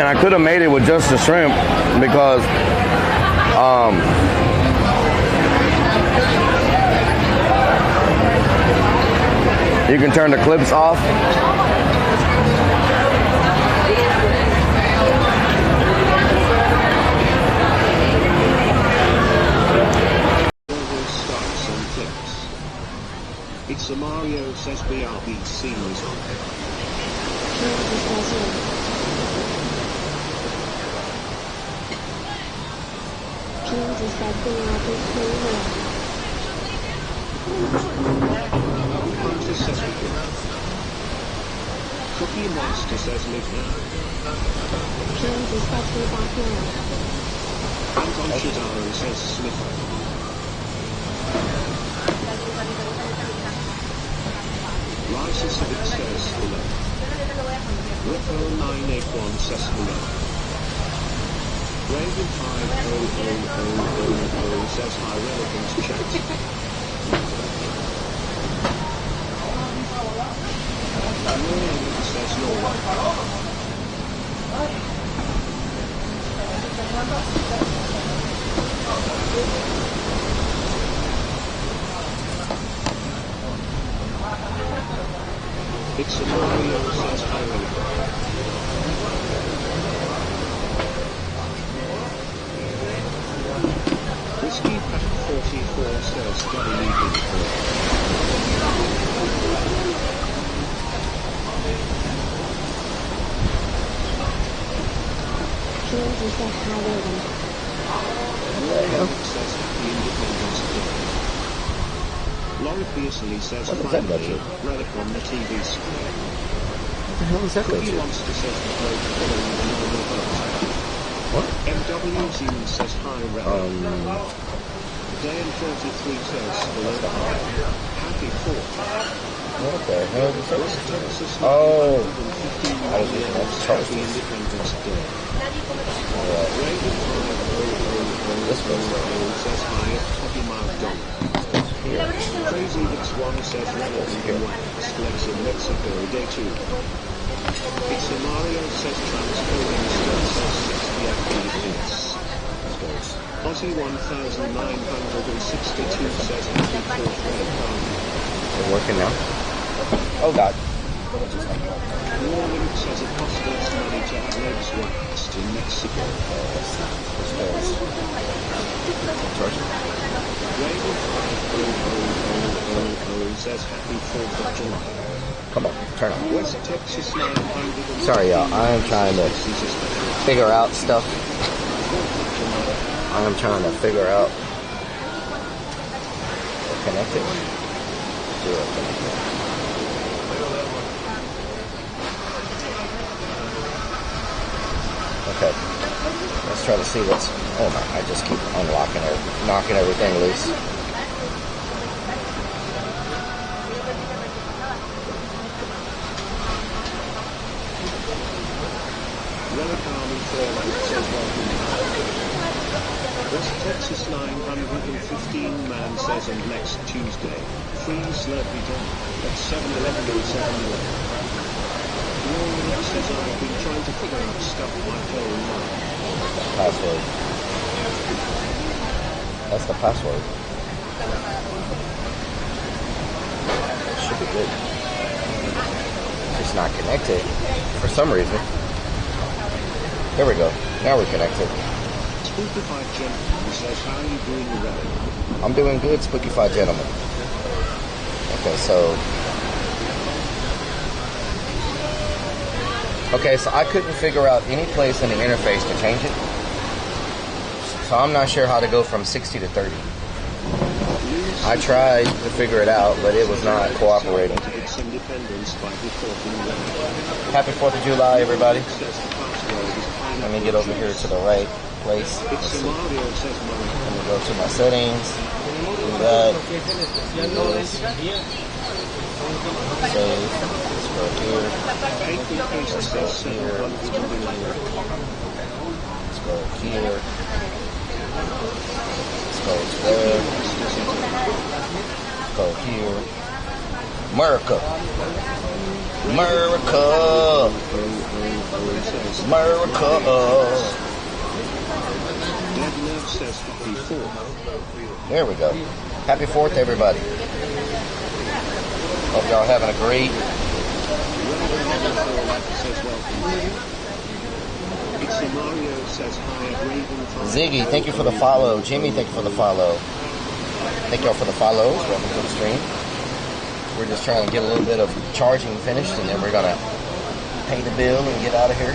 And I could have made it with just the shrimp because you can turn the clips off. It's a Mario says BRB series on. Cookie Monster says live now. Anton Shadaro says Smith. Ryza Civic says hello. Rippo981 says hello. Raven 50000 says hi relevant chat. Raven says you're It's a Mario says hi relevant. Whiskey Pack 44 says W says Happy Independence Day. Laurie Pearsley says finally, relic on the TV screen. What the hell is that? Cookie Monster says the bloke following the normal vote. What? MW Zeman says hi relic. Dan33 says hello. Happy 4th. What the hell is that? West Texas Oh. 15 I was looking at Happy Independence Day. Raven 50000 This one's says hi at Happy Mouth Dog. Crazy X1 says Republican wax legs in Mexico day 2. It's a Mario says transcoding says 60 FPS. Aussie 1962 says happy 4th day party. They're working now? Oh god. Warning says it costs less money to have legs waxed in Mexico. Raven 50000 says happy 4th of July. Come on, turn on. West Texas 900. Sorry y'all, I am trying to figure out stuff. I am trying to figure out. Connected? Zero connected. Okay. Let's try to see what's... Oh my, I just keep unlocking it, knocking everything loose. West Texas 915 man says on next Tuesday, free Slurpee Dog at 7-Eleven and 7-Eleven. Warren says I've been trying to figure out stuff on my phone now. Password. That's the password. It should be good. It's not connected for some reason. There we go. Now we're connected. Spookified Gentleman says, how are you doing, Red? I'm doing good, Spookified Gentleman. Okay, so... Okay, so I couldn't figure out any place in the interface to change it. So I'm not sure how to go from 60 to 30. I tried to figure it out, but it was not cooperating. Happy 4th of July, everybody. Let me get over here to the right place. Let's see. I'm going to go to my settings. Do that. Do this. Save. Let's go here. Let's go here. Let's go here. Let's go there. Let's go here. America. America. America. Deadlift says happy 4th. There we go. Happy 4th, everybody. Hope y'all having a great. Says welcome. It's Mario says hi at Raven. Ziggy, thank you for the follow. Jimmy, thank you for the follow. Thank y'all for the follows. Welcome to the stream. We're just trying to get a little bit of charging finished, and then we're gonna pay the bill and get out of here.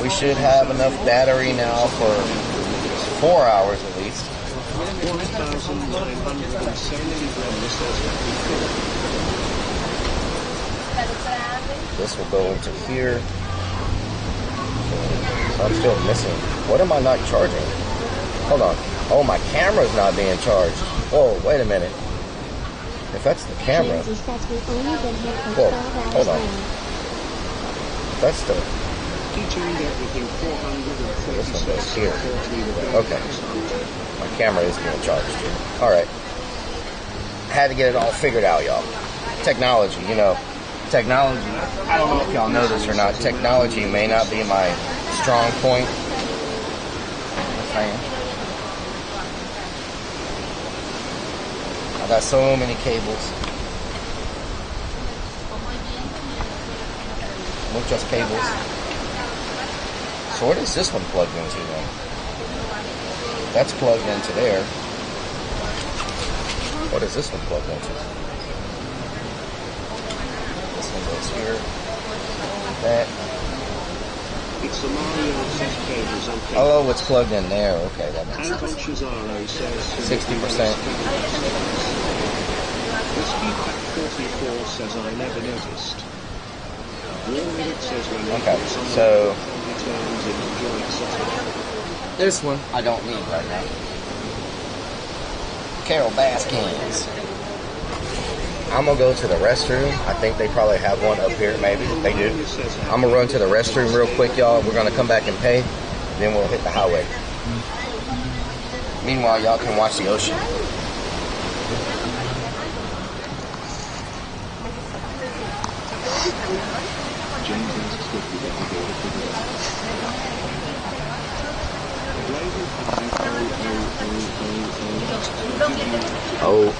We should have enough battery now for 4 hours at least. 1,970 This will go into here. So I'm still missing. What am I not charging? Hold on. Oh, my camera's not being charged. Whoa, wait a minute. If that's the camera. Whoa, hold on. That's the. This one goes here. Okay. My camera is being charged. Alright. Had to get it all figured out, y'all. Technology, you know. Technology, I don't know if y'all know this or not. Technology may not be my strong point. I got so many cables. Muchos cables. So what is this one plugged into then? That's plugged into there. What is this one plugged into? This one goes here. That. It's the Mario set cables on cables. Oh, it's plugged in there. Okay, that makes sense. 60%. Whiskey Pack 44 says I never noticed. Okay, so this one I don't need right now. Carol Baskins. I'm gonna go to the restroom. I think they probably have one up here, maybe. They do. I'm gonna run to the restroom real quick, y'all. We're gonna come back and pay, then we'll hit the highway. Meanwhile, y'all can watch the ocean. Oh.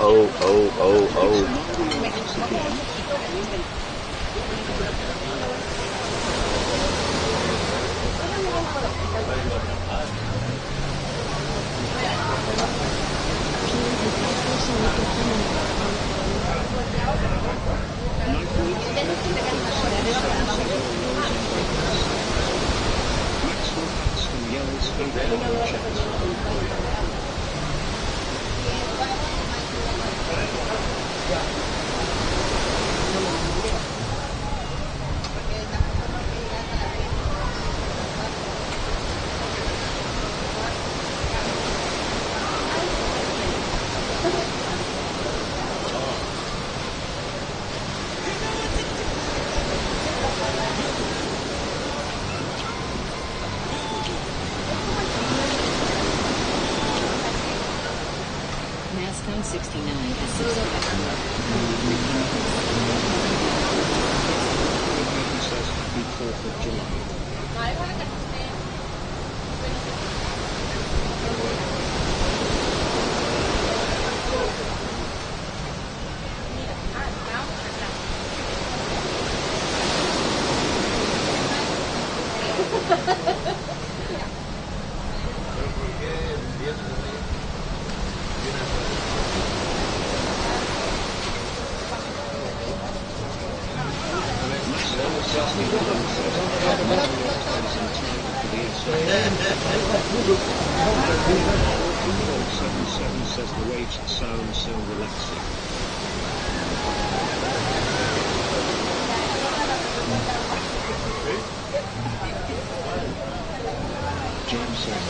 Mascon 69 is 65. Happy 4th of July. Says the waves sound so relaxing. James says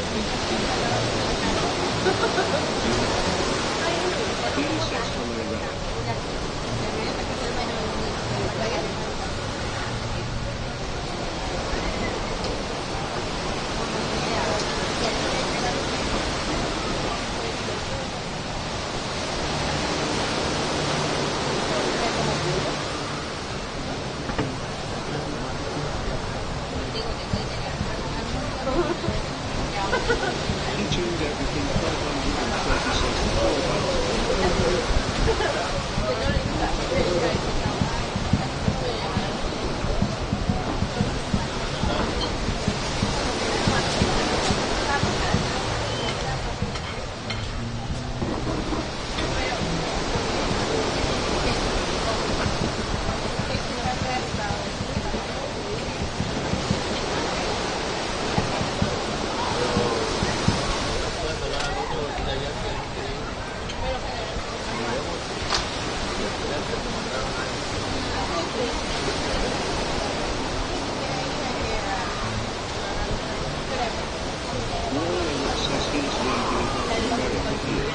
Warren says he's legally American here.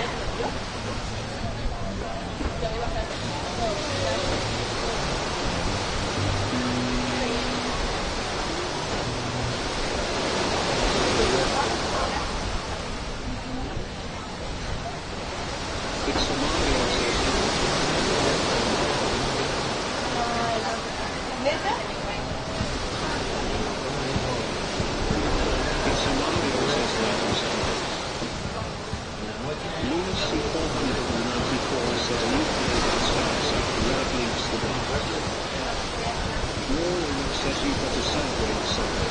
It's Mario says Lunacy 494 says a new player starts after red leaves the bar. Warren says you've got to celebrate something.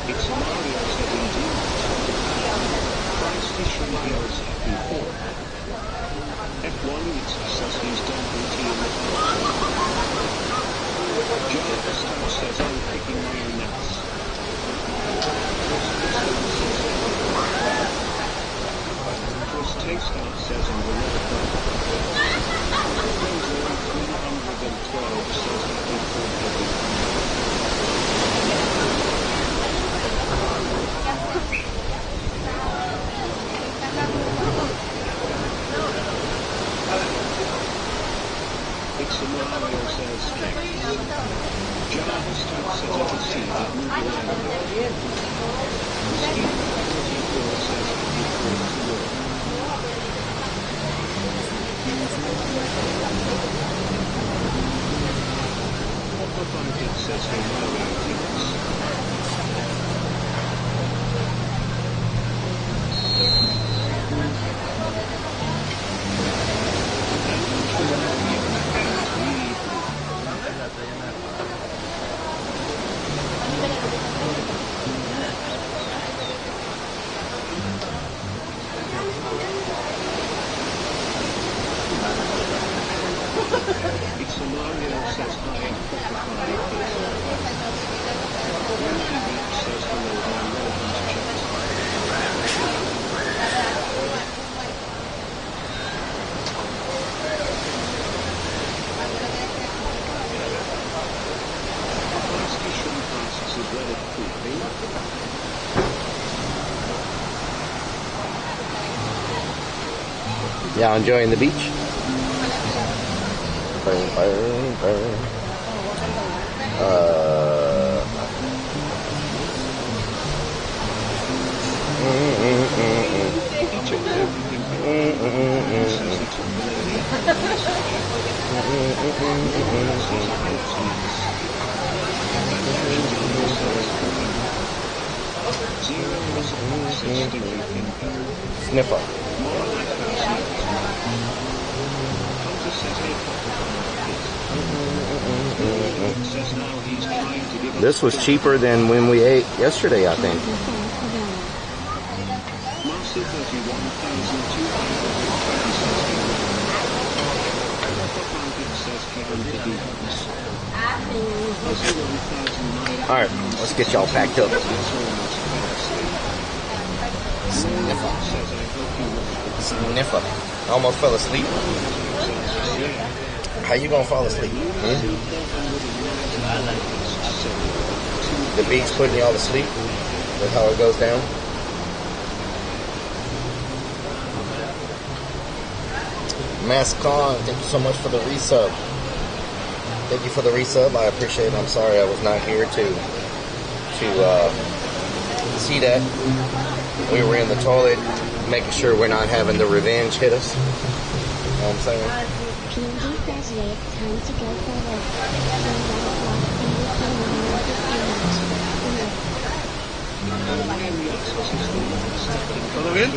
It's Mario says indeed. Christ he should yells happy for. F1 says he's done booty in the past. Jonathan Stout says I'm picking marionettes. Chris Tasteout says I'm the red button. 312 says happy for It's a Mario says Java Stout says I can see that movie area. Steve 44 says happy for to work. Papa Bandit says hey Mario thinks. It's a Mario says hi and Spotify says hello my relevant chat. Nasty shouldn't pass as Reddit creepy. Yeah, enjoying the beach. Burn, burn, burn. Sniffer. This was cheaper than when we ate yesterday, I think. All right, let's get y'all packed up. Sniffer. I almost fell asleep. How you gonna fall asleep? The beach putting y'all to sleep? That's how it goes down? Mascon, thank you so much for the resub. Thank you for the resub. I appreciate it. I'm sorry I was not here to see that. We were in the toilet making sure we're not having the revenge hit us. You know what I'm saying? PNG says yeah, time to go for work. ¿Todo bien?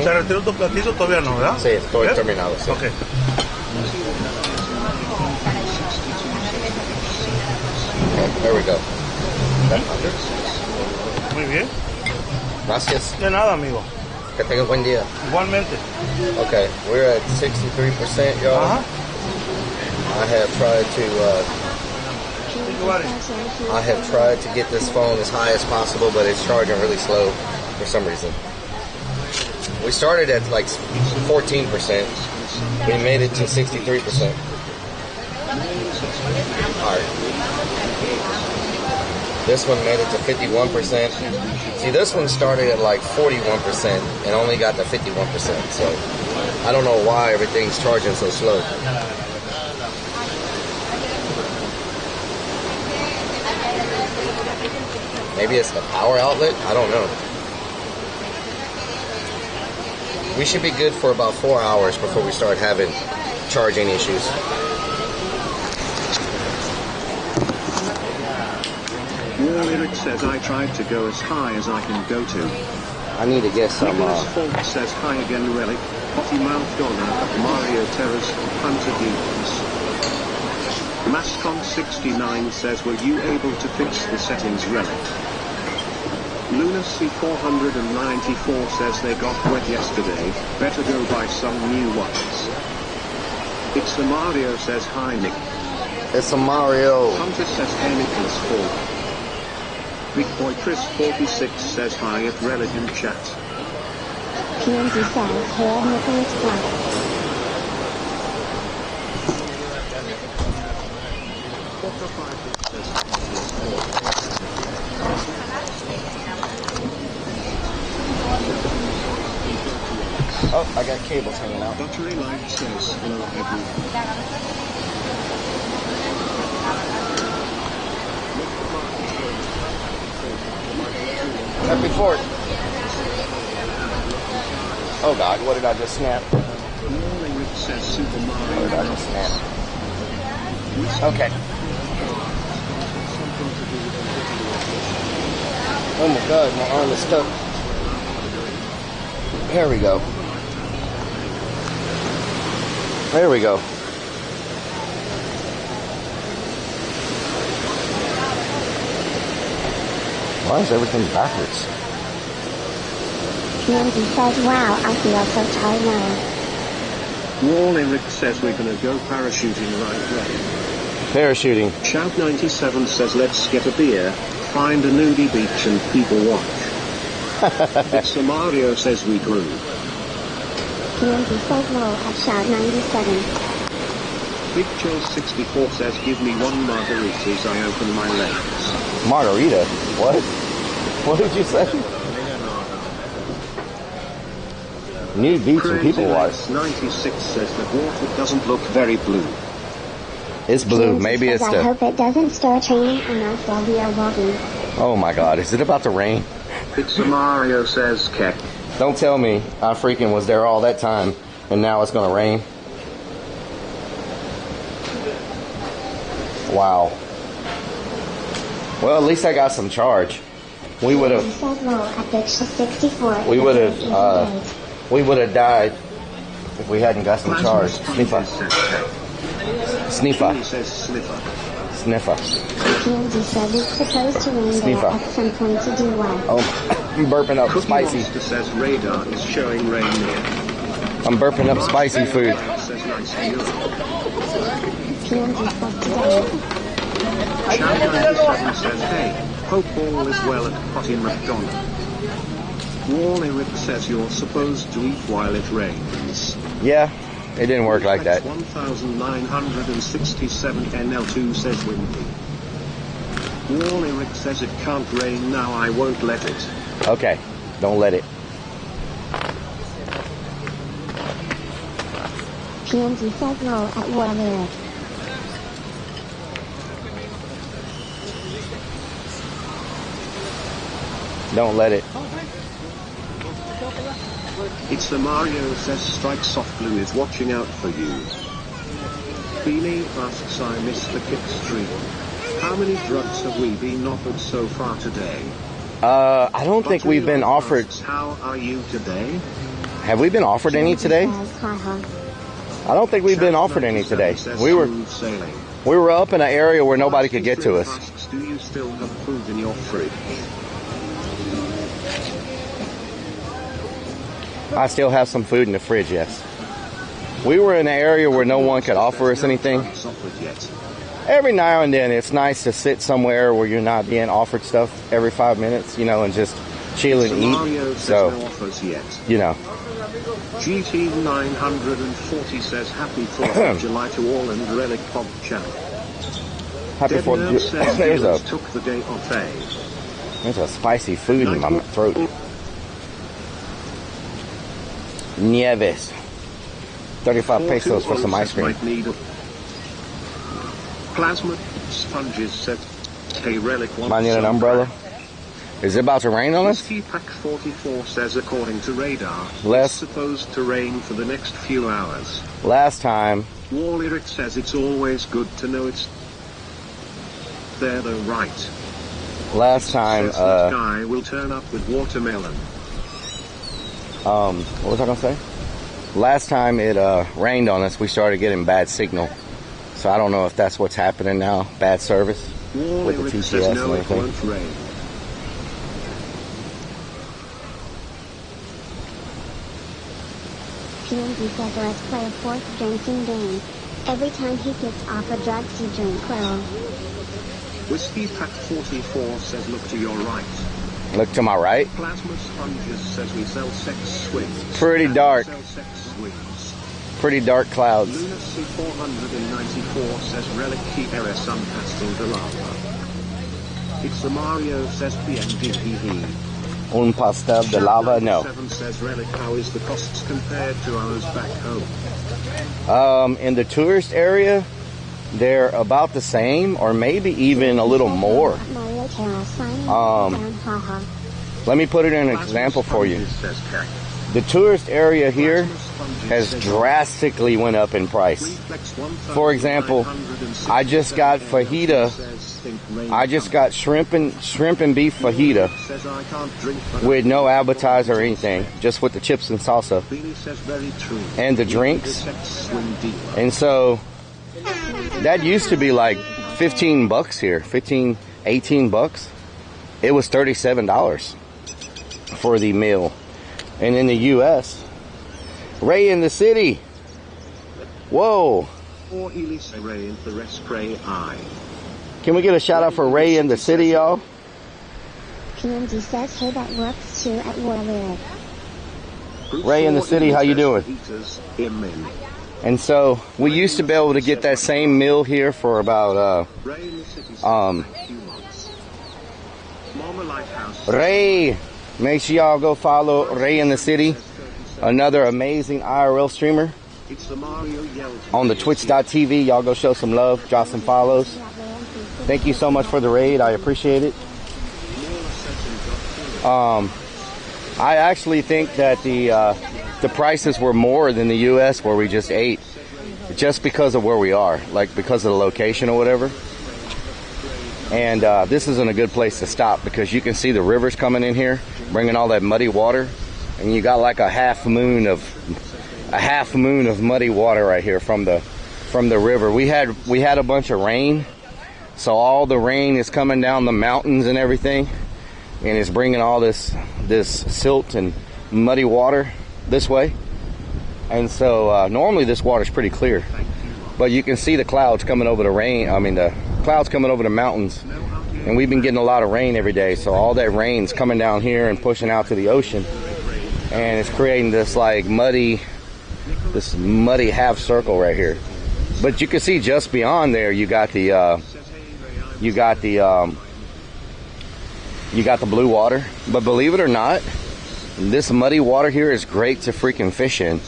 ¿Se retiró tu platito? Todavía no, ¿verdad? Sí, estoy terminado. Sí. Okay. Okay, there we go. Muy bien. Gracias. De nada, amigo. Que tenga buen día. Igualmente. Okay, we're at 63%, y'all. Ajá. I have tried to get this phone as high as possible, but it's charging really slow for some reason. We started at like 14%. We made it to 63%. Alright. This one made it to 51%. See, this one started at like 41% and only got to 51%. So I don't know why everything's charging so slow. Maybe it's the power outlet? I don't know. We should be good for about 4 hours before we start having charging issues. War Lyric says I tried to go as high as I can go to. I need to get some, Nicholas Fault says hi again Relic. Potty Mouth Donna at Mario Terrace Hunter Demons. Mascon69 says were you able to fix the settings Relic? Lunacy 494 says they got wet yesterday, better go buy some new ones. It's the Mario says hi Nick. It's a Mario. Hunter says hey Nicholas Fault. Big Boy Chris 46 says hi at Relic in chat. PNG says hail Nicholas Clark. Oh, I got cables hanging out. Buttery Light says hello everyone. Happy 4th. Oh God, what did I just snap? Morning Rick says Super What Mario. did I just snap? Okay. Oh my God, my arm is stuck. There we go. There we go. Why is everything backwards? PNG says wow, I feel so tired now. Wally Rick says we're gonna go parachuting right away. Parachuting. Shout 97 says let's get a beer, find a nudie beach and people watch. It's a Mario says we grew. PNG says lol at shout 97. Big Chill 64 says give me one margarita as I open my legs. Margarita? What? What did you say? Nude beach and people watch. 96 says the water doesn't look very blue. It's blue. PNG Maybe says it's I the... hope it doesn't start raining enough while we are walking. Oh my God, is it about to rain? It's a Mario says Keck. Don't tell me I freaking was there all that time and now it's gonna rain. Wow. Well, at least I got some charge. We would PNG have, says lol at Bitch 64. we would have, died if we hadn't got some charge. Sniffer. Sniffer. He says sniffer. Sniffer. PNG says it's supposed to rain there Sniffer. at some point to do what? Oh, I'm burping up Cookie spicy. Monster says radar is showing rain near. I'm burping up spicy food. Says nice view. PNG says today. Shout 97 says hey, hope all is well at Potty McDonald. Wally Rick says you're supposed to eat while it rains. Yeah, it didn't work like that. 1967 NL2 says windy. Wally Rick says it can't rain now, I won't let it. Okay, don't let it. PNG says lol at War Lyric. Don't let it. It's the Mario says Strike Soft Blue is watching out for you. Beanie asks I missed the kick stream. How many drugs have we been offered so far today? I don't think we've been offered. Asks, how are you today? Have we been offered any today? I don't think we've been offered any today. We were We were up in an area where nobody could get to us. Asks, do you still have food in your fridge? I still have some food in the fridge, yes. We were in an area where no one could offer us anything. Every now and then, it's nice to sit somewhere where you're not being offered stuff every 5 minutes, you know, and just chill and eat. So, you know. GT 940 says happy 4th of July to all and Relic Pop channel. Happy 4th of July. There's a spicy food in my throat. Nieves. 35 pesos for some ice cream. Plasma sponges said, hey Relic wants Might need an umbrella. Is it about to rain on us? Whiskey Pack 44 says according to radar, Less. it's supposed to rain for the next few hours. Last time. War Lyric says it's always good to know it's there though, right? Last time, Says this guy will turn up with watermelon. what was I gonna say? Last time it rained on us, we started getting bad signal. So I don't know if that's what's happening now. Bad service War with the Lyric TTS says and no, it everything. won't rain. PND says let's play a fourth drinking game. Every time he gets off of drugs, he drink well. Whiskey Pack 44 says look to your right. Look to my right. Plasma Sponges says we sell sex swings. Pretty And dark. we sell sex swings. Pretty dark clouds. Lunacy 494 says Relic QRS un pastel de lava. It's the Mario says PND. Un pastel de lava? No. 7 says Relic, how is the costs compared to ours back home? In the tourist area, they're about the same, or maybe even a little more. Let me put it in an example for you. The tourist area here has drastically went up in price. For example, I just got fajita. I just got shrimp and beef fajita with no appetizer or anything, just with the chips and salsa and the drinks. And so that used to be like 15 bucks here, 15, 18 bucks. It was $37 for the meal. And in the U.S., Ray in the city. Whoa. Or Elise Ray in the rest pray I. Can we get a shout out for Ray in the city, y'all? PND says, hey, that works too at War Lyric. Ray in the city, how you doing? And so we used to be able to get that same meal here for about Ray. Make sure y'all go follow Ray in the city, another amazing IRL streamer on the twitch.tv. Y'all go show some love, drop some follows. Thank you so much for the raid. I appreciate it. I actually think that the prices were more than the U.S. where we just ate, just because of where we are, like because of the location or whatever. And this isn't a good place to stop because you can see the rivers coming in here, bringing all that muddy water, and you got like a half moon of muddy water right here from the river. We had a bunch of rain, so all the rain is coming down the mountains and everything, and it's bringing all this silt and muddy water this way. And so normally this water's pretty clear, but you can see the clouds coming over the rain. I mean the clouds coming over the mountains, and we've been getting a lot of rain every day, so all that rain's coming down here and pushing out to the ocean, and it's creating this like muddy half circle right here. But you can see just beyond there you got the blue water. But believe it or not, this muddy water here is great to freaking fish in,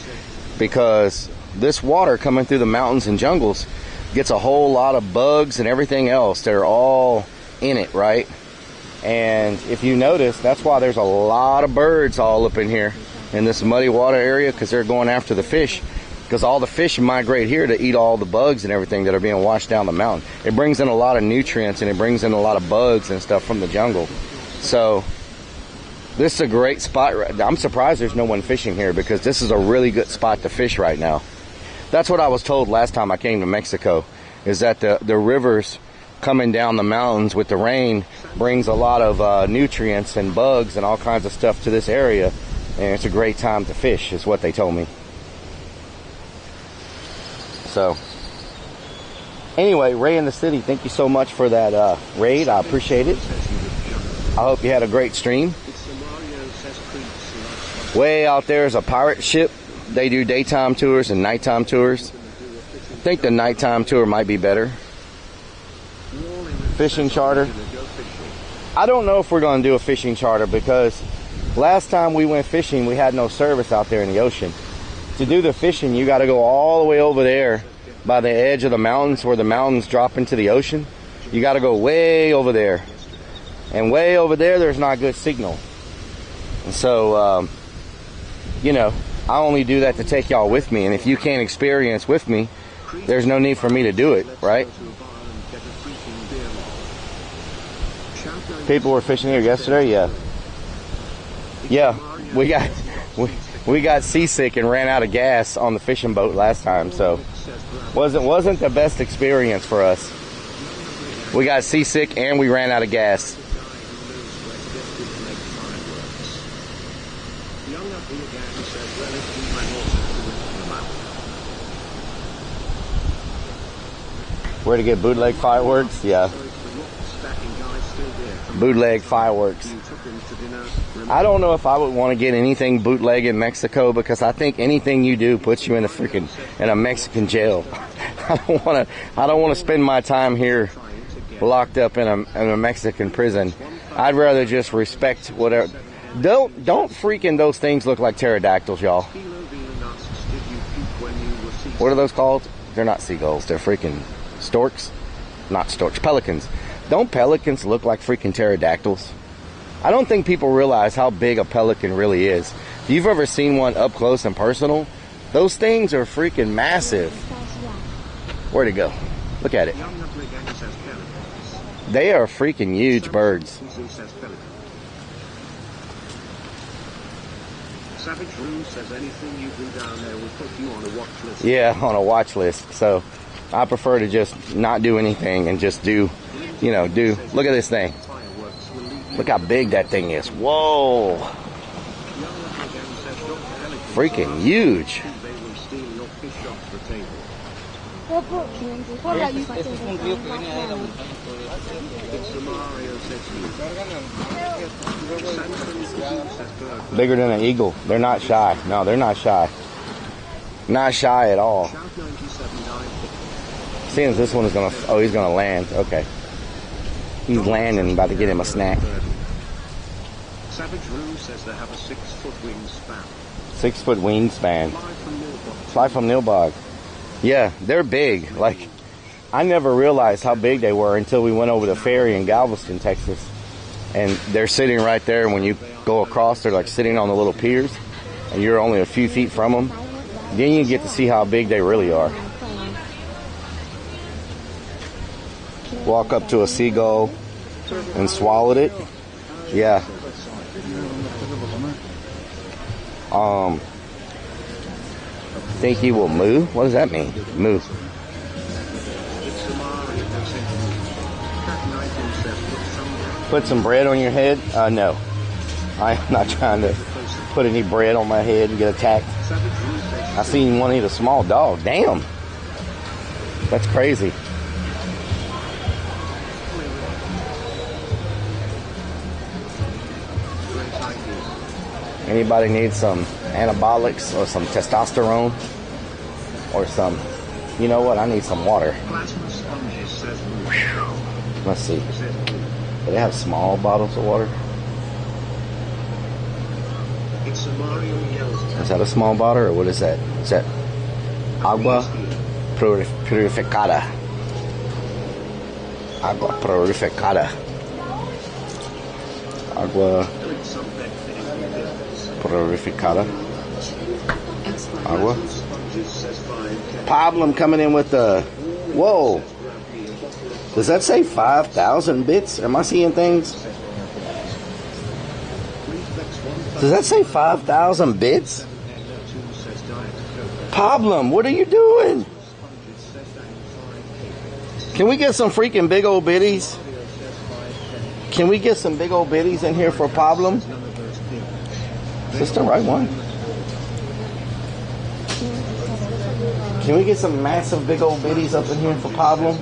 because this water coming through the mountains and jungles gets a whole lot of bugs and everything else that are all in it, right? And if you notice, that's why there's a lot of birds all up in here in this muddy water area, because they're going after the fish, because all the fish migrate here to eat all the bugs and everything that are being washed down the mountain. It brings in a lot of nutrients and it brings in a lot of bugs and stuff from the jungle. So this is a great spot. I'm surprised there's no one fishing here, because this is a really good spot to fish right now. That's what I was told last time I came to Mexico. is that the rivers coming down the mountains with the rain brings a lot of nutrients and bugs and all kinds of stuff to this area, and it's a great time to fish, is what they told me. So anyway, Ray in the City, thank you so much for that raid. I appreciate it. I hope you had a great stream. Way out there is a pirate ship. They do daytime tours and nighttime tours. I think the nighttime tour might be better. Fishing charter. I don't know if we're going to do a fishing charter, because last time we went fishing, we had no service out there in the ocean. To do the fishing, you got to go all the way over there by the edge of the mountains, where the mountains drop into the ocean. You got to go way over there. And way over there, there's not good signal. And so, you know, I only do that to take y'all with me. And if you can't experience with me, there's no need for me to do it, right? People were fishing here yesterday, yeah. Yeah, we got seasick and ran out of gas on the fishing boat last time, so wasn't the best experience for us. We got seasick and we ran out of gas. Where to get bootleg fireworks? Yeah. Bootleg fireworks. I don't know if I would want to get anything bootleg in Mexico, because I think anything you do puts you in a Mexican jail. I don't want to spend my time here locked up in a Mexican prison. I'd rather just respect whatever. Don't freaking those things look like pterodactyls, y'all. What are those called? They're not seagulls. They're freaking storks. Not storks. Pelicans. Don't pelicans look like freaking pterodactyls? I don't think people realize how big a pelican really is. If you've ever seen one up close and personal, those things are freaking massive. Where'd it go? Look at it. They are freaking huge birds. Yeah, on a watch list. So I prefer to just not do anything and just do, look at this thing. Look how big that thing is. Whoa. Freaking huge. Bigger than an eagle. They're not shy. No, they're not shy. Not shy at all. Seeing as this one is going to, he's going to land. Okay. He's landing, about to get him a snack. Savage Roo says they have a 6-foot wingspan. 6-foot wingspan. Fly from Nilbog. Yeah, they're big. Like, I never realized how big they were until we went over the ferry in Galveston, Texas. And they're sitting right there. When you go across, they're like sitting on the little piers, and you're only a few feet from them. Then you get to see how big they really are. Walk up to a seagull and swallowed it. Yeah. Think he will moo? What does that mean? Moo. Put some bread on your head? No. I'm not trying to put any bread on my head and get attacked. I seen one eat a small dog. Damn. That's crazy. Anybody need some anabolics or some testosterone or some, you know what, I need some water. Let's see. Do they have small bottles of water? Is that a small bottle or what is that? Is that agua purificada? Agua purificada. Agua purificada. Agua. Problem coming in with the, whoa. Does that say 5,000 bits? Am I seeing things? Does that say 5,000 bits? Problem, what are you doing? Can we get some freaking big old bitties? Can we get some big old bitties in here for Pablo? Is this the right one? Can we get some massive big old bitties up in here for Pablo?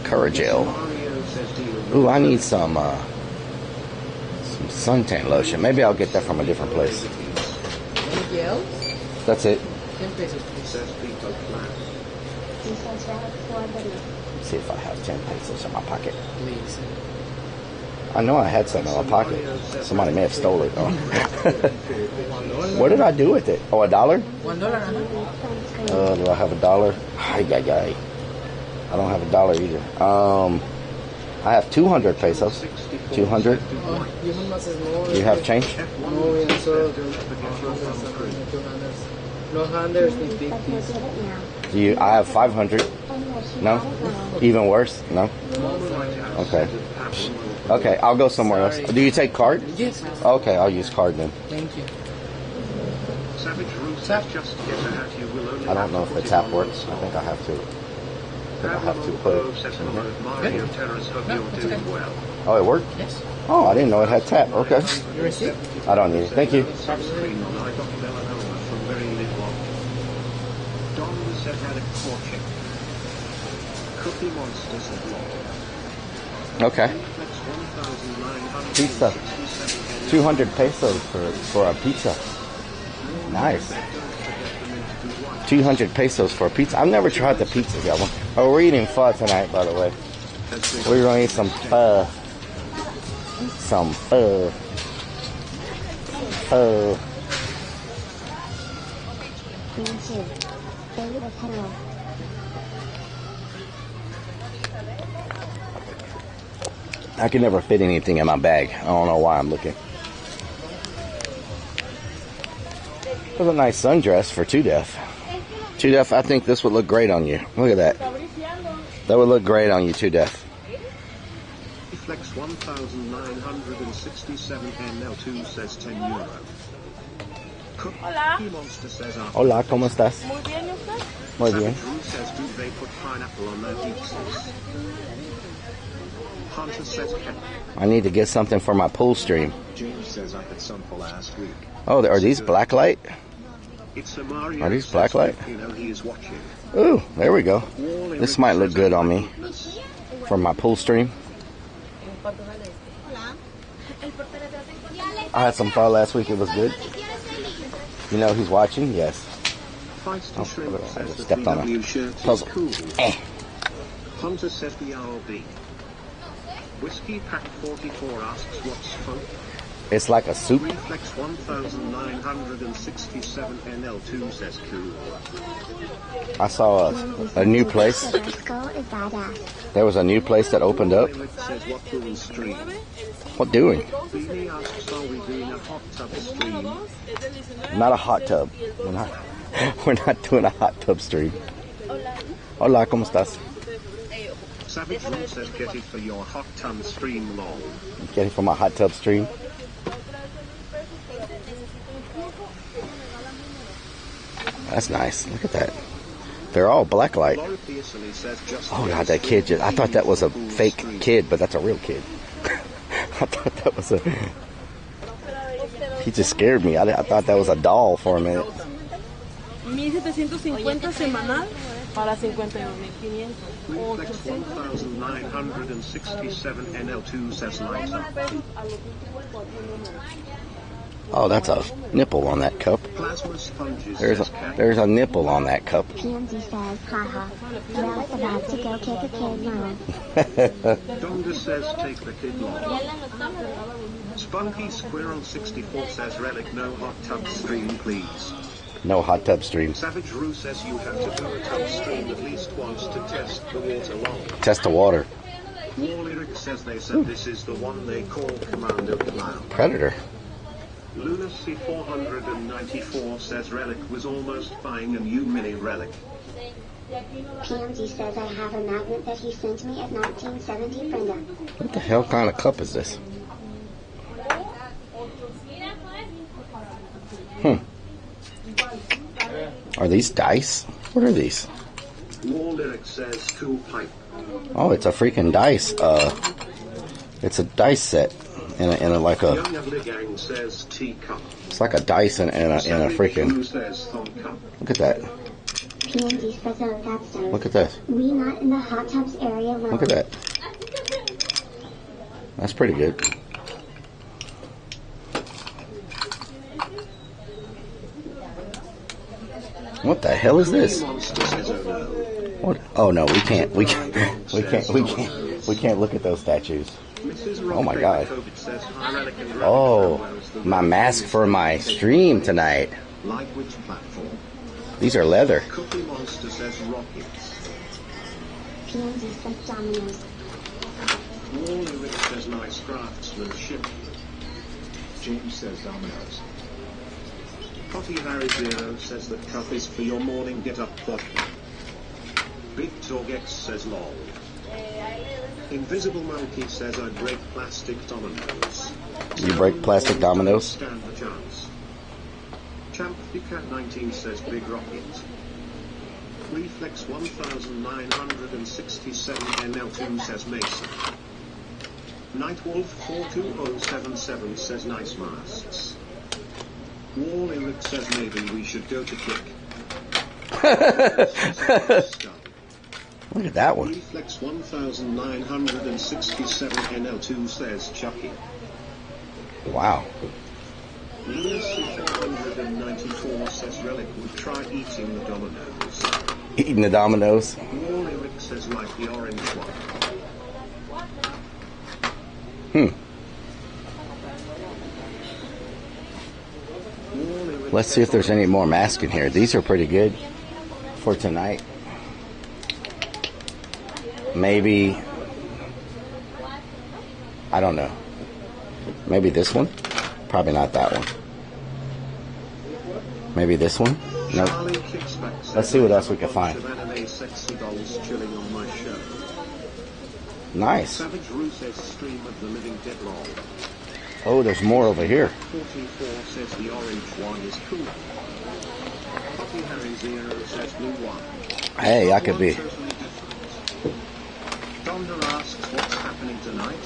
Couragel. Ooh, I need some suntan lotion. Maybe I'll get that from a different place. That's it. Let's see if I have 10 pesos in my pocket. I know I had some in my pocket. Somebody may have stole it though. What did I do with it? Oh, $1? Do I have $1? Ay, ay, ay. I don't have $1 either. I have 200 pesos. 200. You have change? I have 500. No? Even worse? No? Okay. Okay, I'll go somewhere else. Do you take card? Yes. Okay, I'll use card then. Thank you. I don't know if the tap works. I think I have to. Put it in here. Oh, it worked? Yes. Oh, I didn't know it had tap. Okay. You receipt? I don't need it. Thank you. Okay. Pizza. 200 pesos for a pizza. Nice. 200 pesos for a pizza. I've never tried the pizza yet. Oh, we're eating pho tonight, by the way. We're going to eat some pho. Some pho. Pho. I can never fit anything in my bag. I don't know why I'm looking. That's a nice sundress for 2Def. 2Def, I think this would look great on you. Look at that. That would look great on you, 2Def. Flex 1967 NL2 says €10. Hola. Monster says Hola, ¿cómo estás? Muy bien, ¿y usted? Muy bien. says do they put pineapple on their pizzas? Hunter says I need to get something for my pool stream. James says I had some for last week. Oh, are these blacklight? It's a Mario. Are these blacklight? You know he is watching. Ooh, there we go. This might look good on me for my pool stream. I had some pho last week. It was good. You know who's watching? Yes. Oh, I just stepped on a puzzle. Cool. Hunter says BRB. Whiskey Pack 44 asks what's pho? It's like a soup. Reflex 1967 NL2 says cool. I saw a new place. There was a new place that opened up. Says what doing stream? What doing? Beanie asks are we doing a hot tub stream? Not a hot tub. We're not doing a hot tub stream. Hola, ¿cómo estás? Savage Root says get it for your hot tub stream lol. Get it for my hot tub stream. That's nice. Look at that. They're all blacklight. Oh God, that kid I thought that was a fake kid, but that's a real kid. I thought that was he just scared me. I thought that was a doll for a minute. 1750 semanal para 52.500. Reflex 1967 NL2 says lighter. Oh, that's a nipple on that cup. Plasma sponges. There's a nipple on that cup. PMZ says, haha, Relic about to go kick a kid now. Donda says take the kid long. Spunky Squirrel 64 says Relic no hot tub stream please. No hot tub stream. Savage Roo says you have to do a tub stream at least once to test the water long. Test the water. War Lyric says they said this is the one they call Commander Clown. Predator. Lunacy 494 says Relic was almost buying a new mini Relic. PMZ says I have a magnet that he sent me at 1970 Brenda. What the hell kind of cup is this? Are these dice? What are these? War lyric says cool pipe. Oh, it's a freaking dice. It's a dice set, in a like a. Young Ugly Gang says teacup. It's like a dice in a freaking. Who says thumb cup? Look at that. PNG says, oh, that's so. Look at this. We not in the hot tubs area. Look at that. That's pretty good. What the hell is this? What? Oh no, we can't look at those statues. Oh my god. Oh, my mask for my stream tonight. These are leather. Cookie Monster says rockets. PNG says dominoes. War lyric says nice craftsmanship. James says dominoes. Potty Harry Zero says that cup is for your morning get up button. Big Dog X says lol. Invisible Monkey says I break plastic dominoes. You break plastic dominoes? Stand the chance. Champ Cat 19 says big rocket. Reflex 1967 NL2 says Mason. Nightwolf 42077 says nice masks. War lyric says maybe we should go to kick. Look at that one. Reflex 1967 NL2 says Chucky. Wow. Lunacy 494 says Relic would try eating the dominoes. Eating the dominoes. War lyric says like the orange one. Let's see if there's any more masks in here. These are pretty good for tonight. Maybe, I don't know. Maybe this one? Probably not that one. Maybe this one? No. Let's see what else we can find. Nice. Oh, there's more over here. 44 says the orange one is cool. Poppy Harry Zero says blue one. Hey, I could be. Donda asks what's happening tonight.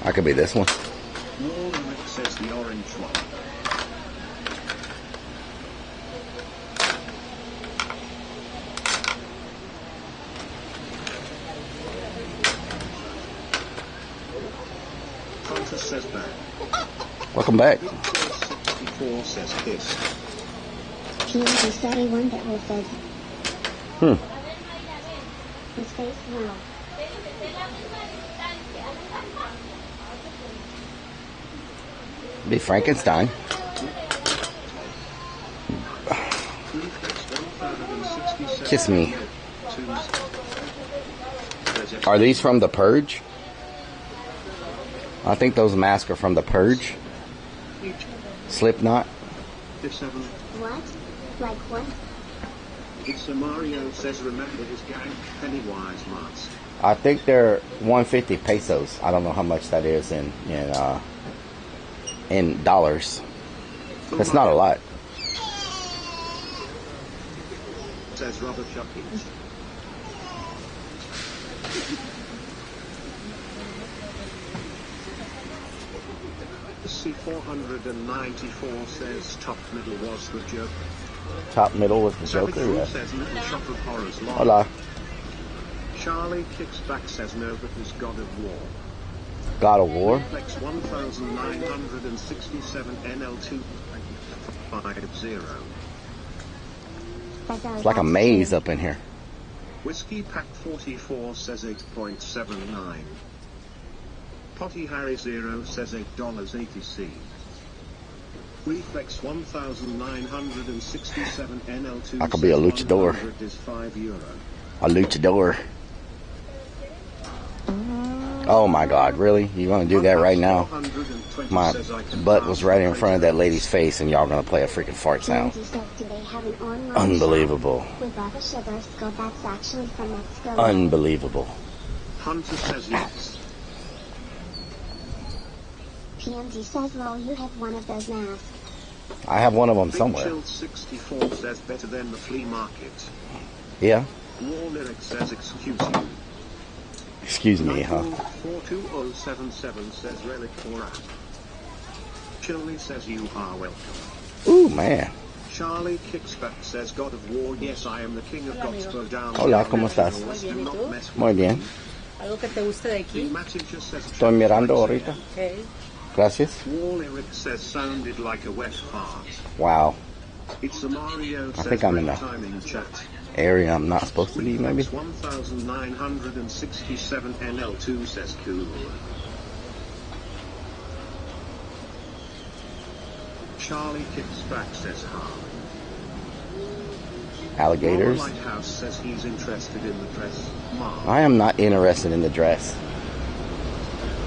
I could be this one. Warwick says the orange one. Francis says back. Welcome back. 64 says kiss. PNG said a one that will says. His face now. Be Frankenstein. Kiss me. Are these from The Purge? I think those masks are from The Purge. Slipknot. What? Like what? It's a Mario says remember his gang Pennywise mask. I think they're 150 pesos. I don't know how much that is in dollars. That's not a lot. Says Robert Chucky. C494 says top middle was the Joker. Top middle was the Joker, Savage yeah. says little shop of horrors long. Hola. Charlie kicks back says no but is God of War. God of War. Reflex 1967 NL2 50. It's like a maze up in here. Whiskey Pack 44 says 8.79. Potty Harry Zero says $8.80. Reflex 1967 NL2 I could be a luchador. is €5. A luchador. Oh my God, really? You gonna do that right now? My butt was right in front of that lady's face and y'all gonna play a freaking fart sound. Unbelievable. Unbelievable. Hunter says yes. PMG says, lol, you have one of those masks. I have one of them Big somewhere. Chill 64 says better than the flea market. Yeah. War Lyric says excuse you. Excuse me, huh? 42077 says relic for app. Chilly says you are welcome. Ooh, man. Charlie Kicksback says God of War, yes I am the king of gods, go down. Hola, ¿cómo estás? Do not mess with Muy bien. me. Algo que te guste de The aquí. messenger says Estoy mirando ahorita. Okay. Gracias. War Lyric says sounded like a wet fart. Wow. It's a Mario says think I'm in great the- timing chat. Area I'm not supposed to be, maybe. 1967 NL2 says cool. Charlie Kicksback says hi. Alligators. Lighthouse says he's interested in the dress. Mom. I am not interested in the dress.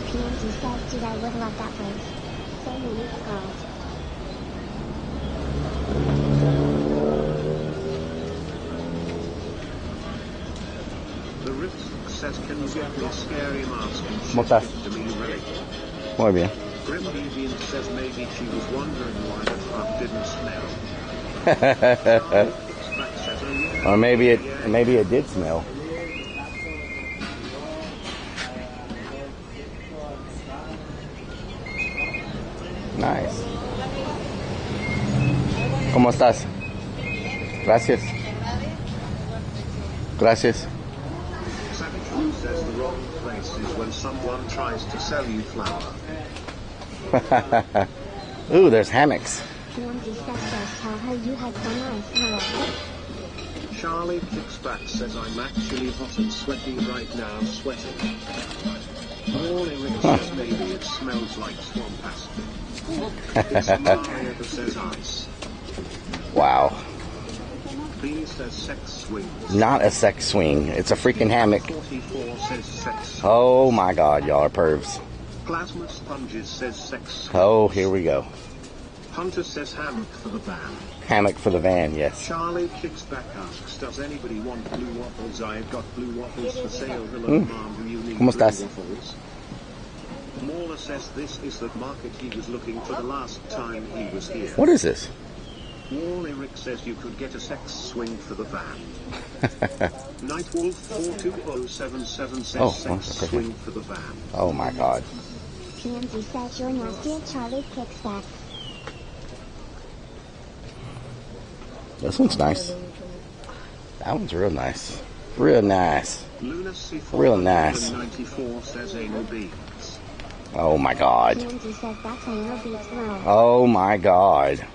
PNG says, dude, I would love that place. So many girls. The Rift says can you get me a scary mask and ¿Cómo estás? ship it to me really? Muy bien. Grim Deviant says maybe she was wondering why the fart didn't smell. Kicksback says, oh yeah. Or maybe it did smell. Nice. ¿Cómo estás? Gracias. Gracias. Savage Root says the wrong place is when someone tries to sell you flour. Ooh, there's hammocks. PNG says, just tell her you had so nice. Hello. Charlie Kicksback says I'm actually hot and sweaty right now, sweating. Morning Rick says maybe it smells like swamp aspen. It's Mario that says ice. Wow. B says sex swings. Not a sex swing. It's a freaking hammock. 44 says sex. Oh my god, y'all are pervs. Plasma Sponges says sex swings. Oh, here we go. Hunter says hammock for the van. Hammock for the van, yes. Charlie Kicksback asks, does anybody want blue waffles? I've got blue waffles for sale. Hello, Mom, do you need ¿Cómo blue estás? waffles? Mauler says this is the market he was looking for the last time he was here. What is this? Wall Eric says you could get a sex swing for the van. Nightwolf 42077 says Oh, sex okay. swing for the van. Oh my god. PNG says you're nasty and Charlie kicks back. This one's nice. That one's real nice. Real nice. Lunacy Real nice. 494 says anal beads. Oh my god. PNG says that's anal beats low. Oh my god.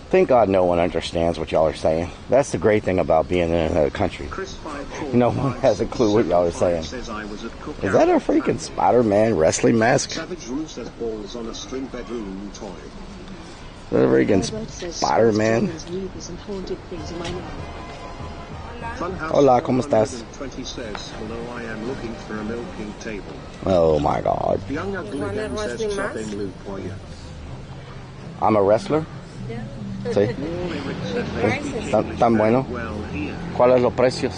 Thank God no one understands what y'all are saying. That's the great thing about being in another country. Chris 545 No one has a clue what y'all are saying. says I was at Cookout. Is that a freaking Spider-Man wrestling mask? Is Savage Room says balls on a string bedroom toy. that a freaking Spider-Man? Funhouse Hola, ¿cómo estás? 120 says, although I am looking for a milking table. Oh my god. Young Ugly Want a Ben says wrestling mask? chopping loop for you. I'm a wrestler. Sí. ¿Tan bueno? Well here. ¿Cuáles los precios?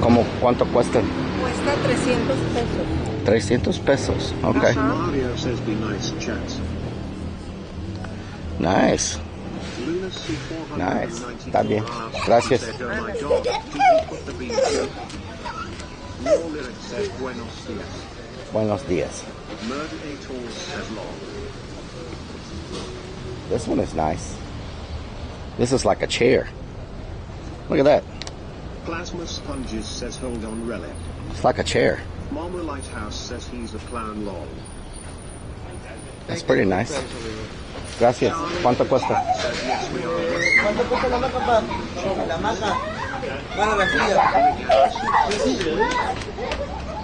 ¿Cómo cuánto cuestan? Cuesta 300 pesos. 300 pesos. Okay. Mario says be nice chat. Nice. Lunacy Nice. 494 Está bien. asks, Gracias. said, oh my god, did you put the beans in? War Lyric says buenos dias. Buenos días. Murder 8 Horse says long. This one is nice. This is like a chair. Look at that. Plasma Sponges says hold on relic. It's like a chair. Mama Lighthouse says he's a clown lol. That's pretty nice. Gracias. ¿Cuánto cuesta? Says yes we are ¿Cuánto cuesta la maca, papá? La maca. Bueno, la silla.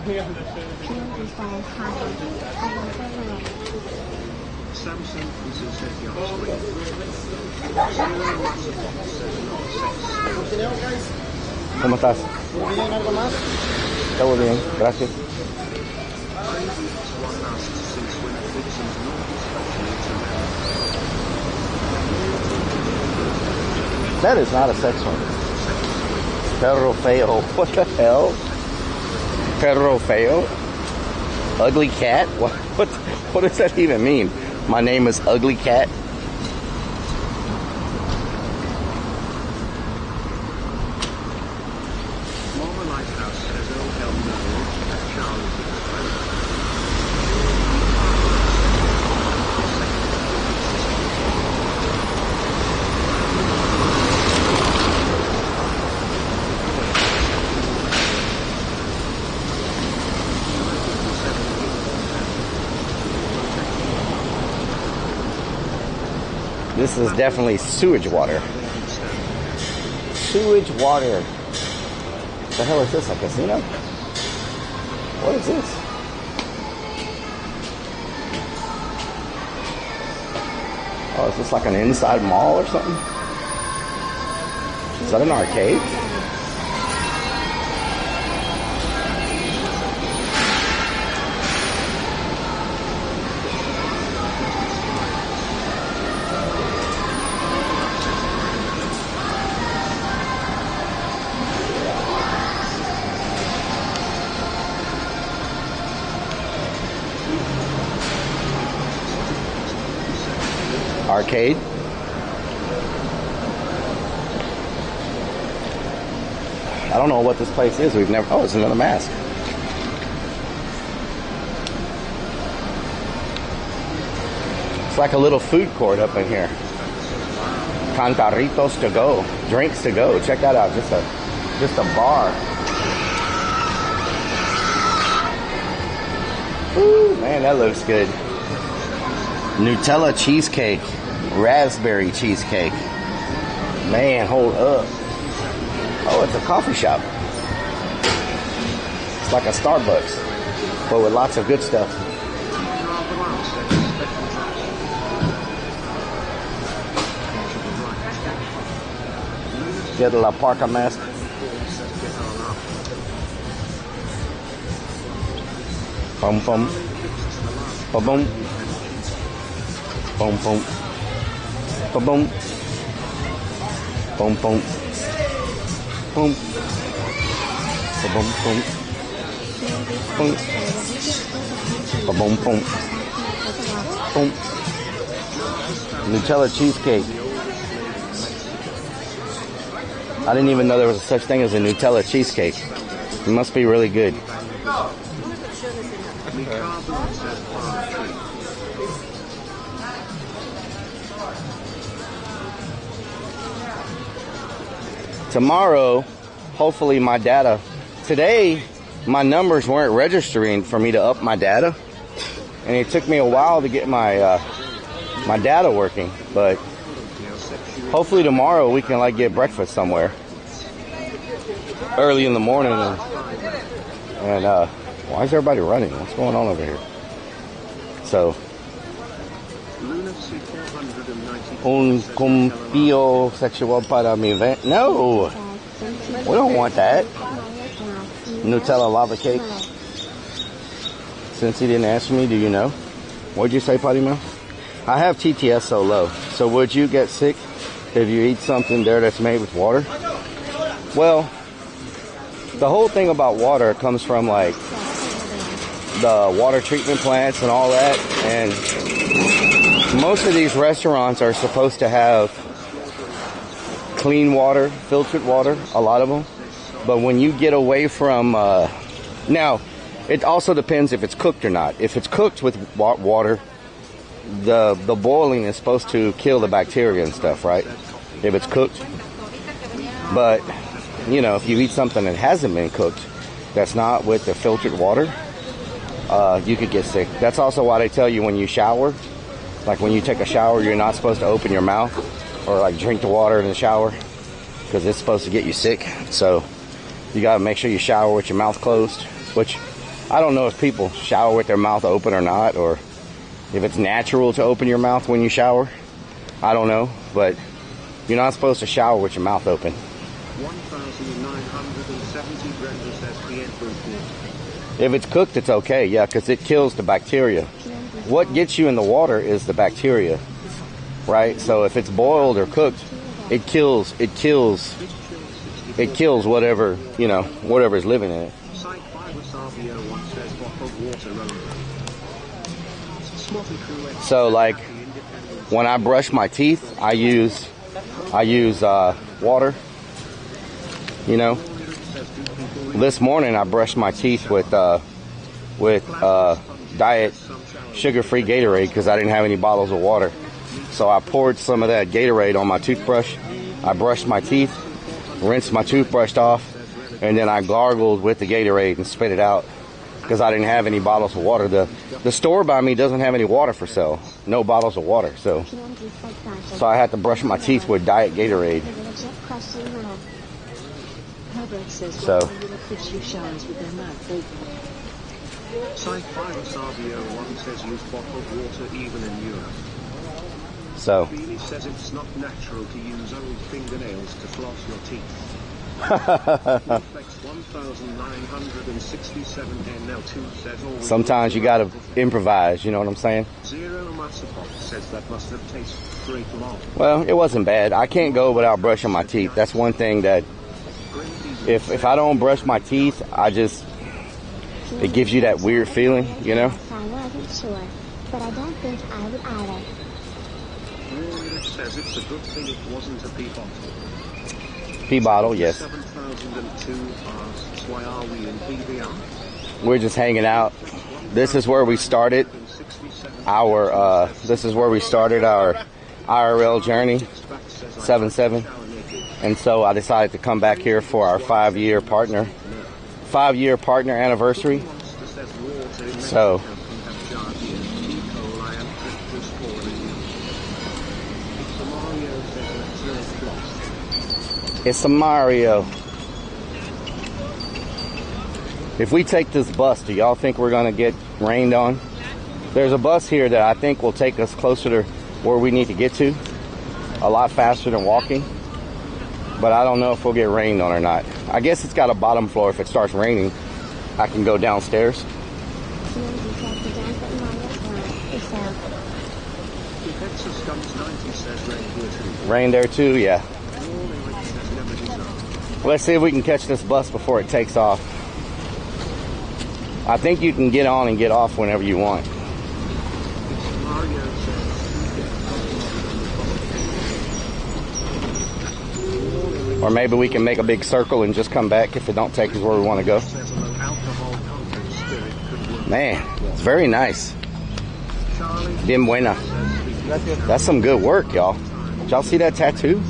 PNG says hi. I love the red. Samson Cruiser says yacht swing. Zero Massive says not sex. ¿Cómo estás? ¿Muy bien, algo más? Todo bien. Gracias. One asks since when Vixen's not especially to men. That is not a sex one. Perro feo. What the hell? Perro feo? Ugly cat? What does that even mean? My name is Ugly Cat. Former Lighthouse says oh hell no, Charles is This is definitely sewage water. Sewage water. What the hell is this? A casino? What is this? Oh, is this like an inside mall or something? Is that an arcade? Arcade. I don't know what this place is. We've never. Oh, it's another mask. It's like a little food court up in here. Cantaritos to go, drinks to go. Check that out. Just a bar. Ooh, man, that looks good. Nutella cheesecake, raspberry cheesecake. Man, hold up. Oh, it's a coffee shop. It's like a Starbucks, but with lots of good stuff. Get la parka mask. Bum bum. Bum bum. Boom, boom. Boom, boom. Boom, boom. Boom. Boom, boom. Boom. Boom, boom. Boom. Nutella cheesecake. I didn't even know there was such thing as a Nutella cheesecake. It must be really good. Tomorrow, hopefully my data. Today, my numbers weren't registering for me to up my data, and it took me a while to get my my data working. But hopefully tomorrow we can like get breakfast somewhere early in the morning. And why is everybody running? What's going on over here? So. Un compillo sexual para mi event. No! We don't want that. Nutella lava cake. Since he didn't ask me, do you know? What'd you say, Potty Mouth? I have TTS so low. So would you get sick if you eat something there that's made with water? Well, the whole thing about water comes from like the water treatment plants and all that, and most of these restaurants are supposed to have clean water, filtered water, a lot of them. But when you get away from, now, it also depends if it's cooked or not. If it's cooked with water, the boiling is supposed to kill the bacteria and stuff, right? If it's cooked. But, you know, if you eat something that hasn't been cooked, that's not with the filtered water, you could get sick. That's also why they tell you when you shower, like when you take a shower, you're not supposed to open your mouth or like drink the water in the shower because it's supposed to get you sick. So you got to make sure you shower with your mouth closed, which I don't know if people shower with their mouth open or not, or if it's natural to open your mouth when you shower. I don't know, but you're not supposed to shower with your mouth open. 1,970 grams SPF report. If it's cooked, it's okay, yeah, because it kills the bacteria. What gets you in the water is the bacteria, right? So if it's boiled or cooked, it kills whatever, you know, whatever is living in it. So like when I brush my teeth, I use water. You know, this morning I brushed my teeth with diet sugar-free Gatorade because I didn't have any bottles of water. So I poured some of that Gatorade on my toothbrush. I brushed my teeth, rinsed my toothbrush off, and then I gargled with the Gatorade and spit it out because I didn't have any bottles of water. The store by me doesn't have any water for sale. No bottles of water. So I had to brush my teeth with diet Gatorade. So Savio 1 says use bottled water even in Europe. So Beanie says it's not natural to use old fingernails to floss your teeth. Flex 1967 NL2 says sometimes you gotta improvise, you know what I'm saying? Zero Massapop says that must have tasted great long. Well, it wasn't bad. I can't go without brushing my teeth. That's one thing that if I don't brush my teeth, it gives you that weird feeling, you know? I wasn't sure, but I don't think I would either. It says it's a good thing it wasn't a pea bottle. Pea bottle, yes. 7002 asks, why are we in PBR? We're just hanging out. This is where we started our IRL journey, 7-7. And so I decided to come back here for our 5-year partner anniversary. So it's a Mario. If we take this bus, do y'all think we're gonna get rained on? There's a bus here that I think will take us closer to where we need to get to, a lot faster than walking. But I don't know if we'll get rained on or not. I guess it's got a bottom floor. If it starts raining, I can go downstairs. Rain there too, yeah. Let's see if we can catch this bus before it takes off. I think you can get on and get off whenever you want. Or maybe we can make a big circle and just come back if it don't take us where we want to go. Man, it's very nice. Bien buena. That's some good work, y'all. Did y'all see that tattoo?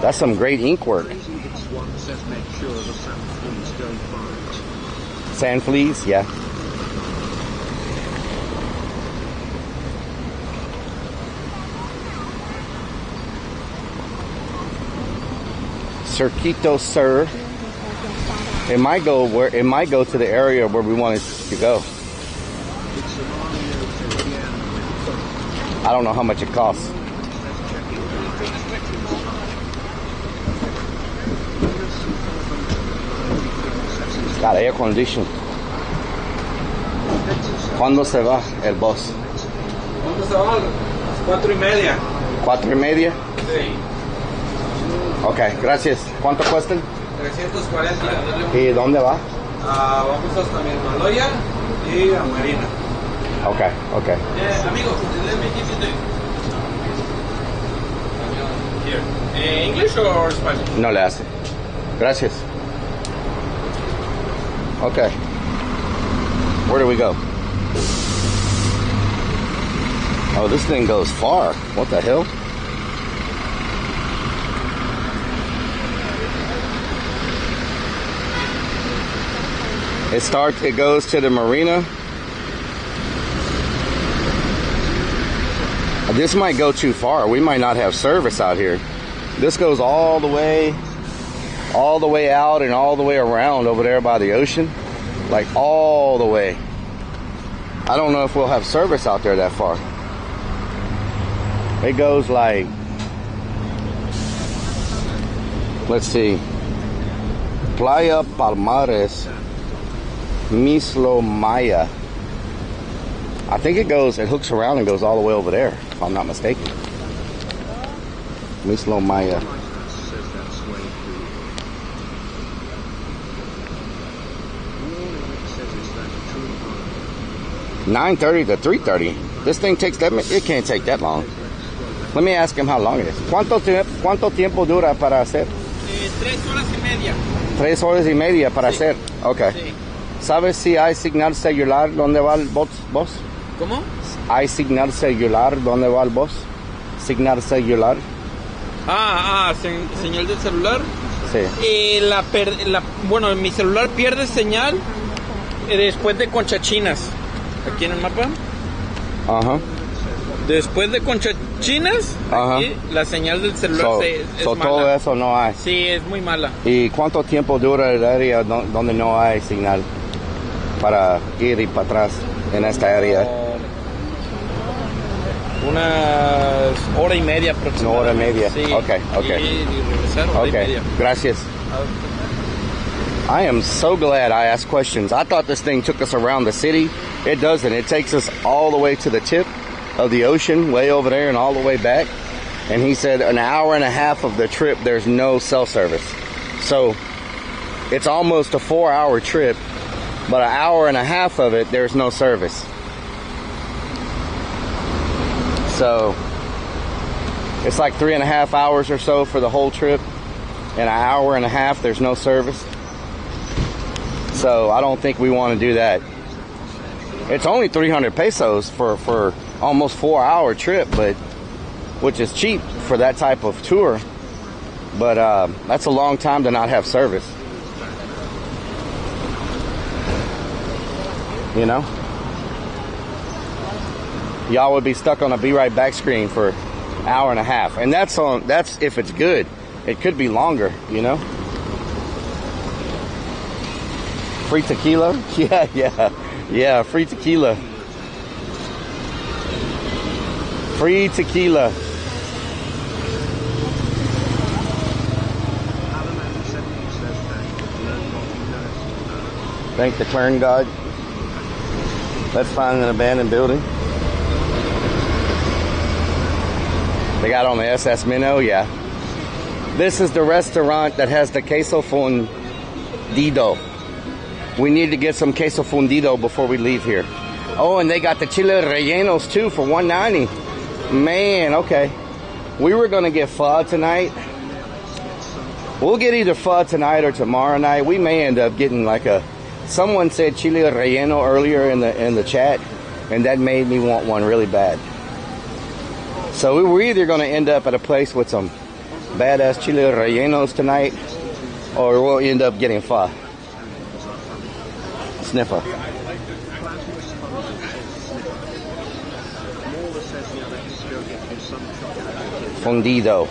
That's some great ink work. Sand fleas, yeah. Circuito Sur. It might go to the area where we want it to go. I don't know how much it costs. Got air condition. ¿Cuándo se va el bus? ¿Cuándo se va? 4:30. 4:30? Sí. Ok, gracias. ¿Cuánto cuestan? 340. ¿Y dónde va? Vamos hasta Mismaloya y a Marina. Ok, ok. Amigos, let me give you the... Here. English or Spanish? No le hace. Gracias. Okay. Where do we go? Oh, this thing goes far. What the hell? It goes to the marina. This might go too far. We might not have service out here. This goes all the way out and all the way around over there by the ocean. Like all the way. I don't know if we'll have service out there that far. It goes like, let's see, Playa Palmares, Mislo Maya. I think it hooks around and goes all the way over there, if I'm not mistaken. Mislo Maya. 9:30 to 3:30. This thing takes that. It can't take that long. Let me ask him how long it is. ¿Cuánto tiempo dura para hacer? 3 horas y media. 3 horas y media para hacer. Okay. Sí. ¿Sabes si hay señal celular donde va el bus? ¿Cómo? ¿Hay señal celular donde va el bus? ¿Señal celular? Señal del celular. Sí. Bueno, mi celular pierde señal después de Conchachinas. Aquí en el mapa. Ajá. Después de Conchachinas, aquí, la señal del celular es mala. Todo eso no hay. Sí, es muy mala. ¿Y cuánto tiempo dura el área donde no hay señal para ir y para atrás en esta área? Unas hora y media aproximadamente. Una hora y media. Sí. Okay. Y regresar hora y media. Gracias. I am so glad I asked questions. I thought this thing took us around the city. It doesn't. It takes us all the way to the tip of the ocean, way over there and all the way back. And he said an hour and a half of the trip, there's no cell service. So it's almost a 4-hour trip, but an hour and a half of it, there's no service. So it's like 3.5 hours or so for the whole trip, and an hour and a half there's no service. So I don't think we want to do that. It's only 300 pesos for almost 4-hour trip, but which is cheap for that type of tour. But that's a long time to not have service. You know? Y'all would be stuck on a be right back screen for an hour and a half. And that's if it's good. It could be longer, you know? Free tequila? Yeah, free tequila. Free tequila. Thank the Clern God. Let's find an abandoned building. They got on the SS Minnow, yeah. This is the restaurant that has the queso fundido. We need to get some queso fundido before we leave here. Oh, and they got the chile rellenos too for $1.90. Man, okay. We were gonna get pho tonight. We'll get either pho tonight or tomorrow night. We may end up getting like someone said chile relleno earlier in the chat, and that made me want one really bad. So we're either going to end up at a place with some badass chile rellenos tonight, or we'll end up getting pho. Sniffer. Fundido.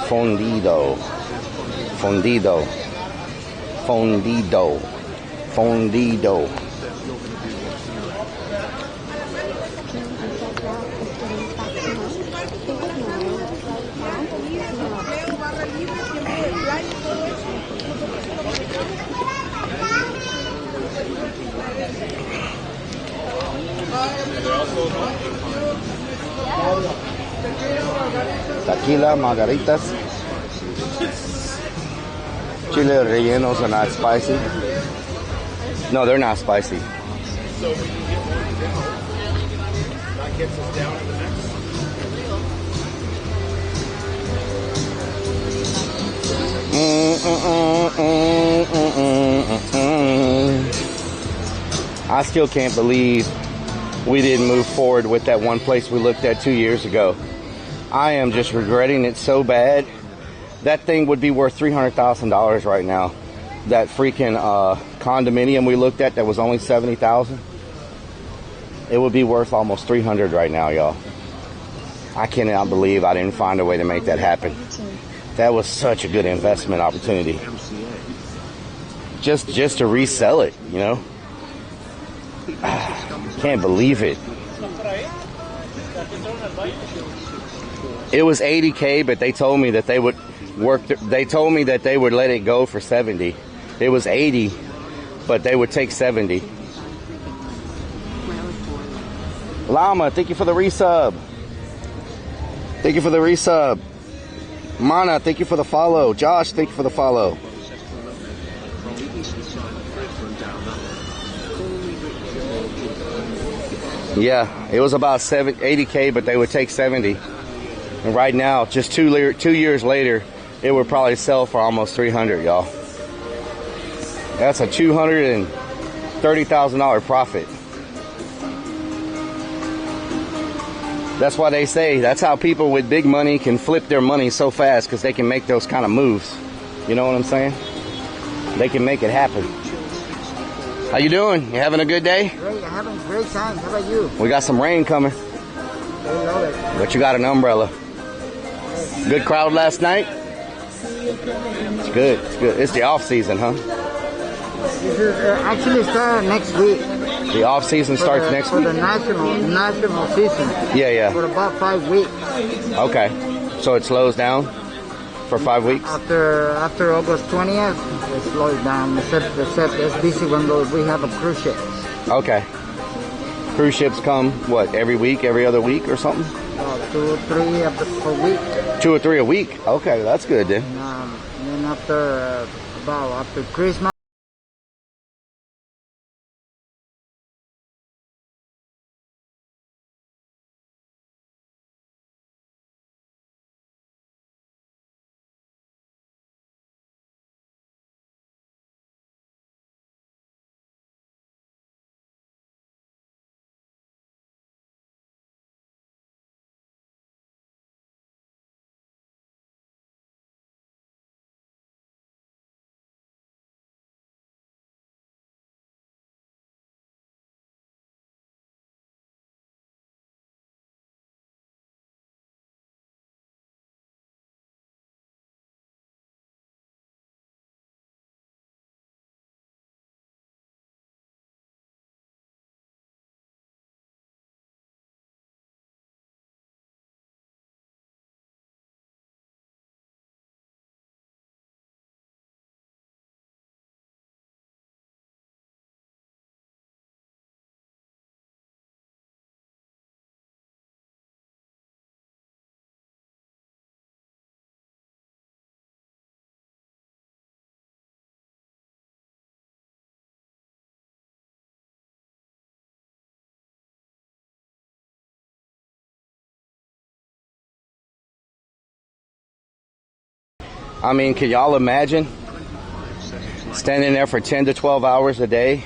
Fundido. Fundido. Fundido. Fundido. Tequila, margaritas. Chile rellenos are not spicy. No, they're not spicy. So when you get one down, that gets us down to the next. I still can't believe we didn't move forward with that one place we looked at 2 years ago. I am just regretting it so bad. That thing would be worth $300,000 right now. That freaking condominium we looked at that was only $70,000. It would be worth almost $300 right now, y'all. I cannot believe I didn't find a way to make that happen. That was such a good investment opportunity. Just to resell it, you know. Can't believe it. It was $80K, but they told me that they would work. They told me that they would let it go for $70. It was $80, but they would take $70. Llama, thank you for the resub. Thank you for the resub. Mana, thank you for the follow. Josh, thank you for the follow. Yeah, it was about 80K, but they would take 70. And right now, just 2 years later, it would probably sell for almost 300, y'all. That's a $230,000 profit. That's why they say that's how people with big money can flip their money so fast, because they can make those kind of moves. You know what I'm saying? They can make it happen. How you doing? You having a good day? Great, I'm having a great time. How about you? We got some rain coming. I love it. But you got an umbrella. Good crowd last night? It's good. It's good. It's the off season, huh? This is actually start next week. The off season starts next for week? the national season. Yeah. For about 5 weeks. Okay. So it slows down for 5 weeks? After August 20th, it slows down. Except it's busy when we have a cruise ship. Okay. Cruise ships come, what, every week, every other week or something? 2 or 3 a week. 2 or 3 a week? Okay, that's good then. And then after Christmas. I mean, can y'all imagine standing there for 10 to 12 hours a day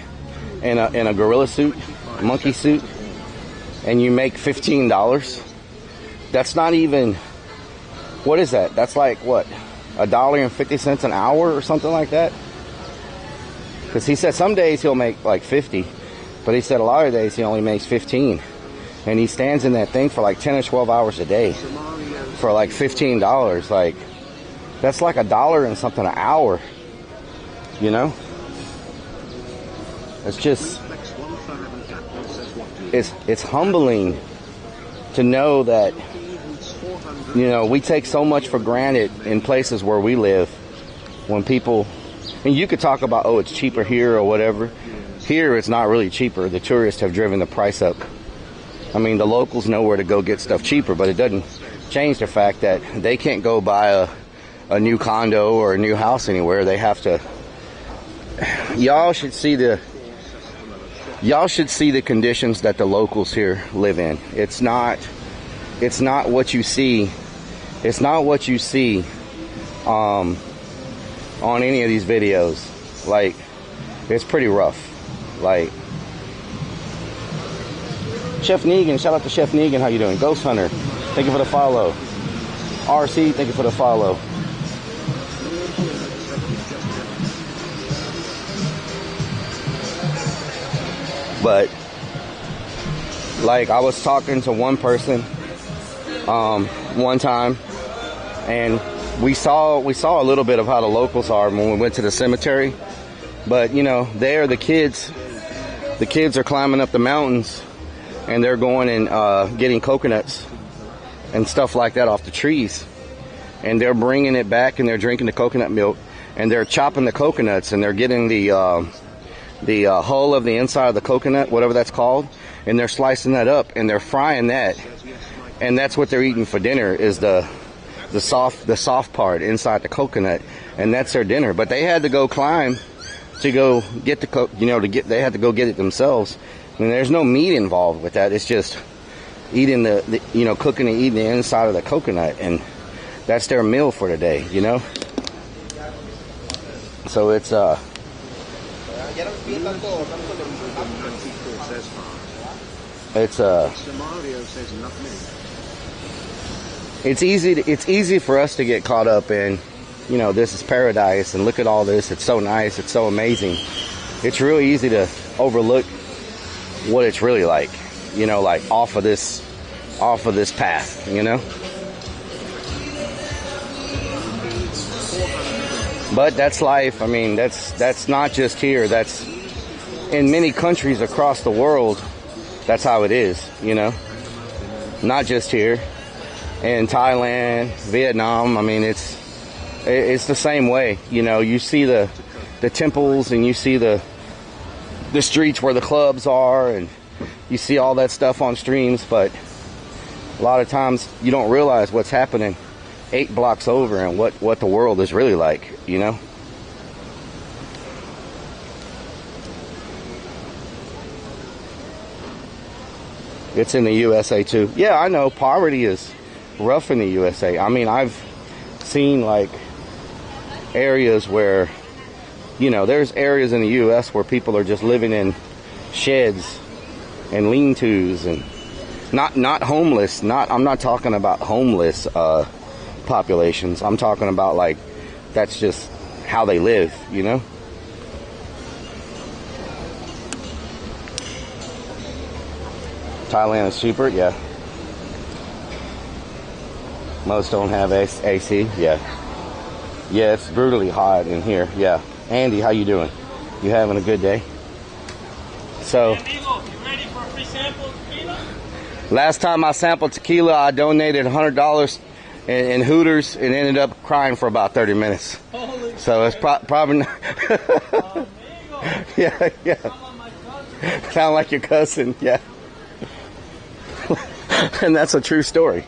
in a gorilla suit, monkey suit, and you make $15? That's not even, what is that? That's like, what, $1.50 an hour or something like that? Because he said some days he'll make like 50, but he said a lot of days he only makes 15. And he stands in that thing for like 10 or 12 hours a day for like $15. Like, that's like $1 and something an hour, you know? It's just, it's humbling to know that, you know, we take so much for granted in places where we live. When people, and you could talk about, oh, it's cheaper here or whatever. Here, it's not really cheaper. The tourists have driven the price up. I mean, the locals know where to go get stuff cheaper, but it doesn't change the fact that they can't go buy a new condo or a new house anywhere. They have to. Y'all should see the conditions that the locals here live in. It's not what you see. It's not what you see on any of these videos. Like, it's pretty rough. Like, Chef Negan, shout out to Chef Negan. How you doing? Ghost Hunter, thank you for the follow. RC, thank you for the follow. But like, I was talking to one person one time, and we saw a little bit of how the locals are when we went to the cemetery. But you know, there the kids are climbing up the mountains, and they're going and getting coconuts and stuff like that off the trees, and they're bringing it back, and they're drinking the coconut milk, and they're chopping the coconuts, and they're getting the hull of the inside of the coconut, whatever that's called, and they're slicing that up, and they're frying that, and that's what they're eating for dinner, is the soft part inside the coconut, and that's their dinner. But they had to go climb to go get they had to go get it themselves, And there's no meat involved with that. It's just eating the cooking and eating the inside of the coconut, and that's their meal for the day, you know. So it's it's easy for us to get caught up in, you know, this is paradise and look at all this, it's so nice, it's so amazing. It's really easy to overlook what it's really like, you know, like off of this path, you know. But that's life. I mean, that's not just here. That's in many countries across the world. That's how it is, you know. Not just here. In Thailand, Vietnam, I mean, it's the same way. You know, you see the temples and you see the streets where the clubs are, and you see all that stuff on streams, but a lot of times you don't realize what's happening 8 blocks over and what the world is really like, you know. It's in the USA too. Yeah, I know poverty is rough in the USA. I mean, I've seen like areas where, you know, there's areas in the US where people are just living in sheds and lean-tos, and not homeless. I'm not talking about homeless populations. I'm talking about like that's just how they live, you know. Thailand is cheaper, yeah. Most don't have AC, yeah. Yeah, it's brutally hot in here, yeah. Andy, how you doing? You having a good day? So, Amigo, you ready for a free sample of tequila? last time I sampled tequila, I donated $100 in Hooters and ended up crying for about 30 minutes. Holy So it's probably not. amigo. Yeah. Someone my cousin. Sound like your cousin, yeah. And that's a true story.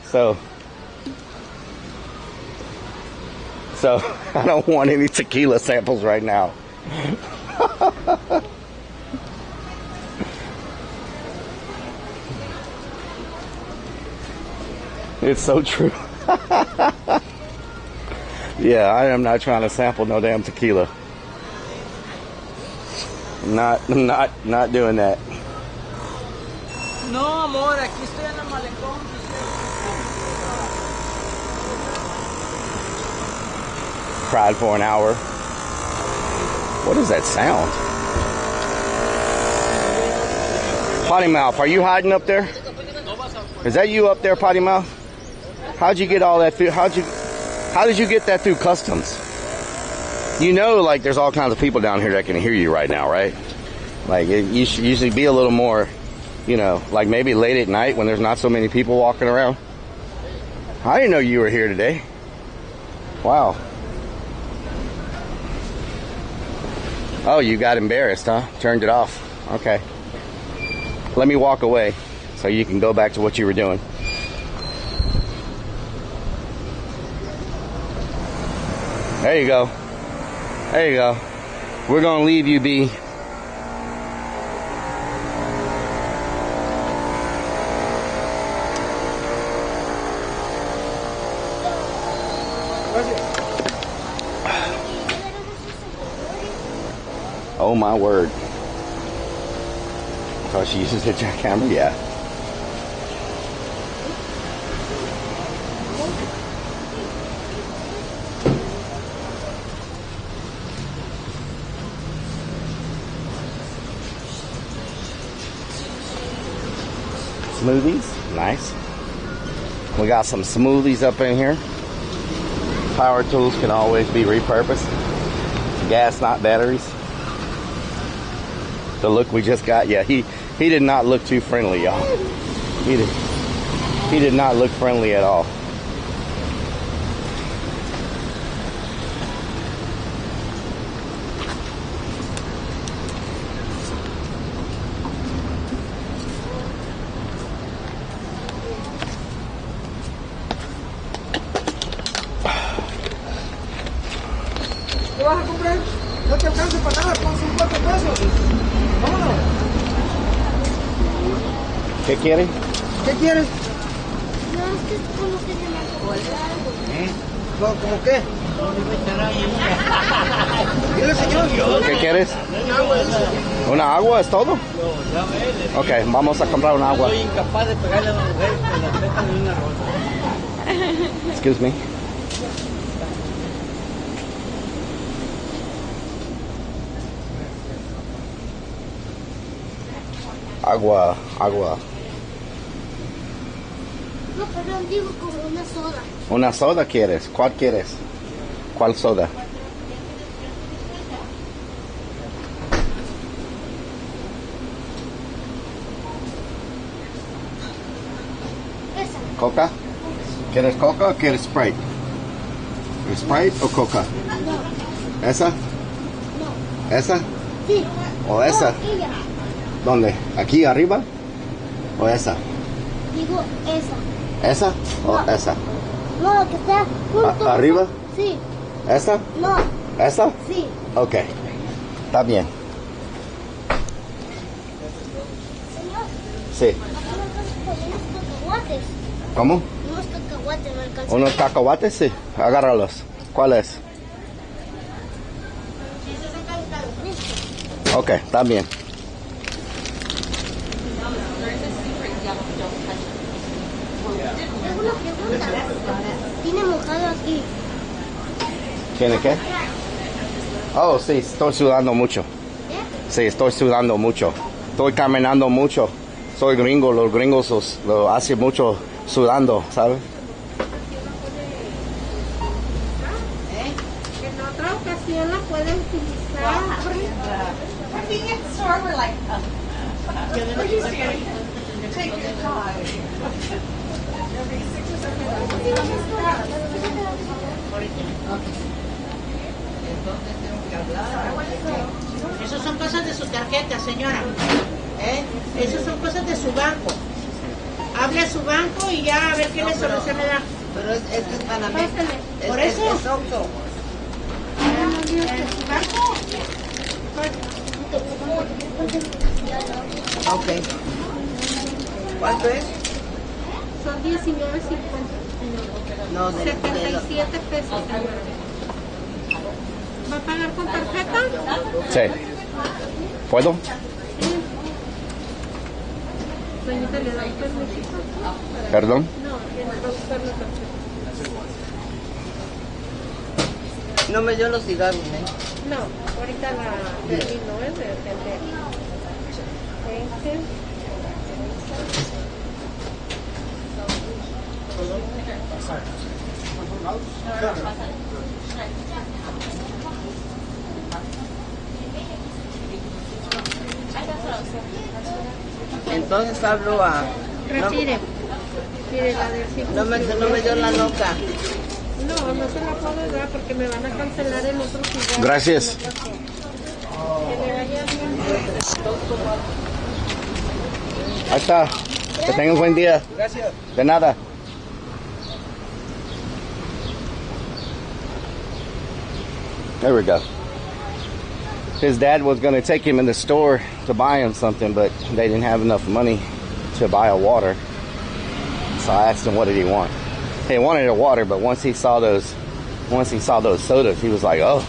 So I don't want any tequila samples right now. It's so true. Yeah, I am not trying to sample no damn tequila. Not doing that. No, amor, aquí estoy en el malecón. Cried for an hour. What is that sound? Potty Mouth, are you hiding up there? Is that you up there, Potty Mouth? How'd you get all that through? How did you get that through customs? You know, like there's all kinds of people down here that can hear you right now, right? Like you should usually be a little more, you know, like maybe late at night when there's not so many people walking around. I didn't know you were here today. Wow. Oh, you got embarrassed, huh? Turned it off. Okay. Let me walk away so you can go back to what you were doing. There you go. There you go. We're going to leave you be. Oh my word. So she uses the camera? Yeah. Smoothies, nice. We got some smoothies up in here. Power tools can always be repurposed. Gas, not batteries. The look we just got, yeah, he did not look too friendly, y'all. He did not look friendly at all. ¿Qué vas a comprar? No te alcanza para nada con 50 pesos. Vámonos. ¿Qué quiere? ¿Qué quieres? No, es que es como que se me acuerda. ¿Cómo qué? Dile, señor. ¿Qué quieres? ¿Una agua es todo? Ok, vamos a comprar un agua. Soy incapaz de pegarle a una mujer con la peta de una rosa. Excuse me. Agua. No, perdón, digo como una soda. ¿Una soda quieres? ¿Cuál quieres? ¿Cuál soda? Esa. ¿Coca? ¿Quieres Coca o quieres Sprite? ¿Sprite o Coca? No, ¿Esa? no. ¿Esa? Sí. ¿O esa? No, ella. ¿Dónde? ¿Aquí arriba? ¿O esa? Digo esa. ¿Esa o No. esa? No, que está junto. ¿Arriba? Sí. ¿Esa? No, ¿Esa? sí. Ok. Está bien. Señor, Sí. aquí me alcanza por unos cacahuates. ¿Cómo? Unos cacahuates me alcanza. ¿Unos cacahuates? Sí. Agárralos. ¿Cuáles? Ok, está bien. Tengo una pregunta. Tiene mojado aquí. ¿Tiene qué? Oh, sí, estoy sudando mucho. ¿Eh? Sí, estoy sudando mucho. Estoy caminando mucho. Soy gringo, los gringos lo hacen mucho sudando, ¿sabes? En otra ocasión la pueden utilizar. Esas son cosas de su tarjeta, señora. Esas son cosas de su banco. Hable a su banco y ya a ver qué le solución le da. Pero este es Panamá. Por eso. Es Oxxo. ¿Su banco? Ok. ¿Cuánto es? Son 19.50. No, de 77 pesos, señora. ¿Va a pagar con tarjeta? Sí. ¿Puedo? Señorita, ¿le da un permisito? ¿Perdón? No, tiene que usar la tarjeta. No me dio los cigarros, No, ahorita la termino, de atender. 20. Entonces hablo a... Retire. Mire, la del 5. No me dio la loca. No, no se la puedo dar porque me van a cancelar el otro cigarro. Gracias. Que le vaya bien. Ahí está. Que tengas un buen día. Gracias. De nada. There we go. His dad was going to take him in the store to buy him something, but they didn't have enough money to buy a water. So I asked him, what did he want? He wanted a water, but once he saw those sodas, he was like, oh,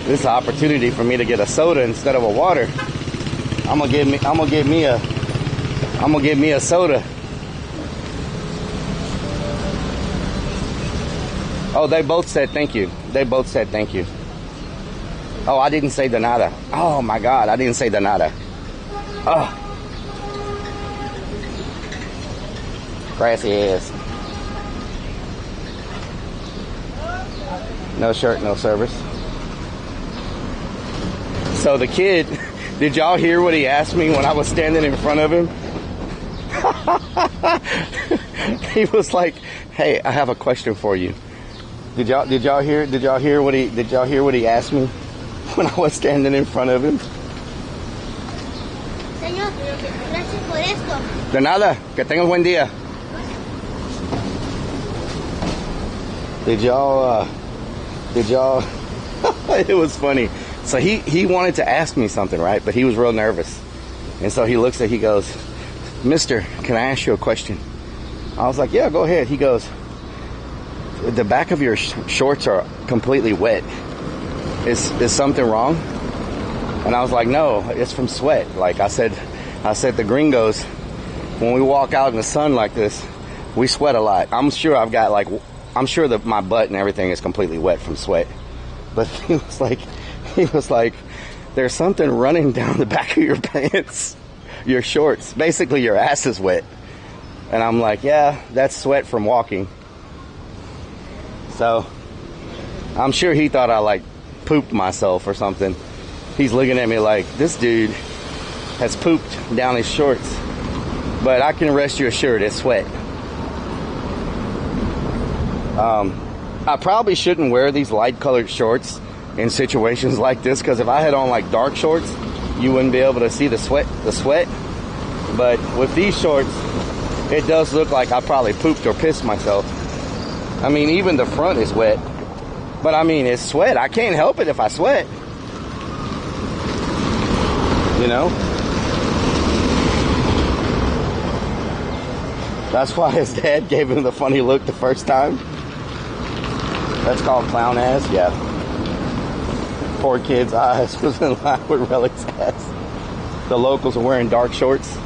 this is an opportunity for me to get a soda instead of a water. I'm gonna give me a soda. Oh, they both said thank you. Oh, I didn't say de nada. Oh my God, I didn't say de nada. Oh. Gracias. No shirt, no service. So the kid, did y'all hear what he asked me when I was standing in front of him? He was like, "Hey, I have a question for you." Did y'all hear what he asked me when I was standing in front of him? Señor, gracias por esto. De nada, que tengas buen día. Did y'all it was funny. So he wanted to ask me something, right? But he was real nervous. And so he goes, "Mister, can I ask you a question?" I was like, "Yeah, go ahead." He goes, "The back of your shorts are completely wet. Is something wrong?" And I was like, "No, it's from sweat." Like I said, the gringos, when we walk out in the sun like this, we sweat a lot. I'm sure that my butt and everything is completely wet from sweat. But he was like, "There's something running down the back of your pants, your shorts. Basically, your ass is wet." And I'm like, "Yeah, that's sweat from walking." So I'm sure he thought I like pooped myself or something. He's looking at me like, this dude has pooped down his shorts. But I can rest you assured, it's sweat. I probably shouldn't wear these light colored shorts in situations like this, because if I had on like dark shorts, you wouldn't be able to see the sweat. But with these shorts, it does look like I probably pooped or pissed myself. I mean, even the front is wet. But I mean, it's sweat. I can't help it if I sweat. You know? That's why his dad gave him the funny look the first time. That's called clown ass, yeah. Poor kid's eyes was in line with Relic's ass. The locals are wearing dark shorts.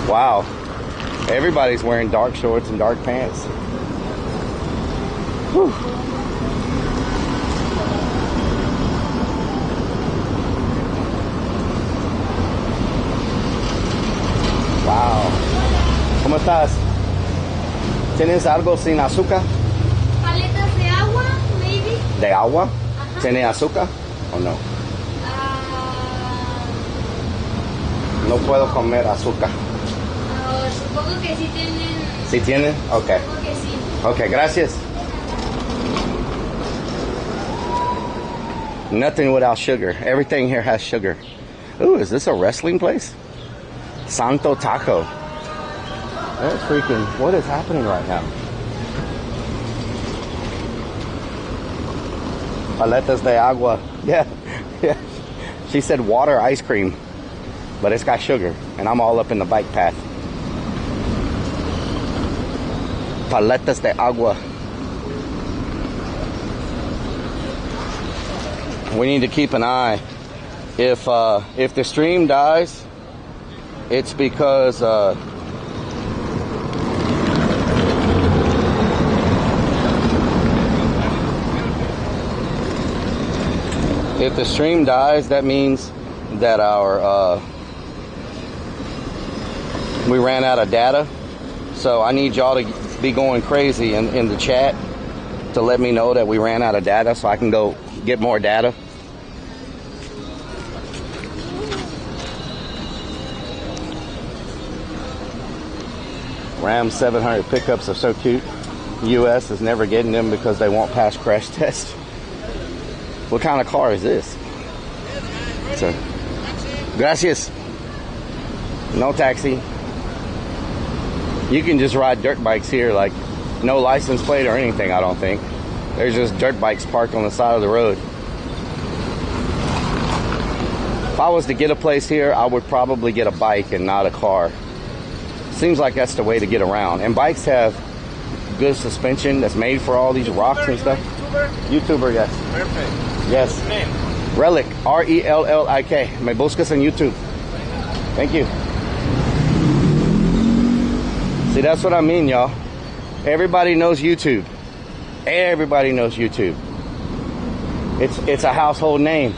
Wow. Everybody's wearing dark shorts and dark pants. Whew. Wow. ¿Cómo estás? ¿Tienes algo sin azúcar? Paletas de agua, maybe. ¿De agua? ¿Tiene azúcar o no? No puedo comer azúcar. Supongo que sí tienen. ¿Sí tienen? Ok. Supongo que sí. Ok, gracias. Nothing without sugar. Everything here has sugar. Ooh, is this a wrestling place? Santo Taco. That's freaking, what is happening right now? Paletas de agua. Yeah. She said water ice cream, but it's got sugar, and I'm all up in the bike path. Paletas de agua. We need to keep an eye. If the stream dies, it's because if the stream dies, that means that our we ran out of data. So I need y'all to be going crazy in the chat to let me know that we ran out of data, so I can go get more data. Ram 700 pickups are so cute. US is never getting them because they won't pass crash test. What kind of car is this? It's a gracias. No taxi. You can just ride dirt bikes here, like no license plate or anything, I don't think. There's just dirt bikes parked on the side of the road. If I was to get a place here, I would probably get a bike and not a car. Seems like that's the way to get around. And bikes have good suspension that's made for all these rocks and stuff. YouTuber, yes. Perfect. Yes. Name? Relic, R-E-L-L-I-K. Me buscas en YouTube. Thank you. See, that's what I mean, y'all. Everybody knows YouTube. Everybody knows YouTube. It's a household name.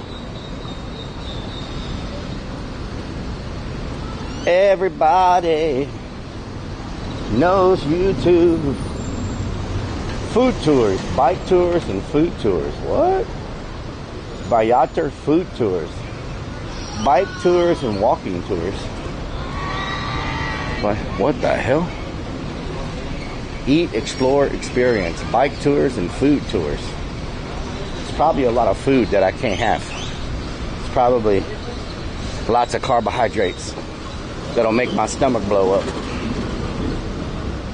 Everybody knows YouTube. Food tours, bike tours, and food tours. What? Bayater food tours. Bike tours and walking tours. What the hell? Eat, explore, experience. Bike tours and food tours. It's probably a lot of food that I can't have. It's probably lots of carbohydrates that'll make my stomach blow up.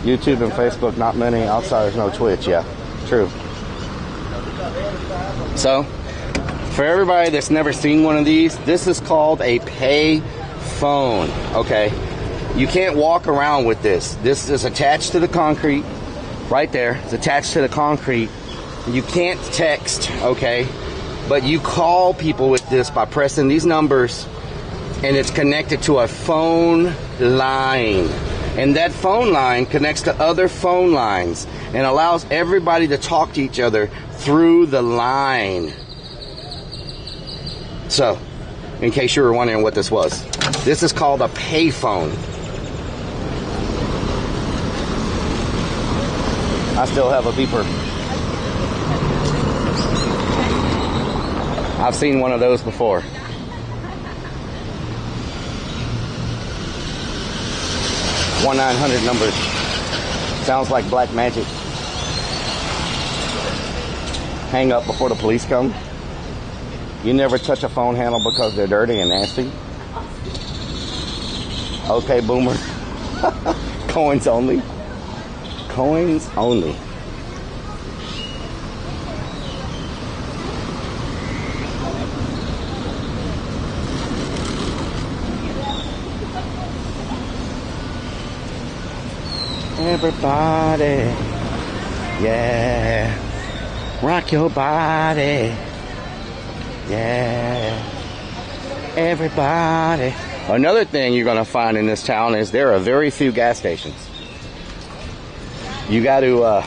YouTube and Facebook, not many. Outsiders, no Twitch. Yeah, true. So, for everybody that's never seen one of these, this is called a pay phone. Okay, You can't walk around with this. This is attached to the concrete. Right there. It's attached to the concrete. You can't text, okay? But you call people with this by pressing these numbers, and it's connected to a phone line. And that phone line connects to other phone lines and allows everybody to talk to each other through the line. So, in case you were wondering what this was, this is called a payphone. I still have a beeper. I've seen one of those before. 1-900 numbers. Sounds like black magic. Hang up before the police come. You never touch a phone handle because they're dirty and nasty. Okay, boomer. Coins only. Coins only. Everybody, yeah, rock your body, yeah, everybody. Another thing you're going to find in this town is there are very few gas stations. You got to,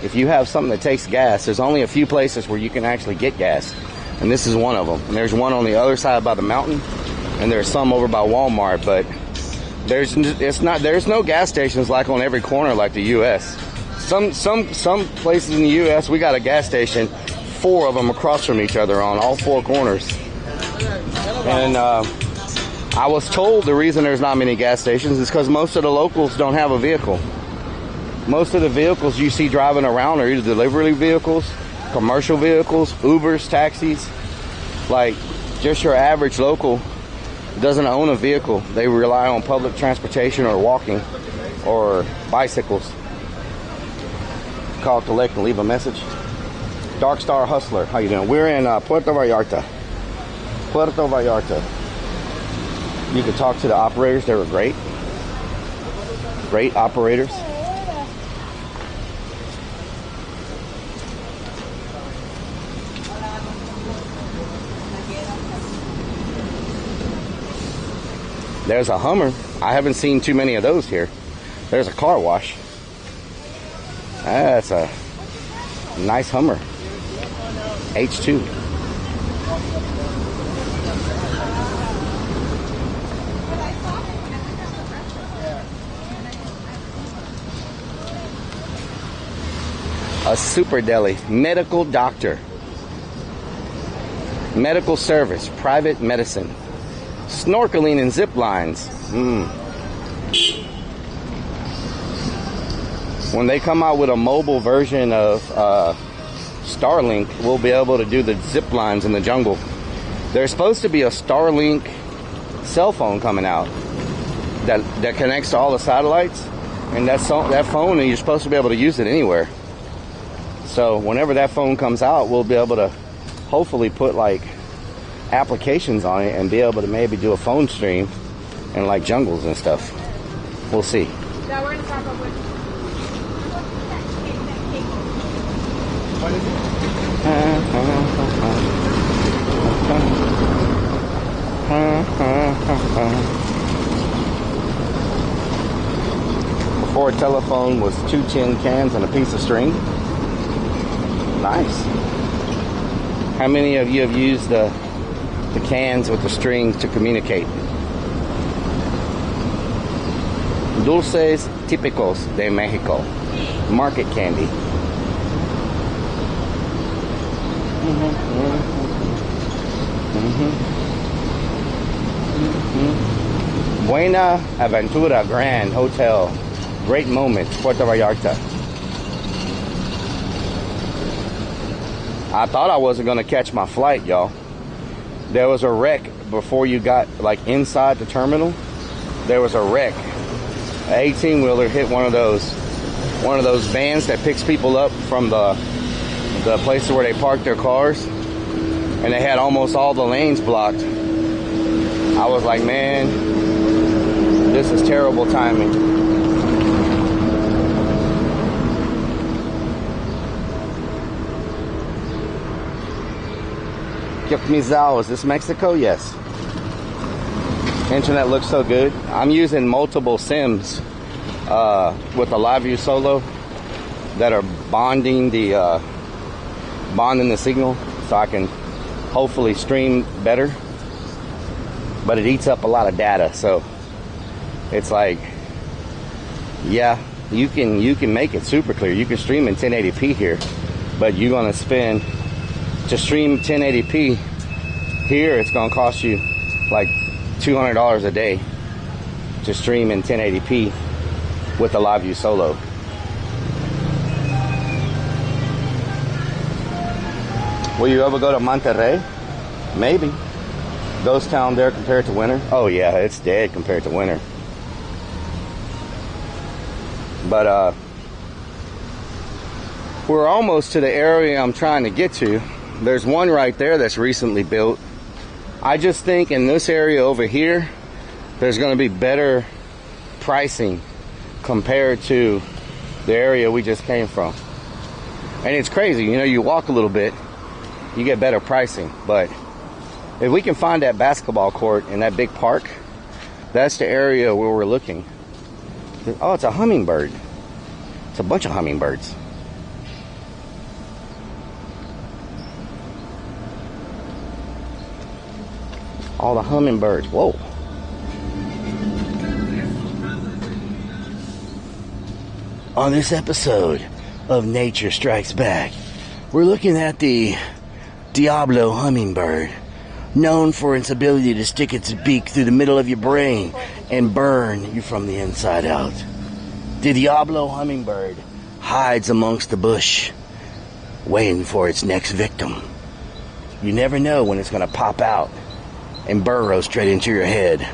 if you have something that takes gas, there's only a few places where you can actually get gas. And this is one of them. And there's one on the other side by the mountain. And there's some over by Walmart. But there's no gas stations like on every corner like the U.S. Some places in the U.S. we got a gas station, 4 of them across from each other on all 4 corners. And I was told the reason there's not many gas stations is because most of the locals don't have a vehicle. Most of the vehicles you see driving around are either delivery vehicles, commercial vehicles, Ubers, taxis. Like, just your average local doesn't own a vehicle. They rely on public transportation or walking or bicycles. Call, collect, and leave a message. Dark Star Hustler, how you doing? We're in Puerto Vallarta. Puerto Vallarta. You could talk to the operators. They were great. Great operators. There's a Hummer. I haven't seen too many of those here. There's a car wash. That's a nice Hummer. H2. A super deli. Medical doctor. Medical service. Private medicine. Snorkeling and zip lines. When they come out with a mobile version of Starlink, we'll be able to do the zip lines in the jungle. There's supposed to be a Starlink cell phone coming out that connects to all the satellites, and that phone, and you're supposed to be able to use it anywhere. So whenever that phone comes out, we'll be able to hopefully put like applications on it and be able to maybe do a phone stream in like jungles and stuff. We'll see. That we're gonna talk about with. What is it? Before a telephone was 2 tin cans and a piece of string. Nice. How many of you have used the cans with the string to communicate? Dulces típicos de Mexico. Market candy. Buena Aventura Grand Hotel. Great moment, Puerto Vallarta. I thought I wasn't going to catch my flight, y'all. There was a wreck before you got like inside the terminal. There was a wreck. An 18-wheeler hit one of those vans that picks people up from the places where they park their cars, and they had almost all the lanes blocked. I was like, man, This is terrible timing. Mizal, is this Mexico? Yes. Internet looks so good. I'm using multiple SIMs with the LiveView Solo that are bonding the signal so I can hopefully stream better. But it eats up a lot of data, so it's like, yeah, you can make it super clear. You can stream in 1080p here, but you're gonna spend to stream 1080p here. It's gonna cost you like $200 a day to stream in 1080p with the LiveView Solo. Will you ever go to Monterrey? Maybe. Ghost town there compared to winter? Oh yeah, it's dead compared to winter. But we're almost to the area I'm trying to get to. There's one right there that's recently built. I just think in this area over here, there's going to be better pricing compared to the area we just came from. And it's crazy, you know, you walk a little bit, you get better pricing. But if we can find that basketball court in that big park, that's the area where we're looking. Oh, it's a hummingbird. It's a bunch of hummingbirds. All the hummingbirds. Whoa. On this episode of Nature Strikes Back, we're looking at the Diablo hummingbird, known for its ability to stick its beak through the middle of your brain and burn you from the inside out. The Diablo hummingbird hides amongst the bush, waiting for its next victim. You never know when it's going to pop out and burrow straight into your head,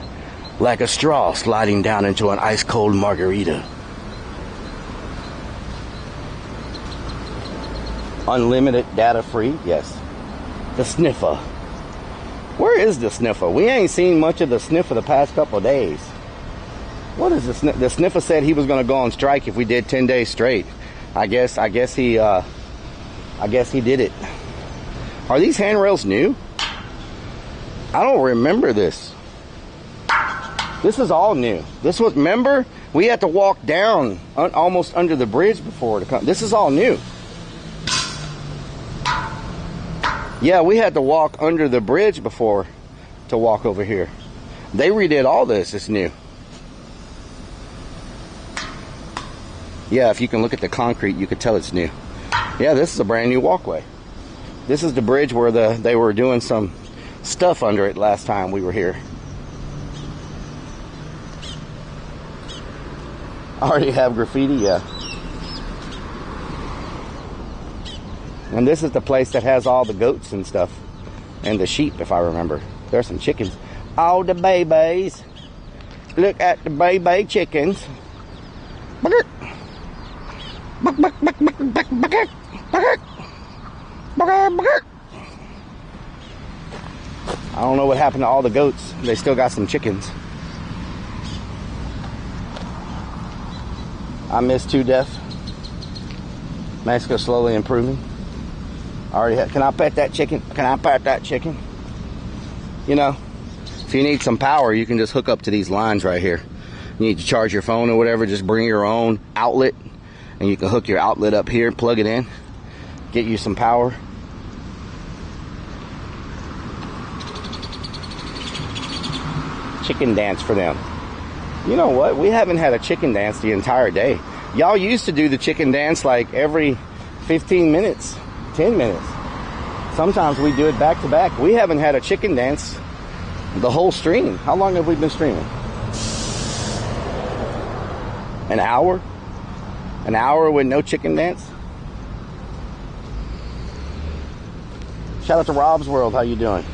like a straw sliding down into an ice-cold margarita. Unlimited data free? Yes. The sniffer. Where is the sniffer? We ain't seen much of the sniffer the past couple of days. What is the sniffer? The sniffer said he was going to go on strike if we did 10 days straight. I guess he did it. Are these handrails new? I don't remember this. This is all new. This was, remember, we had to walk down almost under the bridge before to come. This is all new. Yeah, we had to walk under the bridge before to walk over here. They redid all this. It's new. Yeah, if you can look at the concrete, you could tell it's new. Yeah, this is a brand new walkway. This is the bridge where they were doing some stuff under it last time we were here. I already have graffiti, yeah. And this is the place that has all the goats and stuff. And the sheep, if I remember. There's some chickens. All the babies. Look at the baby chickens. I don't know what happened to all the goats. They still got some chickens. I missed 2 deaths. Mexico's slowly improving. Can I pet that chicken? Can I pet that chicken? You know, if you need some power, you can just hook up to these lines right here. You need to charge your phone or whatever, just bring your own outlet, and you can hook your outlet up here, plug it in, get you some power. Chicken dance for them. You know what? We haven't had a chicken dance the entire day. Y'all used to do the chicken dance like every 15 minutes. 10 minutes. Sometimes we do it back to back. We haven't had a chicken dance the whole stream. How long have we been streaming? An hour? An hour with no chicken dance? Shout out to Rob's World. How you doing?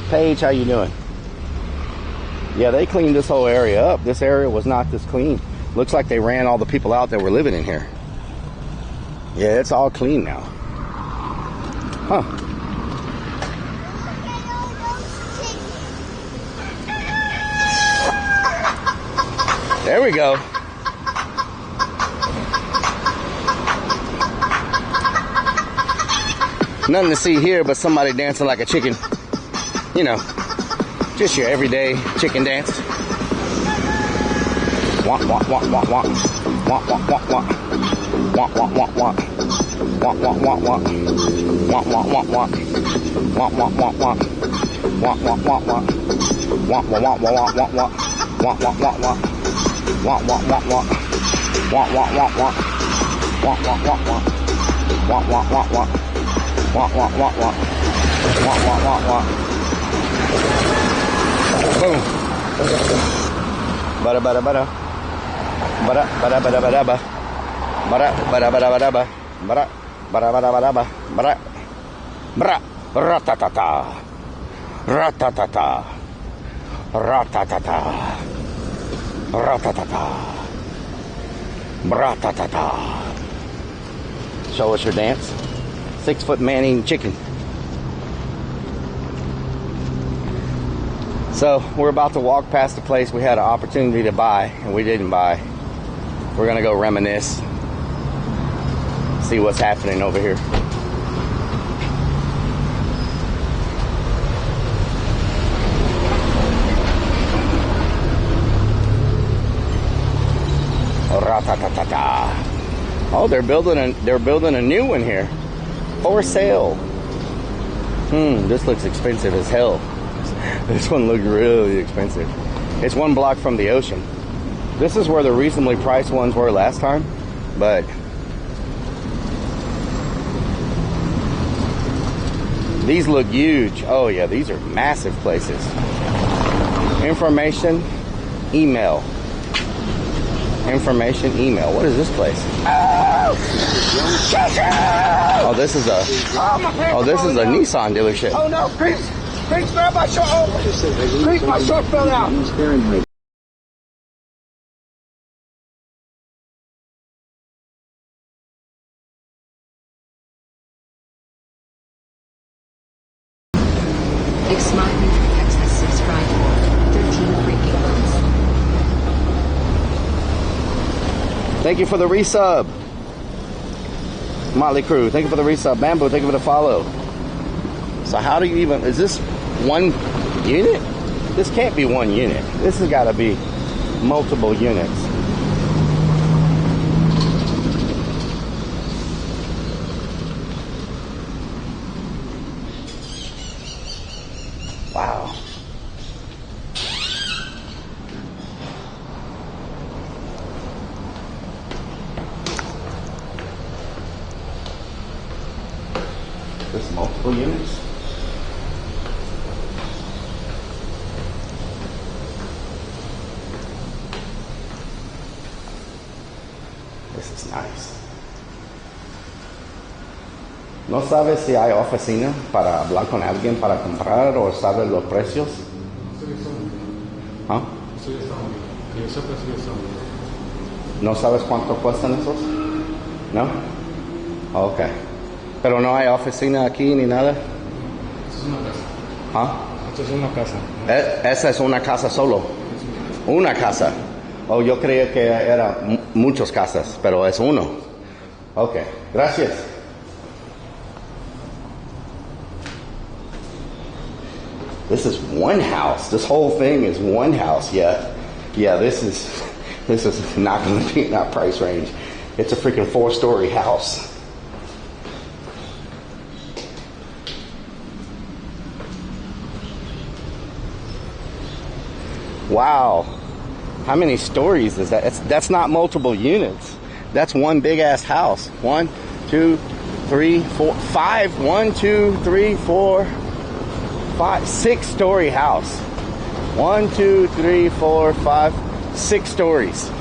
Paige, how you doing? Yeah, they cleaned this whole area up. This area was not this clean. Looks like they ran all the people out that were living in here. Yeah, it's all clean now. Huh. There we go. Nothing to see here but somebody dancing like a chicken. You know, just your everyday chicken dance. Walk, walk, walk, walk, walk. Walk, walk, walk, walk. Walk, walk, walk, walk. Walk, walk, walk, walk. Walk, walk, walk, walk. Walk, walk, walk, walk. Walk, walk, walk, walk. Walk, walk, walk, walk, walk, walk. Walk, walk, walk, walk. Walk, walk, walk, walk. Walk, walk, walk, walk. Walk, walk, walk, walk. Walk, walk, walk, walk. Walk, walk, walk, walk. Walk, walk, walk, walk. Boom. Bada, bada, bada. Bada, bada, bada, bada, bada. Bada, bada, bada, bada, bada. Bada, bada, bada, bada, bada. Bada. Bada. Ratatata. Ratatata. Ratatata. Ratatata. Ratatata. Show us your dance. 6-foot man eating chicken. So we're about to walk past the place we had an opportunity to buy and we didn't buy. We're gonna go reminisce, see what's happening over here. Oh, they're building a new one here for sale. This looks expensive as hell. This one looks really expensive. It's 1 block from the ocean. This is where the reasonably priced ones were last time, but these look huge. Oh yeah, these are massive places. Information, email. Information, email. What is this place? Oh, this is a Nissan dealership. Oh no, Chris, grab my short. Oh, Chris, my short fell out. Exmite Matrix has subscribed for 13 freaking months. Thank you for the resub. Motley Crew, thank you for the resub. Bamboo, thank you for the follow. So how do you even, is this one unit? This can't be one unit. This has got to be multiple units. Wow. This multiple units? This is nice. ¿No sabes si hay oficina para hablar con alguien para comprar o sabes los precios? ¿Ah? ¿No sabes cuánto cuestan esos? ¿No? Ok. Pero no hay oficina aquí ni nada. Esta es una casa. ¿Ah? Esta es una casa. Esa es una casa solo. Una casa. Oh, yo creía que era muchas casas, pero es uno. Ok, gracias. This is one house. This whole thing is one house. Yeah, this is not going to be in that price range. It's a freaking 4-story house. Wow. How many stories is that? That's not multiple units. That's one big ass house. 1, 2, 3, 4, 5. 1, 2, 3, 4, 5. 6-story house. 1, 2, 3, 4, 5. 6 stories.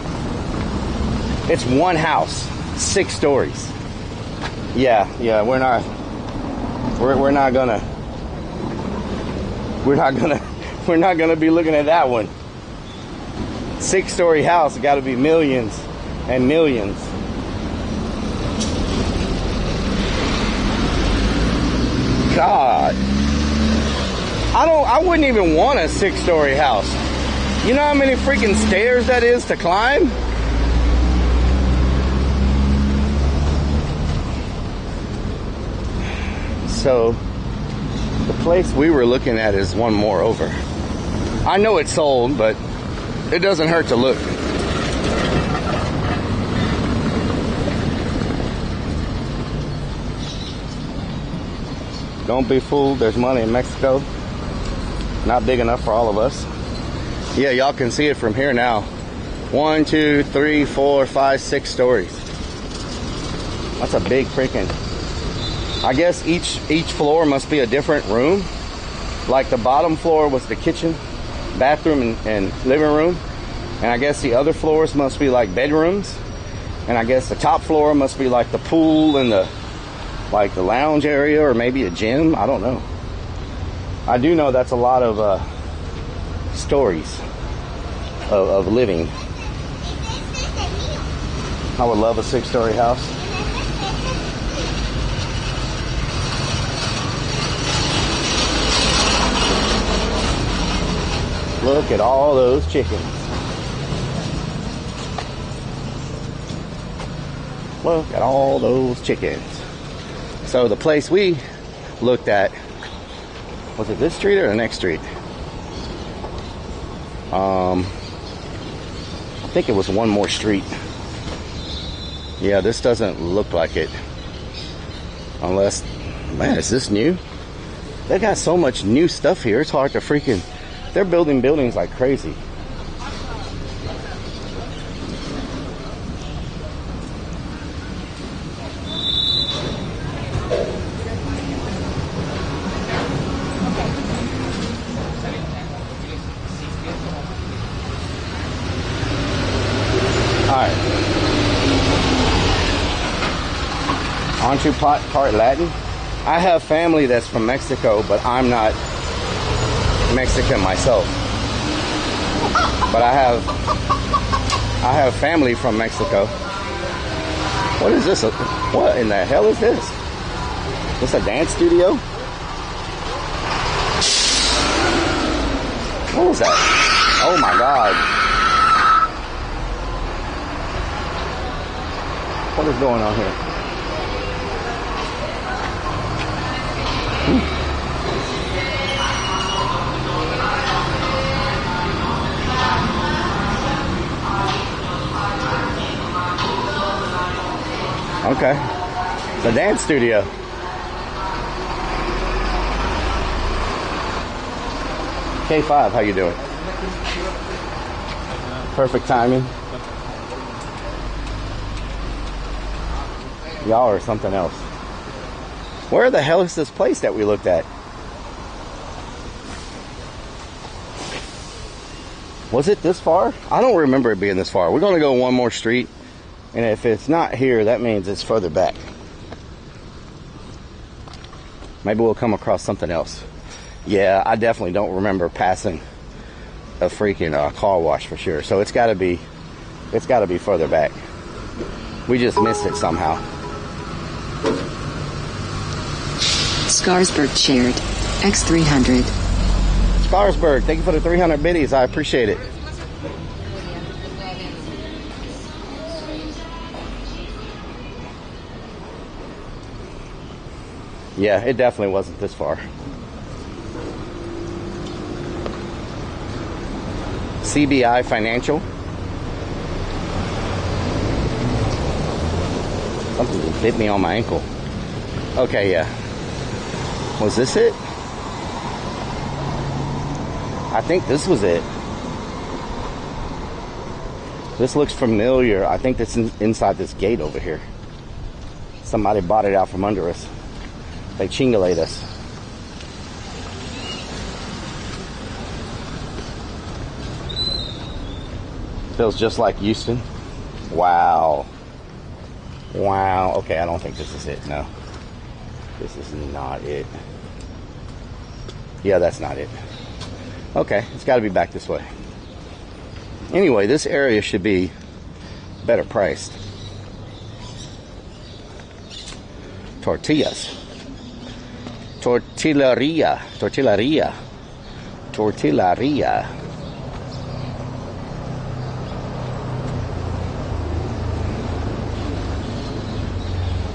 It's one house. 6 stories. Yeah. We're not gonna be looking at that one. 6-story house, got to be millions and millions. God, I wouldn't even want a 6-story house. You know how many freaking stairs that is to climb? So, the place we were looking at is one more over. I know it's sold, but it doesn't hurt to look. Don't be fooled, there's money in Mexico. Not big enough for all of us. Yeah, y'all can see it from here now. 1, 2, 3, 4, 5, 6 stories. That's a big freaking... I guess each floor must be a different room. Like the bottom floor was the kitchen, bathroom, and living room. And I guess the other floors must be like bedrooms. And I guess the top floor must be like the pool and the lounge area, or maybe a gym. I don't know. I do know that's a lot of stories of living. I would love a 6-story house. Look at all those chickens. Look at all those chickens. So the place we looked at, was it this street or the next street? I think it was one more street. Yeah, this doesn't look like it. Unless, man, is this new? They got so much new stuff here. It's hard to freaking... They're building buildings like crazy. Alright. Aren't you part Latin? I have family that's from Mexico, but I'm not Mexican myself. But I have family from Mexico. What is this? What in the hell is this? Is this a dance studio? What was that? Oh my God. What is going on here? Okay. It's a dance studio. K5, how you doing? Perfect timing. Y'all are something else. Where the hell is this place that we looked at? Was it this far? I don't remember it being this far. We're going to go one more street. And if it's not here, that means it's further back. Maybe we'll come across something else. Yeah, I definitely don't remember passing a freaking car wash for sure. So it's got to be further back. We just missed it somehow. Scarsburg shared. X300. Scarsburg, thank you for the 300 biddies. I appreciate it. Yeah, it definitely wasn't this far. CBI Financial. Something just bit me on my ankle. Okay, yeah. Was this it? I think this was it. This looks familiar. I think it's inside this gate over here. Somebody bought it out from under us. They chingulate us. Feels just like Houston. Wow. Wow. Okay, I don't think this is it. No. This is not it. Yeah, that's not it. Okay, it's got to be back this way. Anyway, this area should be better priced. Tortillas. Tortilleria.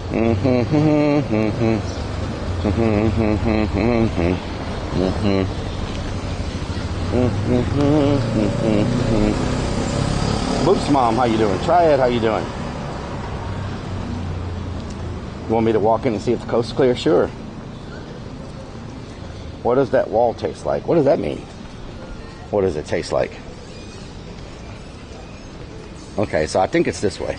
Boots mom, how you doing? Triad, how you doing? You want me to walk in and see if the coast's clear? Sure. What does that wall taste like? What does that mean? What does it taste like? Okay, so I think it's this way.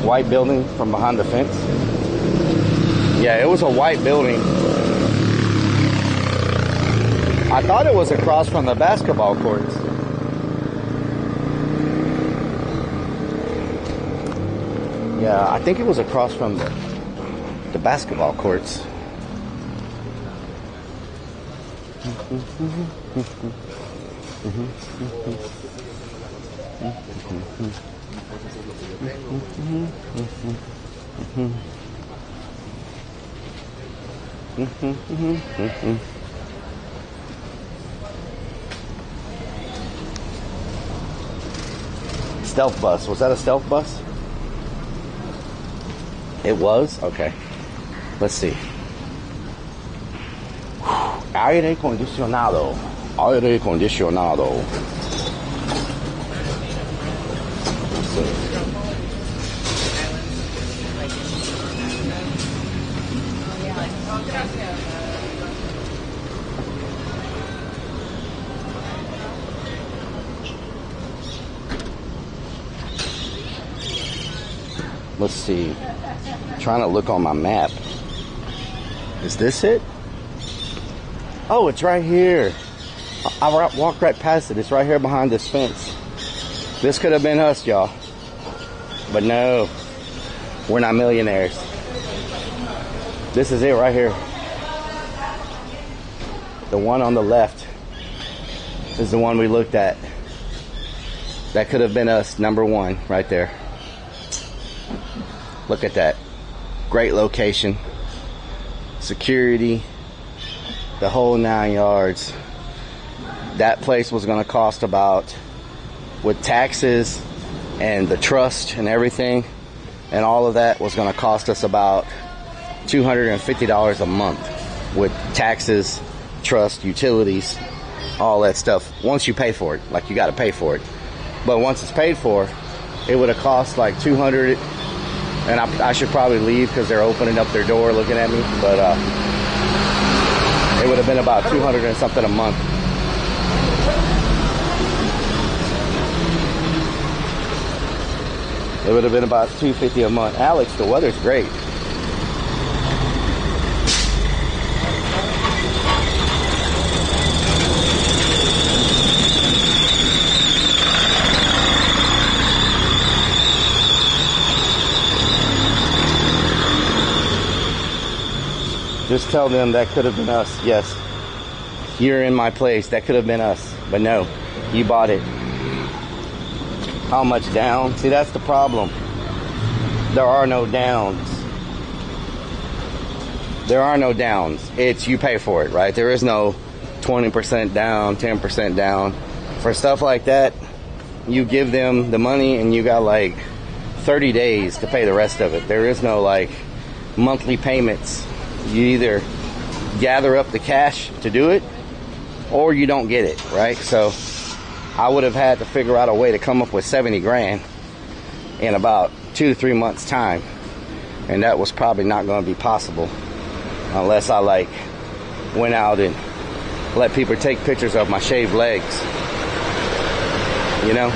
White building from behind the fence. Yeah, it was a white building. I thought it was across from the basketball courts. Yeah, I think it was across from the basketball courts. Stealth bus. Was that a stealth bus? It was? Okay. Let's see. Aire acondicionado. Aire acondicionado. Let's see. Trying to look on my map. Is this it? Oh, it's right here. I walked right past it. It's right here behind this fence. This could have been us, y'all. But no, we're not millionaires. This is it right here. The one on the left is the one we looked at. That could have been us, number one, right there. Look at that. Great location. Security. The whole 9 yards. That place was going to cost about, with taxes and the trust and everything, and all of that was going to cost us about $250 a month with taxes, trust, utilities, all that stuff. Once you pay for it, like you got to pay for it. But once it's paid for, it would have cost like $200. And I should probably leave because they're opening up their door looking at me. But it would have been about $200 and something a month. It would have been about $250 a month. Alex, the weather's great. Just tell them that could have been us. Yes. You're in my place. That could have been us. But no, you bought it. How much down? See, that's the problem. There are no downs. There are no downs. It's you pay for it, right? There is no 20% down, 10% down. For stuff like that, you give them the money and you got like 30 days to pay the rest of it. There is no like monthly payments. You either gather up the cash to do it or you don't get it, right? So I would have had to figure out a way to come up with 70 grand in about 2 to 3 months time. And that was probably not going to be possible unless I like went out and let people take pictures of my shaved legs, you know?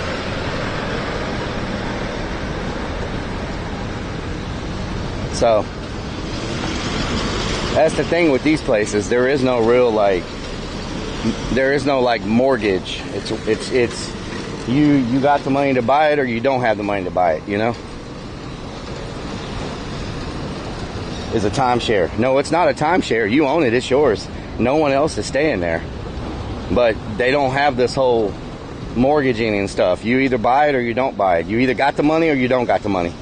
So that's the thing with these places. There is no real like mortgage. It's you got the money to buy it or you don't have the money to buy it, you know? It's a timeshare. No, it's not a timeshare. You own it, it's yours. No one else is staying there. But they don't have this whole mortgaging and stuff. You either buy it or you don't buy it. You either got the money or you don't got the money.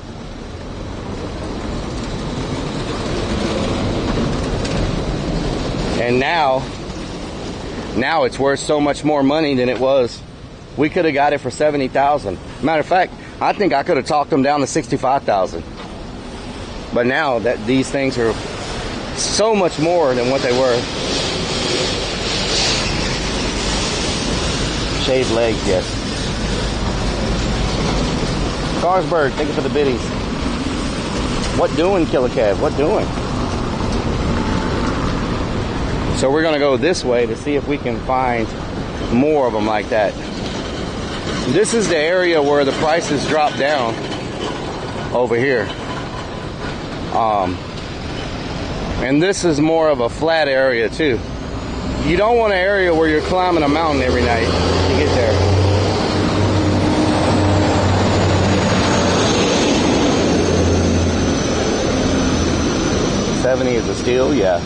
And now it's worth so much more money than it was. We could have got it for $70,000. Matter of fact, I think I could have talked them down to $65,000. But now that these things are so much more than what they were. Shaved legs, yes. Carsburg, thank you for the biddies. What doing, Killer Kev? What doing? So we're gonna go this way to see if we can find more of them like that. This is the area where the prices drop down over here. And this is more of a flat area too. You don't want an area where you're climbing a mountain every night to get there. $70 is a steal, yeah.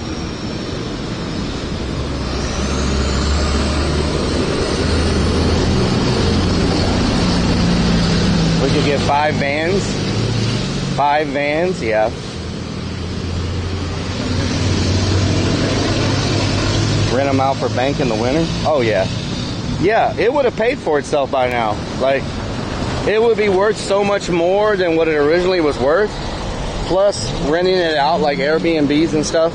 We could get 5 vans. 5 vans, yeah. Rent them out for bank in the winter. Oh yeah. Yeah, it would have paid for itself by now. Like, it would be worth so much more than what it originally was worth. Plus, renting it out like Airbnbs and stuff,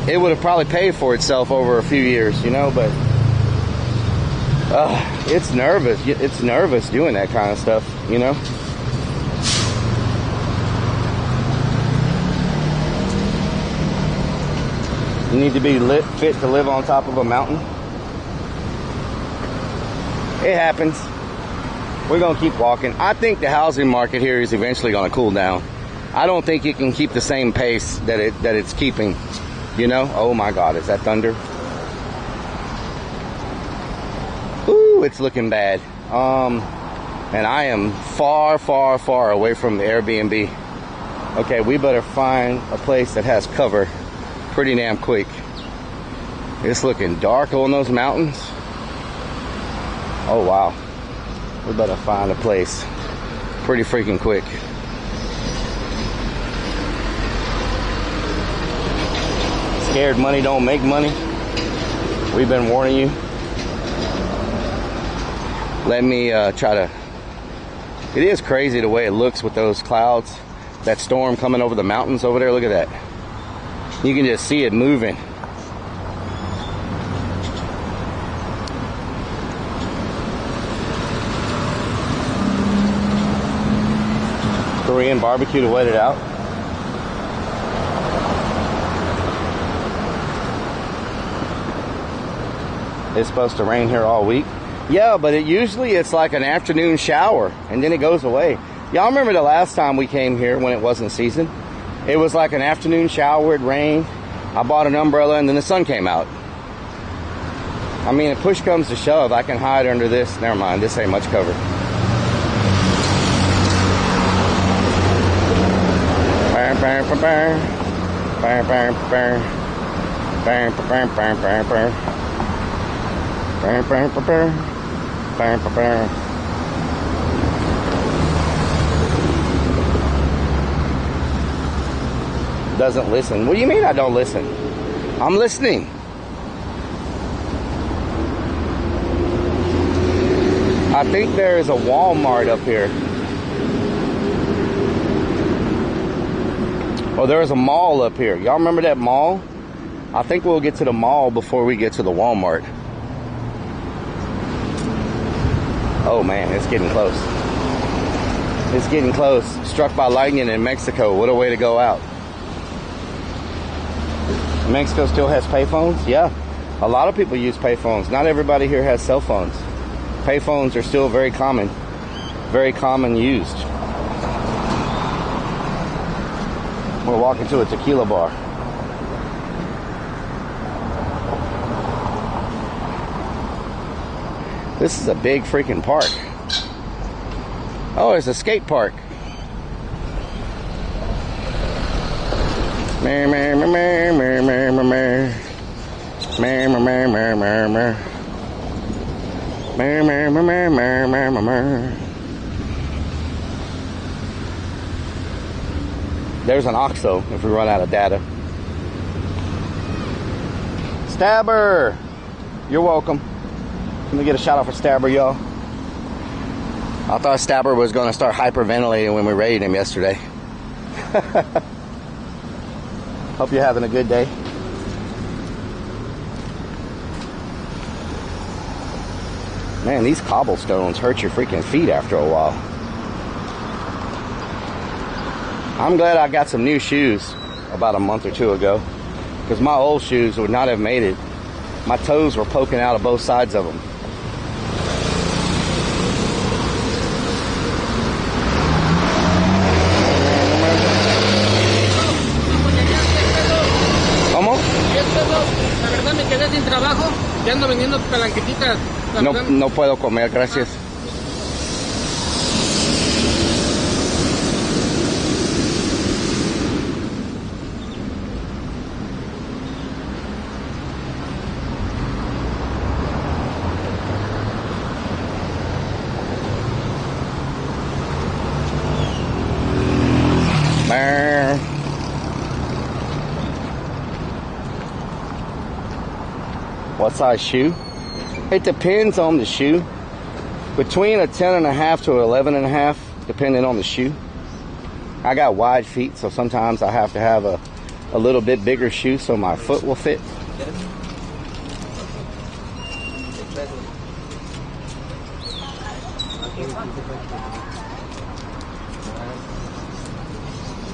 it would have probably paid for itself over a few years, you know, but it's nervous. It's nervous doing that kind of stuff, you know. You need to be fit to live on top of a mountain. It happens. We're going to keep walking. I think the housing market here is eventually going to cool down. I don't think it can keep the same pace that it's keeping, you know. Oh my God, is that thunder? Ooh, it's looking bad. And I am far, far, far away from the Airbnb. Okay, we better find a place that has cover pretty damn quick. It's looking dark on those mountains. Oh wow. We better find a place pretty freaking quick. Scared money don't make money. We've been warning you. Let me try to... It is crazy the way it looks with those clouds. That storm coming over the mountains over there. Look at that. You can just see it moving. Korean barbecue to wet it out. It's supposed to rain here all week. Yeah, but it's like an afternoon shower and then it goes away. Y'all remember the last time we came here when it wasn't season? It was like an afternoon shower, it rained. I bought an umbrella and then the sun came out. I mean, if push comes to shove, I can hide under this. Never mind, this ain't much cover. Doesn't listen. What do you mean I don't listen? I'm listening. I think there is a Walmart up here. Oh, there is a mall up here. Y'all remember that mall? I think we'll get to the mall before we get to the Walmart. Oh man, it's getting close. It's getting close. Struck by lightning in Mexico. What a way to go out. Mexico still has payphones? Yeah. A lot of people use payphones. Not everybody here has cell phones. Payphones are still very common used. We're walking to a tequila bar. This is a big freaking park. Oh, it's a skate park. Mer, mer, mer, mer, mer, mer. Mer, mer, mer, mer, mer, mer, mer, mer. There's an OXO if we run out of data. Stabber! You're welcome. Let me get a shout out for Stabber, y'all. I thought Stabber was going to start hyperventilating when we raided him yesterday. Hope you're having a good day. Man, these cobblestones hurt your freaking feet after a while. I'm glad I got some new shoes about a month or two ago, because my old shoes would not have made it. My toes were poking out of both sides of them. ¿Cómo? La verdad me quedé sin trabajo y ando vendiendo palanquetitas. No puedo comer, gracias. What size shoe? It depends on the shoe. Between a 10.5 to 11.5, depending on the shoe. I got wide feet, so sometimes I have to have a little bit bigger shoe so my foot will fit.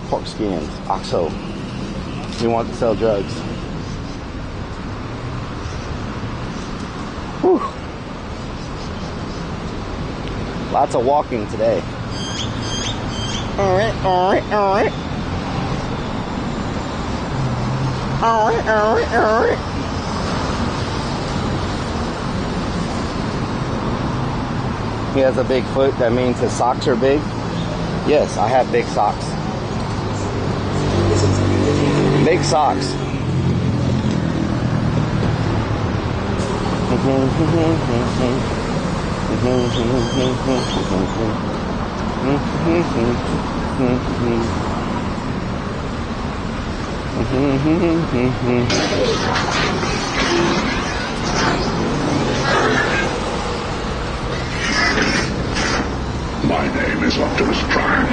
Pork skins, OXO. We want to sell drugs. Whew. Lots of walking today. Alright. He has a big foot, that means his socks are big? Yes, I have big socks. Big socks. My name is Optimus Prime.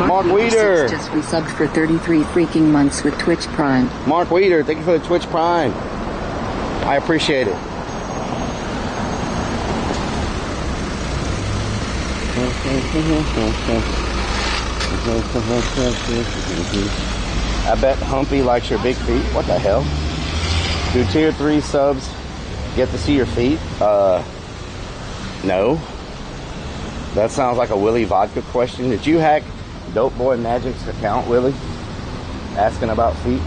Mark Weeder just resubbed for 33 freaking months with Twitch Prime. Mark Weeder, thank you for the Twitch Prime. I appreciate it. I bet Humpy likes your big feet. What the hell? Do tier 3 subs get to see your feet? No. That sounds like a Willy Vodka question. Did you hack Dope Boy Magic's account, Willie? Asking about feet?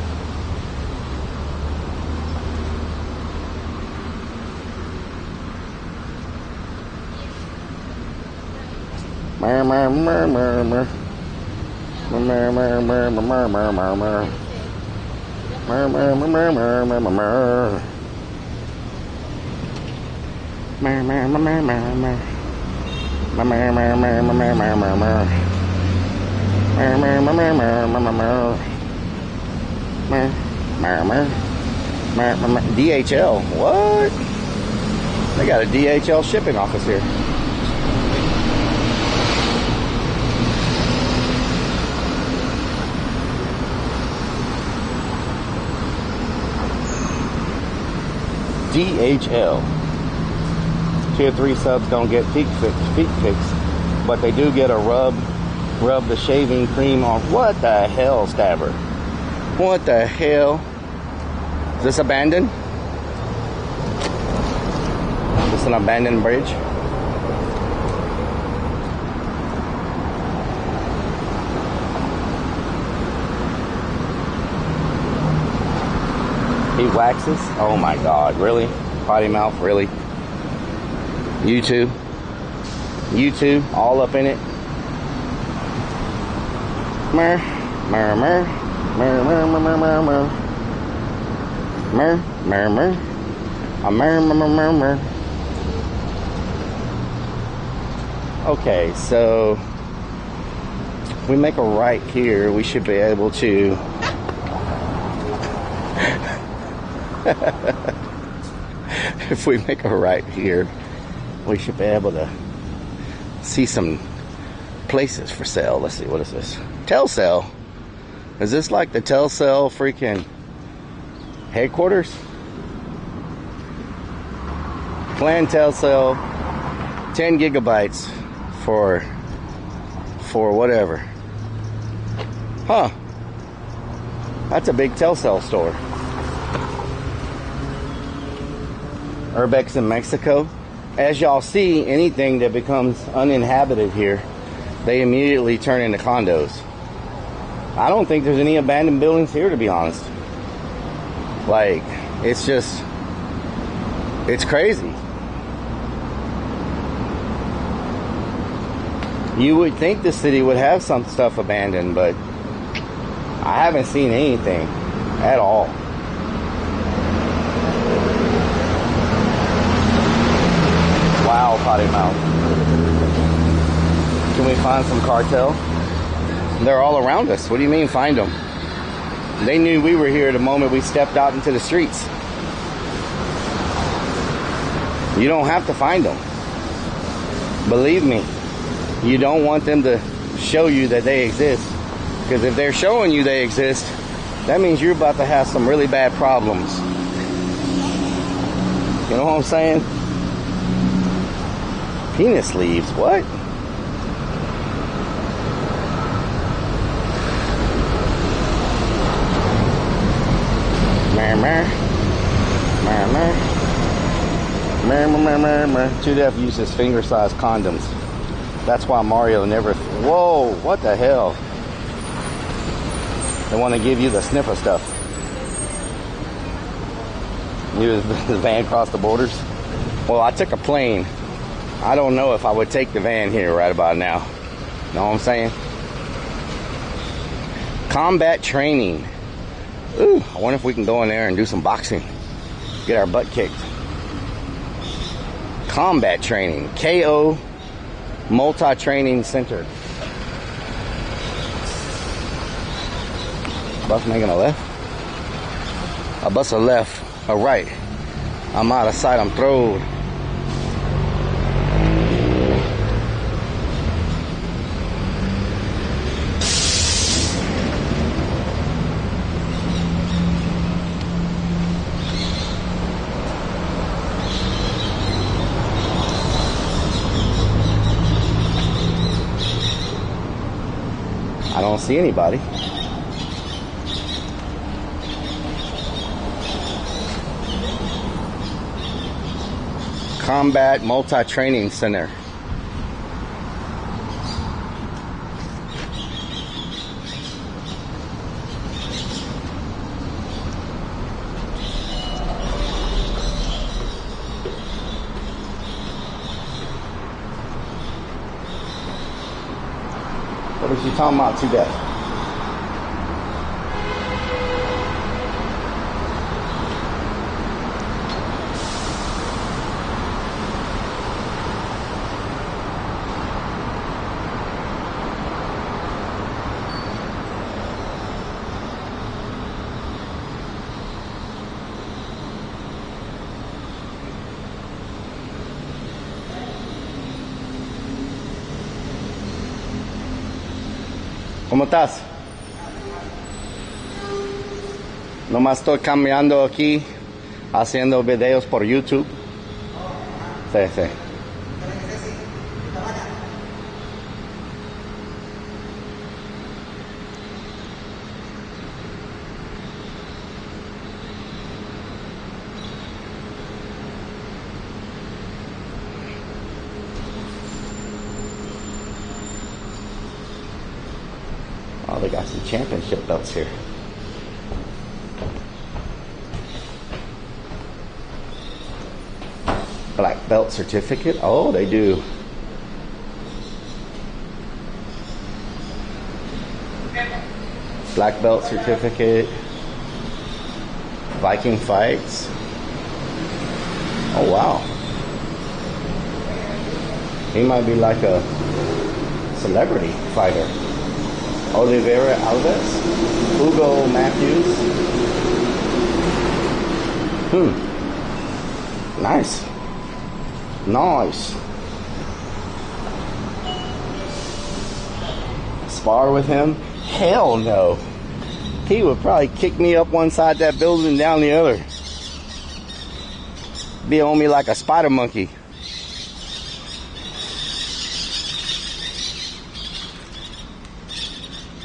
DHL, what? They got a DHL shipping office here. DHL. Tier 3 subs don't get feet fixed, but they do get a rub the shaving cream off. What the hell, Stabber? What the hell? Is this abandoned? Is this an abandoned bridge? He waxes? Oh my god, really? Potty mouth, really? You two? You two? All up in it? Mer, mer, mer, mer, mer, mer, mer, mer. Mer, mer, mer. A mer, mer, mer, mer, mer. Okay, so we make a right here, we should be able to if we make a right here, we should be able to see some places for sale. Let's see, what is this? Telcel. Is this like the Telcel freaking headquarters? Plan Telcel 10 gigabytes for whatever. Huh. That's a big Telcel store. Urbex in Mexico. As y'all see, anything that becomes uninhabited here, they immediately turn into condos. I don't think there's any abandoned buildings here, to be honest. Like, it's just, it's crazy. You would think the city would have some stuff abandoned, but I haven't seen anything at all. Wow, potty mouth. Can we find some cartel? They're all around us. What do you mean find them? They knew we were here the moment we stepped out into the streets. You don't have to find them. Believe me, you don't want them to show you that they exist. Because if they're showing you they exist, that means you're about to have some really bad problems. You know what I'm saying? Penis leaves, what? Mer, mer. Mer, mer. Mer, mer, mer, mer. 2Def uses finger-sized condoms. That's why Mario never... Whoa, what the hell? They want to give you the sniffer stuff. You the van cross the borders? Well, I took a plane. I don't know if I would take the van here right about now. Know what I'm saying? Combat training. Ooh, I wonder if we can go in there and do some boxing. Get our butt kicked. Combat training. KO Multi-Training Center. Bus making a left? A bus a left, a right. I'm out of sight, I'm throwed. I don't see anybody. Combat Multi-Training Center. What was you talking about, 2Def? ¿Cómo estás? Nomás estoy cambiando aquí, haciendo videos por YouTube. Sí, sí. Oh, they got some championship belts here. Black belt certificate. Oh, they do. Black belt certificate. Viking fights. Oh wow. He might be like a celebrity fighter. Oliveira Alves. Hugo Matthews. Nice. Nice. Spar with him? Hell no. He would probably kick me up one side of that building and down the other. Be on me like a spider monkey.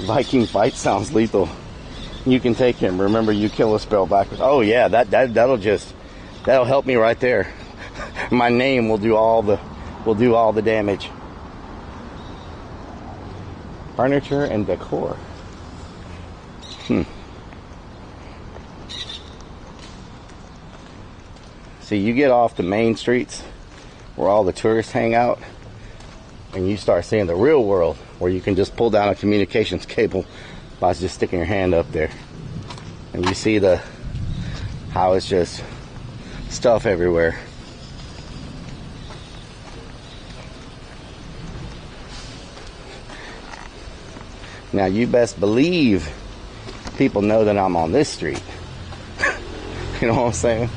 Viking fight sounds lethal. You can take him. Remember, you kill a spell backwards. Oh yeah, that'll help me right there. My name will do all the damage. Furniture and decor. See, you get off the main streets where all the tourists hang out, and you start seeing the real world where you can just pull down a communications cable by just sticking your hand up there, and you see how it's just stuff everywhere. Now you best believe people know that I'm on this street. You know what I'm saying?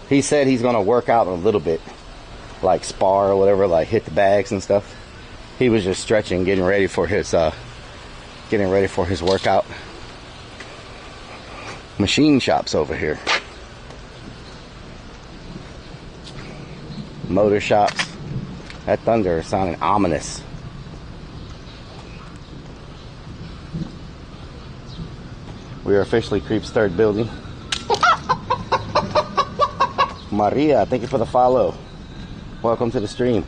He said he's gonna work out a little bit, like spar or whatever, like hit the bags and stuff. He was just stretching, getting ready for his workout. Machine shops over here. Motor shops. That thunder is sounding ominous. We are officially Creep's third building. Maria, thank you for the follow. Welcome to the stream.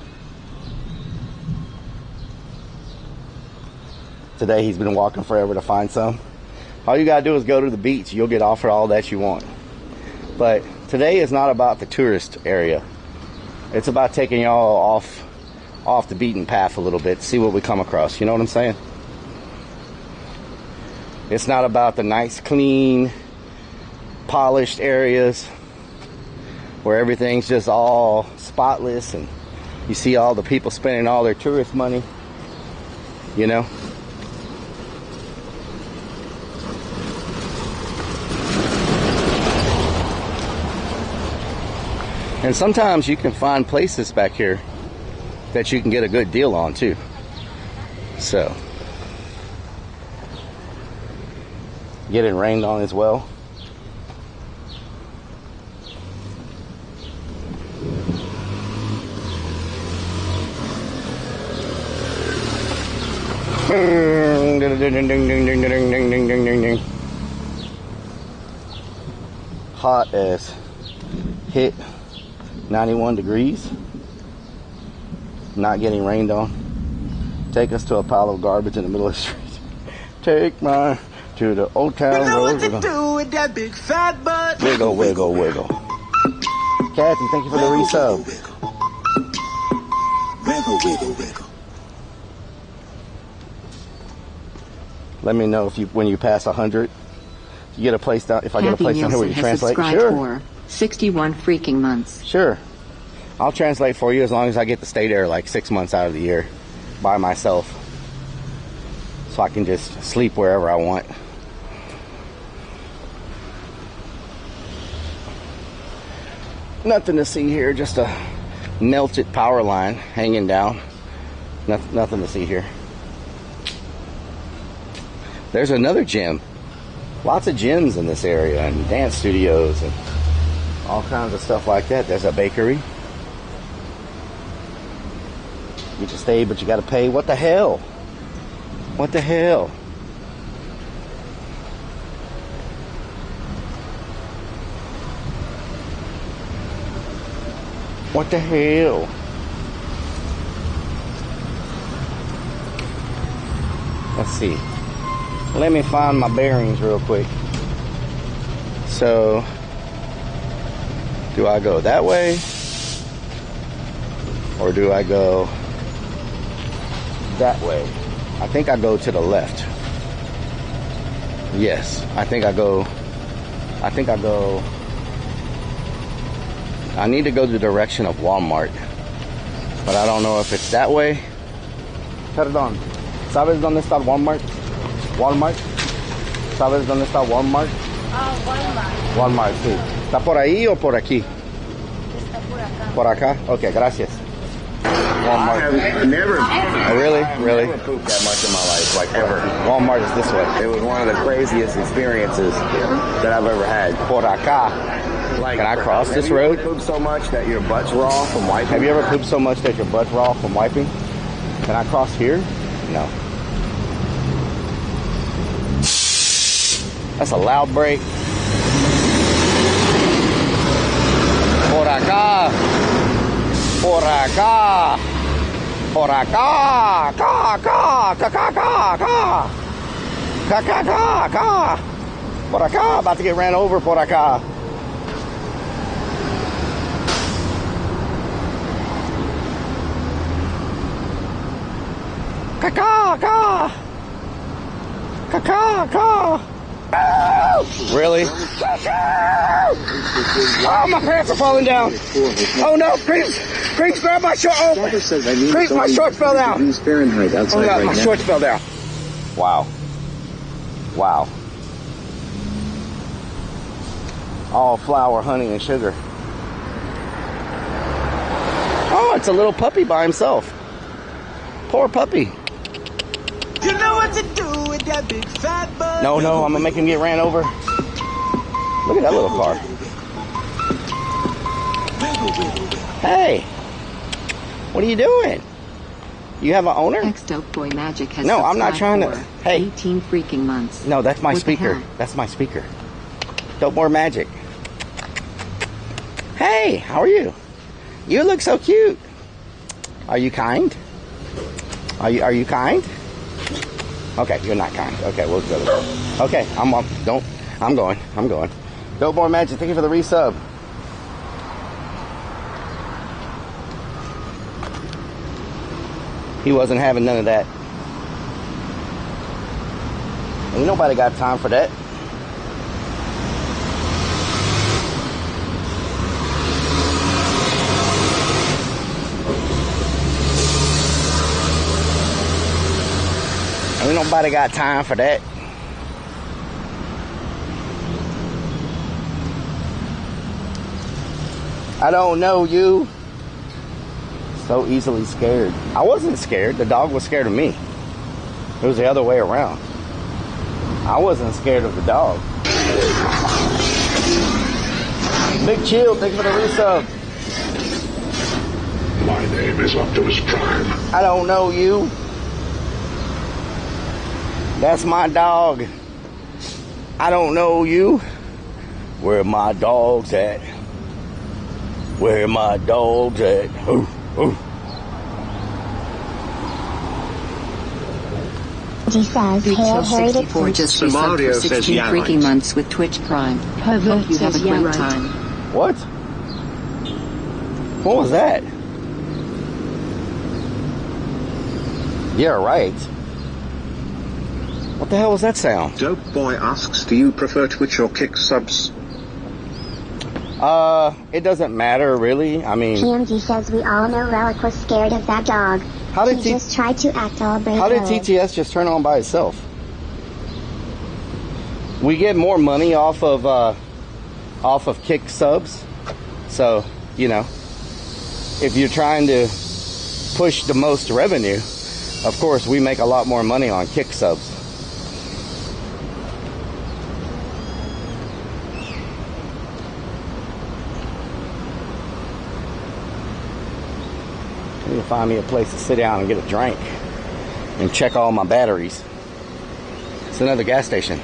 Today he's been walking forever to find some. All you gotta do is go to the beach. You'll get offered all that you want. But today is not about the tourist area. It's about taking y'all off the beaten path a little bit, see what we come across. You know what I'm saying? It's not about the nice, clean, polished areas where everything's just all spotless and you see all the people spending all their tourist money, you know? And sometimes you can find places back here that you can get a good deal on too. So, getting rained on as well. Hot as hit. 91 degrees. Not getting rained on. Take us to a pile of garbage in the middle of the street. Take my to the old town road. What to do with that big fat butt? Wiggle, wiggle, wiggle. Kathy, thank you for the resub. Wiggle, wiggle, wiggle. Let me know when you pass 100. You get a place down. If I get a place down here where you translate, sure. For 61 freaking months. Sure. I'll translate for you as long as I get to stay there like 6 months out of the year by myself. So I can just sleep wherever I want. Nothing to see here, just a melted power line hanging down. Nothing to see here. There's another gym. Lots of gyms in this area and dance studios and all kinds of stuff like that. There's a bakery. You can stay, but you got to pay. What the hell? What the hell? What the hell? Let's see. Let me find my bearings real quick. So, do I go that way? Or do I go that way? I think I go to the left. Yes, I think I go. I need to go the direction of Walmart, but I don't know if it's that way. Perdón, ¿sabes dónde está Walmart? Walmart. ¿Sabes dónde está Walmart? Walmart. Walmart, sí. ¿Está por ahí o por aquí? Está por acá. Por acá? Okay, gracias. Walmart. I have never, Oh, really? Really? Never pooped that much in my life, like ever. Walmart is this way. It was one of the craziest experiences that I've ever had. Por acá. Like, Can I cross this have you road? ever pooped so much that your butt's raw from wiping? Have you ever pooped so much that your butt's raw from wiping? Can I cross here? No. That's a loud brake. Por acá. Por acá. Por acá. Ca, ca, ca, ca, ca, ca. Ca, ca, ca, ca. Por acá. About to get ran over por acá. Ca, ca, ca. Ca, ca, ca. Really? Oh, my pants are falling down. Oh no, Creeps, grab my shorts. Oh, Creeps, my shorts fell down. Oh God, my shorts fell down. Wow. Wow. All flour, honey, and sugar. Oh, it's a little puppy by himself. Poor puppy. You know what to do with that big fat butt. No, I'm gonna make him get ran over. Look at that little car. Hey, what are you doing? You have an owner? Next Dope Boy Magic has No, I'm not trying to. subscribed for Hey. 18 freaking months. No, that's my What the speaker. hell? That's my speaker. Dope More Magic. Hey, how are you? You look so cute. Are you kind? Are you kind? Okay, you're not kind. Okay, we'll go. Okay, I'm going. Dope More Magic, thank you for the resub. He wasn't having none of that. Ain't nobody got time for that. Ain't nobody got time for that. I don't know you. So easily scared. I wasn't scared. The dog was scared of me. It was the other way around. I wasn't scared of the dog. Big Chill, thank you for the resub. My name is Optimus Prime. I don't know you. That's my dog. I don't know you. Where my dogs at? Where my dogs at? Ooh, ooh. He says, Hail Harry Kill64 just So resubbed Mario for says 16 yeah, freaking right. months with Twitch Prime. Hope you have a great time. What? What was that? Yeah, right. What the hell was that sound? Dope Boy asks, do you prefer Twitch or Kick subs? It doesn't matter really. I mean, PMD says we all know Relic was scared of that dog. How did he T- just tried to act all brave. how did TTS just turn on by itself? We get more money off of Kick subs. So, you know, if you're trying to push the most revenue, of course we make a lot more money on Kick subs. I need to find me a place to sit down and get a drink and check all my batteries. It's another gas station.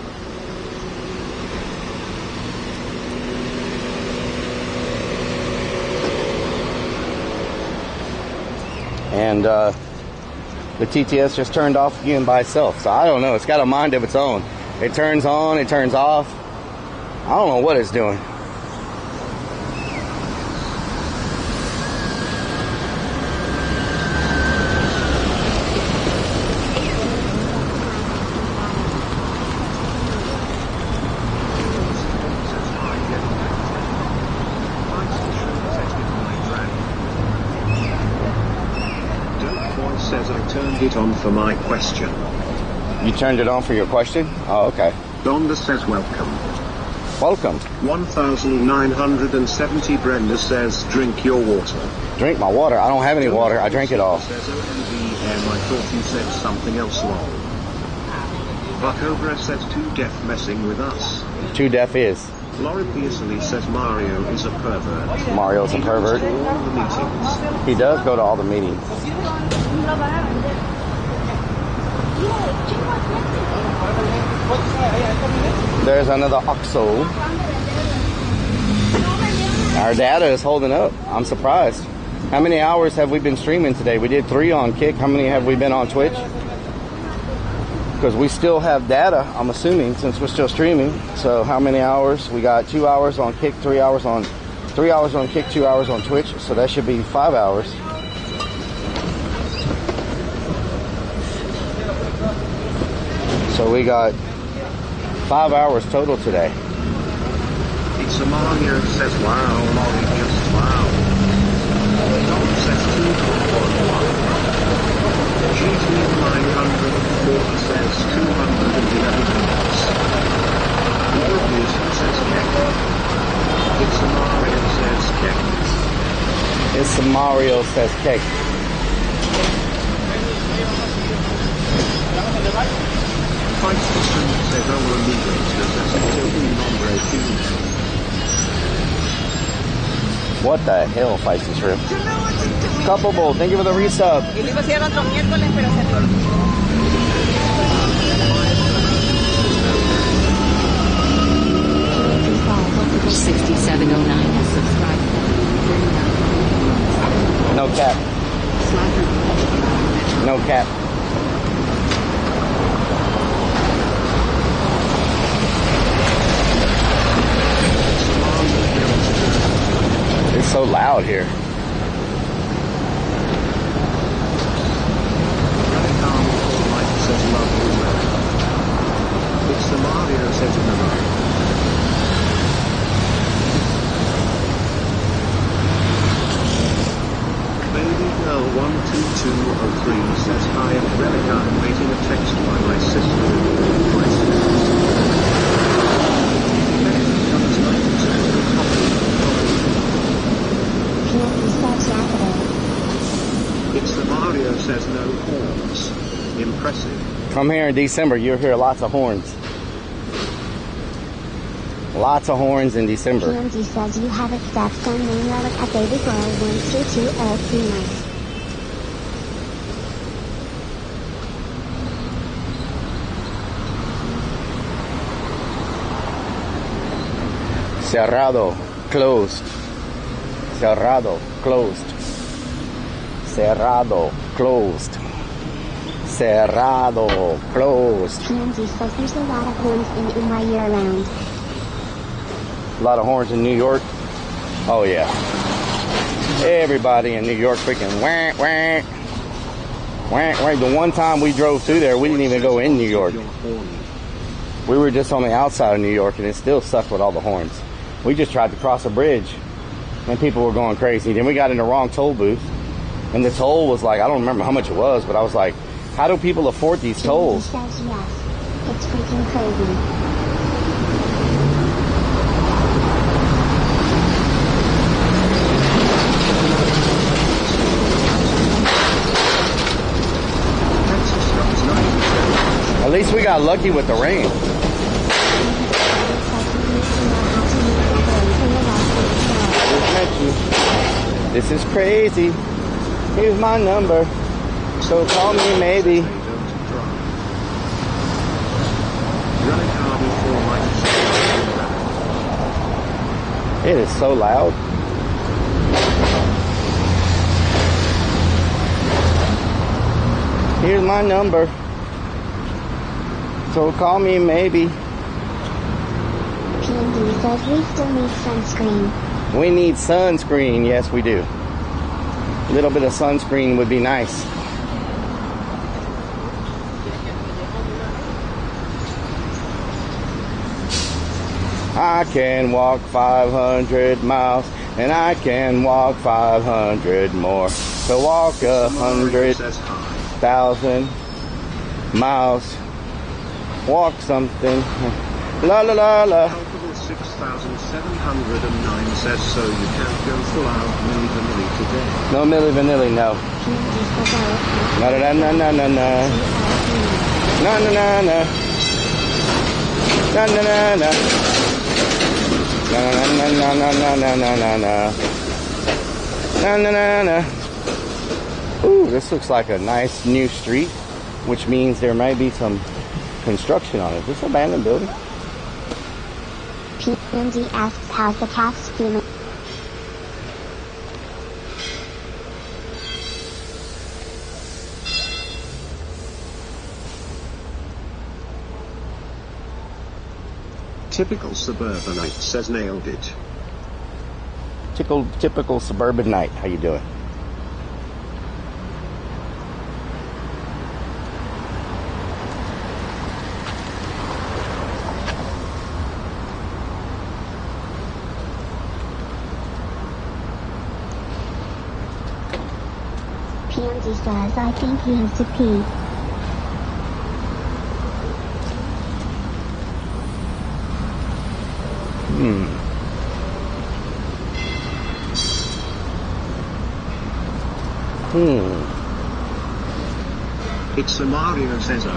And the TTS just turned off again by itself. So I don't know. It's got a mind of its own. It turns on, it turns off. I don't know what it's doing. turned it on for my question. You turned it on for your question? Oh, okay. Donda says welcome. Welcome. 1970 Brenda says drink your water. Drink my water? I don't have any water. I drank it all. Says OMVM, I thought you said something else wrong. Buckovra says too deaf messing with us. Too deaf is. Laurie Pearsley says Mario is a pervert. Mario's a pervert. He goes to all the meetings. He does go to all the meetings. There's another OXO. Our data is holding up. I'm surprised. How many hours have we been streaming today? We did 3 on Kick. How many have we been on Twitch? Because we still have data, I'm assuming, since we're still streaming. So how many hours? We got 2 hours on Kick, 3 hours on Kick, 2 hours on Twitch. So that should be 5 hours. So we got 5 hours total today. It's a Mario says wow, Laurie just wow. Tom says 2.1. GT 940 says 211 minutes. Morbius says Keck. It's a Mario says Keck. It's a Mario says Keck. Fight system says over amigos says Tilly Nombre Tuesday. What the hell, Feisty Shrimp? Coupleable, thank you for the resub. 6709 has subscribed. No cap. No cap. It's so loud here. It's the Mario says in the night. Baby girl 12203 says hi at Relica. I'm waiting a text by my sister. It's the Mario says no horns. Impressive. Come here in December, you'll hear lots of horns. Lots of horns in December. PMD says you have a stepson named Relic at baby girl 12203. Cerrado, closed. Cerrado, closed. Cerrado, closed. Cerrado, closed. PMD says there's a lot of horns in my year round. A lot of horns in New York. Oh yeah. Everybody in New York freaking whack, whack. Whack, whack. The one time we drove through there, we didn't even go in New York. We were just on the outside of New York, and it still sucked with all the horns. We just tried to cross a bridge, and people were going crazy. Then we got in the wrong toll booth, and the toll was like, I don't remember how much it was, but I was like, how do people afford these tolls? He says yes. It's freaking crazy. At least we got lucky with the rain. This is crazy. Here's my number. So call me maybe. It is so loud. Here's my number. So call me maybe. PMD says we still need sunscreen. We need sunscreen. Yes, we do. A little bit of sunscreen would be nice. I can walk 500 miles, and I can walk 500 more. So walk 100. 6,000 miles. Walk something. La la la la. Palpable 6,709 says so you can't go full out Milli Vanilli today. No Milli Vanilli, no. No no no no no no. No no no no. No no no no. No no no no no no no no no. No no no no. Ooh, this looks like a nice new street, which means there may be some construction on it. Is this an abandoned building? PMD asks how's the cats feeling. Typical suburbanite says nailed it. Typical suburbanite. How you doing? PMD says I think he has to pee. It's a Mario says oh.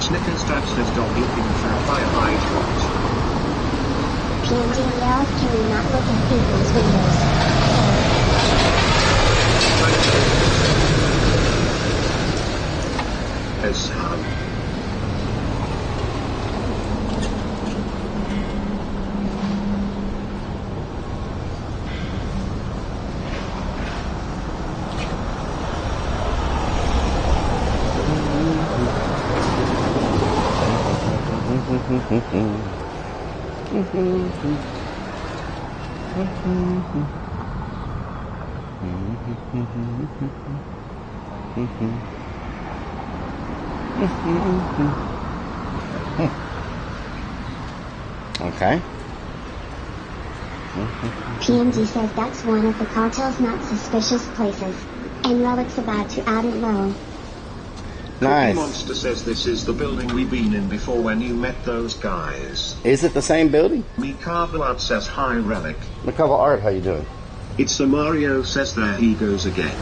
Snickers Dad says dog looking for a fire hydrant. PMD yells, can we not look at people's windows? As how? Okay. PMD says that's one of the cartel's not suspicious places. And Relic's about to add it low. Nice. Cookie Monster says this is the building we've been in before when you met those guys. Is it the same building? Mikava Art says hi Relic. Mikava Art, how you doing? It's a Mario says there he goes again.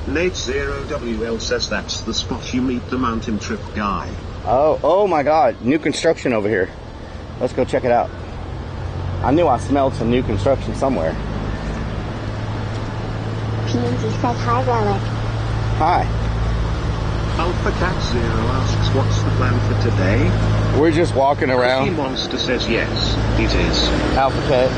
Nate 0WL says that's the spot you meet the mountain trip guy. Oh my God, new construction over here. Let's go check it out. I knew I smelled some new construction somewhere. PMD says hi Relic. Hi. Alpha Cat Zero asks what's the plan for today? We're just walking around. Cookie Monster says yes, it is. Alpha Cat.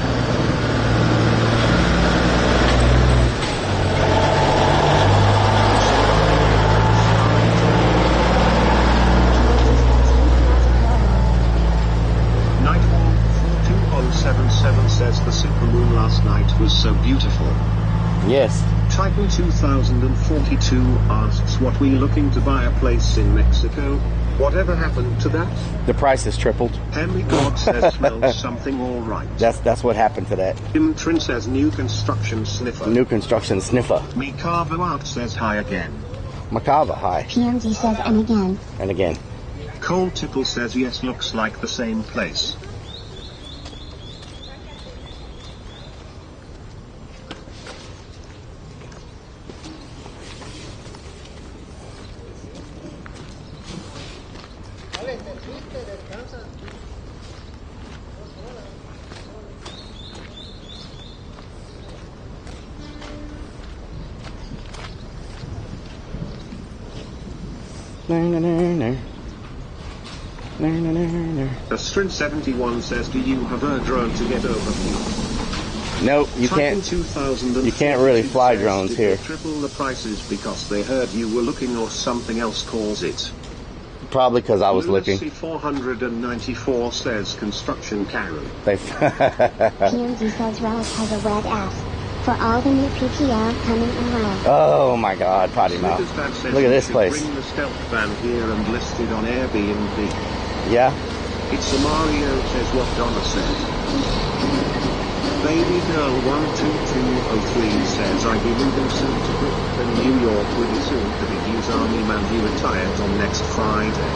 Nightwalk42077 says the supermoon last night was so beautiful. Yes. Titan 2042 asks what we looking to buy a place in Mexico. Whatever happened to that? The price has tripled. Henry God says smells something alright. That's what happened to that. Imtrin says new construction sniffer. New construction sniffer. Mikava Art says hi again. Makava, hi. PMD says and again. And again. Cole Tipple says yes, looks like the same place. Astrin71 says, do you have a drone to get over here? Nope, you can't. You can't really fly drones here. Triple the prices because they heard you were looking or something else calls it. Probably because I was looking. 494 says construction Karen. PMD says Relic has a red ass. for all the new PPL coming in well. Oh my God, potty mouth. Look at this place. Bring the stealth van here and listed on Airbnb. Yeah. It's a Mario, says what Donna said. Baby girl 12203 says I'll be moving soon to Brooklyn, New York with a soon-to-be Hughes Army man. He retires on next Friday.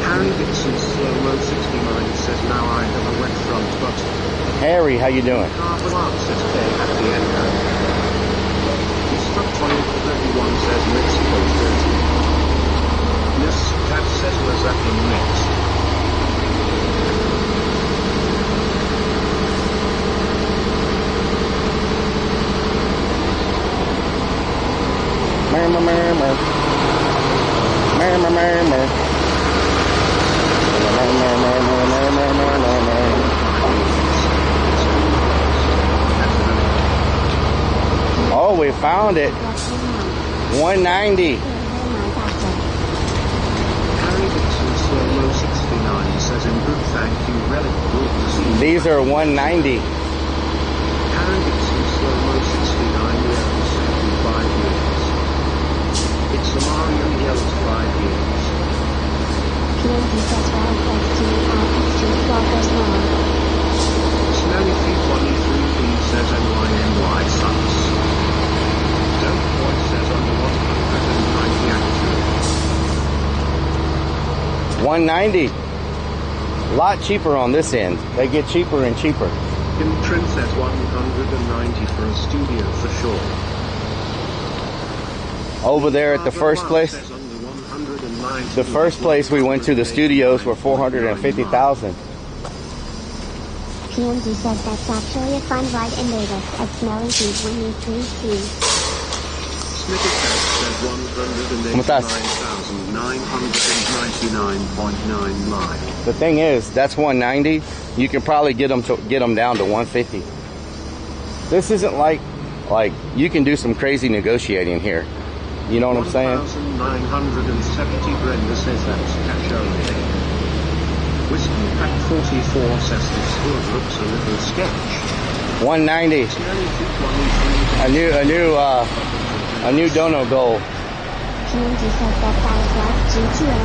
Harry Dixon Slow-Mo 69 says now I have a wet front butt. Harry, how you doing? Mark says K at the end. Struck 2031 says Mexico 30. Yes, that says was that in next. Oh, we found it. 190. Harry Dixon Slow-Mo 69 says in good thank you relic good to see you. These are 190. Harry Dixon Slow-Mo 69 we have said in 5 years. It's a Mario yells 5 years. PNG says Relic X2 X2 Walker's Law. Smelly Feet 1E3B says NYNY sucks. Dope Boy says under 190 actually. 190. A lot cheaper on this end. They get cheaper and cheaper. Kim Trim says 190 for a studio for sure. Over there at the first place. The first place we went to, the studios were 450,000. PMG says that's actually a fun ride in Vegas at Smelly Feet when you 3C. ¿Cómo estás? 199.9 miles. The thing is, that's 190. You can probably get them down to 150. This isn't like you can do some crazy negotiating here. You know what I'm saying? 1,970 Brenda says that's cash only. Whiskey Pack 44 says this hood looks a little sketch. 190. A new dono goal. PMG says that guys love GTO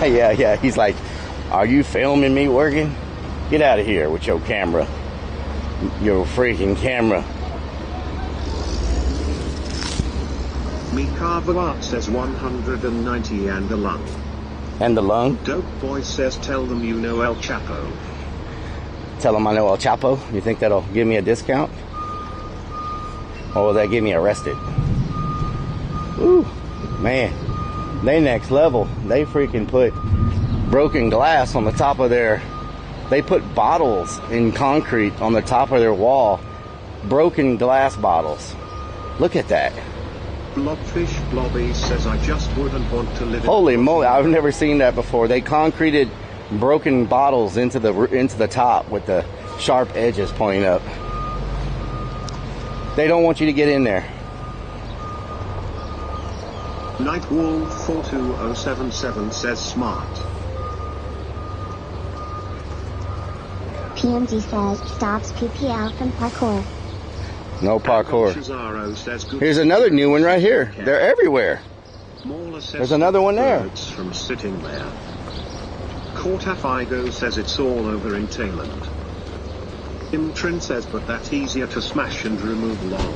31. Yeah. He's like, are you filming me working? Get out of here with your camera. Your freaking camera. Mikava says 190 and the lung. And the lung? Dope Boy says tell them you know El Chapo. Tell them I know El Chapo? You think that'll give me a discount? Or will that get me arrested? Ooh, man. They next level. They freaking put broken glass on the top of their... They put bottles in concrete on the top of their wall. Broken glass bottles. Look at that. Blobfish Blobby says I just wouldn't want to live in... Holy moly, I've never seen that before. They concreted broken bottles into the top with the sharp edges pointing up. They don't want you to get in there. Nightwolf 42077 says smart. PMG says stops PPL from parkour. No parkour. Here's another new one right here. They're everywhere. There's another one there. From sitting there. Cortafigo says it's all over in Thailand. Imtrin says but that's easier to smash and remove lol.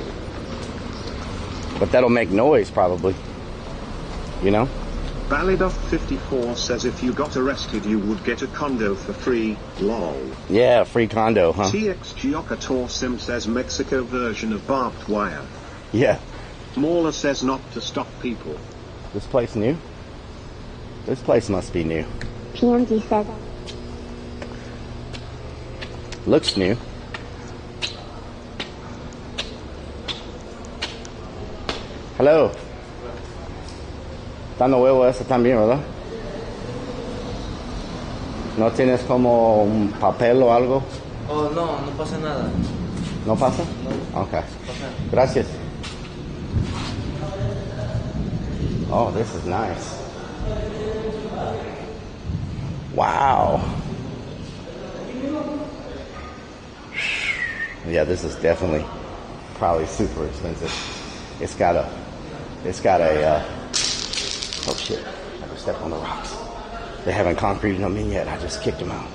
But that'll make noise probably. You know? Balidoff 54 says if you got arrested you would get a condo for free, lol. Yeah, free condo, huh? TX Giocator Sim says Mexico version of barbed wire. Yeah. Mauler says not to stop people. This place new? This place must be new. PMG says looks new. Hello. Dando huevo ese también, ¿verdad? ¿No tienes como un papel o algo? Oh, no pasa nada. ¿No pasa? No. Okay. Gracias. Oh, this is nice. Wow. Yeah, this is definitely probably super expensive. It's got a oh shit, I just stepped on the rocks. They haven't concreted them in yet. I just kicked them out.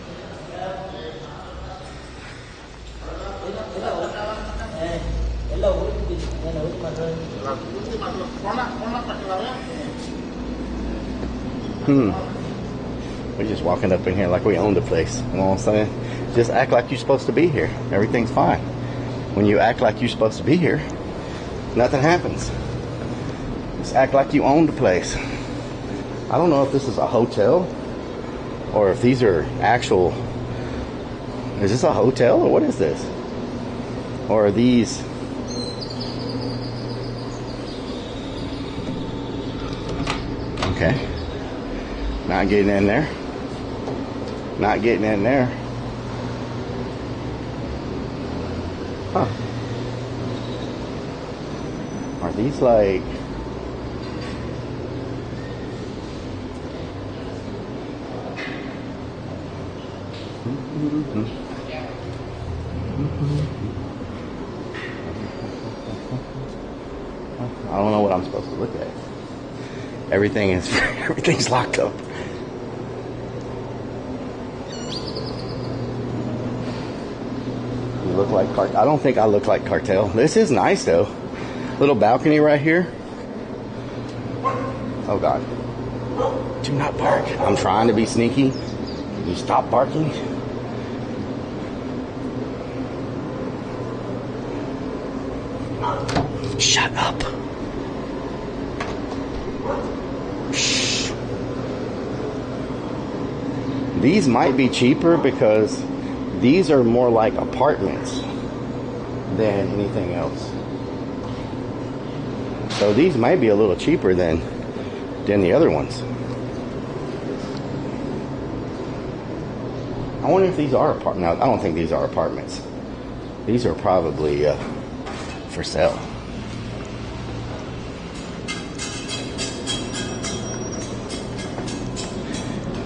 We're just walking up in here like we own the place. You know what I'm saying? Just act like you're supposed to be here. Everything's fine. When you act like you're supposed to be here, nothing happens. Just act like you own the place. I don't know if this is a hotel or if these are actual. Is this a hotel or what is this? Or are these? Okay. Not getting in there. Not getting in there. Huh. Are these like... I don't know what I'm supposed to look at. Everything's locked up. You look like I don't think I look like cartel. This is nice though. Little balcony right here. Oh God. Do not bark. I'm trying to be sneaky. Can you stop barking? Shut up. Shh. These might be cheaper because these are more like apartments than anything else. So these might be a little cheaper than the other ones. I wonder if these are apartments. No, I don't think these are apartments. These are probably for sale.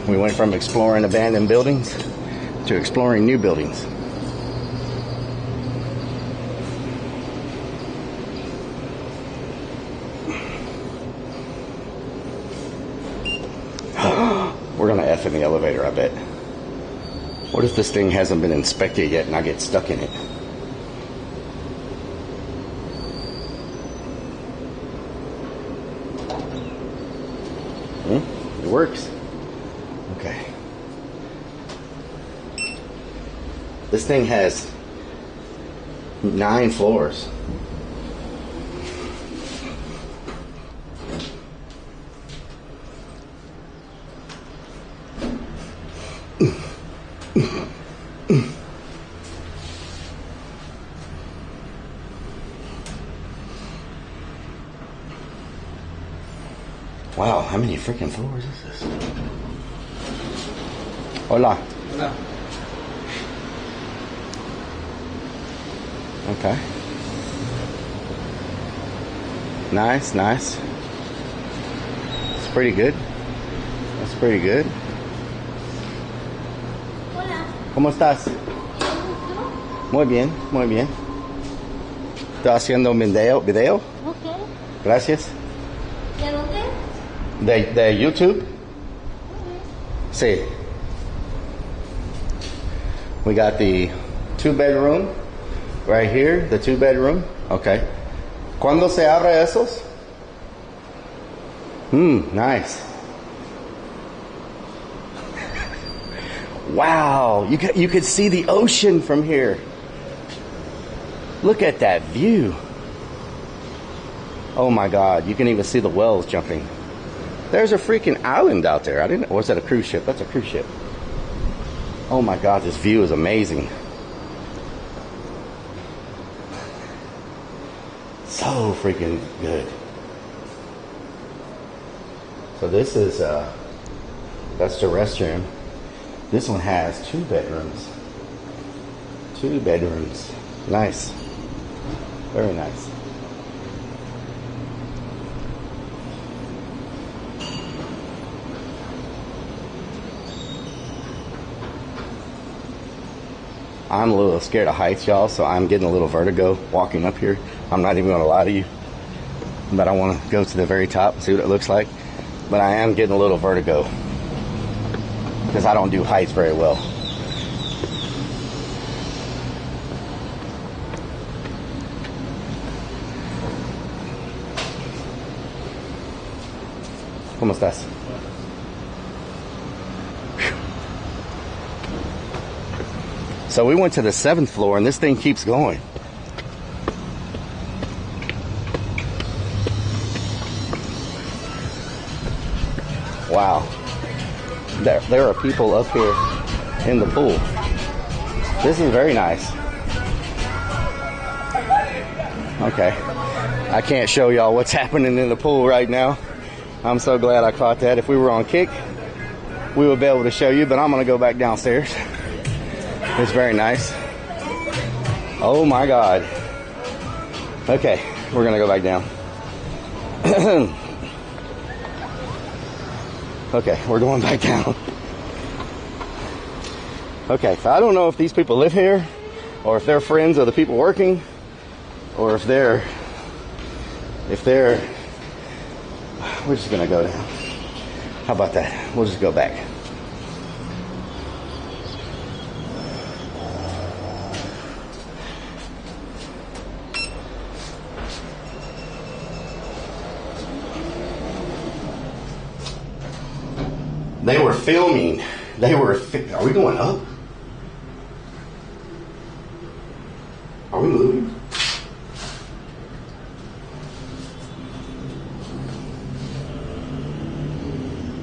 We went from exploring abandoned buildings to exploring new buildings. We're gonna F in the elevator, I bet. What if this thing hasn't been inspected yet and I get stuck in it? It works. Okay. This thing has 9 floors. Wow, how many freaking floors is this? Hola. Hola. Okay. Nice, nice. It's pretty good. That's pretty good. Hola. ¿Cómo estás? Muy bien, muy bien. Estoy haciendo un video. Ok. Gracias. ¿De dónde? De YouTube. Sí. We got the 2-bedroom right here, the 2-bedroom. Okay. ¿Cuándo se abre esos? Nice. Wow, you could see the ocean from here. Look at that view. Oh my God, you can even see the whales jumping. There's a freaking island out there. Or is that a cruise ship? That's a cruise ship. Oh my God, this view is amazing. So freaking good. So this is, that's the restroom. This one has 2 bedrooms. 2 bedrooms. Nice. Very nice. I'm a little scared of heights, y'all, so I'm getting a little vertigo walking up here. I'm not even gonna lie to you, but I want to go to the very top and see what it looks like. But I am getting a little vertigo because I don't do heights very well. ¿Cómo estás? So we went to the 7th floor and this thing keeps going. Wow. There are people up here in the pool. This is very nice. Okay. I can't show y'all what's happening in the pool right now. I'm so glad I caught that. If we were on Kick, we would be able to show you, but I'm going to go back downstairs. It's very nice. Oh my God. Okay, we're going to go back down. Okay, we're going back down. Okay, so I don't know if these people live here, or if they're friends of the people working, or if they're, we're just gonna go down. How about that? We'll just go back. They were filming. Are we going up? Are we moving?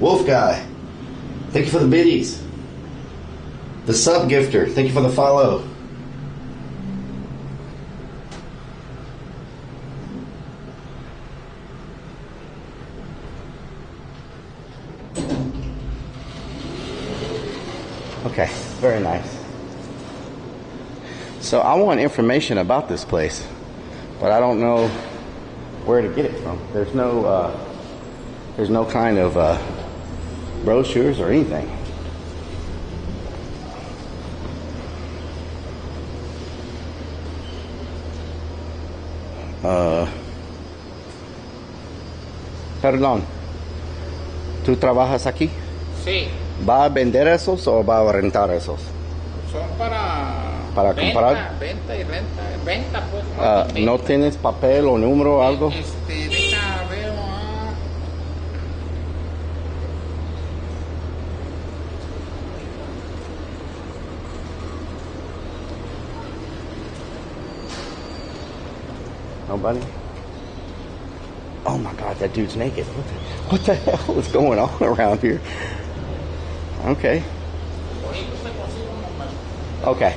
Wolf Guy, thank you for the biddies. The sub gifter, thank you for the follow. Okay, very nice. So I want information about this place, but I don't know where to get it from. There's no kind of brochures or anything. Perdón, ¿tú trabajas aquí? Sí. ¿Va a vender esos o va a rentar esos? Son para venta, comprar. Venta y renta. Venta, pues. ¿No tienes papel o número o algo? Deja ver. Nobody? Oh my God, that dude's naked. What the hell is going on around here? Okay. Okay.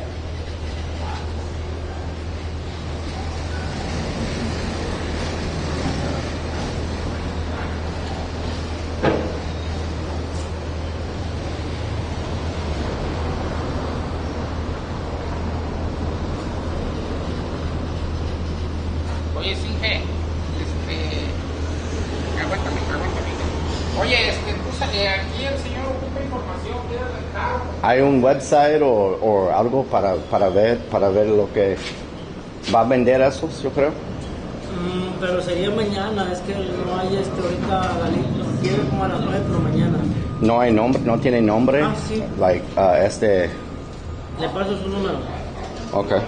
Oye, sí, aguántame. Oye, aquí el señor ocupa información, ¿quieres del carro? ¿Hay un website o algo para ver lo que va a vender esos, yo creo? Pero sería mañana, es que no hay ahorita, lo quiero como a las 9, pero mañana. No hay nombre, no tiene nombre. Ah, sí. Like, Le paso su número. Okay.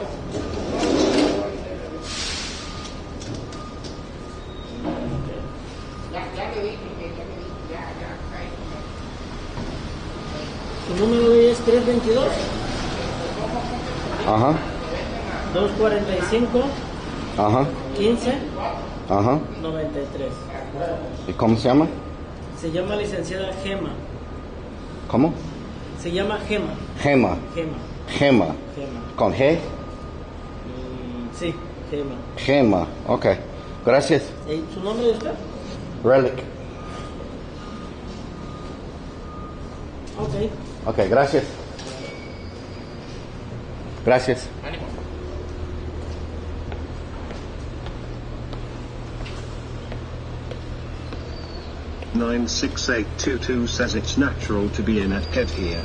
Su número es 322. Ajá. 245. Ajá. 15. Ajá. 93. ¿Y cómo se llama? Se llama licenciada Gema. ¿Cómo? Se llama Gema. Gema. Gema. ¿Con G? Sí, Gema. Gema. Ok. Gracias. ¿Su nombre de usted? Relic. Ok. Ok, gracias. Gracias. 96822 says it's natural to be in at head here.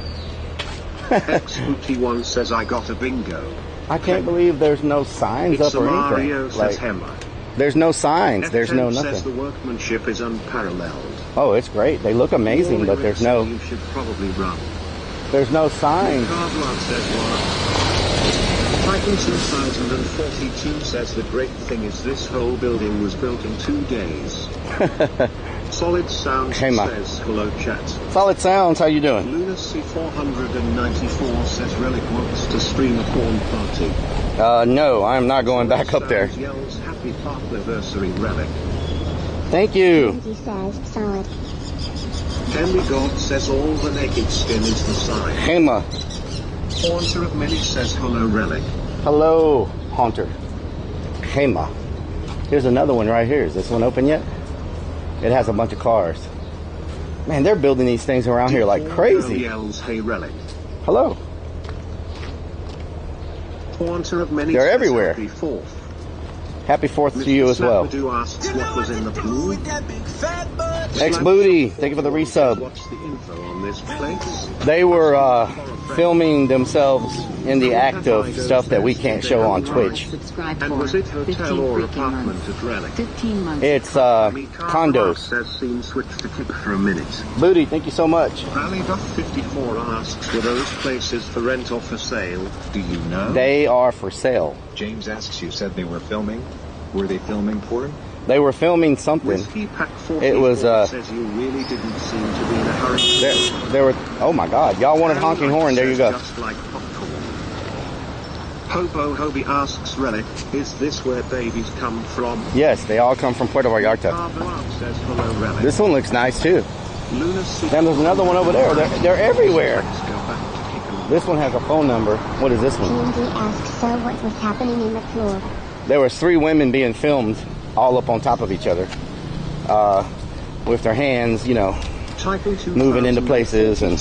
X51 says I got a bingo. I can't believe there's no signs It's up or Mario anything. says Like, Hema. there's no signs. There's no FM says the nothing. workmanship is unparalleled. Oh, it's great. They look amazing, but there's no You should probably run. signs. Cardlock says wow. Titan 2042 says the great thing is this whole building was built in 2 days. Solid Sounds Hema. says hello chat. Solid Sounds, how you doing? Lunacy 494 says Relic wants to stream a porn party. No, I'm not going back up there. Sounds yells happy anniversary Relic. Thank you. He says, solid. Henry God says all the naked skin is the sign. Hema. Haunter of Many says hello Relic. Hello, Haunter. Hema. Here's another one right here. Is this one open yet? It has a bunch of cars. Man, they're building these things around here like crazy. Yells hey Relic. Hello. Haunter of Many They're says everywhere. Happy 4th. Happy 4th to you as well. Snapadoo asks what was in the pool. X Booty, thank you for the resub. What's the info on this place? They were filming themselves in the act of stuff that we can't show on Twitch. Subscribe And for was it hotel 15 or freaking apartment months. at Relic? 15 months. It's condos. Says scene switch to kick for a minute. Booty, thank you so much. Rally54 asks, were those places for rent or for sale? Do you know? They are for sale. James asks, you said they were filming? Were they filming porn? They were filming something. Whiskey Pack 44 It was says you really didn't seem to be in a hurry. there were. Oh my God! Y'all wanted honking horn? There you go. Just like popcorn. Hobo Hobie asks Relic, is this where babies come from? Yes, they all come from Puerto Vallarta. Carboat says hello Relic. This one looks nice too. Lunacy. Then there's another one over there. They're everywhere. This one has a phone number. What is this one? TMD asks, so what was happening in the pool? There was 3 women being filmed all up on top of each other, with their hands, you know, moving into places and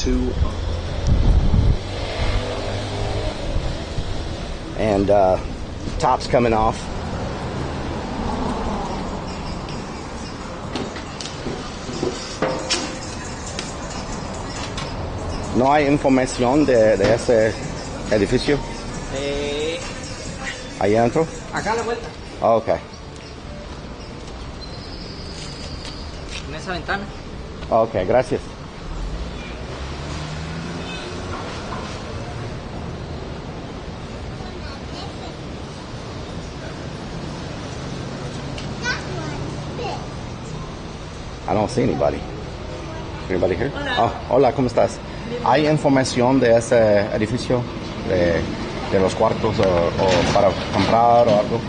tops coming off. ¿No hay información de ese edificio? ¿Allá adentro? Acá a la vuelta, Oh, okay. en esa ventana. Okay, gracias. I don't see anybody. Anybody here? Hola. Oh, hola, ¿cómo estás? ¿Hay información de ese edificio? De los cuartos o para comprar o algo? No,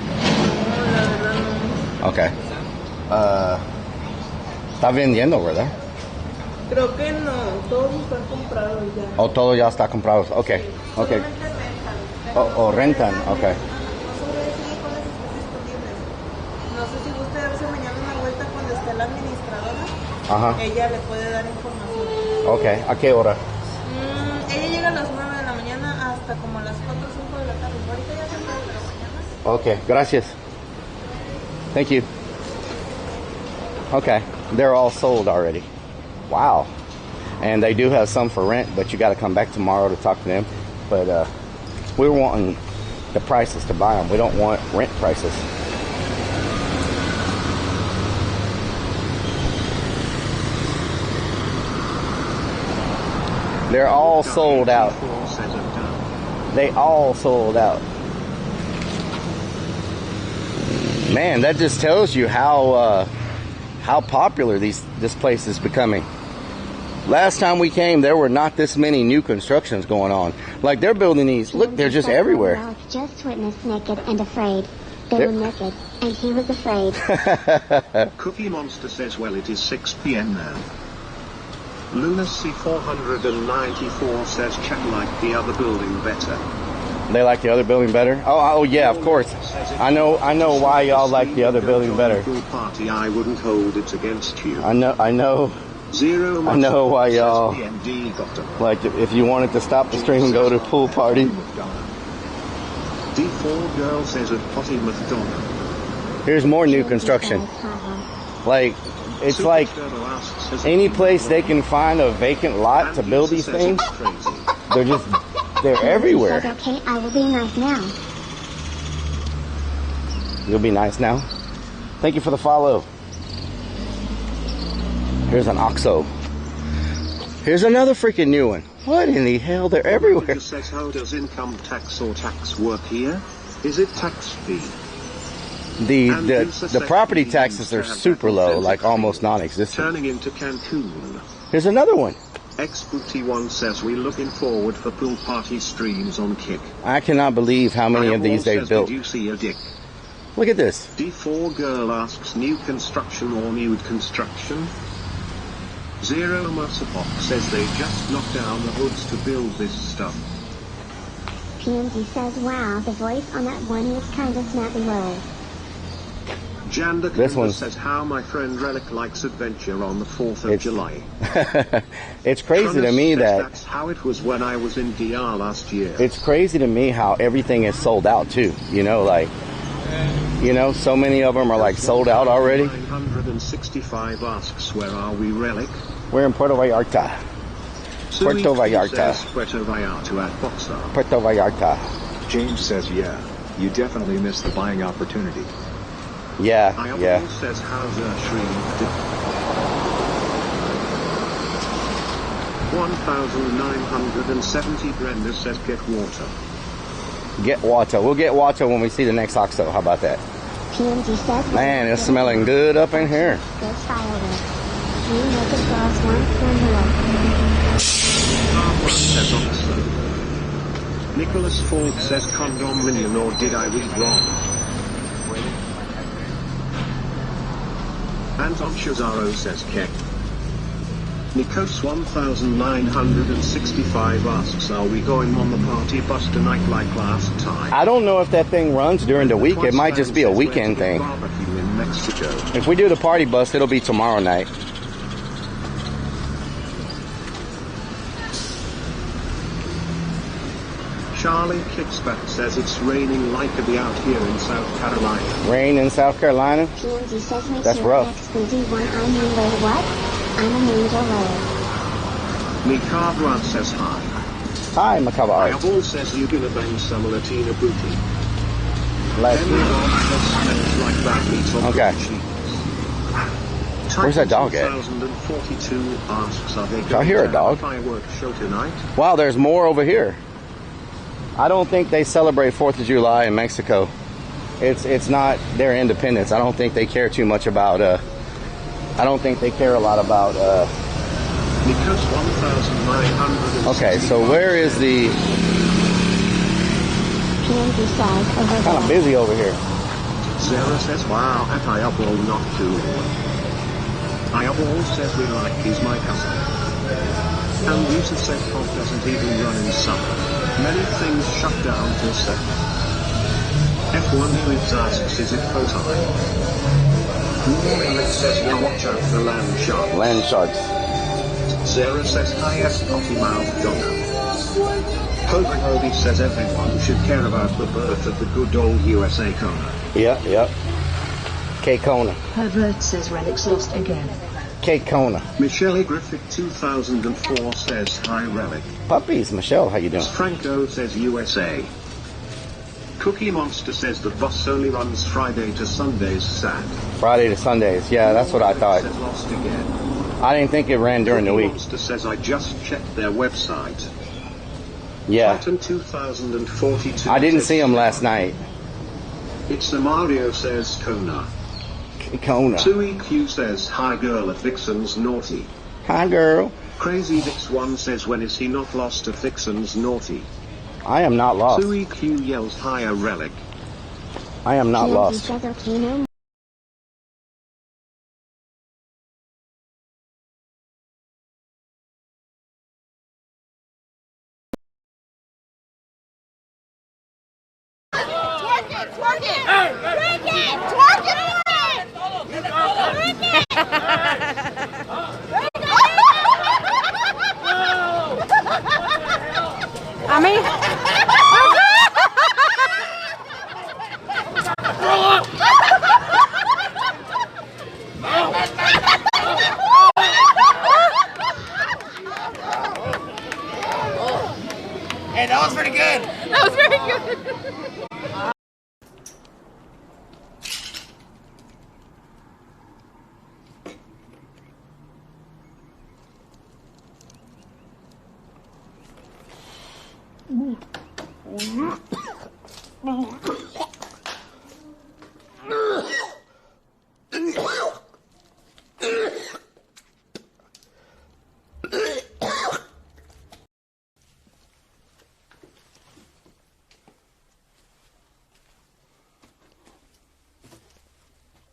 la verdad no. Okay. ¿Está vendiendo, verdad? Creo que no, todos están comprados ya. ¿O todo ya está comprado? Okay. Okay. Solamente rentan. O rentan, okay. No sabré decirle cuáles están disponibles. No sé si gusta darse mañana una vuelta cuando esté la administradora. Ajá. Ella le puede dar información. Okay. ¿A qué hora? Ella llega a las 9 de la mañana hasta como a las 4 o 5 de la tarde. Ahorita ya se fue, pero mañana. Okay, gracias. Thank you. Okay, they're all sold already. Wow. And they do have some for rent, but you got to come back tomorrow to talk to them. But we're wanting the prices to buy them. We don't want rent prices. They're all sold out. They all sold out. Man, that just tells you how popular this place is becoming. Last time we came, there were not this many new constructions going on. Like, they're building these. Look, they're just everywhere. Ralph just witnessed naked and afraid. They were naked, and he was afraid. Cookie Monster says, well, it is 6 p.m. now. Lunacy 494 says, chat like the other building better. They like the other building better? Oh yeah, of course. I know why y'all like the other building better. Party, I wouldn't hold it against you. I know why y'all like. If you wanted to stop the stream and go to pool party. D4 girl says at Potty McDonald. Here's more new construction. Like, it's like any place they can find a vacant lot to build these things, they're just They're everywhere. Says, okay, I will be nice now. You'll be nice now. Thank you for the follow. Here's an OXO. Here's another freaking new one. What in the hell? They're everywhere. Says, how does income tax or tax work here? Is it tax-free? The property taxes are super low, like almost non-existent. Turning into Cancun. Here's another one. X-Booty1 says, we're looking forward for pool party streams on Kick. I cannot believe how many of these they've built. Did you see a dick? Look at this. D4 girl asks, new construction or nude construction? Zero Musapop says they just knocked down the hoods to build this stuff. PMG says, wow, the voice on that one was kind of snappy low. Janda says, how my friend Relic likes adventure on the 4th of July. It's crazy to me that... That's how it was when I was in DR last year. It's crazy to me how everything is sold out too. You know, like... You know, so many of them are like sold out already. 965 asks, where are we, Relic? We're in Puerto Vallarta. Puerto Vallarta. Puerto Vallarta at Boxer. Puerto Vallarta. James says, yeah, you definitely missed the buying opportunity. Yeah, yeah. Says, how's 1,970 Brenda says, get water. Get water. We'll get water when we see the next OXO. How about that? PMG says, man, it's smelling good up in here. Good fireworks. You make it girls one more. Nicholas Ford says condominium, or did I read wrong? Anton Shazaro says Keck. Nikos 1965 asks, are we going on the party bus tonight like last time? I don't know if that thing runs during the week. It might just be a weekend thing. In Mexico. If we do the party bus, it'll be tomorrow night. Charlie Kicksback says it's raining like a bee out here in South Carolina. Rain in South Carolina? PMG says, that's rough. One, I mean, wait, what? I'm an angel Mikabra says hi. Hi, Macabre Art. Fireball says you're gonna bang some Latina booty. Latina. Okay. Where's that dog at? 2042 asks, are they I hear a dog. Fireworks show tonight? Wow, there's more over here. I don't think they celebrate 4th of July in Mexico. It's not their independence. I don't think they care too much about I don't think they care a lot about because 1,900. Okay, so where is the kind of busy over here. Sarah says, wow, at Fireball not cool. Fireball says we like he's my cousin. And Lisa said Pop doesn't even run in summer. Many things shut down till 7. F1 Flips asks, is it photo time? It says, yeah, watch out for land sharks. Land sharks. Sarah says, hi, yes, potty mouth doggo. Hobie says everyone should care about the birth of the good old USA Kona. Yep. K-Kona. Herbert says Relic's lost again. K-Kona. Michelle Griffith 2004 says, hi, Relic. Puppies, Michelle, how you doing? Franco says USA. Cookie Monster says the bus only runs Friday to Sundays, sad. Friday to Sundays, yeah, that's what I thought. Says lost again. I didn't think it ran during the week. Monster says I just checked their website. Yeah. Titan 2042 I didn't see him last night. It's a Mario says Kona. Kona. 2EQ says hi girl at Vixen's naughty. Hi girl. Crazy Vix1 says when is he not lost to Vixen's naughty? I am not lost. 2EQ yells hi a Relic. I am not lost. I mean, Hey, that was pretty good. That was very good.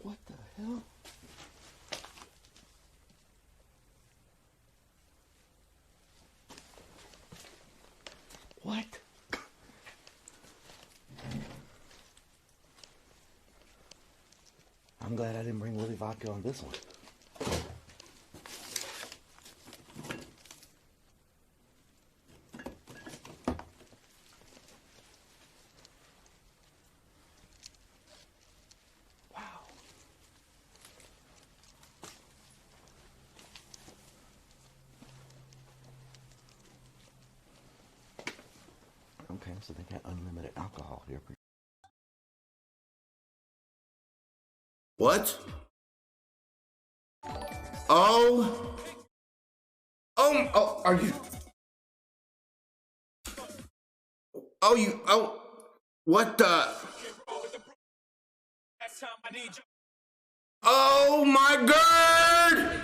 What the hell? What? I'm glad I didn't bring Willy vodka on this one. Okay, so they got unlimited alcohol here. What? Oh, are you? What the? Oh my God!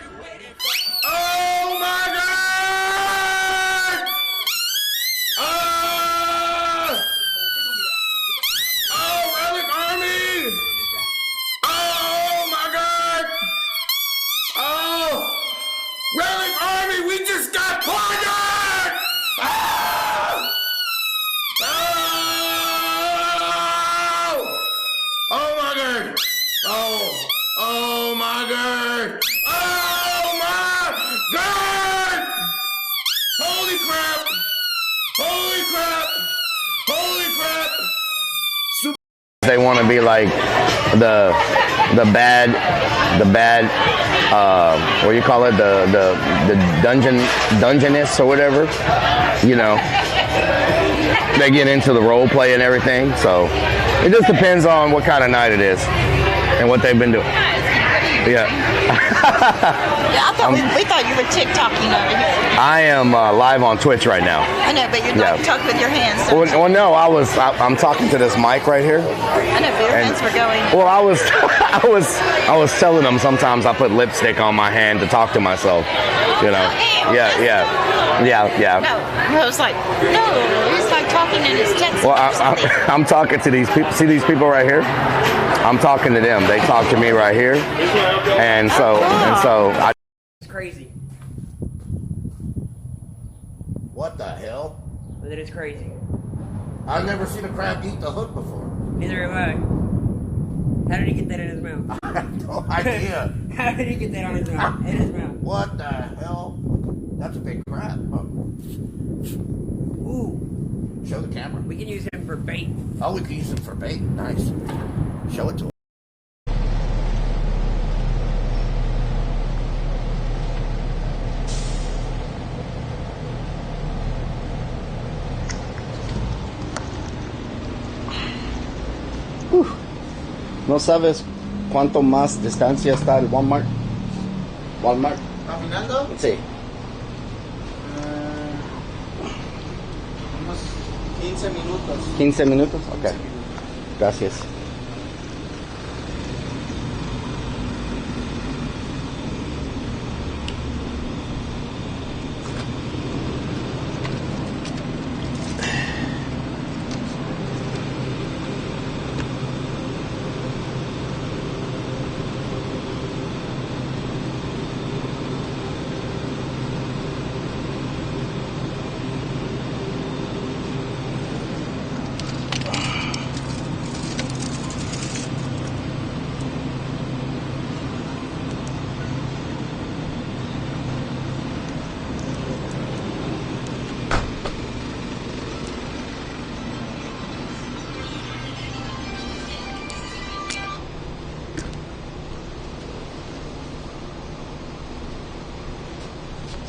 Oh my God! Oh, Relic Army! Oh my God! Oh, Relic Army, we just got plundered! Oh! Oh! Oh my God! Oh my God! Oh my God! Holy crap! Holy crap! Holy crap! They want to be like the bad what do you call it, the dungeonists or whatever, you know. They get into the role play and everything, so it just depends on what kind of night it is and what they've been doing. Yeah. Yeah, I thought we thought you were TikToking over here. I am live on Twitch right now. I know, but you're not talking with your hands. So Well, no, I'm talking to this mic right here. I know, but your hands were going. Well, I was telling them sometimes I put lipstick on my hand to talk to myself. You know. Yeah. No, I was like, no, he's like talking in his text. Well, I'm talking to these people. See these people right here? I'm talking to them. They talk to me right here, and so I. It's crazy. What the hell? But it is crazy. I've never seen a crab eat the hook before. Neither have I. How did he get that in his mouth? I have no idea. How did he get that on his mouth? In his mouth. What the hell? That's a big crab. Huh? Ooh. Show the camera. We can use him for bait. Oh, we can use him for bait. Nice. Show it to him. ¿No sabes cuánto más distancia está el Walmart? ¿Walmart? ¿Caminando? Sí. Unos 15 minutos. 15 minutos? Ok. Gracias.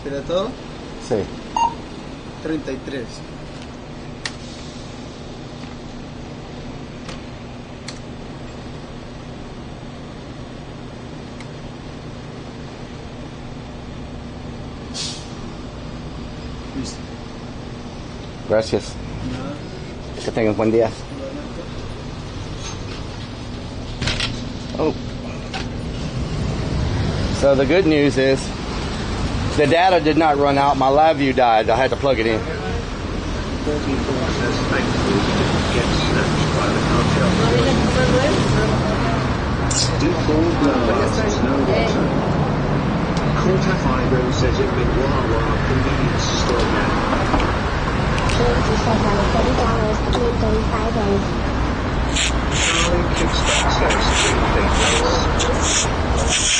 ¿Será todo? Sí. 33. Gracias. Que tengas buen día. Oh. So the good news is the data did not run out. My live view died. I had to plug it in. 44 says thankfully he didn't get snatched by the cartel. Default blowouts, it's no water. Quarter 50 says it been Wawa convenience store man. James says on $30 to make 35 days. Charlie Kickstart says 3 things.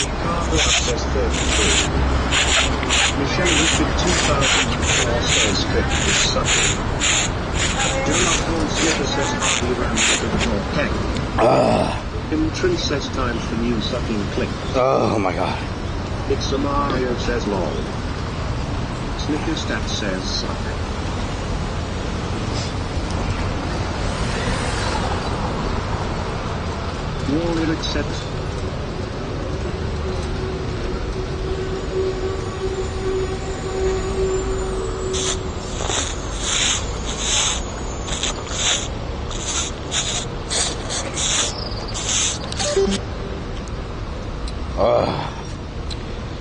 Ricardo says 33. Michelle Richard 2004 says click is sucking. Jonah Paul Slipper says hardly around the more peg. Imtrin says time for new sucking click. Oh my god. It's a Mario says lol. Snickerstat says suck. Warrior accepts.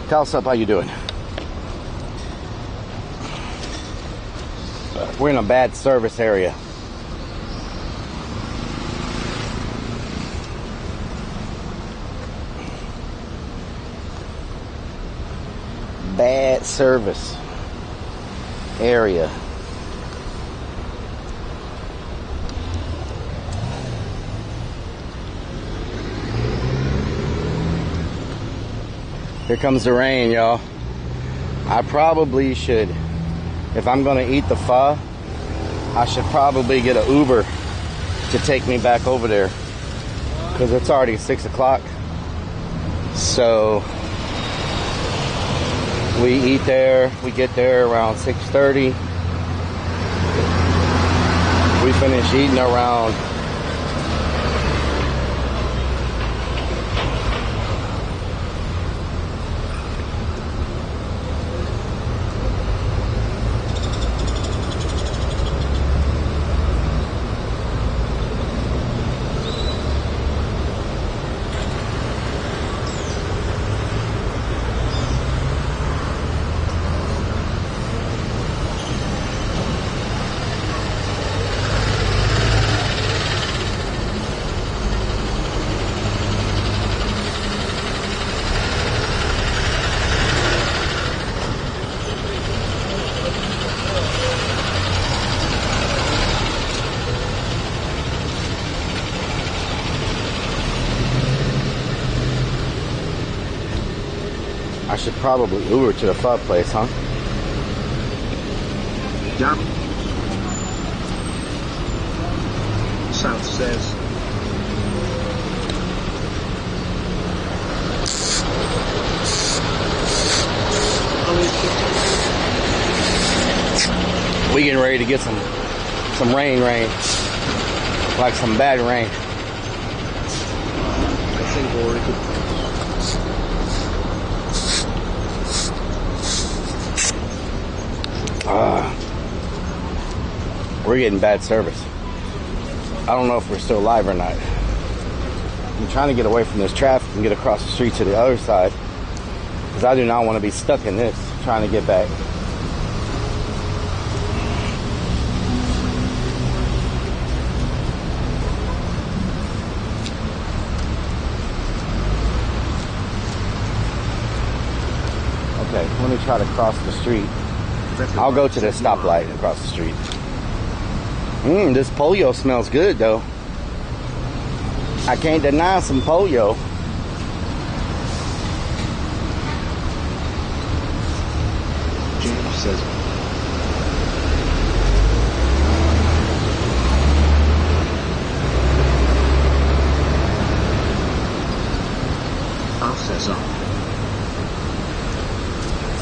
Tell us up, how you doing? We're in a bad service area. Bad service area. Here comes the rain, y'all. I probably should, if I'm gonna eat the pho, I should probably get an Uber to take me back over there, because it's already 6 o'clock. So we eat there, we get there around 6:30. We finish eating around I should probably Uber to the pho place, huh? Yep. South says. We getting ready to get some rain, like some bad rain. I think Oregon. We're getting bad service. I don't know if we're still live or not. I'm trying to get away from this traffic and get across the street to the other side, because I do not want to be stuck in this trying to get back. Okay, let me try to cross the street. I'll go to the stoplight and cross the street. This pollo smells good though. I can't deny some pollo. James says. Alf says up.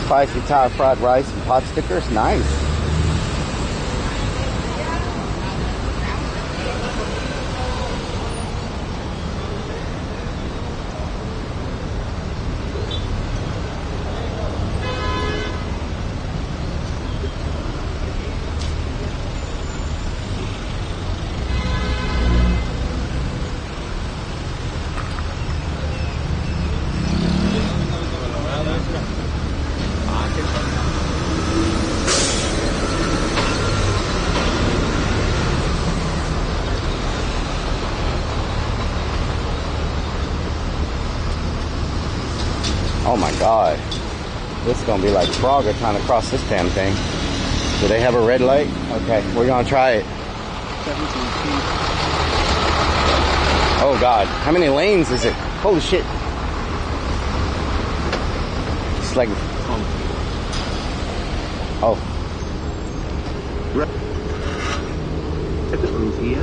Spicy Thai fried rice and pot stickers, nice. Oh my god. This is gonna be like Frogger trying to cross this damn thing. Do they have a red light? Okay, we're gonna try it. Oh god, how many lanes is it? Holy shit. It's like... Oh. At the move here.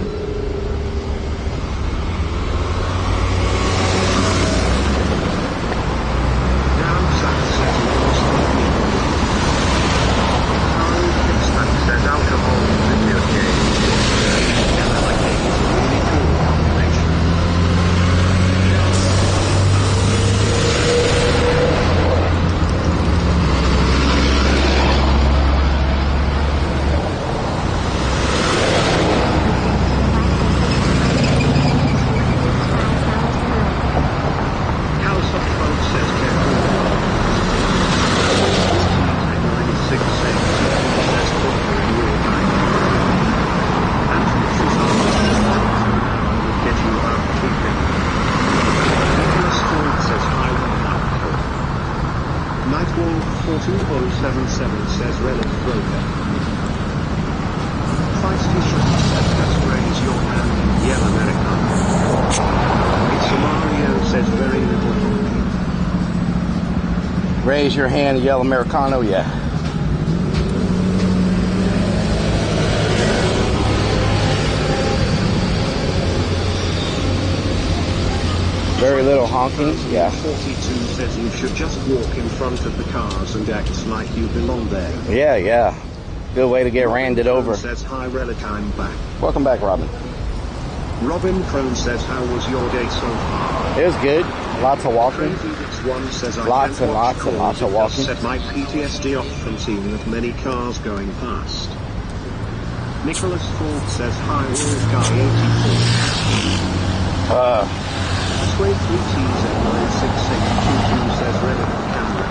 Down south says says alcohol video game. Yeah, I like it. It's a really cool combination. House of Folk says careful. 966 says Booker in real time. And Mrs. will get you out keeping. Nicholas Ford says I will not cook. Nightwall 42077 says Relic Broker. Feisty Shrimp says just raise your hand and yell America. It's Mario says very little honking. Raise your hand and yell Americano, yeah. Very little honking, yeah. 42 says you should just walk in front of the cars and act like you belong there. Yeah, yeah. Good way to get randed over. Says hi Relic, I'm back. Welcome back, Robin. Robin Crone says how was your day so far? It was good. Lots of walking. One says I Lots can't and watch lots and calls, lots of it does walking. set my PTSD off from seeing that many cars going past. Nicholas Ford says hi Old Guy 84. Sway 3Ts at 96622 says Relic camera.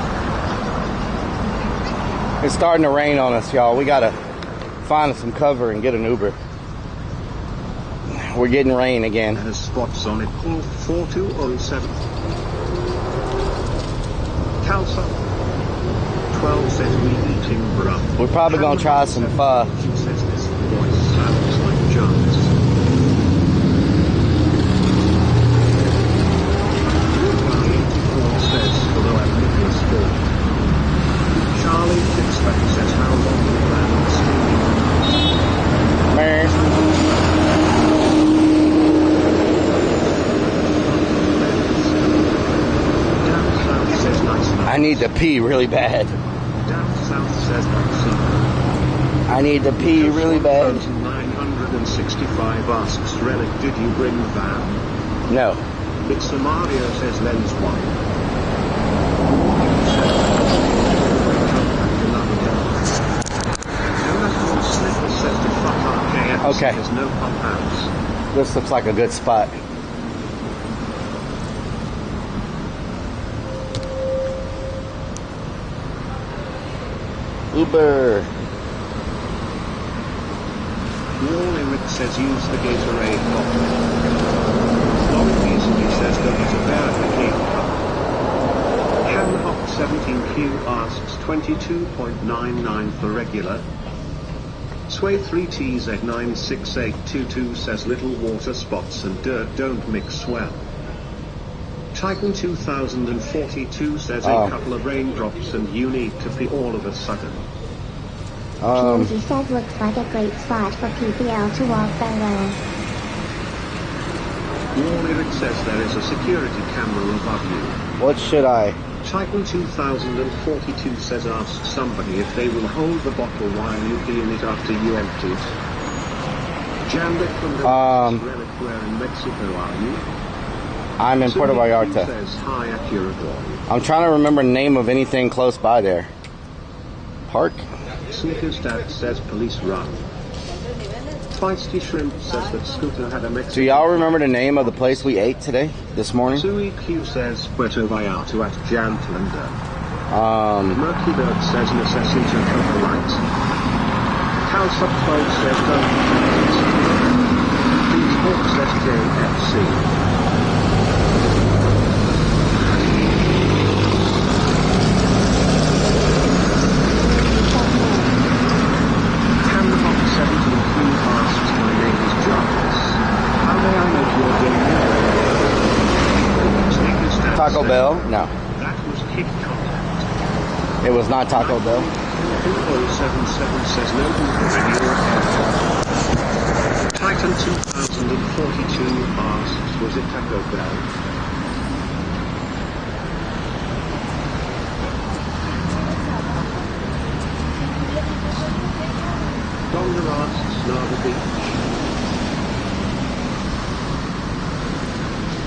It's starting to rain on us, y'all. We gotta find some cover and get an Uber. We're getting rain again. Has spots on it. Call 4207. Calsa 12 says we eating bruh. We're probably gonna try some pho. He says this voice sounds like John's. Says, although I'm Nicholas Ford. Charlie Fitzpatrick says how long the plan is I need to pee really bad. Down south says I need to pee really bad. 965 asks Relic, did you bring van? No. It's Mario says lens one. Okay. There's no pump house. This looks like a good spot. Uber. Wally Rick says use the Gatorade bottle. Laurie Beasley says don't use a verification card. Can Hop 17Q asks 22.99 for regular. Sway 3Ts at 96822 says little water spots and dirt don't mix well. Titan 2042 says a couple of raindrops and you need to pee all of a sudden. Jonesy says looks like a great spot for PPL to walk below. Warlyric says there is a security camera above you. What should I? Titan 2042 says ask somebody if they will hold the bottle while you pee in it after you empty it. Jambek from the Relic, where in Mexico are you? I'm in Puerto Vallarta. Says hi accurate boy. I'm trying to remember the name of anything close by there. Park? Sneaker's dad says police run. Feisty Shrimp says that Scooter had a Mexican. Do y'all remember the name of the place we ate today, this morning? Sui Q says Puerto Vallarta at Jantlander. Murky Bird says necessity cover lights. House up 12 says don't. Please Hawk says JFC. Taco Bell? No. That was kick contact. It was not Taco Bell. 2077 says no Uber in your area. Titan 2042 asks, was it Taco Bell? Donga asks, Lava Beach.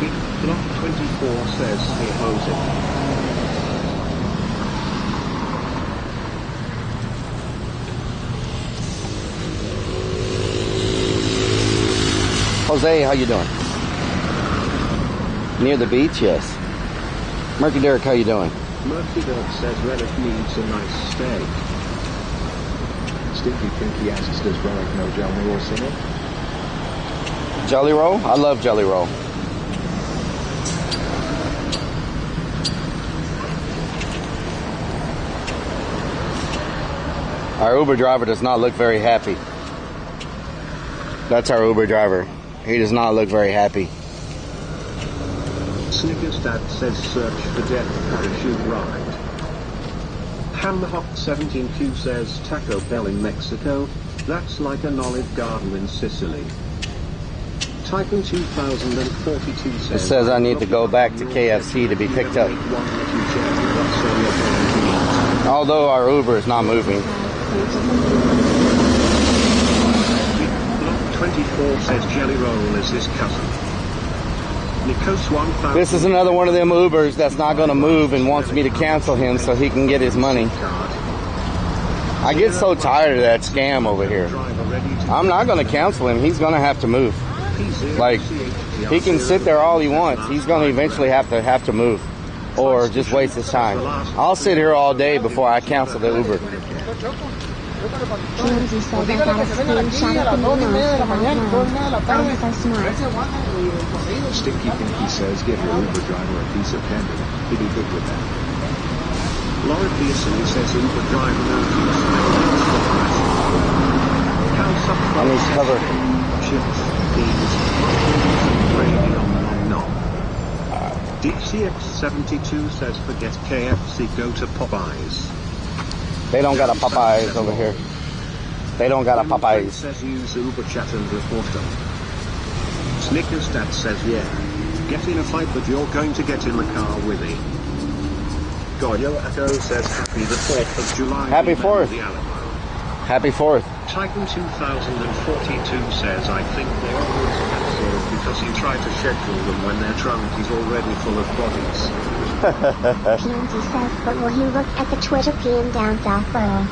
Big Block 24 says, hey Jose. Jose, how you doing? Near the beach? Yes. Murky Derek, how you doing? Murphy Dog says Relic needs a nice steak. Stinky Pinky asks, does Relic know Jelly Roll singing? Jelly Roll? I love Jelly Roll. Our Uber driver does not look very happy. That's our Uber driver. He does not look very happy. Snickers Dad says search for death parachute ride. Hamhop17Q says Taco Bell in Mexico. That's like an olive garden in Sicily. Titan 2042 says... It says I need to go back to KFC to be picked up. Although our Uber is not moving. 24 says Jelly Roll is his cousin. Nikos 1000. This is another one of them Ubers that's not going to move and wants me to cancel him so he can get his money. I get so tired of that scam over here. I'm not going to cancel him. He's going to have to move. Like, he can sit there all he wants. He's going to eventually have to move or just waste his time. I'll sit here all day before I cancel the Uber. Lindsay says I got a screenshot of the email that I know. I'm so smart. Stinky Pinky says, give your Uber driver a piece of candy. He'd be good with that. Laura Pearson says Uber driver no I need cover. Chips, beans, gravy, nom. DCX72 says forget KFC, go to Popeyes. They don't got a Popeyes over here. They don't got a Popeyes. Says use Uber chat and report them. Snickers Dad says yeah. Get in a fight but you're going to get in the car with me. Goyo Echo says happy the 4th of July. Happy 4th. Happy 4th. Titan 2042 says I think they always cancelled because he tried to schedule them when their trunk is already full of bodies. PNG says, but will he look at the Twitter PM down South Borough?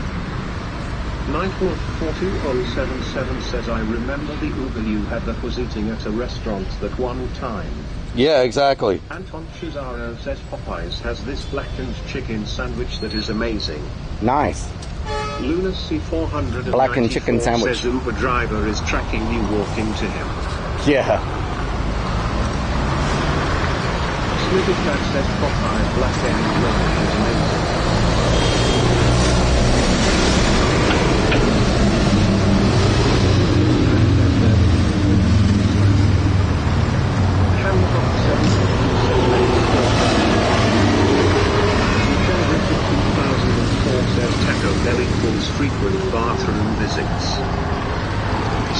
944277 says I remember the Uber you had that was eating at a restaurant that one time. Yeah, exactly. Anton Cesaro says Popeyes has this blackened chicken sandwich that is amazing. Nice. Luna C494 blackened chicken sandwich. Says Uber driver is tracking you walking to him. Yeah. Snippet Cat says Popeye blackened chicken is amazing. Frequent bathroom visits.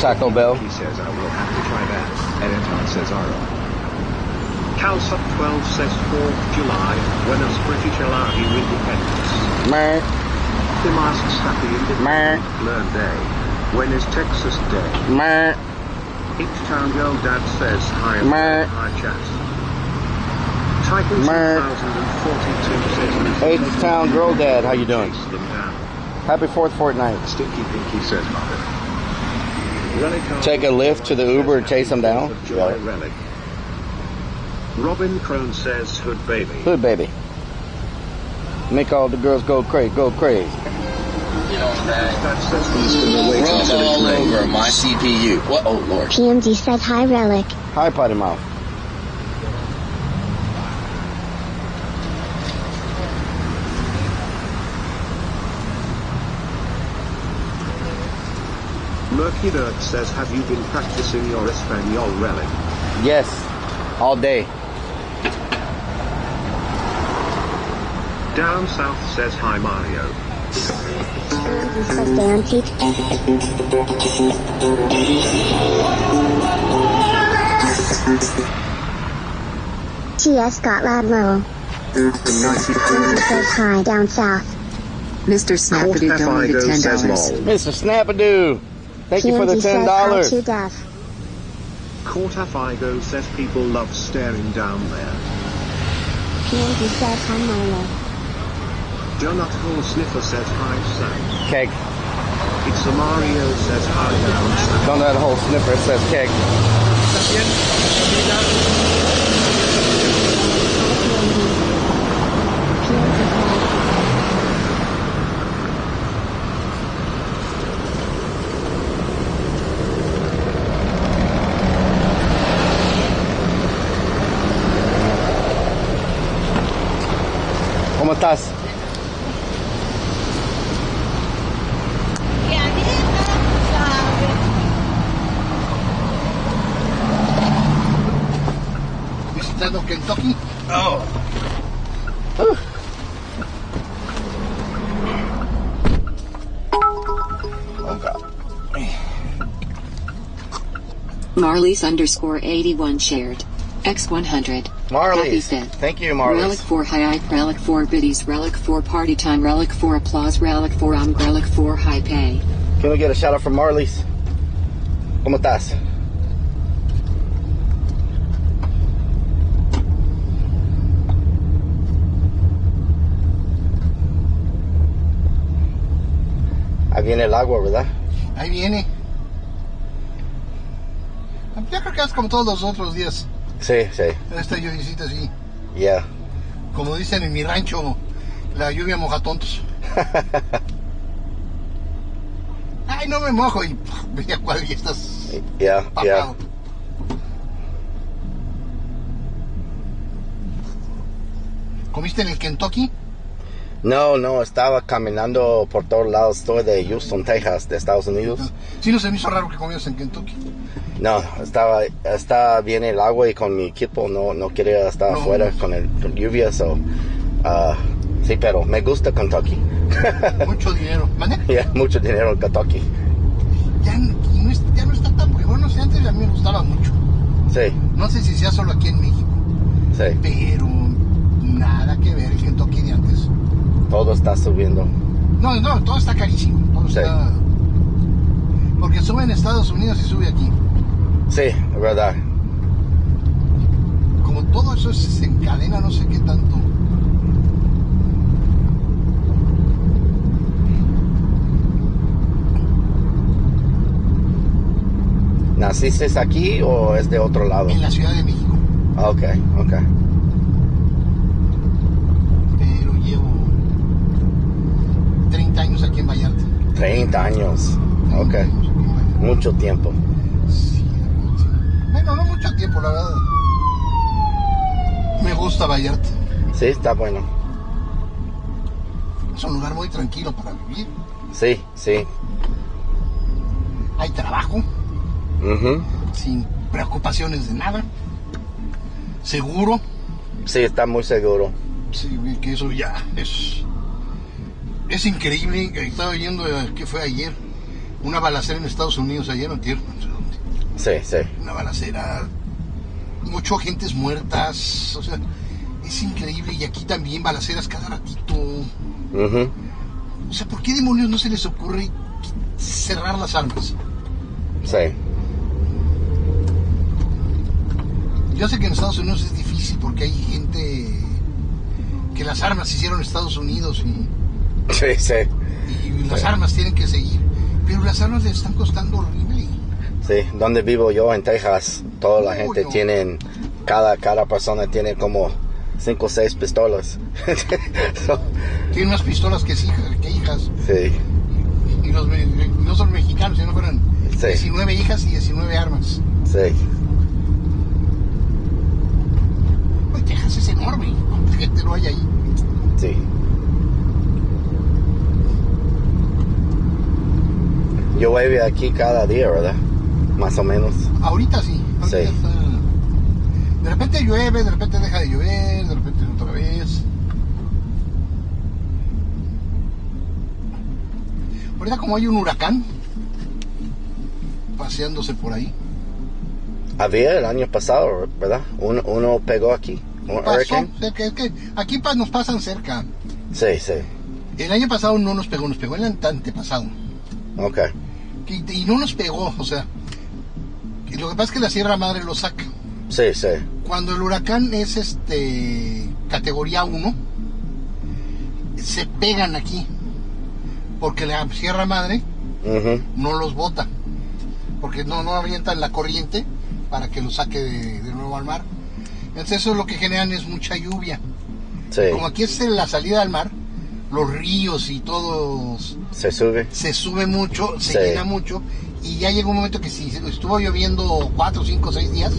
Taco Bell. He says I will have to try that. And Anton says Ara. Calsup12 says 4th July, when is British Alahi independence? Meh. Tim asks happy independent learn day. When is Texas Day? Meh. H-Town Girl Dad says hi. Meh. Hi chat. Titan 2042 says H-Town Girl Dad, how you doing? Happy 4th fortnight. Stinky Pinky says Take a lift to the Uber and chase them down. Yeah. Robin Crone says Hood Baby. Hood Baby. Make all the girls go crazy, go crazy. Rub all over my CPU. What? Oh, Lord. PMD says hi, Relic. Hi, Potty Mouth. Murky Dirt says, have you been practicing your Espanol, Relic? Yes, all day. Down south says hi Mario. Guaranteed. TS got loud low. Says hi down south. Mr. Snapadoo donated $10. Mr. Snapadoo, thank you for the $10. Corta Figo says people love staring down there. PNG says hi Milo. Jonathan Sniffer says hi Sam. Keg. It's a Mario says hi down Sam. Donut Hole Sniffer says keg. ¿Cómo estás? Visitando Kentucky. Oh. Oh God. Marlies _81 shared. X100. Marlies. Thank you, Marlies. Relic 4 high relic 4 biddies, relic 4 party time, relic 4 applause, relic 4 relic 4 high pay. Can we get a shout out from Marlies? ¿Cómo estás? Ahí viene el agua, ¿verdad? Ahí viene. Yo creo que es como todos los otros días. Sí, sí. Esta lluviecita así. Yeah. Como dicen en mi rancho, la lluvia moja tontos. Ay, no me mojo y veía cuál ya estás papado. ¿Comiste en el Kentucky? No, estaba caminando por todos lados. Estoy de Houston, Texas, de Estados Unidos. Sí, no se me hizo raro que comieras en Kentucky. No, estaba bien el agua y con mi equipo no quería estar afuera con lluvia. Sí, pero me gusta Kentucky. Mucho dinero. ¿Mande? Yeah, mucho dinero en Kentucky. Ya no está tan bueno. No sé, antes a mí me gustaba mucho. Sí. No sé si sea solo aquí en México. Sí. Pero nada que ver el Kentucky de antes. Todo está subiendo. No, todo está carísimo. Todo está... Porque sube en Estados Unidos y sube aquí. Sí, es verdad. Como todo eso se encadena, no sé qué tanto. ¿Naciste aquí o es de otro lado? En la Ciudad de México. Ok. Pero llevo 30 años aquí en Vallarta. 30 años. Ok. Mucho tiempo. Sí, bueno, no mucho tiempo, la verdad. Me gusta Vallarta. Sí, está bueno. Es un lugar muy tranquilo para vivir. Sí. Hay trabajo. Sin preocupaciones de nada. Seguro. Sí, está muy seguro. Sí, que eso ya es increíble. Estaba oyendo que fue ayer una balacera en Estados Unidos, ayer no entiendo. Sí. Una balacera, muchas gentes muertas, o sea, es increíble. Y aquí también balaceras cada ratito. O sea, ¿por qué demonios no se les ocurre cerrar las armas? Sí. Yo sé que en Estados Unidos es difícil porque hay gente que las armas se hicieron en Estados Unidos y las armas tienen que seguir, pero las armas les están costando horrible. Sí, donde vivo yo en Texas, toda la gente tiene, cada persona tiene como 5 o 6 pistolas. Tienen más pistolas que hijas. Sí. Y no son mexicanos, sino fueron 19 hijas y 19 armas. Sí. Texas es enorme, ¿cuánta gente no hay ahí? Sí. Llueve aquí cada día, ¿verdad? Más o menos. Ahorita sí. Ahorita está... De repente llueve, de repente deja de llover, de repente otra vez. Ahorita como hay un huracán paseándose por ahí. Había el año pasado, ¿verdad? Uno pegó aquí. Un hurricane. Es que aquí nos pasan cerca. Sí. El año pasado no nos pegó el antepasado. Ok. Y no nos pegó, o sea, lo que pasa es que la Sierra Madre lo saca. Sí. Cuando el huracán es categoría 1, se pegan aquí, porque la Sierra Madre no los bota, porque no avientan la corriente para que los saque de nuevo al mar. Entonces eso lo que generan es mucha lluvia. Sí. Como aquí es la salida al mar, los ríos y todo se sube mucho, se llena mucho, y ya llega un momento que si estuvo lloviendo 4, 5, 6 días,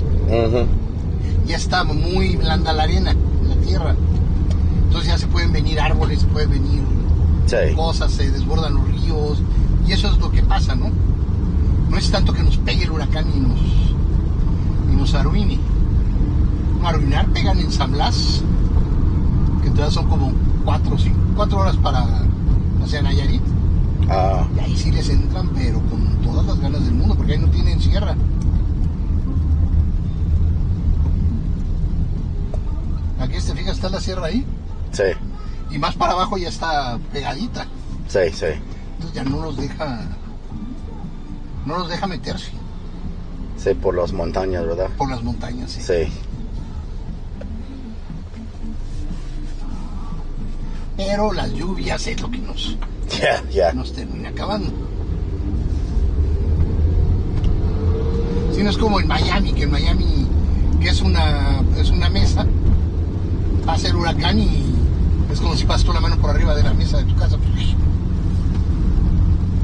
ya está muy blanda la arena, la tierra. Entonces ya se pueden venir árboles, se pueden venir cosas, se desbordan los ríos, y eso es lo que pasa, ¿no? No es tanto que nos pegue el huracán y nos arruine. No, arruinar pegan en San Blas, que entonces son como 4 horas para hacia Nayarit. Y ahí sí les entran, pero con todas las ganas del mundo, porque ahí no tienen sierra. Aquí te fijas, está la sierra ahí. Sí. Y más para abajo ya está pegadita. Sí. Entonces ya no los deja meterse. Sí, por las montañas, ¿verdad? Por las montañas, sí. Sí. Pero las lluvias es lo que nos termina acabando. Si no es como en Miami, que es una mesa, pasa el huracán y es como si pasas tú la mano por arriba de la mesa de tu casa,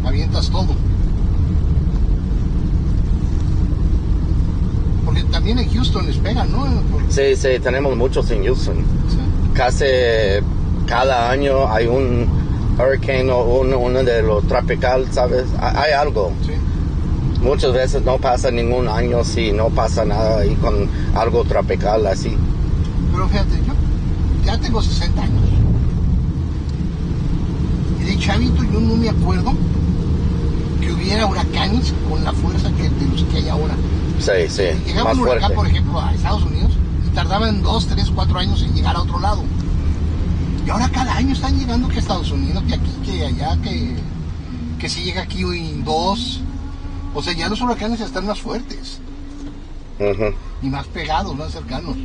avientas todo. Porque también en Houston les pegan, ¿no? Sí, tenemos muchos en Houston. Sí. Casi cada año hay un hurricane o uno de los tropical, ¿sabes? Hay algo. Sí. Muchas veces no pasa ningún año si no pasa nada ahí con algo tropical así. Pero fíjate, yo ya tengo 60 años. Y de chavito yo no me acuerdo que hubiera huracanes con la fuerza de los que hay ahora. Sí. Llegaba un huracán, por ejemplo, a Estados Unidos y tardaban 2, 3, 4 años en llegar a otro lado. Y ahora cada año están llegando que a Estados Unidos, que aquí, que allá, que si llega aquí en 2. O sea, ya los huracanes están más fuertes. Y más pegados, más cercanos.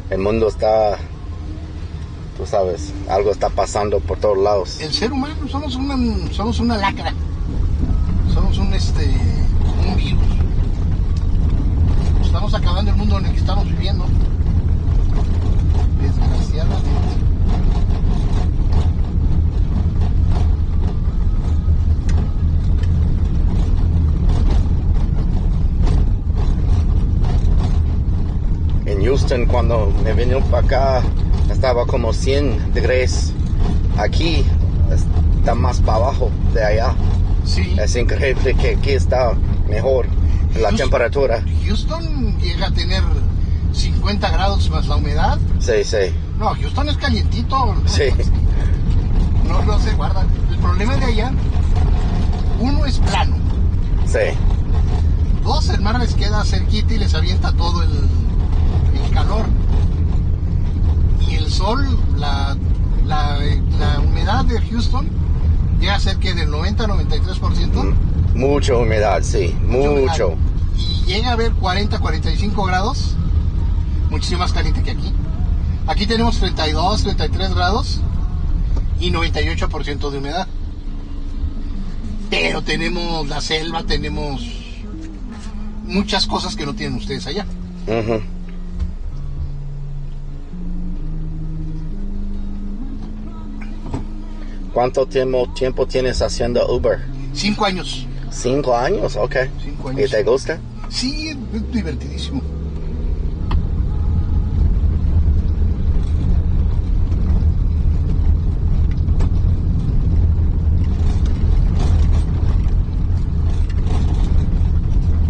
El mundo está, tú sabes, algo está pasando por todos lados. El ser humano somos una lacra. Somos un virus. Estamos acabando el mundo en el que estamos viviendo. Desgraciadamente. En Houston, cuando me vine para acá, estaba como 100 degrees. Aquí está más para abajo de allá. Sí. Es increíble que aquí está mejor la temperatura. Houston llega a tener 50 grados más la humedad. Sí. No, Houston es calientito. Sí. No se guarda. El problema de allá, uno es plano. Sí. 2, el mar les queda cerquita y les avienta todo el calor. Y el sol, la humedad de Houston llega a ser que del 90-93%. Mucha humedad, sí, mucho. Y llega a haber 40-45 grados, muchísimo más caliente que aquí. Aquí tenemos 32-33 grados y 98% de humedad. Pero tenemos la selva, tenemos muchas cosas que no tienen ustedes allá. ¿Cuánto tiempo tienes haciendo Uber? 5 años. 5 años, ok. 5 años. ¿Y te gusta? Sí, es divertidísimo.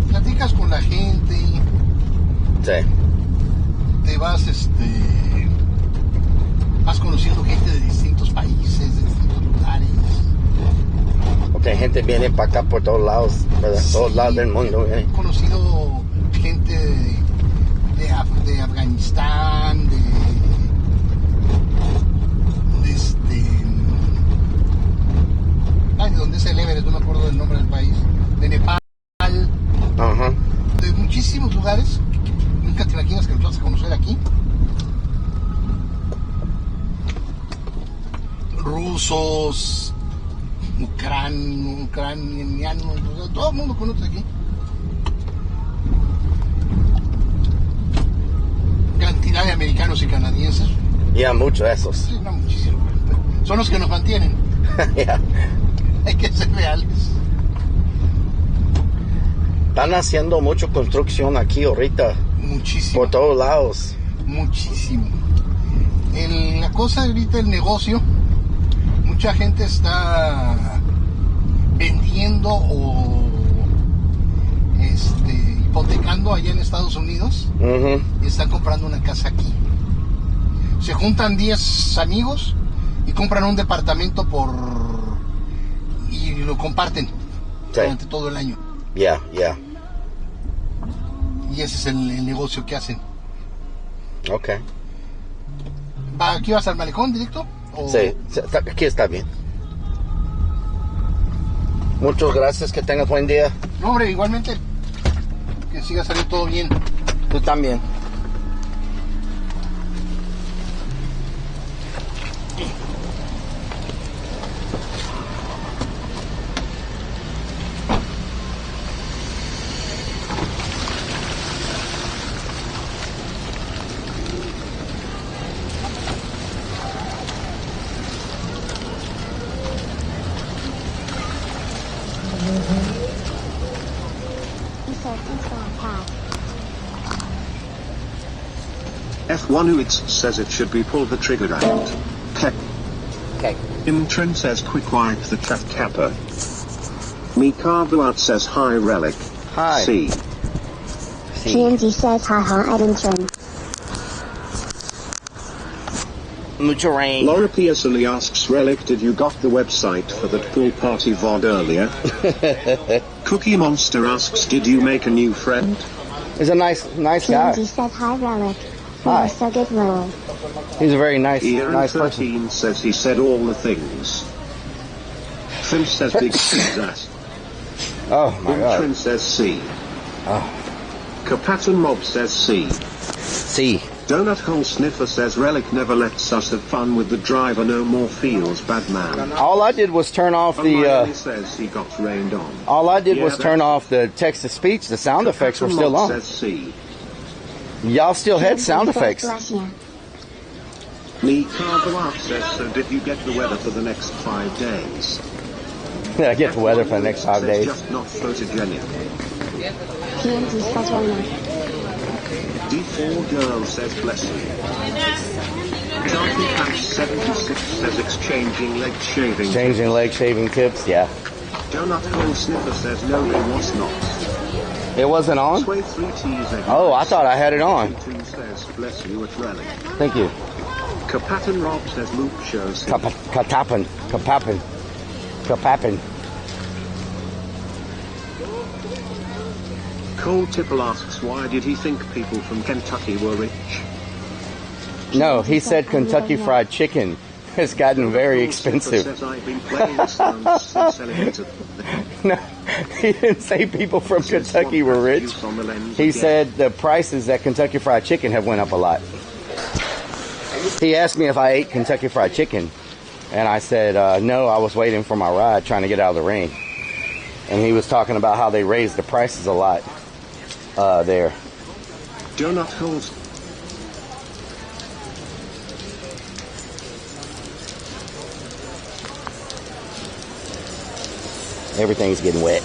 Platicas con la gente. Sí. Te vas, vas conociendo gente de distintos países, de distintos lugares. De gente viene para acá por todos lados, ¿verdad? Sí. Todos lados del mundo viene. He conocido gente de Afganistán, de donde es el Everest, no me acuerdo del nombre del país, de Nepal, Ajá. de muchísimos lugares. Nunca te imaginas que los vas a conocer aquí. Rusos, ucranianos, todo el mundo conoce aquí. Cantidad de americanos y canadienses. Ya, muchos de esos. Sí, no, muchísimo. Son los que nos mantienen. Yeah. Hay que ser reales. Están haciendo mucha construcción aquí ahorita. Muchísimo. Por todos lados. Muchísimo. La cosa ahorita, el negocio, mucha gente está vendiendo o hipotecando allá en Estados Unidos. Uh-huh. Y están comprando una casa aquí. Se juntan 10 amigos y compran un departamento y lo comparten durante todo el año. Ya, ya. Y ese es el negocio que hacen. Ok. ¿Aquí vas al malecón directo? ¿O? Sí, aquí está bien. Muchas gracias, que tengas buen día. No, hombre, igualmente. Que siga saliendo todo bien. Tú también. F1UX says it should be pull the trigger out. Okay. Intrin says quick wipe the chat kappa. Mikabuat says hi relic. Hi. C. TNT says haha Edintron. Mucho rain. Laura Pearsonly asks Relic, did you got the website for that pool party VOD earlier? Cookie Monster asks, did you make a new friend? He's a nice guy. TNT says hi Relic. Hi. So good roll. He's a very nice person. 13 says he said all the things. Finn says big C's ass. Oh my God. Intrin says C. Oh. Kapatan Mob says C. C. Donut Hole Sniffer says Relic never lets us have fun with the driver, no more feels bad man. All I did was turn off the says he got rained on. all I did was turn off the text to speech. The sound effects were still on. Says C. Y'all still had sound effects. Me Carvalho says, so did you get the weather for the next 5 days? I get the weather for the next 5 days. Just not photogenic. TNT says Raymond. D4 girl says bless you. Charlie Pants 76 says exchanging leg shaving. Changing leg shaving tips, yeah. Donut Hole Sniffer says no, it was not. It wasn't on? Sway 3T's Oh, I thought I had it on. Says bless you at Relic. Thank you. Kapatan Rob says loop shows. Kapappin. Cole Tipple asks why did he think people from Kentucky were rich? No, he said Kentucky Fried Chicken has gotten very expensive. Says I've been playing sounds since elevator. No, he didn't say people from Kentucky were rich. He said the prices at Kentucky Fried Chicken have went up a lot. He asked me if I ate Kentucky Fried Chicken, and I said no, I was waiting for my ride trying to get out of the rain. And he was talking about how they raised the prices a lot there. Donut holes. Everything's getting wet.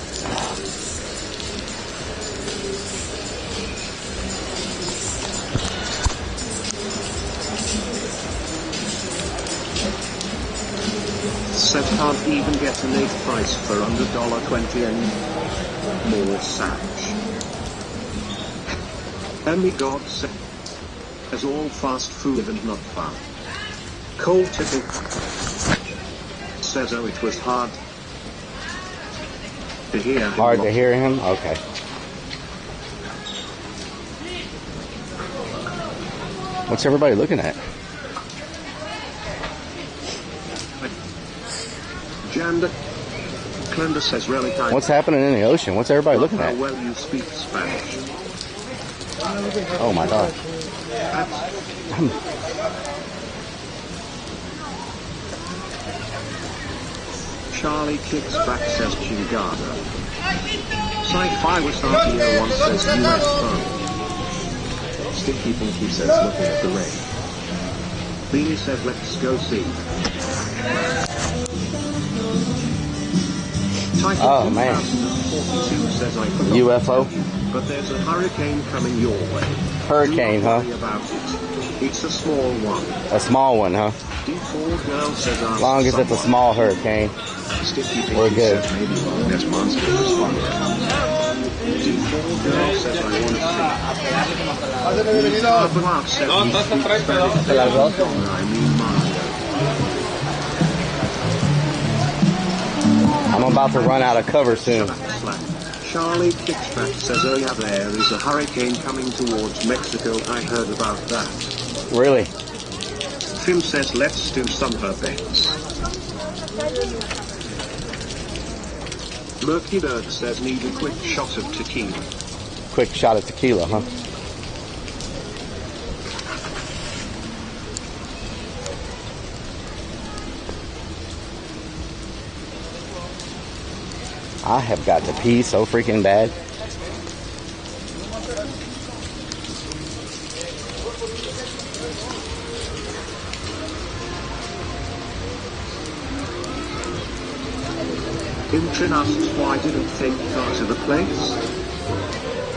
Said can't even get an 8 price for under $20 and more Satch. Emmy God says all fast food and not fun. Cole Tipple says oh it was hard. to hear him. Hard to hear him? Okay. What's everybody looking at? Janda Clenda says relic. What's happening in the ocean? What's everybody looking How at? well you speak Spanish. Oh my God. Charlie kicks back, says Chingada. Sci-Fi was RTO1 says US phone. Sticky Pinky says looking at the rain. Beanie says let's go see. Titan Oh man. 2042 says I forgot. UFO? But there's a hurricane coming your way. Hurricane, Do not huh? worry about it. It's a small one. A small one, huh? Default girl says As long as it's a small hurricane, we're good. Says maybe Loch Ness monster responded. Default girl says I want to see. Mark says he speaks Spanish. I mean Mario. I'm about to run out of cover soon. Charlie Kickback says, oh yeah, there is a hurricane coming towards Mexico. I heard about that. Really? Phil says, let's do some things. Murky Dirk says, need a quick shot of tequila. Quick shot of tequila, huh? I have got to pee so freaking bad. Intrin asks why didn't take car to the place?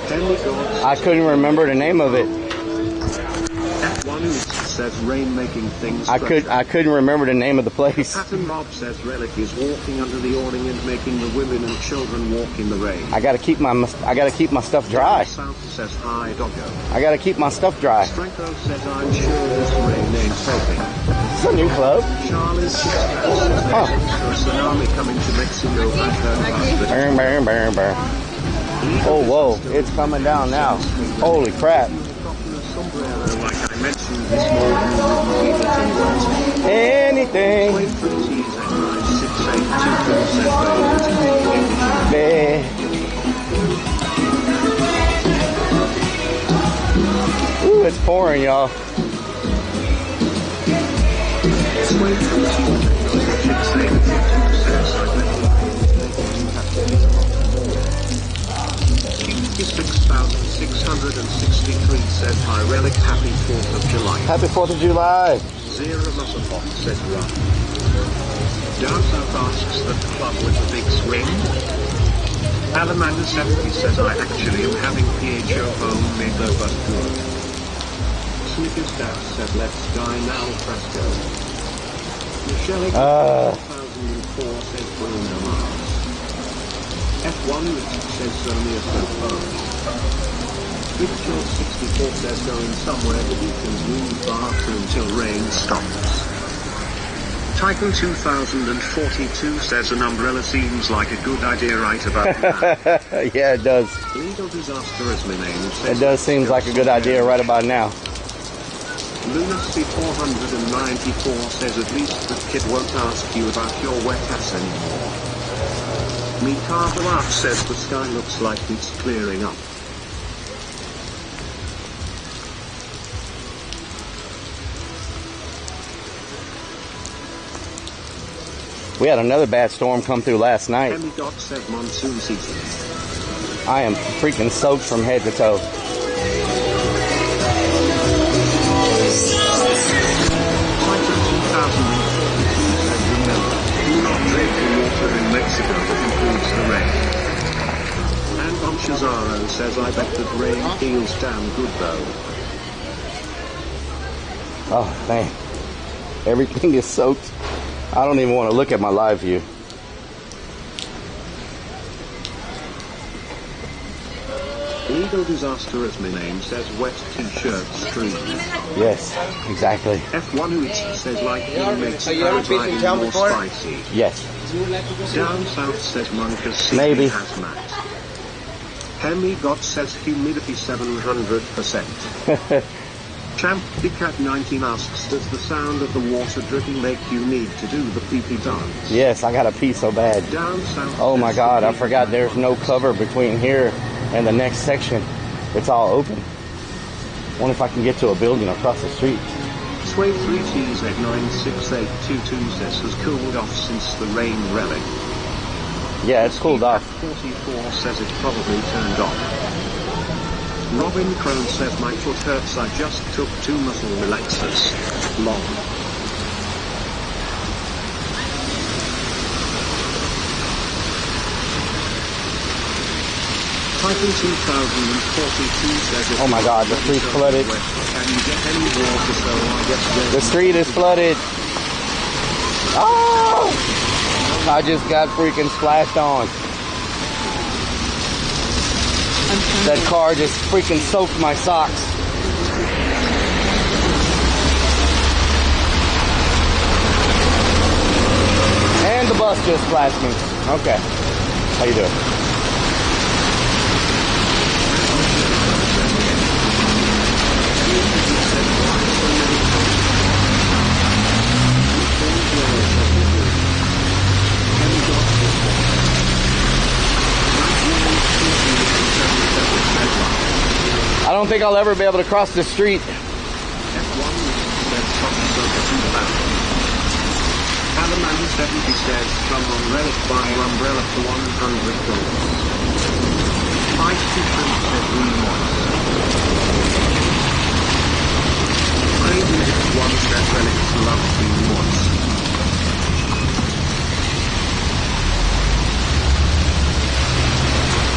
Henry God I couldn't remember the name of it. F1 says rain making things I couldn't remember the name of the place. Patton Rob says Relic is walking under the awning and making the women and children walk in the rain. I gotta keep my stuff dry. South says hi doggo. I gotta keep my stuff dry. Franco says I'm sure this rain ain't helping. This is a new club. Charlie says a tsunami coming to Mexico. I heard about Burn, burn, burn, burn. Oh whoa, it's coming down now. Holy crap. Like I mentioned this morning, Anything. wait for the teas at 9682 Babe. Ooh, it's pouring, y'all. wait for the teas at 6663 says hi Relic, happy 4th of July. Happy 4th of July. Zero Musclebox says run. Down South asks that the club with the big swing. Alamanda 70 says I actually am having PHO homemade though but good. Snickers Dad says let's die now fresco. Michelle 2004 says Bruno Mars. F1 says Sony is no phone. Victor 64 says going somewhere that you can move bathroom till rain stops. Titan 2042 says an umbrella seems like a good idea right about now. Yeah, it does. Legal disaster as my name says. It does seem like a good idea right about now. Lunacy 494 says at least the kid won't ask you about your wet ass anymore. Mikava says the sky looks like it's clearing up. We had another bad storm come through last night. Hemi Doc said monsoon season. I am freaking soaked from head to toe. Do not drink the water in Mexico that includes the rain. And on Shazaro says I bet that rain feels damn good though. Oh, man. Everything is soaked. I don't even want to look at my live view. Legal disaster as my name says wet t-shirt stream. Yes, exactly. F1 who says like he makes parasite more spicy. Yes. Down south says Monica Maybe. hazmat. Hemi God says humidity 700%. Champ Cat 19 asks, does the sound of the water dripping make you need to do the pee-pee dance? Yes, I gotta pee so bad. Down south. Oh my God, I forgot there's no cover between here and the next section. It's all open. Wonder if I can get to a building across the street. Sway 3TZ96822 says has cooled off since the rain relic. Yeah, it's cooled off. 44 says it's probably turned off. Robin Crone says my foot hurts, I just took 2 muscle relaxers. Long. Titan 2042 says Oh my God, the street's flooded. Can you get any water so I guess The street is flooded. Oh! I just got freaking splashed on. That car just freaking soaked my socks. And the bus just splashed me. Okay. How you doing? I don't think I'll ever be able to cross the street. Alaman 70 says from umbrella buy umbrella for $100. Ice Shrimp says remoist. Crazy one says relics love being moist.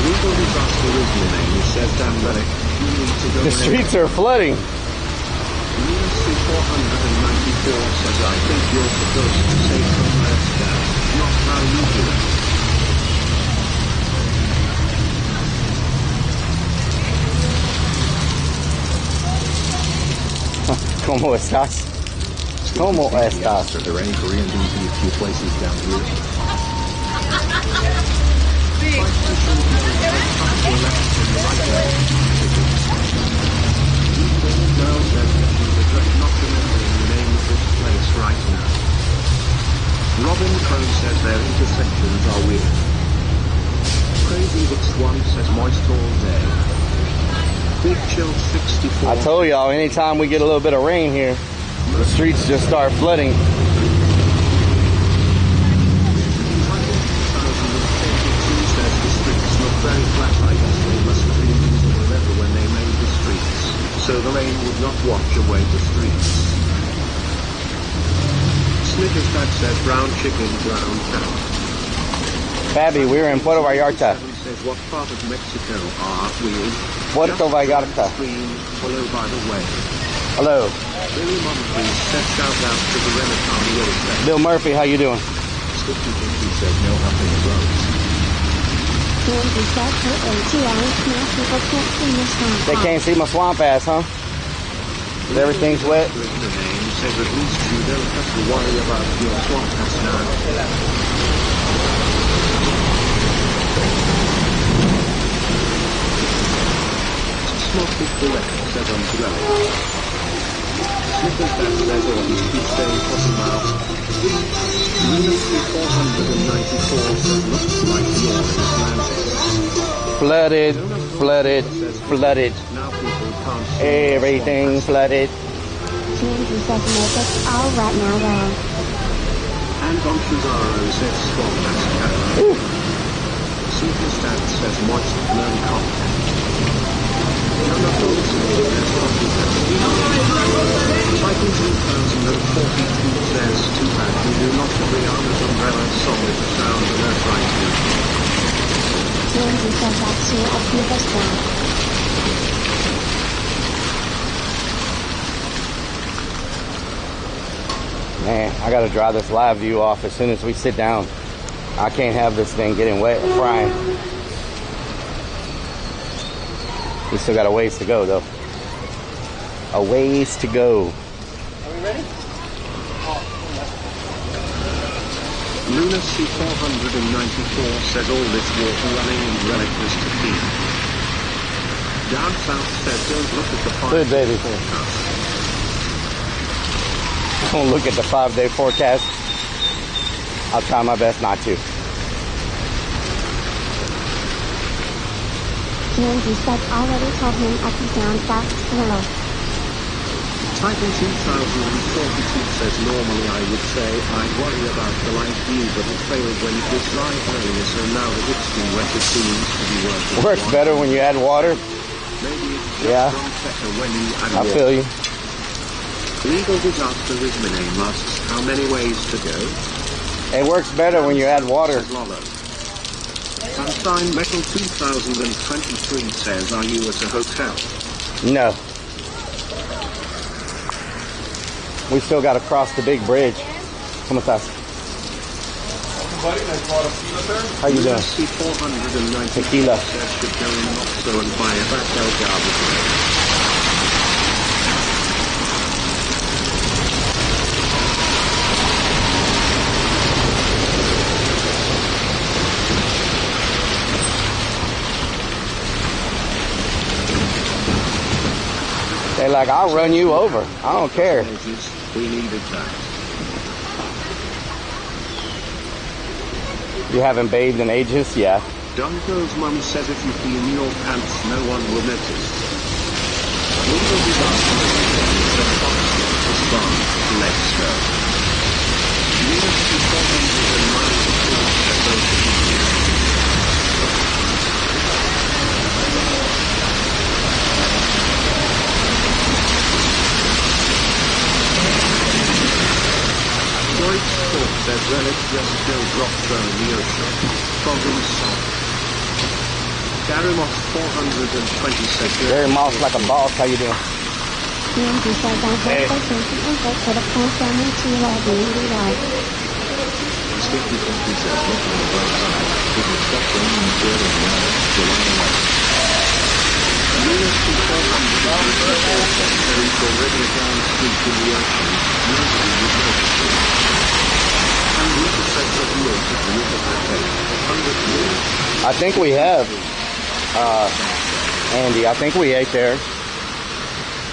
Legal disaster original name says Dan Relic. You need to go The streets are flooding. Lucy 494 says I think you're supposed to say from left down, not how you do it. ¿Cómo estás? ¿Cómo estás? Are there any Korean BBQ places down here? Girl says that she regrets not remembering the name of this place right now. Robin Crone says their intersections are weird. Crazy X1 says moist all day. Big Chill 64. I told y'all, anytime we get a little bit of rain here, the streets just start flooding. Very flat, I guess they must have been using the river when they made the streets, so the rain would not wash away the streets. Snickers Dad says brown chicken, brown cow. Fabi, we're in Puerto Vallarta. Says what part of Mexico are we in? Puerto Vallarta. Hello, by the way. Hello. Billy Murphy says shout out to the Renaissance. Bill Murphy, how you doing? Sticky Pinky says no humping the roads. Nancy said her ATL now people can't see the swamp. They can't see my swamp ass, huh? Everything's wet. The name says at least you don't have to worry about your swamp ass now. Smoke is correct, says umbrella. Snickers Dad says or he should stay potty mouth. Lunacy 494 says looks like you're in Atlantis. Flooded, flooded, flooded. Now people can't see. Everything flooded. Nancy says make us all wet now though. And on Cesaro says swamp ass cat. Snickers Dad says moist learn content. Titan 2042 says too bad we do not agree on this umbrella solid sound alert right here. Nancy says that's you at People's Swamp. Man, I gotta dry this live view off as soon as we sit down. I can't have this thing getting wet or frying. We still got a ways to go, though. A ways to go. Are we ready? Luna C494 says all this water running in relic was to keep. Down South says don't look at the 5-day Good, baby. forecast. Don't look at the 5-day forecast. I'll try my best not to. Andy said already told him up and down South slow. Titan 2042 says normally I would say I'd worry about the light view, but it failed when it was dry earlier, so now that it's been wet it seems to be working. Works better when you add water. Maybe it's just Yeah. better when you add I water. feel you. Legal disaster is my name asks how many ways to go. It works better when you add water. Lolo. Sunshine Metal 2023 says are you at a hotel? No. We still got to cross the big bridge. ¿Cómo estás? How you doing? C490 Tequila. says should go in Oxo and buy a Batel garbage. They're like, I'll run you over. I don't care. We needed that. You haven't bathed in ages? Yeah. Dunko's mum says if you pee in your pants, no one will notice. Legal disaster is fun. Let's go. Unit 494 Deutsch Talk says relic just still dropped her in the ocean. Problem solved. Gary Moss 420 says Gary Moss like a boss. How you doing? Andy said that Hey. they sent an info to the full family to community life. Sticky Funky says look on the bright side. If it stops raining in Florida now, July 11th. Unit 494 says there is already a down streak in the ocean. Nobody would notice it. And Rita says that you ate at the river cafe. 100 years. I think we have. Andy, I think we ate there.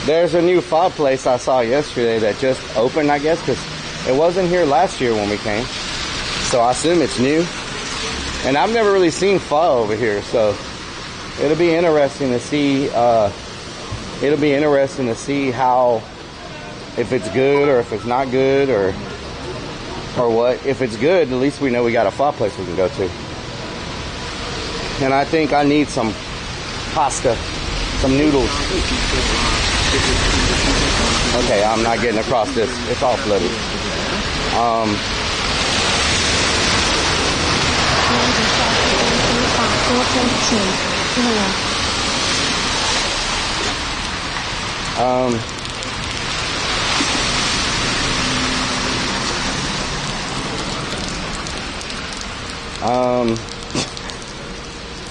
There's a new pho place I saw yesterday that just opened, I guess, because it wasn't here last year when we came. So I assume it's new. And I've never really seen pho over here, so it'll be interesting to see. How, if it's good or if it's not good or what. If it's good, at least we know we got a pho place we can go to. And I think I need some pasta, some noodles. Okay, I'm not getting across this. It's all flooded.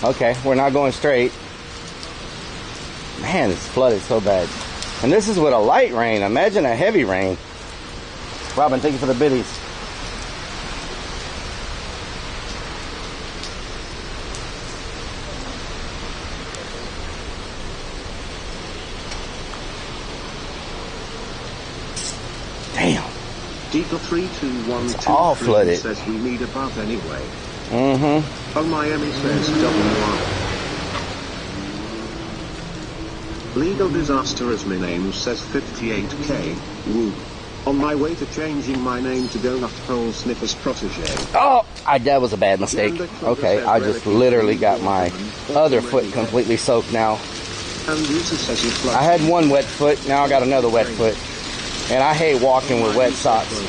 Okay, we're not going straight. Man, it's flooded so bad. And this is with a light rain. Imagine a heavy rain. Robin, thank you for the biddies. Damn. Deagle 32123 It's all flooded. says we need above anyway. Mm-hmm. Oh, Miami says WR. Legal disaster as my name says 58k. Woo. On my way to changing my name to Donut Hole Sniffer's protege. Oh, that was a bad mistake. Okay, I just literally got my other foot completely soaked now. And Lisa says it's I had one wet foot, now I got another wet foot. And I hate walking with wet socks.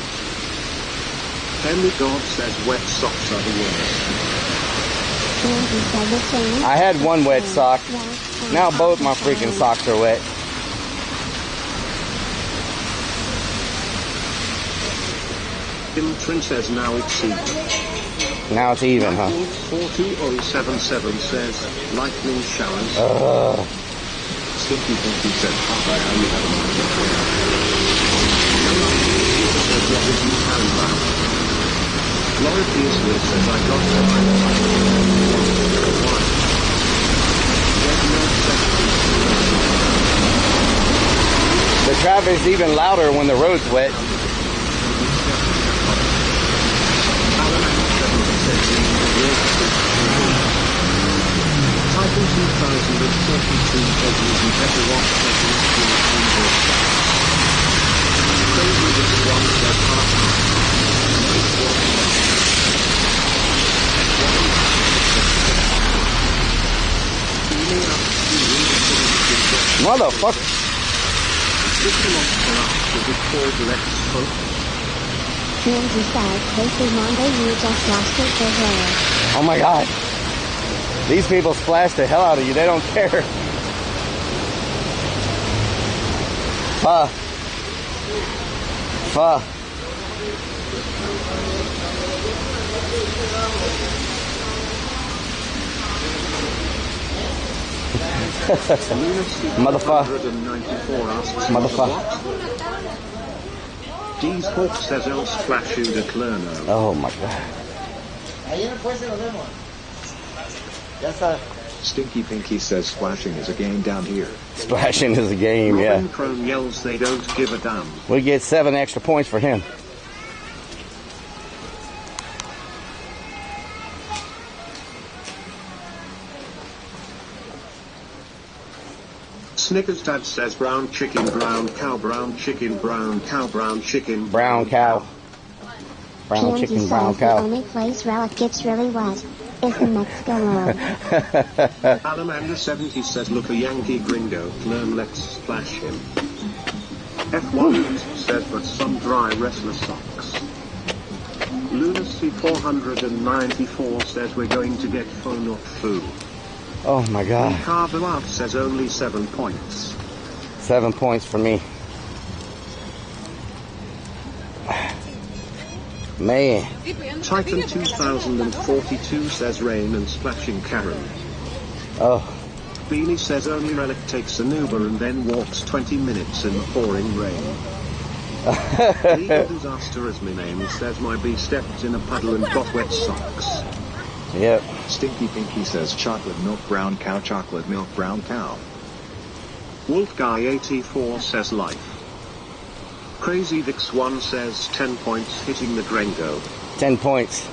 Henry God says wet socks are the worst. I had one wet sock. Now both my freaking socks are wet. Tim Trin says now it's even. Now it's even, huh? 42077 says lightning showers. Sticky Funky says hi, how you having? Laura Pearsley says I got The traffic's even louder when the road's wet. Title 2042 says you better watch taking Crazy this one says Motherfucker. TMZ says, this is Monday, you just lost it for her. Oh my god. These people splash the hell out of you. They don't care. Fuh. Fuh. Motherfucker. Motherfucker. D's Hawk says El Splash you Lerno. Oh my god. Stinky Pinky says splashing is a game down here. Splashing is a game, yeah. Robin Crone yells they don't give a damn. We get 7 extra points for him. Snickers Dad says brown chicken, brown cow, brown chicken, brown cow, brown chicken, brown cow. Brown TMZ chicken, says brown cow. The only place Relic gets really wet is the Mexico road. Alamanda70 says look a Yankee gringo, learn let's splash him. F1 says but some dry restless socks. Lunacy 494 says we're going to get faux not foo. Oh my god. Carver Out says only 7 points. 7 points for me. Man. Titan 2042 says rain and splashing Karen. Oh. Beanie says only Relic takes an Uber and then walks 20 minutes in the pouring rain. Legal Disaster as my name says my bee stepped in a puddle and got wet socks. Yep. Stinky Pinky says chocolate milk brown cow, chocolate milk brown cow. Wolf Guy 84 says life. Crazy Vix 1 says 10 points hitting the Drengo. 10 points.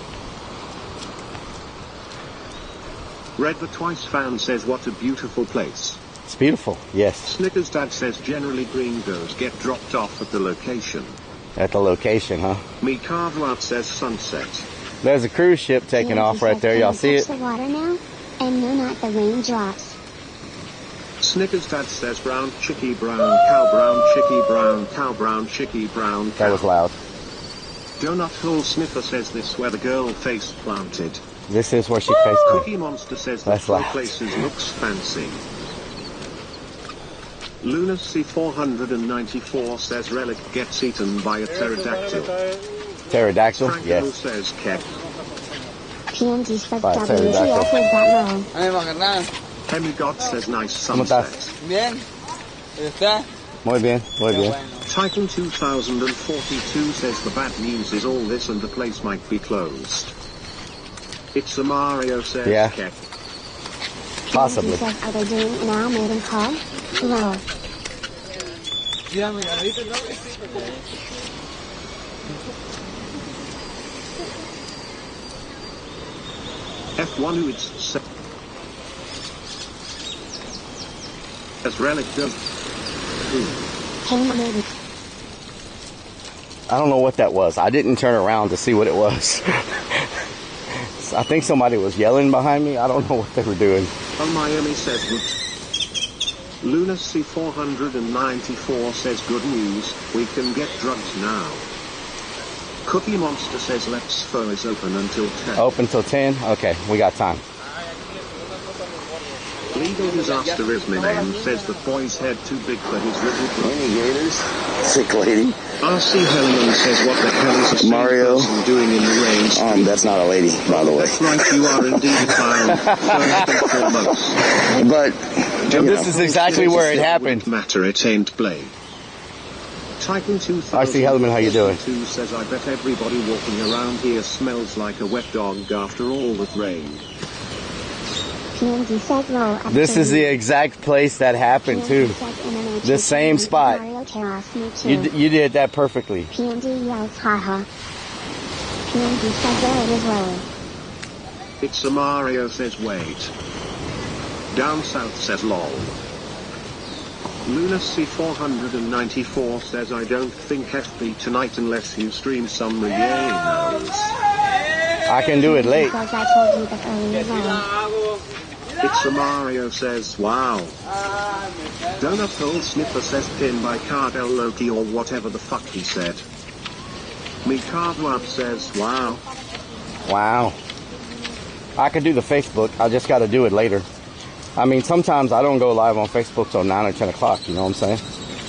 Red the Twice fan says what a beautiful place. It's beautiful, yes. Snickers Dad says generally gringos get dropped off at the location. At the location, huh? Me Carveout says sunset. There's a cruise ship taking off right there. Y'all see it? The water now, and no, not the raindrops. Snickers Dad says brown chicky, brown cow, brown chicky, brown cow, brown chicky, brown cow. That was loud. Donut Hole Sniffer says this where the girl face planted. This is where she faced me. Cookie Monster says That's the loud. places looks fancy. Lunacy 494 says Relic gets eaten by a pterodactyl. Pterodactyl? Franco Yes. says Kev. PMZ says Bye, WTF pterodactyl. is that low. Demigod says nice sunset. Bien. Muy bien, muy bien. Titan 2042 says the bad news is all this and the place might be closed. It's a Mario says Yeah. Kev. Possibly. PMZ says, are they doing an Al Maiden call? Low. F1 who it's as Relic does. Hey, Maiden. I don't know what that was. I didn't turn around to see what it was. I think somebody was yelling behind me. I don't know what they were doing. On Miami says good. Lunacy 494 says good news, we can get drugs now. Cookie Monster says let's Fo is open until 10. Open till 10? Okay, we got time. Legal Disaster is my name says the boy's head too big for his little foot. Any gators? Sick lady. RC Hellman says what the hell is a sane Mario. person doing in the rain? That's not a lady, by the way. That's right, you are indeed a clown. First and foremost. But This is exactly where it happened. Matter, it ain't play. Titan R.C. Hellman, how you doing? 2002 says, I bet everybody walking around here smells like a wet dog after all that rain. PMD says low. This is the exact place that happened too. The same spot. You did that perfectly. PMD yells haha. PMD says there it is lower. It's a Mario says wait. Down south says lol. Lunacy 494 says I don't think FB tonight unless you stream some regains. I can do it late. Because I told you that earlier on. It's a Mario says wow. Donut Hole Sniffer says pin by Cardell Loki or whatever the fuck he said. Mikadwab says wow. Wow. I could do the Facebook. I just got to do it later. I mean, sometimes I don't go live on Facebook till 9 or 10 o'clock, you know what I'm saying?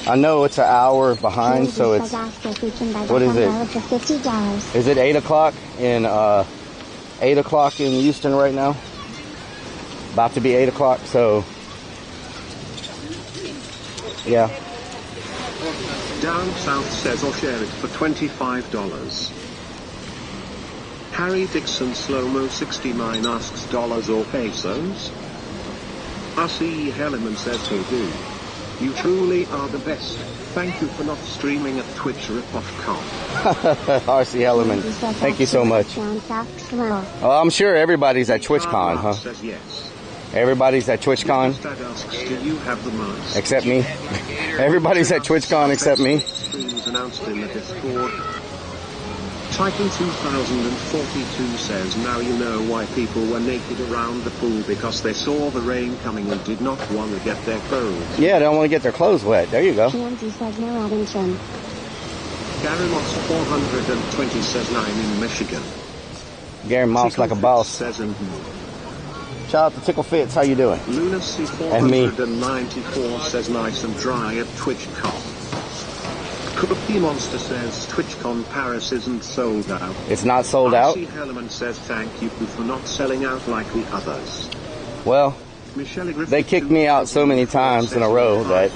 I know it's an hour behind, so it's, what is it? Is it 8 o'clock in, 8 o'clock in Houston right now? About to be 8 o'clock, so, yeah. Down south says I'll share it for $25. Harry Dixon Slow-Mo 69 asks dollars or pesos? R.C. Helleman says hey dude. You truly are the best. Thank you for not streaming at Twitch Ripoff.com. R.C. Helleman, thank you so much. Oh, I'm sure everybody's at TwitchCon, huh? Says yes. Everybody's at TwitchCon? Asks, do you have the mask? Except me. Everybody's at TwitchCon except me. Streams announced in the Discord. Titan 2042 says now you know why people were naked around the pool because they saw the rain coming and did not want to get their clothes. Yeah, they don't want to get their clothes wet. There you go. PMD says no Addington. Gary Moss 420 says now I'm in Michigan. Gary Moss like a boss. Says and shout out to Tickle Fits. How you doing? Lunacy And me. 494 says nice and dry at TwitchCon. Cookie Monster says TwitchCon Paris isn't sold out. It's not sold out? R.C. Helleman says thank you for not selling out like the others. Well, they kicked me out so many times in a row that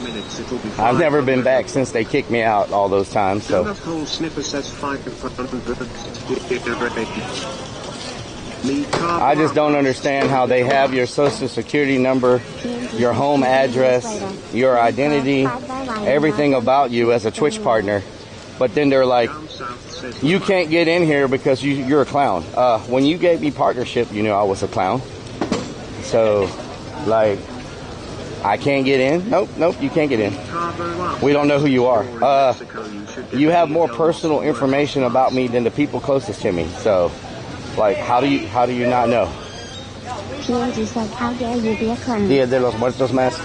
I've never been back since they kicked me out all those times. So Donut Hole Sniffer says 500. I just don't understand how they have your social security number, your home address, your identity, everything about you as a Twitch partner. But then they're like, you can't get in here because you're a clown. When you gave me partnership, you knew I was a clown. So, like, I can't get in? Nope, you can't get in. We don't know who you are. You have more personal information about me than the people closest to me. So, like, how do you not know? PMD says, how dare you be a clown? Dia de los Muertos mask.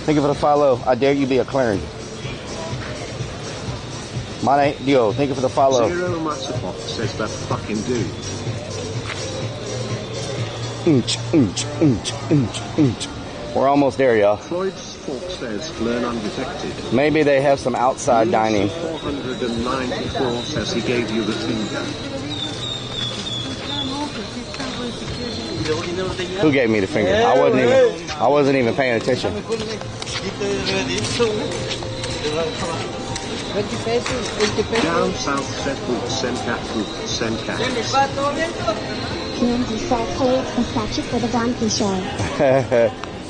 Thank you for the follow. I dare you be a clown. Mane Dio, thank you for the follow. Zero Massapop says that fucking dude. We're almost there, y'all. Floyd's Fork says learn undetected. Maybe they have some outside dining. 494 says he gave you the finger. Who gave me the finger? I wasn't even paying attention. Down south says boot send cat boot send cat. PMD says, hey, it's the statue for the donkey show.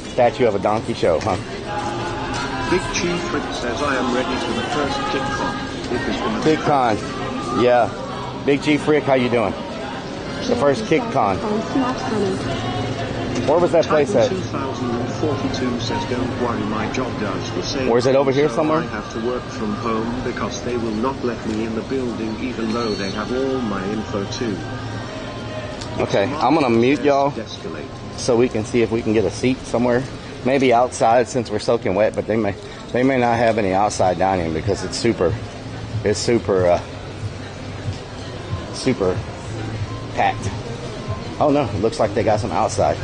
Statue of a donkey show, huh? Big Chief Rick says I am ready for the first KickCon. Big Con. Yeah. Big Chief Rick, how you doing? The first KickCon. Where was that place at? 2042 says don't worry, my job does the same. Where's it, over here somewhere? I have to work from home because they will not let me in the building even though they have all my info too. Okay, I'm gonna mute y'all so we can see if we can get a seat somewhere. Maybe outside since we're soaking wet, but they may not have any outside dining because it's super packed. Oh no, it looks like they got some outside.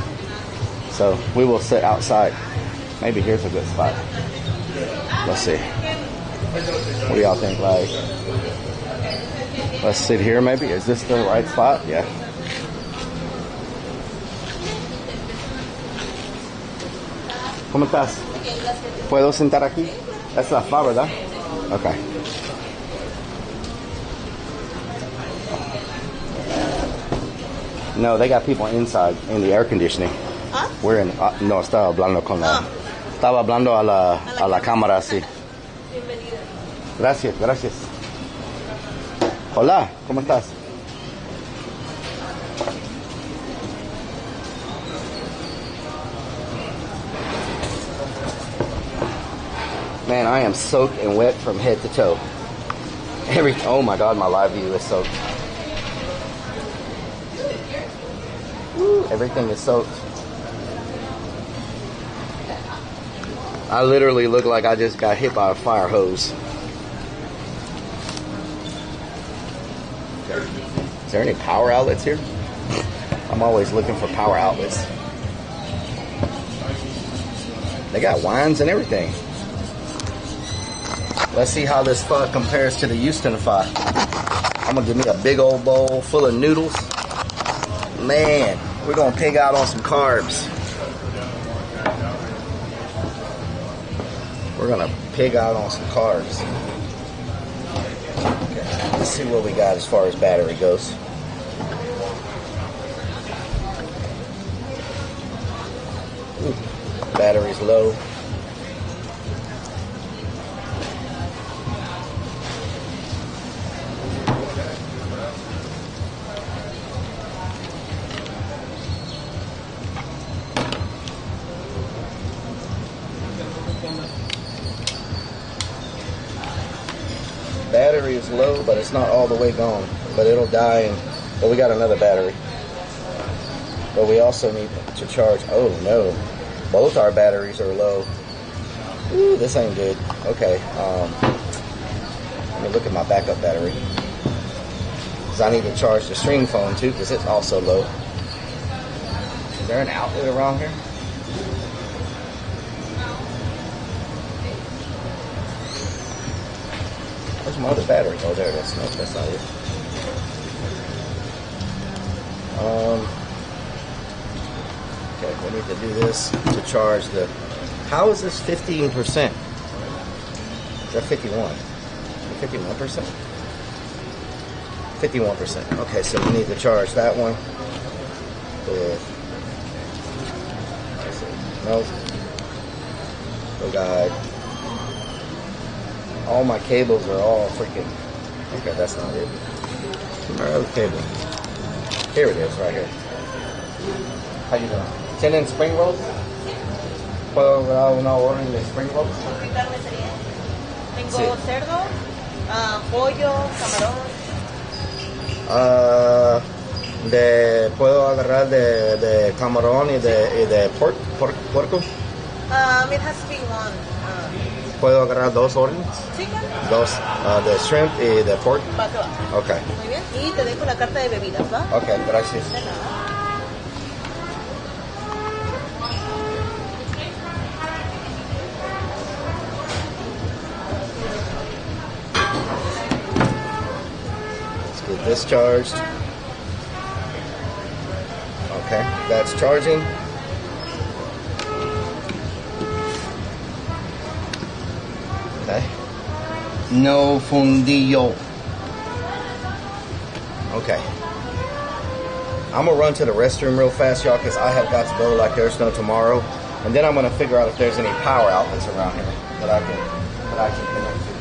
So we will sit outside. Maybe here's a good spot. Let's see. What do y'all think? Like, let's sit here maybe. Is this the right spot? Yeah. ¿Cómo estás? ¿Puedo sentar aquí? Es la spa, ¿verdad? Okay. No, they got people inside in the air conditioning. ¿Ah? We're in. No, estaba hablando con la. Estaba hablando a la cámara, sí. Bienvenida. Gracias, gracias. Hola, ¿cómo estás? Man, I am soaked and wet from head to toe. Oh my God, my live view is soaked. Woo, everything is soaked. I literally look like I just got hit by a fire hose. Is there any power outlets here? I'm always looking for power outlets. They got wines and everything. Let's see how this pho compares to the Houston pho. I'm gonna give me a big old bowl full of noodles. Man, we're gonna pig out on some carbs. We're gonna pig out on some carbs. Okay, let's see what we got as far as battery goes. Ooh, battery's low. Battery is low, but it's not all the way gone. But it'll die, but we got another battery. But we also need to charge. Oh no, both our batteries are low. Ooh, this ain't good. Okay, let me look at my backup battery. Because I need to charge the string phone too, because it's also low. Is there an outlet around here? Where's my other battery? Oh, there it is. Nope, that's not it. Okay, we need to do this to charge the. How is this 15%? Is that 51? 51%? 51%. Okay, so we need to charge that one with. Let's see. Nope. We got. All my cables are all freaking. Okay, that's not it. Where's my other cable? Here it is, right here. How you doing? ¿Tienen spring rolls? ¿Puedo dar una orden de spring rolls? ¿Qué carne sería? Tengo Sí. cerdo, pollo, camarón. Puedo agarrar de camarón y de puerco. It has to be one. ¿Puedo agarrar dos órdenes? Sí, claro. Dos de shrimp y de pork. Va, que va. Okay. Muy bien. Y te dejo la carta de bebidas, ¿va? Okay, gracias. De nada. Let's get this charged. Okay, that's charging. Okay. No fundillo. Okay. I'm gonna run to the restroom real fast, y'all, because I have got to go like there's no tomorrow. And then I'm gonna figure out if there's any power outlets around here that I can connect to.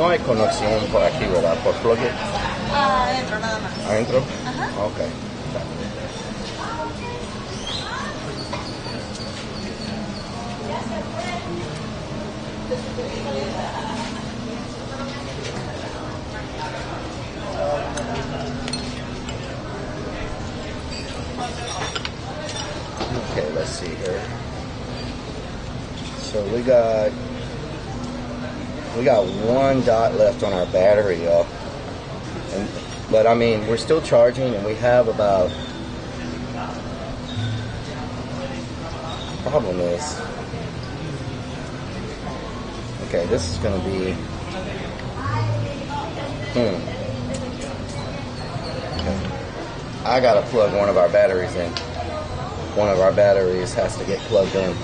No hay conexión por aquí, ¿verdad? Por plug-in. Adentro nada más. ¿Adentro? Ajá. Ok. Okay, let's see here. So we got one dot left on our battery, y'all. But I mean, we're still charging, and we have about. Problem is, okay, this is gonna be. Okay. I gotta plug one of our batteries in. One of our batteries has to get plugged in,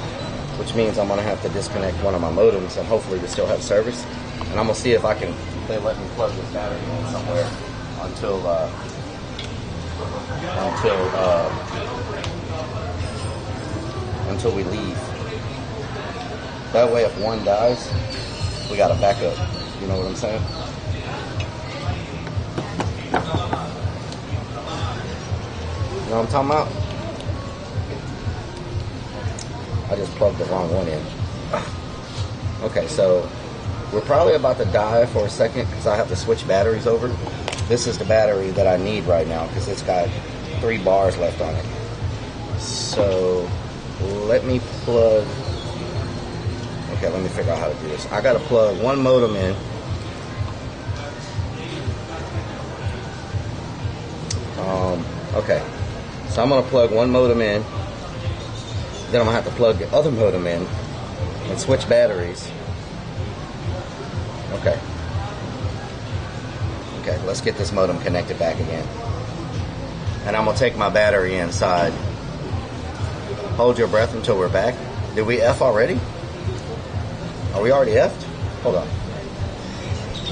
which means I'm gonna have to disconnect one of my modems, and hopefully we still have service. And I'm gonna see if they let me plug this battery in somewhere until we leave. That way, if one dies, we got a backup. You know what I'm saying? You know what I'm talking about? I just plugged the wrong one in. Okay, so we're probably about to die for a second because I have to switch batteries over. This is the battery that I need right now because it's got 3 bars left on it. So let me plug. Okay, let me figure out how to do this. I gotta plug one modem in. Okay, so I'm gonna plug one modem in. Then I'm gonna have to plug the other modem in and switch batteries. Okay. Okay, let's get this modem connected back again. And I'm gonna take my battery inside. Hold your breath until we're back. Did we F already? Are we already F'd? Hold on.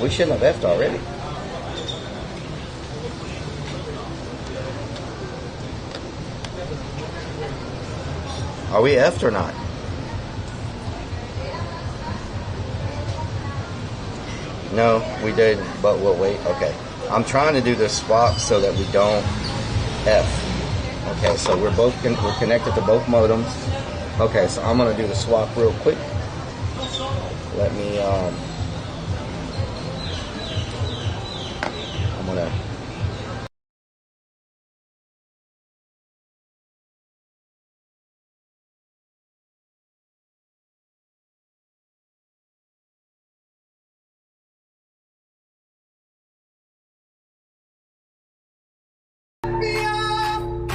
We shouldn't have F'd already. Are we F'd or not? No, we did, but we'll wait. Okay. I'm trying to do this swap so that we don't F. Okay, so we're connected to both modems. Okay, so I'm gonna do the swap real quick. Let me I'm gonna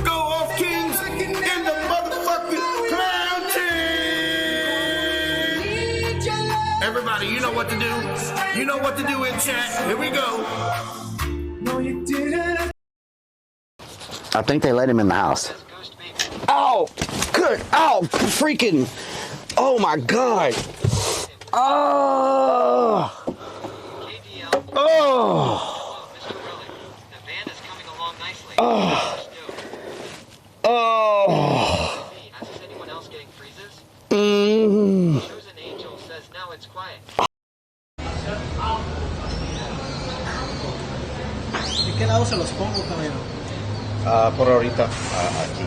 Go off Kings in the motherfucking clown team. Everybody, you know what to do. You know what to do in chat. Here we go. No, you didn't. I think they let him in the house. Oh, good. Oh, freaking. Oh my God. Oh. Oh. Oh. Oh. Mm. ¿De qué lado se los pongo, caballero? Por ahorita, aquí.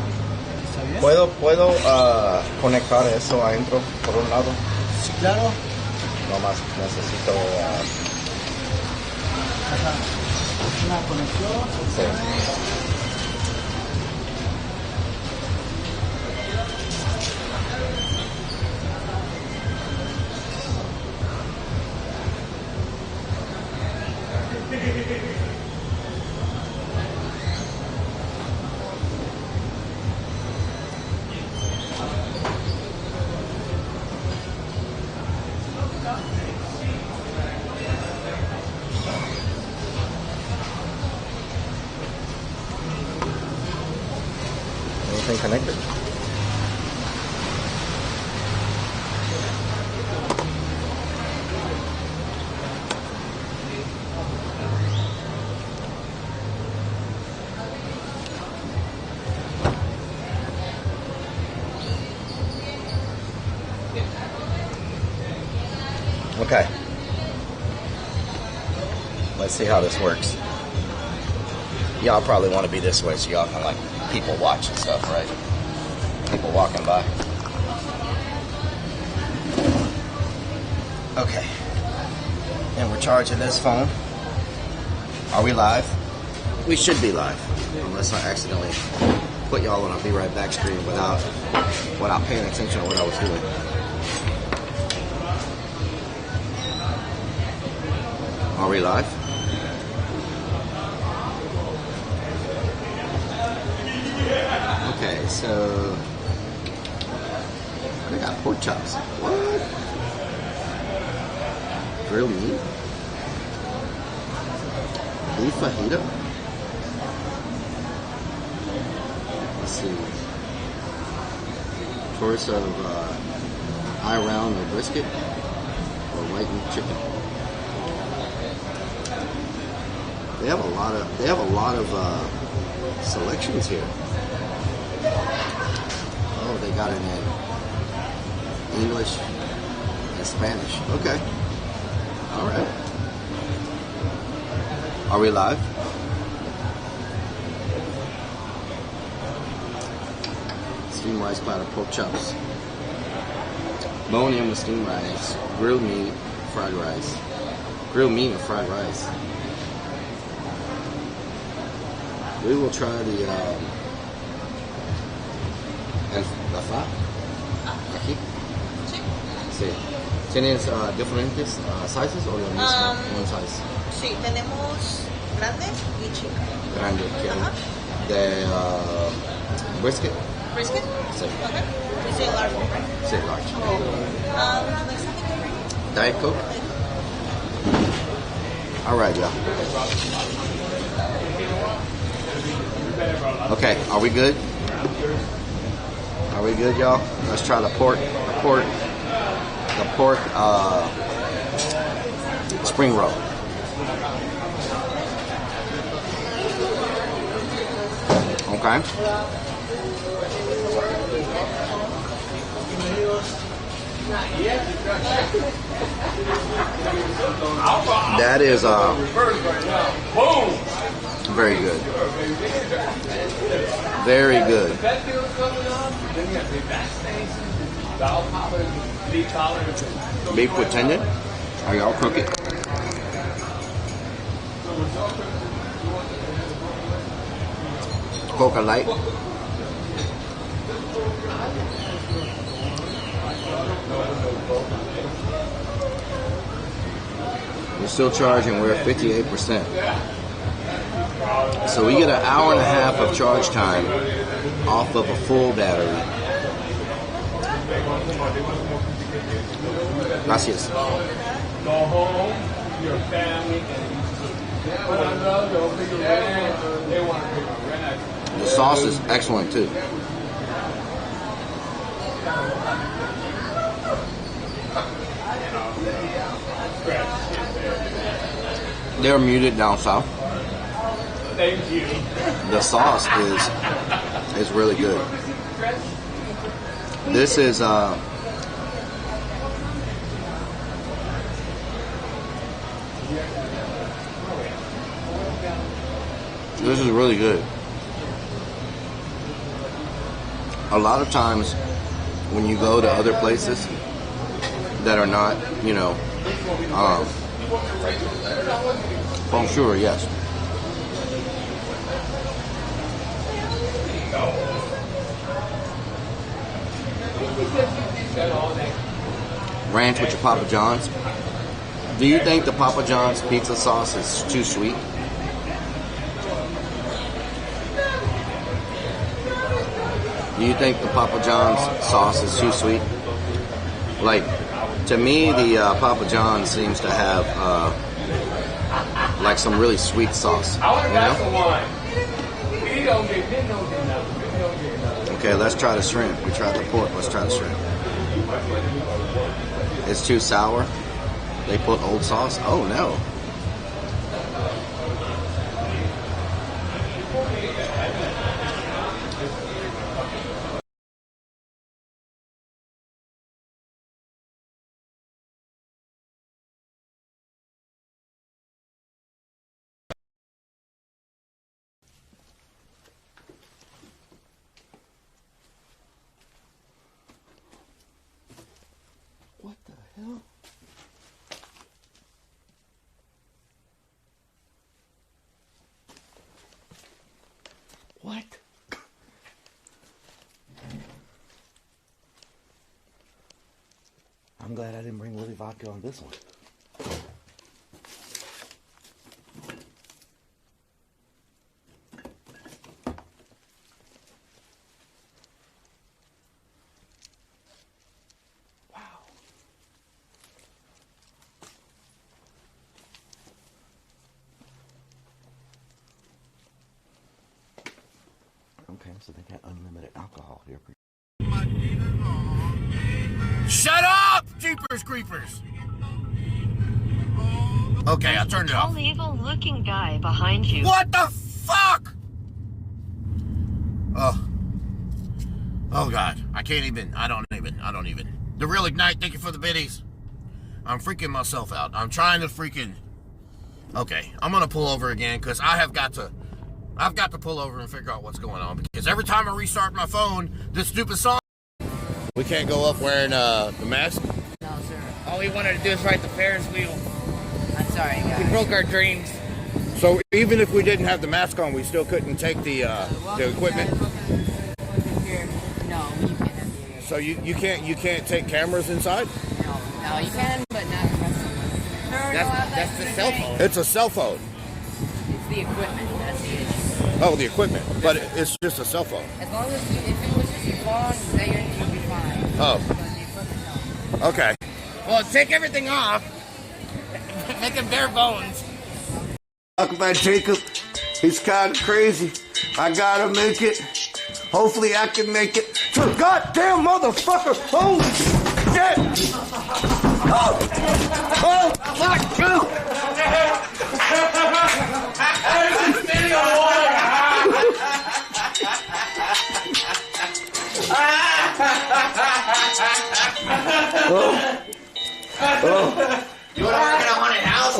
¿Puedo conectar eso adentro por un lado? Sí, claro. Nomás necesito una conexión. Sí. Anything connected? Okay. Let's see how this works. Y'all probably want to be this way so y'all can like people watch and stuff, right? People walking by. Okay. And we're charging this phone. Are we live? We should be live. Unless I accidentally put y'all on a Be Right Back screen without paying attention to what I was doing. Are we live? Okay, so they got pork chops. What? Grilled meat? Beef fajita? Let's see. Choice of IRL or brisket or white meat chicken. They have a lot of selections here. Oh, they got it in English and Spanish. Okay. All right. Are we live? Steamed rice platter, pork chops. Bone-in with steamed rice, grilled meat, fried rice. Grilled meat and fried rice. We will try the la fa. Aquí. Sí. ¿Tienes diferentes sizes o lo mismo? One size. Sí, tenemos grande y chica. Grande. Okay. De brisket. Brisket? Sí. Okay. You say large, right? Sí, large. Like something? Diet Coke. All right, y'all. Okay, are we good? Are we good, y'all? Let's try the pork spring roll. Okay. That is very good. Very good. Beef with tendon. Are y'all cooking? Coca Light. We're still charging. We're at 58%. So we get an hour and a half of charge time off of a full battery. Gracias. Go home, your family, The sauce is excellent too. They're muted down south. Thank you. The sauce is really good. This is really good. A lot of times when you go to other places that are not, feng shui, yes. Ranch with your Papa John's. Do you think the Papa John's pizza sauce is too sweet? Do you think the Papa John's sauce is too sweet? Like, to me, the Papa John's seems to have like some really sweet sauce. Okay, let's try the shrimp. We tried the pork. Let's try the shrimp. It's too sour. They put old sauce. Oh no. What? I'm glad I didn't bring Willy vodka on this one. Okay, so they got unlimited alcohol here. Shut up, Jeepers Creepers! Okay, I turned it off. Tall, evil-looking guy behind you. What the fuck? Oh. Oh God, I can't even. I don't even. The Real Ignite, thank you for the biddies. I'm freaking myself out. I'm trying to freaking. Okay, I'm gonna pull over again because I've got to pull over and figure out what's going on because every time I restart my phone, this stupid song. We can't go up wearing the mask. No, sir. All we wanted to do is ride the Ferris wheel. I'm sorry, guys. We broke our dreams. So even if we didn't have the mask on, we still couldn't take the equipment. No, you can't have the. So you can't take cameras inside. No, you can, but not. That's the cell phone. It's a cell phone. It's the equipment. That's the issue. Oh, the equipment, but it's just a cell phone. As long as if it was just your phone, then you'll be fine. Oh. Okay. Well, take everything off. Make them bare bones. Talk about Jacob. He's kind of crazy. I gotta make it. Hopefully I can make it to goddamn motherfucker. Holy shit. Oh, fuck you. You want to work in a haunted house?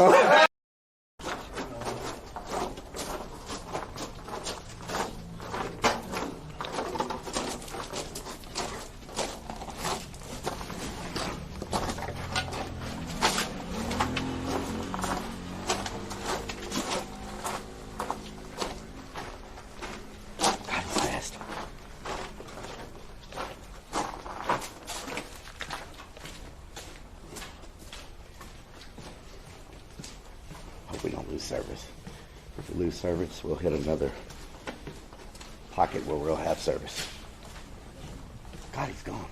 We don't lose service. If we lose service, we'll hit another pocket where we'll have service. God, he's gone.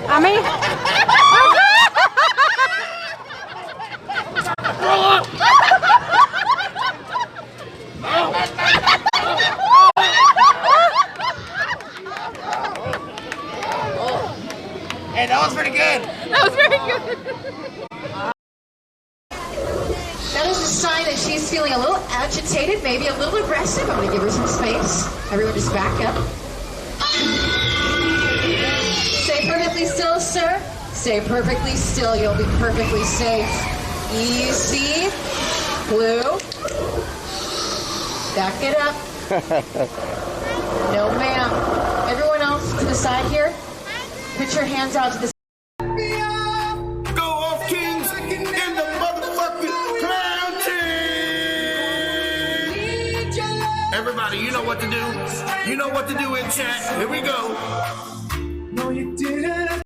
I mean, Hey, that was pretty good. That was very good. That is a sign that she's feeling a little agitated, maybe a little aggressive. I'm going to give her some space. Everyone just back up. Stay perfectly still, sir. Stay perfectly still. You'll be perfectly safe. Easy. Blue. Back it up. No, ma'am. Everyone else to the side here. Put your hands out to the Go off, Kings, in the motherfucking clown team. Everybody, you know what to do. You know what to do in chat. Here we go. No, you didn't.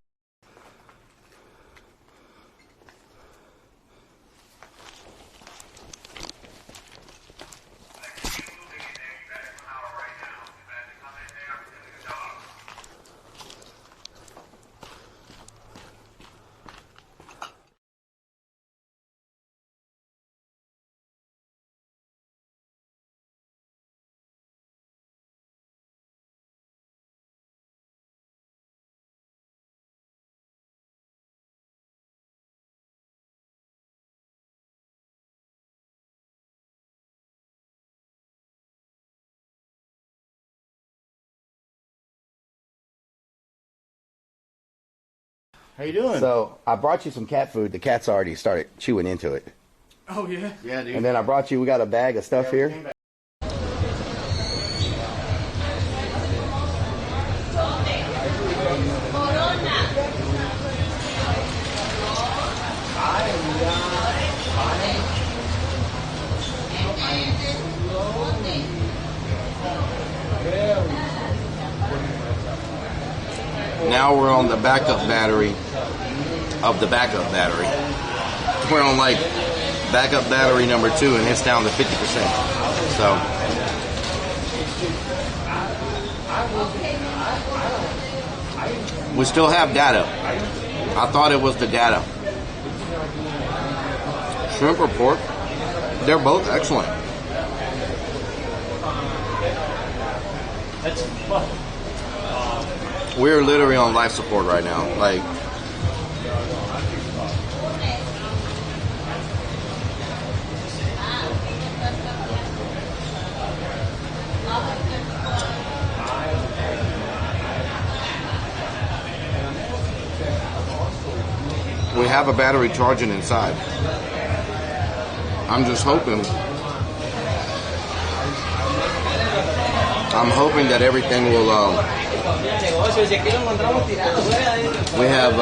How you doing? So I brought you some cat food. The cat's already started chewing into it. Oh, yeah? Yeah, dude. And then I brought you, we got a bag of stuff here. Now we're on the backup battery of the backup battery. We're on like backup battery number 2 and it's down to 50%. So we still have data. I thought it was the data. Shrimp or pork, they're both excellent. We're literally on life support right now. Like, we have a battery charging inside. I'm just hoping. I'm hoping that everything will. We have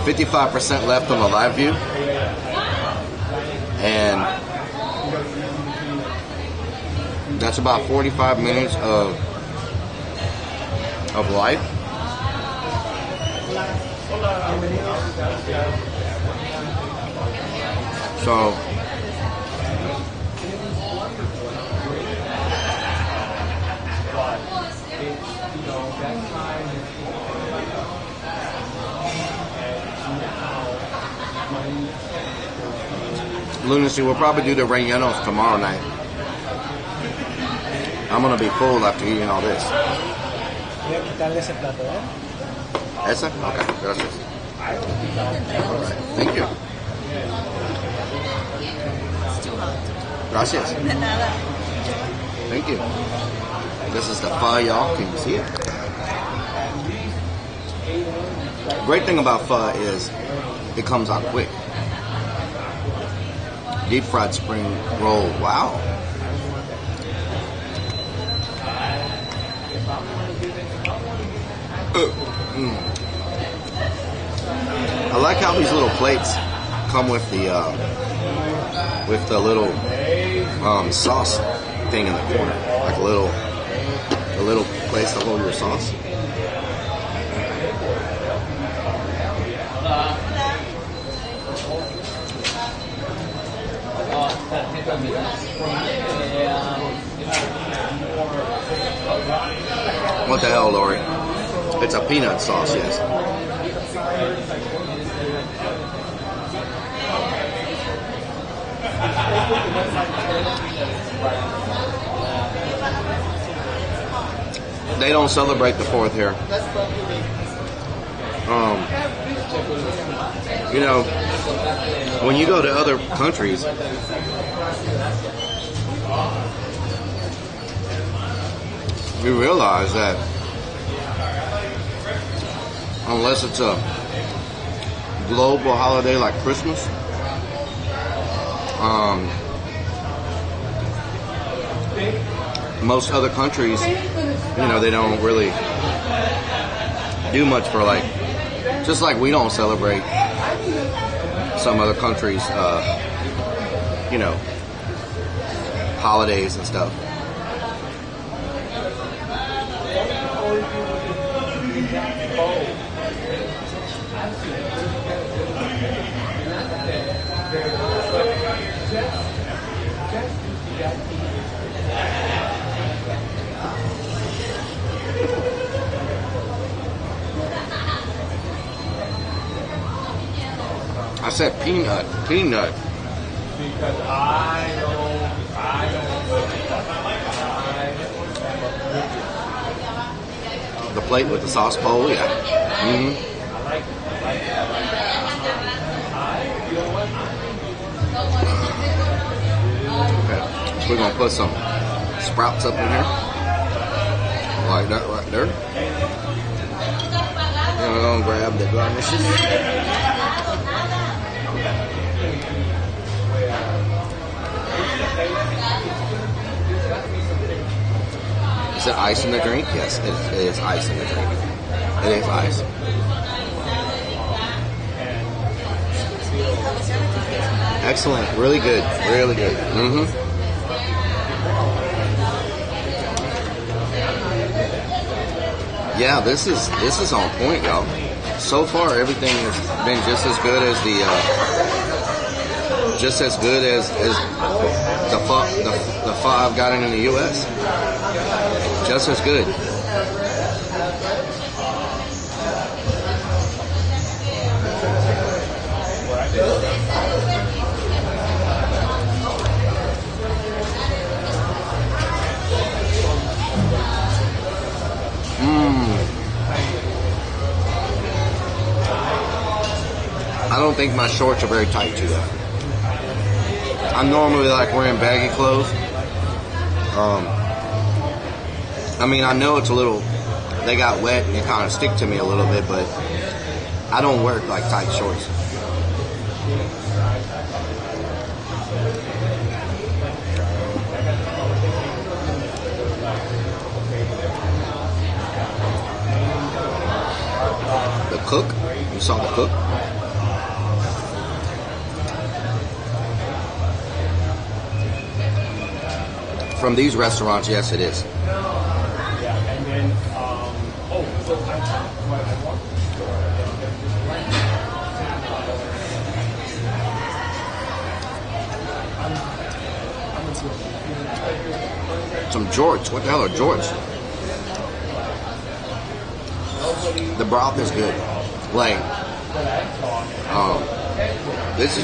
55% left on the live view, and that's about 45 minutes of life. So Lunacy, we'll probably do the rellenos tomorrow night. I'm gonna be full after eating all this. Voy a quitarle ese plato, ¿eh? ¿Esa? Okay, gracias. All right, thank you. Gracias. Thank you. This is the pho, y'all. Can you see it? Great thing about pho is it comes out quick. Deep fried spring roll. Wow. I like how these little plates come with the little sauce thing in the corner, like a little place to hold your sauce. What the hell, Lori? It's a peanut sauce, yes. They don't celebrate the 4th here. You know, when you go to other countries, you realize that unless it's a global holiday like Christmas, most other countries, you know, they don't really do much for, like, just like we don't celebrate some other countries, you know, holidays and stuff. I said peanut. Because The plate with the sauce bowl, yeah. Mm-hmm. Okay, so we're gonna put some sprouts up in here, like that right there. And we're gonna grab the garnishes. Is it ice in the drink? Yes, it is ice in the drink. It is ice. Excellent. Really good. Really good. Yeah, this is on point, y'all. So far, everything has been just as good as the pho I've gotten in the U.S. Just as good. I don't think my shorts are very tight to that. I'm normally like wearing baggy clothes. I mean, I know it's a little, they got wet and they kind of stick to me a little bit, but I don't wear like tight shorts. The cook, you saw the cook? From these restaurants, yes, it is. And then, Some jorts. What the hell are jorts? The broth is good. Like, this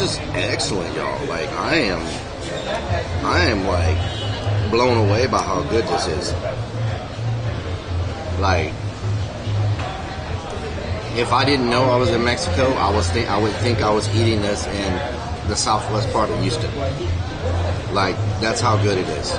is excellent, y'all. Like, I am like blown away by how good this is. Like, if I didn't know I was in Mexico, I would think I was eating this in the southwest part of Houston. Like, that's how good it is.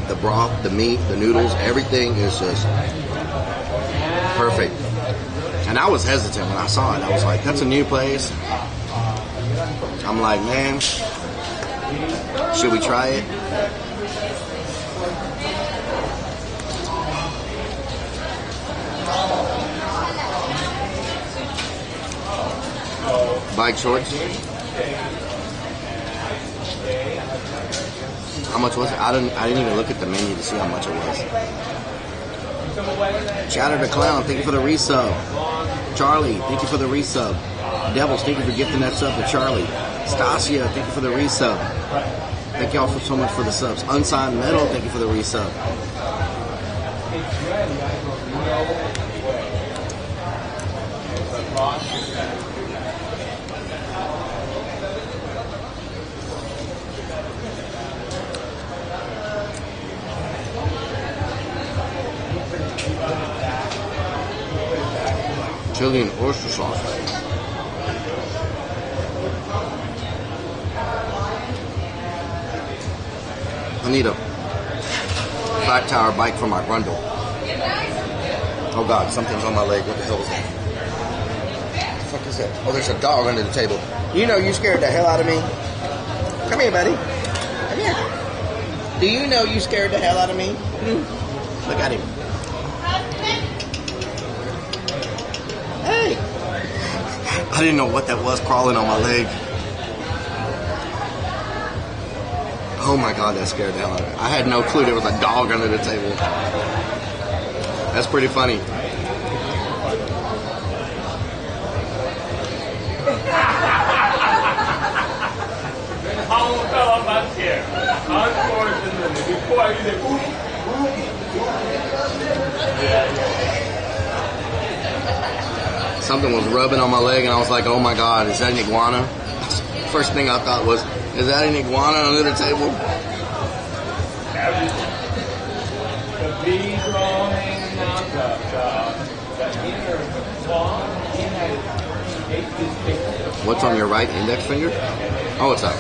The broth, the meat, the noodles, everything is just perfect. And I was hesitant when I saw it. I was like, that's a new place. I'm like, man, should we try it? Bike shorts. How much was it? I didn't even look at the menu to see how much it was. Chatter the Clown, thank you for the resub. Charlie, thank you for the resub. Devils, thank you for gifting that sub to Charlie. Stasia, thank you for the resub. Thank y'all so much for the subs. Unsigned Metal, thank you for the resub. Chili and oyster sauce. I need a flat tire bike for my Grundle. Oh God, something's on my leg. What the hell is that? What the fuck is that? Oh, there's a dog under the table. You know you scared the hell out of me. Come here, buddy. Come here. Do you know you scared the hell out of me? Look at him. Hey! I didn't know what that was crawling on my leg. Oh my God, that scared the hell out of me. I had no clue there was a dog under the table. That's pretty funny. Something was rubbing on my leg and I was like, oh my God, is that an iguana? First thing I thought was, is that an iguana under the table? What's on your right index finger? Oh, it's sew the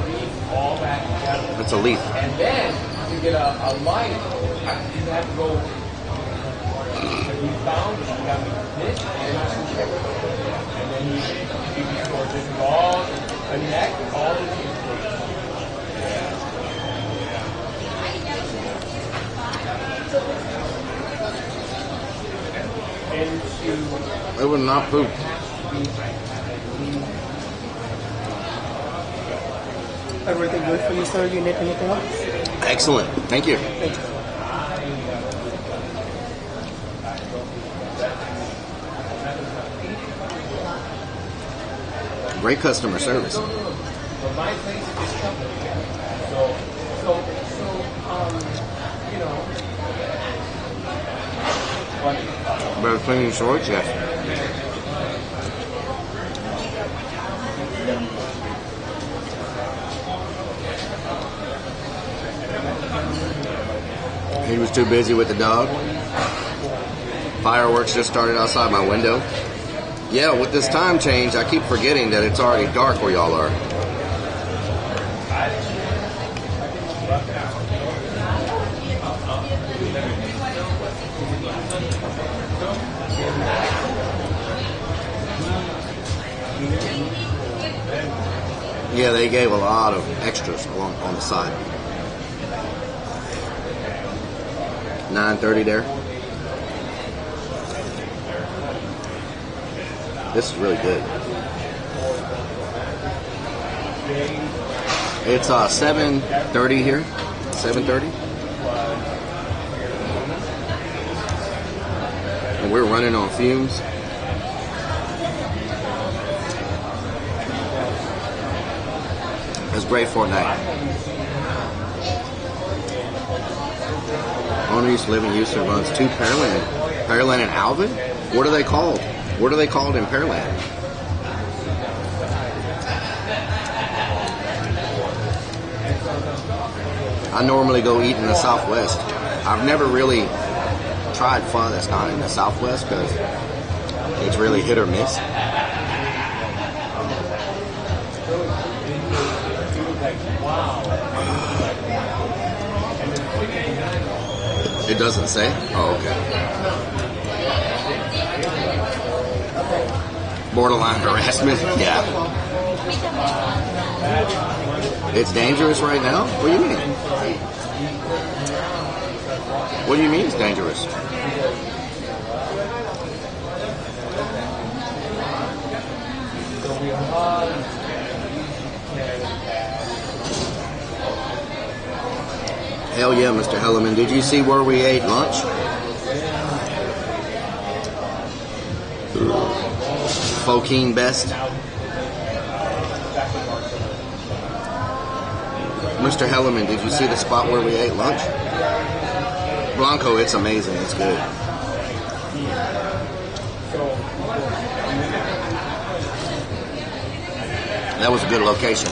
beef all back together. It's a leaf. And then to get a light, you have to go. You found it. You got this and then you store this with all the neck, all the teeth. It was not poop. Everything good for you, sir? You need anything else? Excellent. Thank you. Thank you. Great customer service. My place is company. You know. Better cleaning shorts, yes. He was too busy with the dog. Fireworks just started outside my window. Yeah, with this time change, I keep forgetting that it's already dark where y'all are. Yeah, they gave a lot of extras along on the side. 9:30 there. This is really good. It's 7:30 here. 7:30. And we're running on fumes. It was great for a night. Owner used to live in Houston, runs 2 Pearland. Pearland and Alvin? What are they called? What are they called in Pearland? I normally go eat in the Southwest. I've never really tried pho that's not in the Southwest because it's really hit or miss. It doesn't say? Oh, okay. Borderline harassment? Yeah. It's dangerous right now? What do you mean? What do you mean it's dangerous? Hell yeah, Mr. Hellerman. Did you see where we ate lunch? Fokine Best. Mr. Hellerman, did you see the spot where we ate lunch? Blanco, it's amazing. It's good. That was a good location.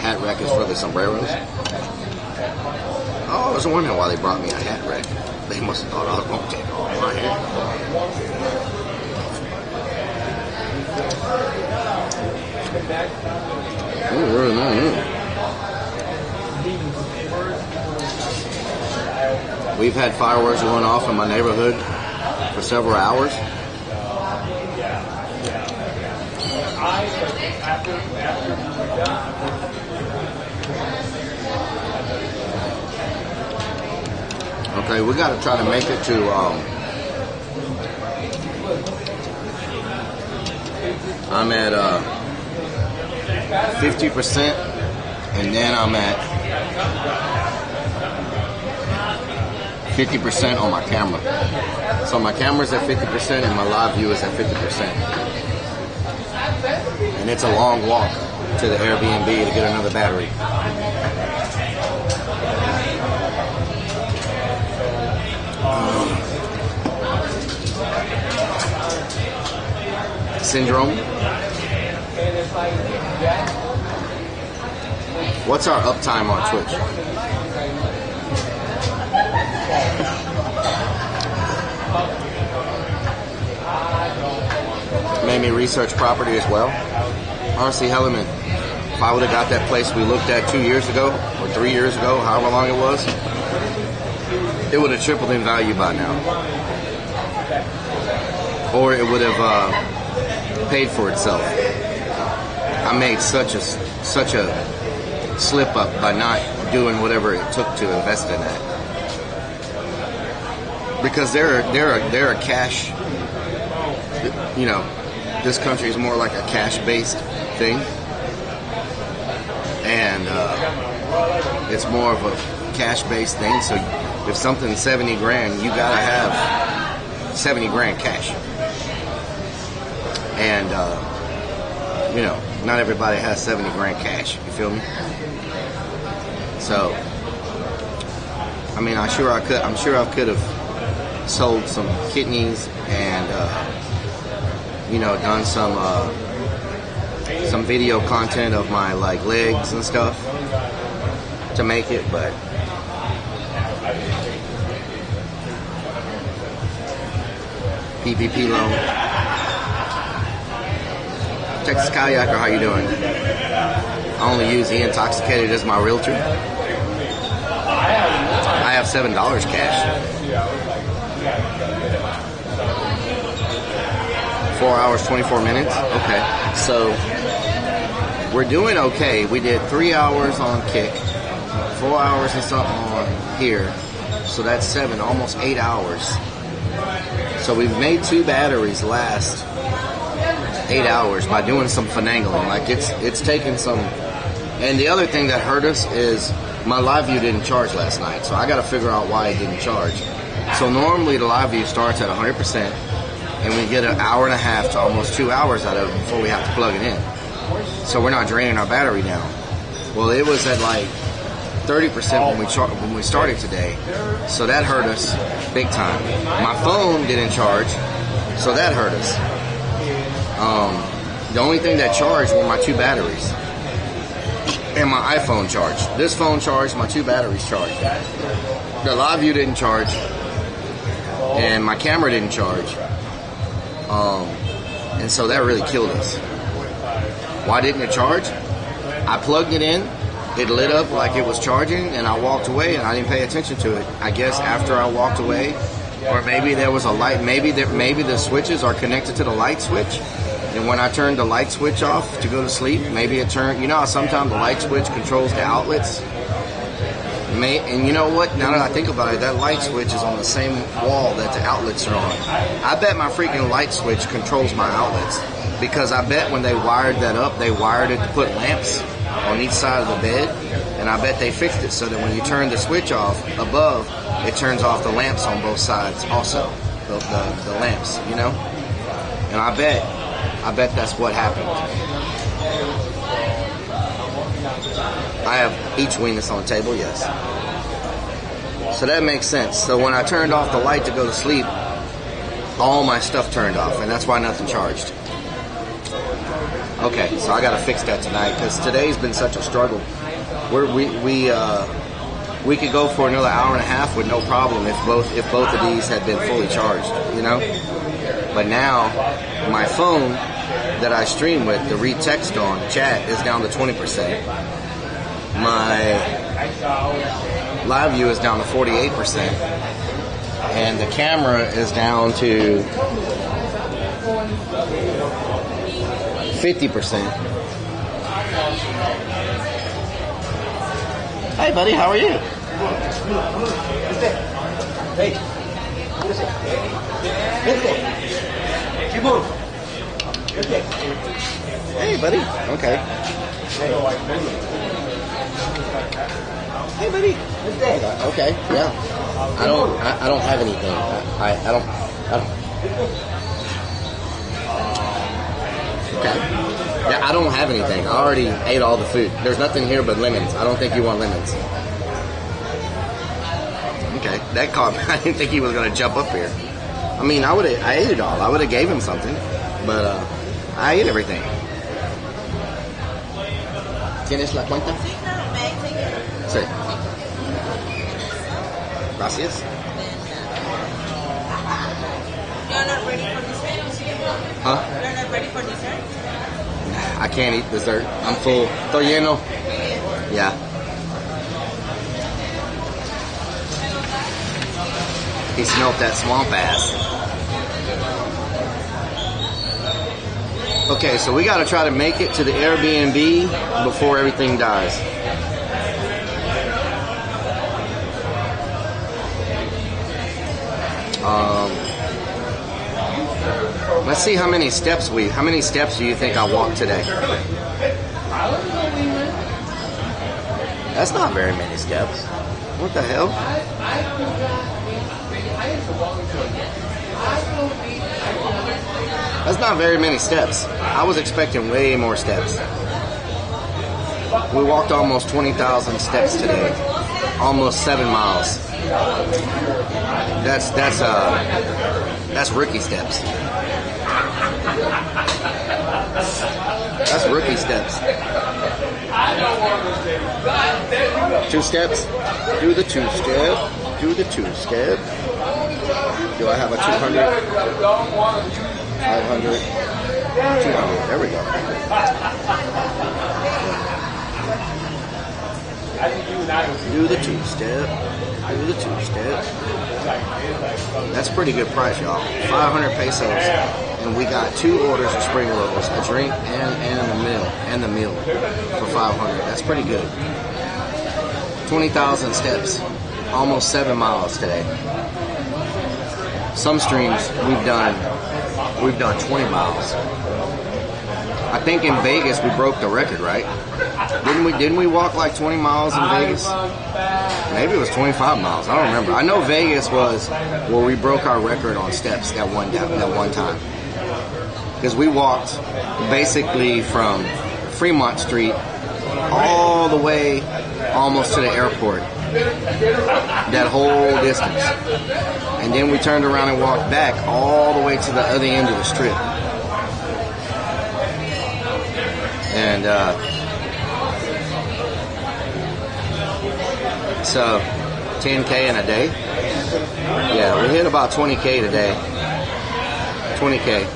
Hat rack is for the sombreros. Oh, I was wondering why they brought me a hat rack. They must have thought I was going to take off my hat. Oh, really nice. We've had fireworks going off in my neighborhood for several hours. Okay, we got to try to make it to I'm at 50%, and then I'm at 50% on my camera. So my camera's at 50% and my live view is at 50%. And it's a long walk to the Airbnb to get another battery. Syndrome. What's our uptime on Twitch? Made me research property as well. Honestly, Hellerman, if I would have got that place we looked at 2 years ago or 3 years ago, however long it was, it would have tripled in value by now. Or it would have paid for itself. I made such a slip up by not doing whatever it took to invest in that. Because they're a cash, you know, this country is more like a cash-based thing. And it's more of a cash-based thing. So if something's 70 grand, you gotta have 70 grand cash. And, you know, not everybody has 70 grand cash. You feel me? So, I mean, I'm sure I could have sold some kidneys and, you know, done some video content of my like legs and stuff to make it, but PPP loan. Texas Kayaker, how you doing? I only use The Intoxicated as my realtor. I have $7 cash. 4 hours, 24 minutes? Okay. So, we're doing okay. We did 3 hours on Kick, 4 hours and something on here. So that's 7, almost 8 hours. So we've made 2 batteries last 8 hours by doing some finagling. Like it's taken some. And the other thing that hurt us is my live view didn't charge last night. So I got to figure out why it didn't charge. So normally the live view starts at 100%. And we get an hour and a half to almost 2 hours out of it before we have to plug it in. So we're not draining our battery down. Well, it was at like 30% when we started today. So that hurt us big time. My phone didn't charge, so that hurt us. The only thing that charged were my 2 batteries. And my iPhone charged. This phone charged, my 2 batteries charged. The live view didn't charge. And my camera didn't charge. And so that really killed us. Why didn't it charge? I plugged it in, it lit up like it was charging, and I walked away and I didn't pay attention to it. I guess after I walked away, or maybe there was a light, maybe the switches are connected to the light switch, and when I turned the light switch off to go to sleep, maybe it turned, you know how sometimes the light switch controls the outlets? And you know what? Now that I think about it, that light switch is on the same wall that the outlets are on. I bet my freaking light switch controls my outlets. Because I bet when they wired that up, they wired it to put lamps on each side of the bed. And I bet they fixed it so that when you turn the switch off above, it turns off the lamps on both sides also. The lamps, you know? And I bet that's what happened. I have each wing that's on the table, yes. So that makes sense. So when I turned off the light to go to sleep, all my stuff turned off, and that's why nothing charged. Okay, so I gotta fix that tonight because today's been such a struggle. We could go for another hour and a half with no problem if both of these had been fully charged, you know. But now my phone that I stream with, the read text on chat, is down to 20%. My live view is down to 48%, and the camera is down to 50%. Hey, buddy, how are you? Hey. Hey, buddy. Okay. Hey, buddy. Okay. Yeah. I don't have anything. I don't. Okay. Yeah, I don't have anything. I already ate all the food. There's nothing here but lemons. I don't think you want lemons. Okay, that caught me. I didn't think he was gonna jump up here. I mean, I ate it all. I would have gave him something, but I ate everything. ¿Tienes la cuenta? Sí. Gracias. You're not ready for dessert? Huh? You're not ready for dessert? I can't eat dessert. I'm full. Estoy lleno. Yeah. He smelt that swamp ass. Okay, so we got to try to make it to the Airbnb before everything dies. Let's see how many steps do you think I walked today? That's not very many steps. What the hell? That's not very many steps. I was expecting way more steps. We walked almost 20,000 steps today. Almost 7 miles. That's rookie steps. That's rookie steps. 2 steps. Do the 2 step. Do the 2 step. Do I have a 200? 500. 200. There we go. Do the 2 step. Do the 2 step. That's pretty good price, y'all. 500 pesos. And we got 2 orders of spring rolls, a drink and the meal for 500. That's pretty good. 20,000 steps. Almost 7 miles today. Some streams we've done 20 miles. I think in Vegas we broke the record, right? Didn't we walk like 20 miles in Vegas? Maybe it was 25 miles. I don't remember. I know Vegas was where we broke our record on steps that one time. Because we walked basically from Fremont Street all the way almost to the airport. That whole distance. And then we turned around and walked back all the way to the other end of the strip. And so 10K in a day. Yeah, we hit about 20K today. 20K.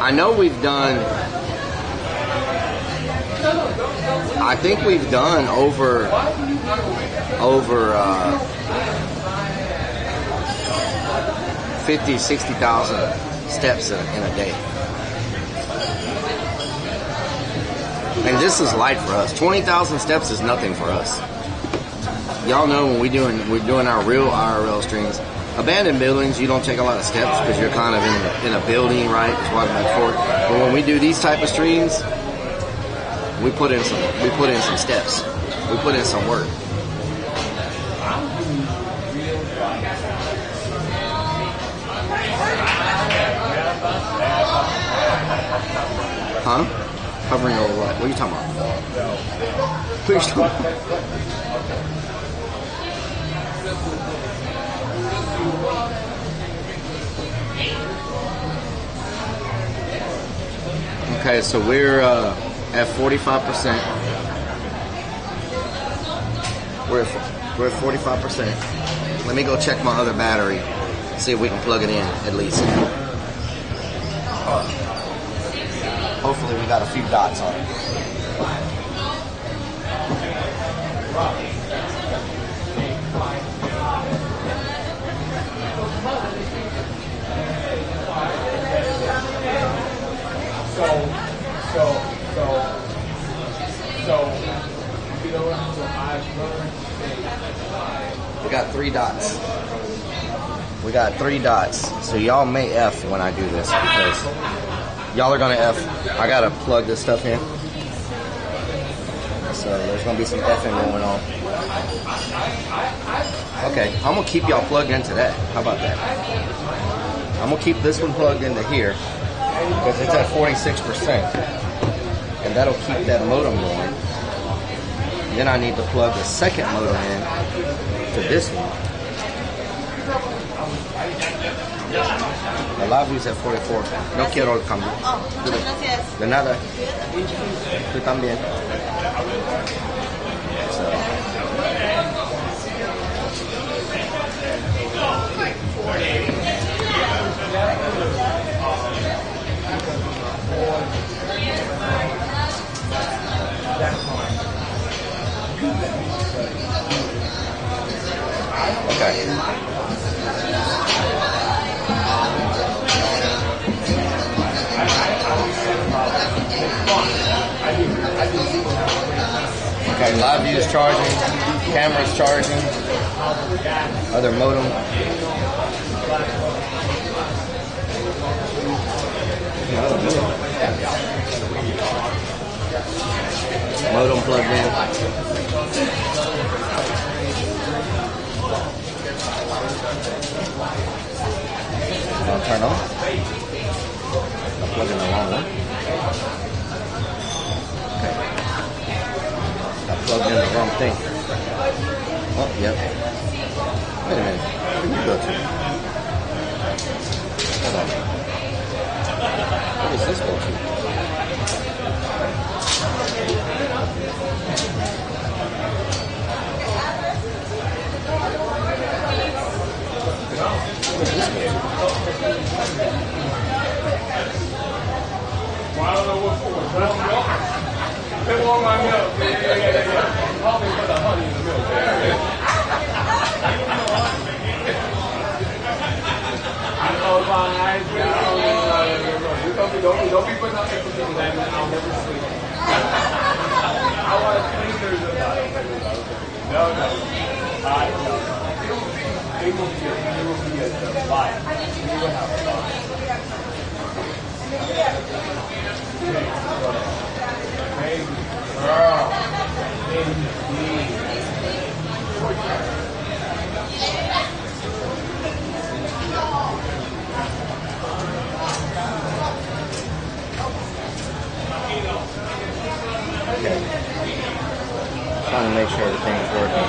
I know we've done, I think we've done over 50, 60,000 steps in a day. And this is light for us. 20,000 steps is nothing for us. Y'all know when we're doing our real IRL streams, abandoned buildings, you don't take a lot of steps because you're kind of in a building, right? It's walking back and forth. But when we do these type of streams, we put in some steps. We put in some work. Huh? Hovering over what? What are you talking about? What are you talking about? Okay, so we're at 45%. We're at 45%. Let me go check my other battery. See if we can plug it in at least. Hopefully we got a few dots on it. We got 3 dots. We got 3 dots. So y'all may F when I do this because y'all are gonna F. I gotta plug this stuff in. So there's gonna be some Fing going on. Okay, I'm gonna keep y'all plugged into that. How about that? I'm gonna keep this one plugged into here because it's at 46%. And that'll keep that modem going. Then I need to plug the second modem in to this one. The lobby is at 44. No quiero el cambio. De nada. Tú también. Okay, live view is charging, camera's charging, other modem. Modem plugged in. I'll turn on. I'll plug in the wrong one. I plugged in the wrong thing. Oh, yep. Wait a minute. Where did you go to? Hold on. Where does this go to? Where does this go to? Well, I don't know what for. They want my milk. Yeah. Probably put the honey in the milk. I know it's on ice cream. You told me don't be putting up extra things that I'll never sleep. I want cleaners of that. No. It will be a delight. We will have fun. Baby girl, indeed. Okay. Trying to make sure everything's working.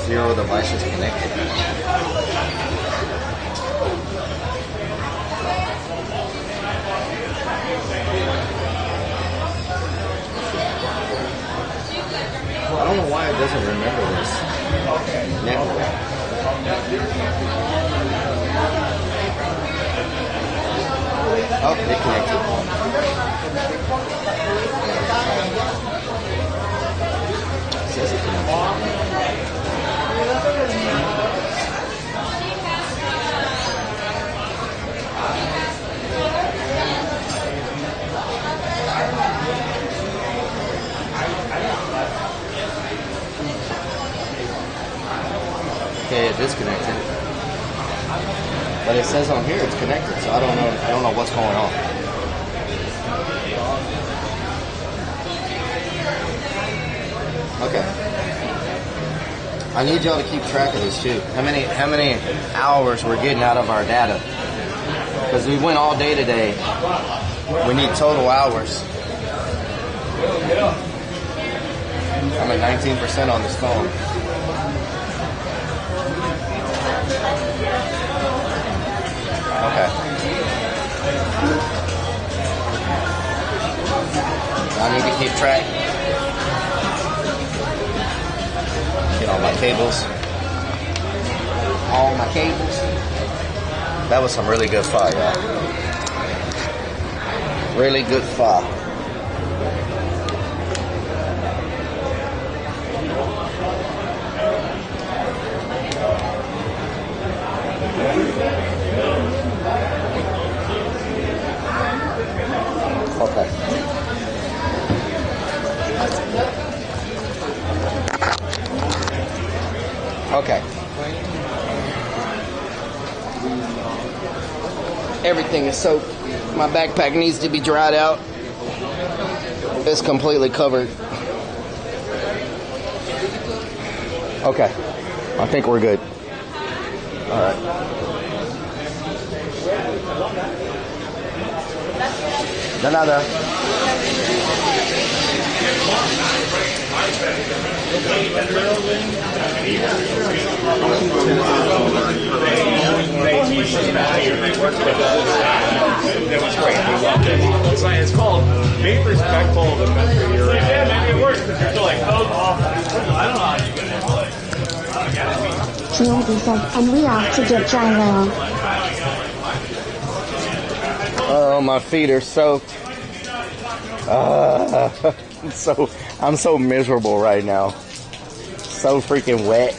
Zero devices connected. I don't know why it doesn't remember this network. Oh, it connected. It says it connected. Okay, it disconnected. But it says on here it's connected, so I don't know what's going on. Okay. I need y'all to keep track of this too. How many hours we're getting out of our data? Because we went all day today. We need total hours. I'm at 19% on this phone. Okay. I need to keep track. Get all my cables. All my cables. That was some really good fire, y'all. Really good fire. Okay. Okay. Everything is soaked. My backpack needs to be dried out. It's completely covered. Okay. I think we're good. All right. De nada. It's called Be Respectful of the Country You're in. Yeah, maybe it works because you're still like, oh, I don't know how you get it. TMZ says, and we off to get gyro. Oh, my feet are soaked. I'm so miserable right now. So freaking wet.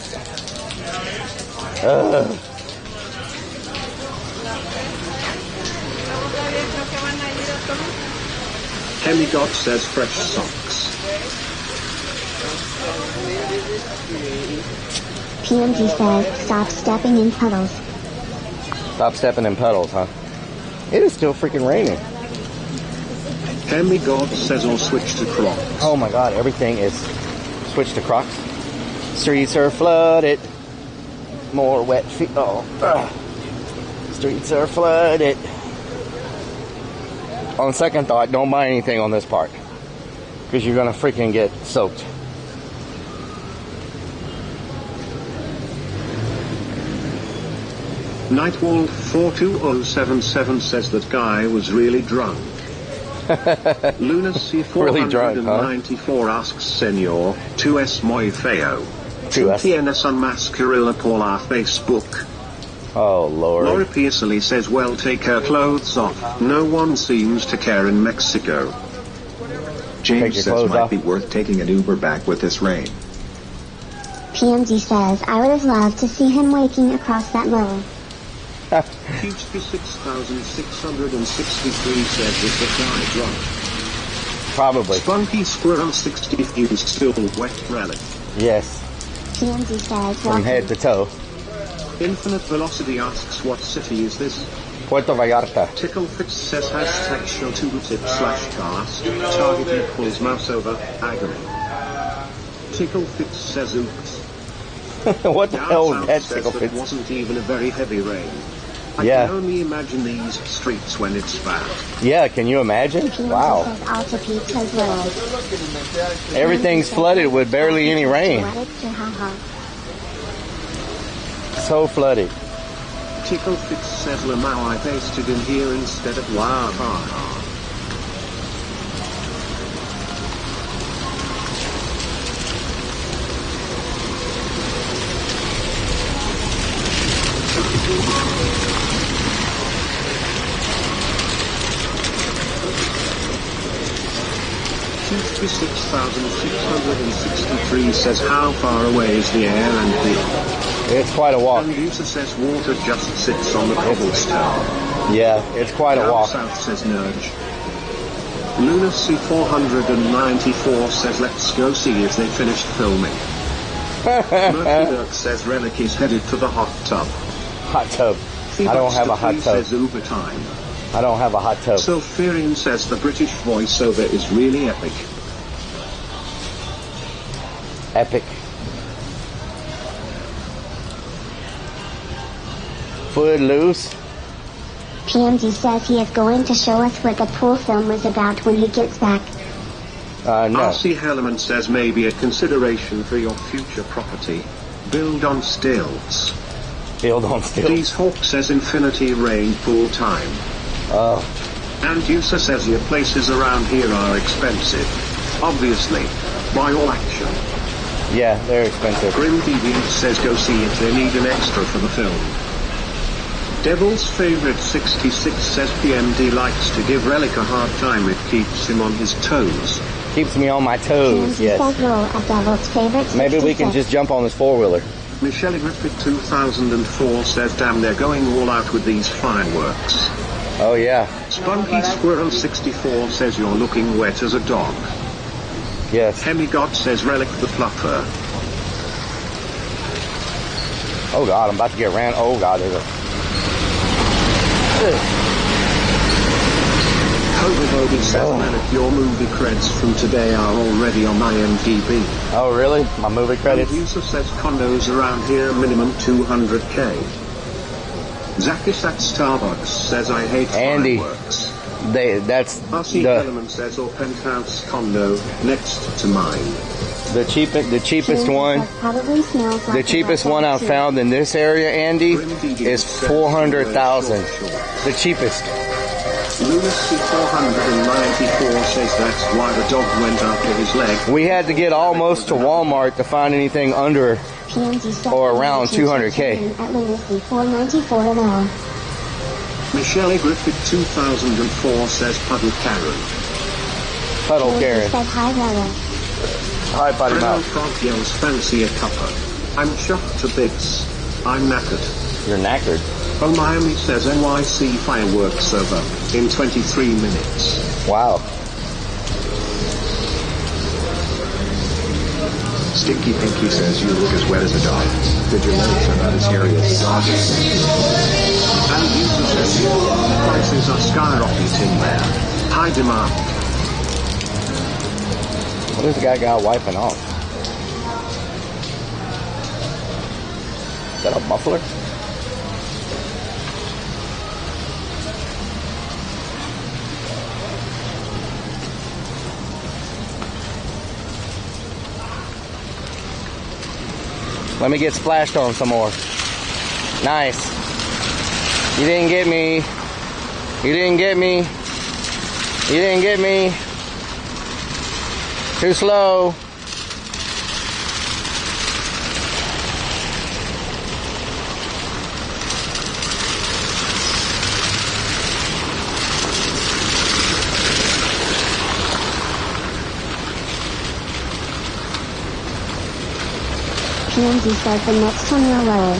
Hemigod says fresh socks. PMG says, stop stepping in puddles. Stop stepping in puddles, huh? It is still freaking raining. Hemigod says, or switch to Crocs. Oh my god, everything is switched to Crocs. Streets are flooded. More wet feet. Oh. Streets are flooded. On second thought, don't buy anything on this part. Because you're going to freaking get soaked. Nightwall 42077 says that guy was really drunk. Lunacy 494 asks Senor, 2S muy feo. 2TNS unmascarilla por la Facebook. Oh, Lord. Laura Pearsley says, well, take her clothes off. No one seems to care in Mexico. James says might be worth taking an Uber back with this rain. PMG says, I would have loved to see him waking across that road. Hughesby 6663 says, is the guy drunk? Probably. Spunky Squirrel 60 is still wet relic. Yes. PMG says, from head to toe. Infinite Velocity asks, what city is this? Puerto Vallarta. Ticklefix says, hashtag show /cast. Target equals mouse over agony. Ticklefix says, oops. What the hell is that, Ticklefix? It wasn't even a very heavy rain. I can only imagine these streets when it's bad. Yeah, can you imagine? Wow. Everything's flooded with barely any rain. So flooded. Ticklefix says, Lamau, I pasted in here instead of wow. 6663 says, how far away is the ALNP? It's quite a walk. And user says, water just sits on the cobblestone. Yeah, it's quite a walk. South says, nudge. Lunacy 494 says, let's go see if they finished filming. Murphy Dirk says, Relic is headed to the hot tub. Hot tub. I don't have a hot tub. Says, Uber time. I don't have a hot tub. Sulfurian says, the British voiceover is really epic. Epic. Footloose. PMG says he is going to show us what the pool film was about when he gets back. No. R.C. Hellerman says, maybe a consideration for your future property. Build on stilts. Build on stilts. These Hawk says, infinity rain pool time. Oh. And user says, your places around here are expensive. Obviously. By all action. Yeah, they're expensive. Grim Deviant says, go see if they need an extra for the film. Devil's Favorite 66 says, PMD likes to give Relic a hard time. It keeps him on his toes. Keeps me on my toes, yes. Maybe we can just jump on this four-wheeler. Michelle Griffith 2004 says, damn, they're going all out with these fireworks. Oh, yeah. Spunky Squirrel 64 says, you're looking wet as a dog. Yes. Hemigod says, Relic the Fluffer. Oh, God, I'm about to get ran. Oh, God, there's a... Hoverboby says, Relic, your movie credits from today are already on IMDb. Oh, really? My movie credits? User says, condos around here, minimum 200K. Zakis at Starbucks says, I hate Andy, fireworks. That's R.C. Kellerman says, or penthouse condo next to mine. The cheapest one. The cheapest one I've found in this area, Andy, is $400,000. The cheapest. Lunacy 494 says that's why the dog went after his leg. We had to get almost to Walmart to find anything under or around 200K. At Lunacy 494 now. Michelle Griffith 2004 says Puddle Karen. Puddle Karen. Says hi, Rella. Hi, Buddy Brown Mouth. Frog yells fancy a cuppa. I'm chuffed to bits. I'm knackered. You're knackered. Oh, Miami says NYC fireworks over in 23 minutes. Wow. Stinky Pinky says you look as wet as a dog, but your legs are not as hairy as a dog's. And user says prices are skyrocketing there. High demand. What is the guy got wiping off? Is that a muffler? Let me get splashed on some more. Nice. You didn't get me. You didn't get me. You didn't get me. Too slow. PMD says the next one will lower.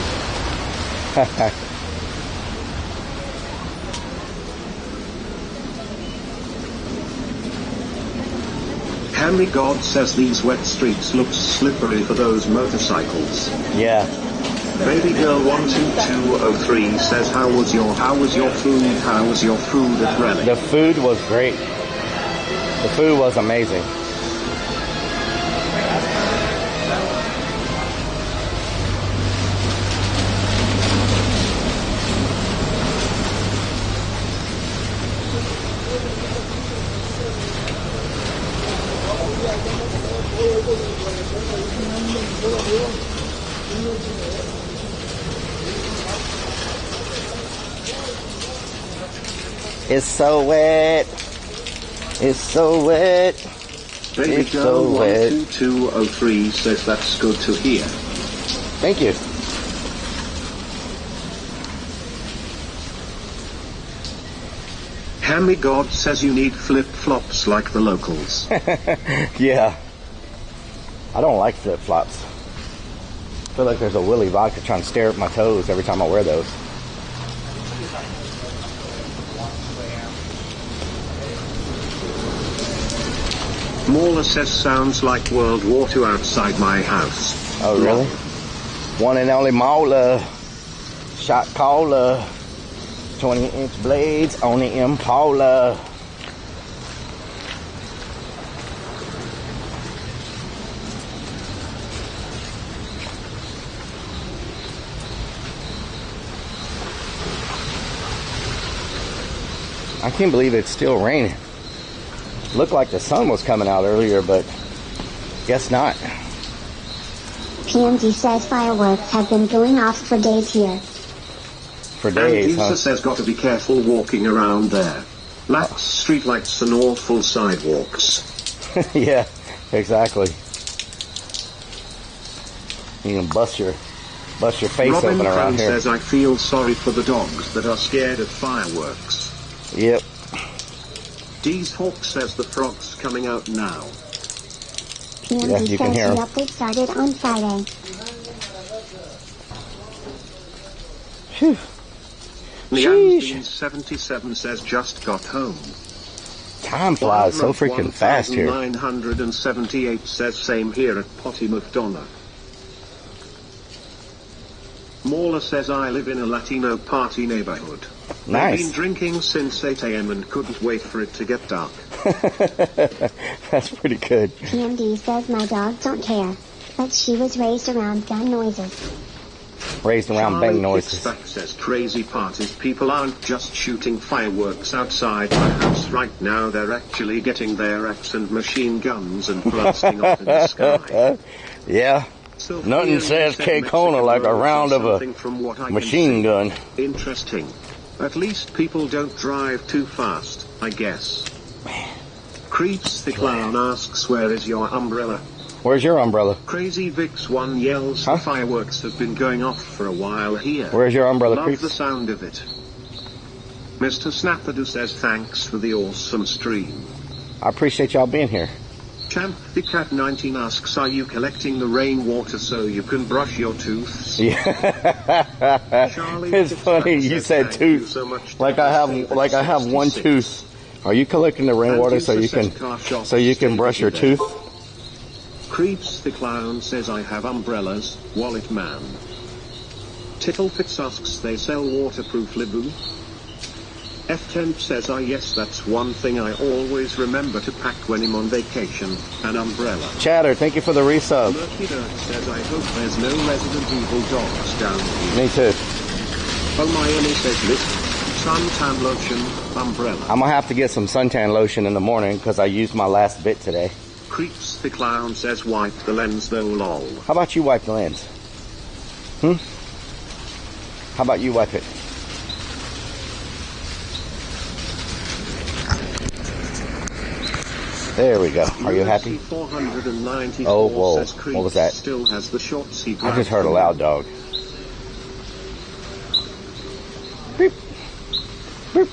Henry God says these wet streets look slippery for those motorcycles. Yeah. Baby girl 12203 says how was your food at Relic? The food was great. The food was amazing. It's so wet. It's so wet. Baby It's girl so wet. 12203 says that's good to hear. Thank you. Henry God says you need flip-flops like the locals. Yeah. I don't like flip-flops. I feel like there's a Willy Vodka trying to stare at my toes every time I wear those. Mauler says sounds like World War II outside my house. Oh, really? One and only Mauler. Shot caller. 20-inch blades on the Impala. I can't believe it's still raining. Looked like the sun was coming out earlier, but guess not. PMD says fireworks have been going off for days here. For days, and huh? says got to be careful walking around there. Lacks streetlights and awful sidewalks. Yeah, exactly. You can bust your face Robin open around Crane here. says I feel sorry for the dogs that are scared of fireworks. Yep. Dee's Hawk says the frog's coming out now. PMD Yeah, you can says hear the 'em. update started on Friday. Phew. Leanne 77 says just got home. Time flies so freaking fast here. 1978 says same here at Potty McDonough. Mauler says I live in a Latino party neighborhood. Nice. I've been drinking since 8 a.m. and couldn't wait for it to get dark. That's pretty good. PMD says my dog don't care, but she was raised around gun noises. Raised around bang Charlie noises. Kickstack says crazy parties. People aren't just shooting fireworks outside my house right now. They're actually getting their axe and machine guns and blasting off in the sky. Yeah. Nothing says K-Kona like a round of a machine gun. Interesting. At least people don't drive too fast, I guess. Creeps the Clown asks where is your umbrella? Where's your umbrella? Crazy Vix 1 yells the fireworks have been going off for a while here. Where's your umbrella, Love Creeps? the sound of it. Mr. Snapperdo says thanks for the awesome stream. I appreciate y'all being here. Champ the Cat 19 asks, are you collecting the rainwater so you can brush your tooth? Yeah. It's funny you said tooth. Like I have one tooth. Are you collecting the rainwater so you can brush your tooth? Creeps the Clown says, I have umbrellas, wallet man. Tittlefits asks, they sell waterproof Liboo? F10 says, yes, that's one thing I always remember to pack when I'm on vacation, an umbrella. Chatter, thank you for the resub. Murky Dirt says, I hope there's no Resident Evil dogs down here. Me too. Hermione says, this suntan lotion, umbrella. I'm gonna have to get some suntan lotion in the morning because I used my last bit today. Creeps the Clown says, wipe the lens though, lol. How about you wipe the lens? How about you wipe it? There we go. Are you happy? Oh, whoa. What was that? Still has the shots he I just heard a loud dog. Beep. Beep.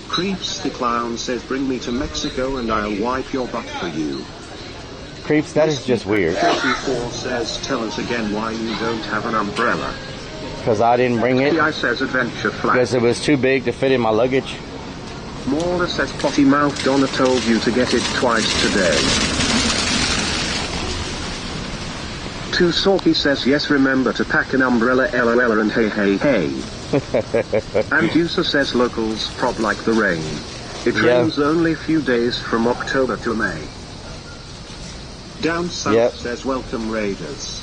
Creeps the Clown says, bring me to Mexico and I'll wipe your butt for you. Creeps, that is just weird. 34 says, tell us again why you don't have an umbrella. Because I didn't bring it. I says adventure flag. Because it was too big to fit in my luggage. Mauler says, potty mouth Donna told you to get it twice today. Too Salty says, yes, remember to pack an umbrella, LOL, and hey, hey, hey. And User says, locals prob like the rain. It rains only few days from October to May. Down South says, welcome Raiders.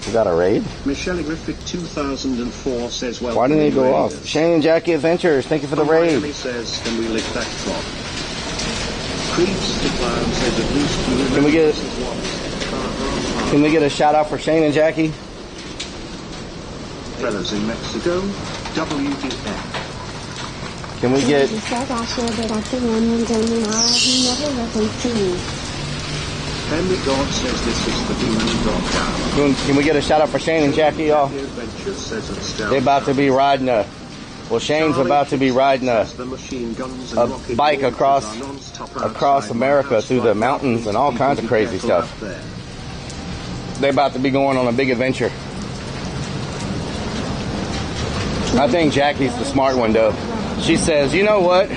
You got a raid? Michelle Griffith 2004 says, welcome. Why didn't they go Raiders. off? Shane and Jackie Adventures, thank you for the raid. Miami says, can we lift that clock? Creeps the Clown says, at least you Can we get a shout out for Shane and Jackie? Fellas in Mexico, WTF. Can we get... Henry God says this is the demon dog down. Can we get a shout out for Shane and Jackie, y'all? They're about to be riding a... Well, Shane's about to be riding a bike across America through the mountains and all kinds of crazy stuff. They're about to be going on a big adventure. I think Jackie's the smart one, though. She says, you know what?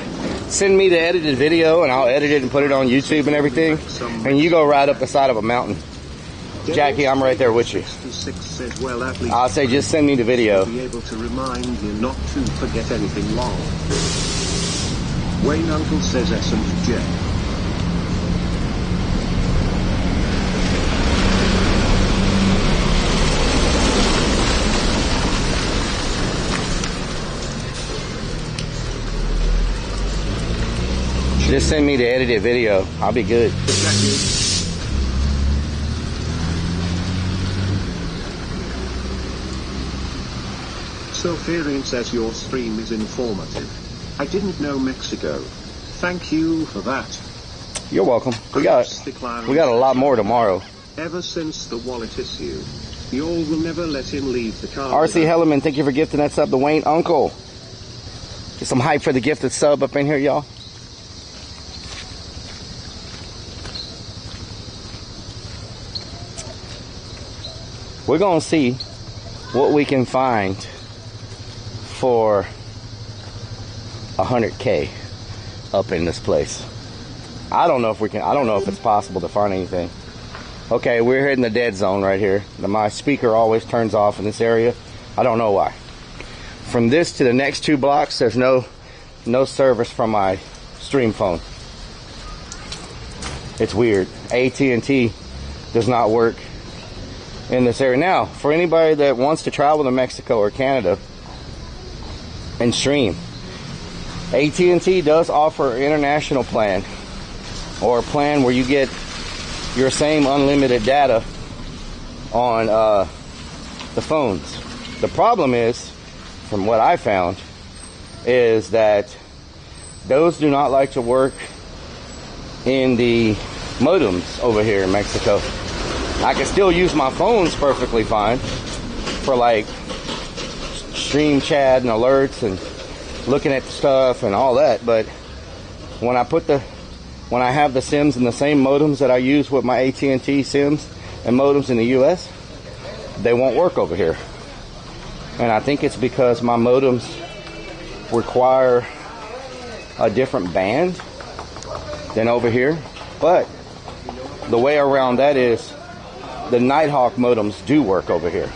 Send me the edited video and I'll edit it and put it on YouTube and everything. And you go ride up the side of a mountain. Jackie, I'm right there with you. I'll say just send me the video. Be able to remind you not to forget anything long. Wayne Uncle says S and J. Just send me the edited video. I'll be good. Sopharian says your stream is informative. I didn't know Mexico. Thank you for that. You're welcome. We got a lot more tomorrow. Ever since the wallet issue, y'all will never let him leave the car. RC Hellerman, thank you for gifting that sub to Wayne Uncle. Get some hype for the gifted sub up in here, y'all. We're going to see what we can find for 100K up in this place. I don't know if we can, I don't know if it's possible to find anything. Okay, we're hitting the dead zone right here. My speaker always turns off in this area. I don't know why. From this to the next 2 blocks, there's no service from my stream phone. It's weird. AT&T does not work in this area. Now, for anybody that wants to travel to Mexico or Canada and stream, AT&T does offer an international plan, or a plan where you get your same unlimited data on the phones. The problem is, from what I found, is that those do not like to work in the modems over here in Mexico. I can still use my phones perfectly fine for like stream chat and alerts and looking at stuff and all that. But when I have the sims in the same modems that I use with my AT&T sims and modems in the US, they won't work over here. And I think it's because my modems require a different band than over here. But the way around that is the Nighthawk modems do work over here.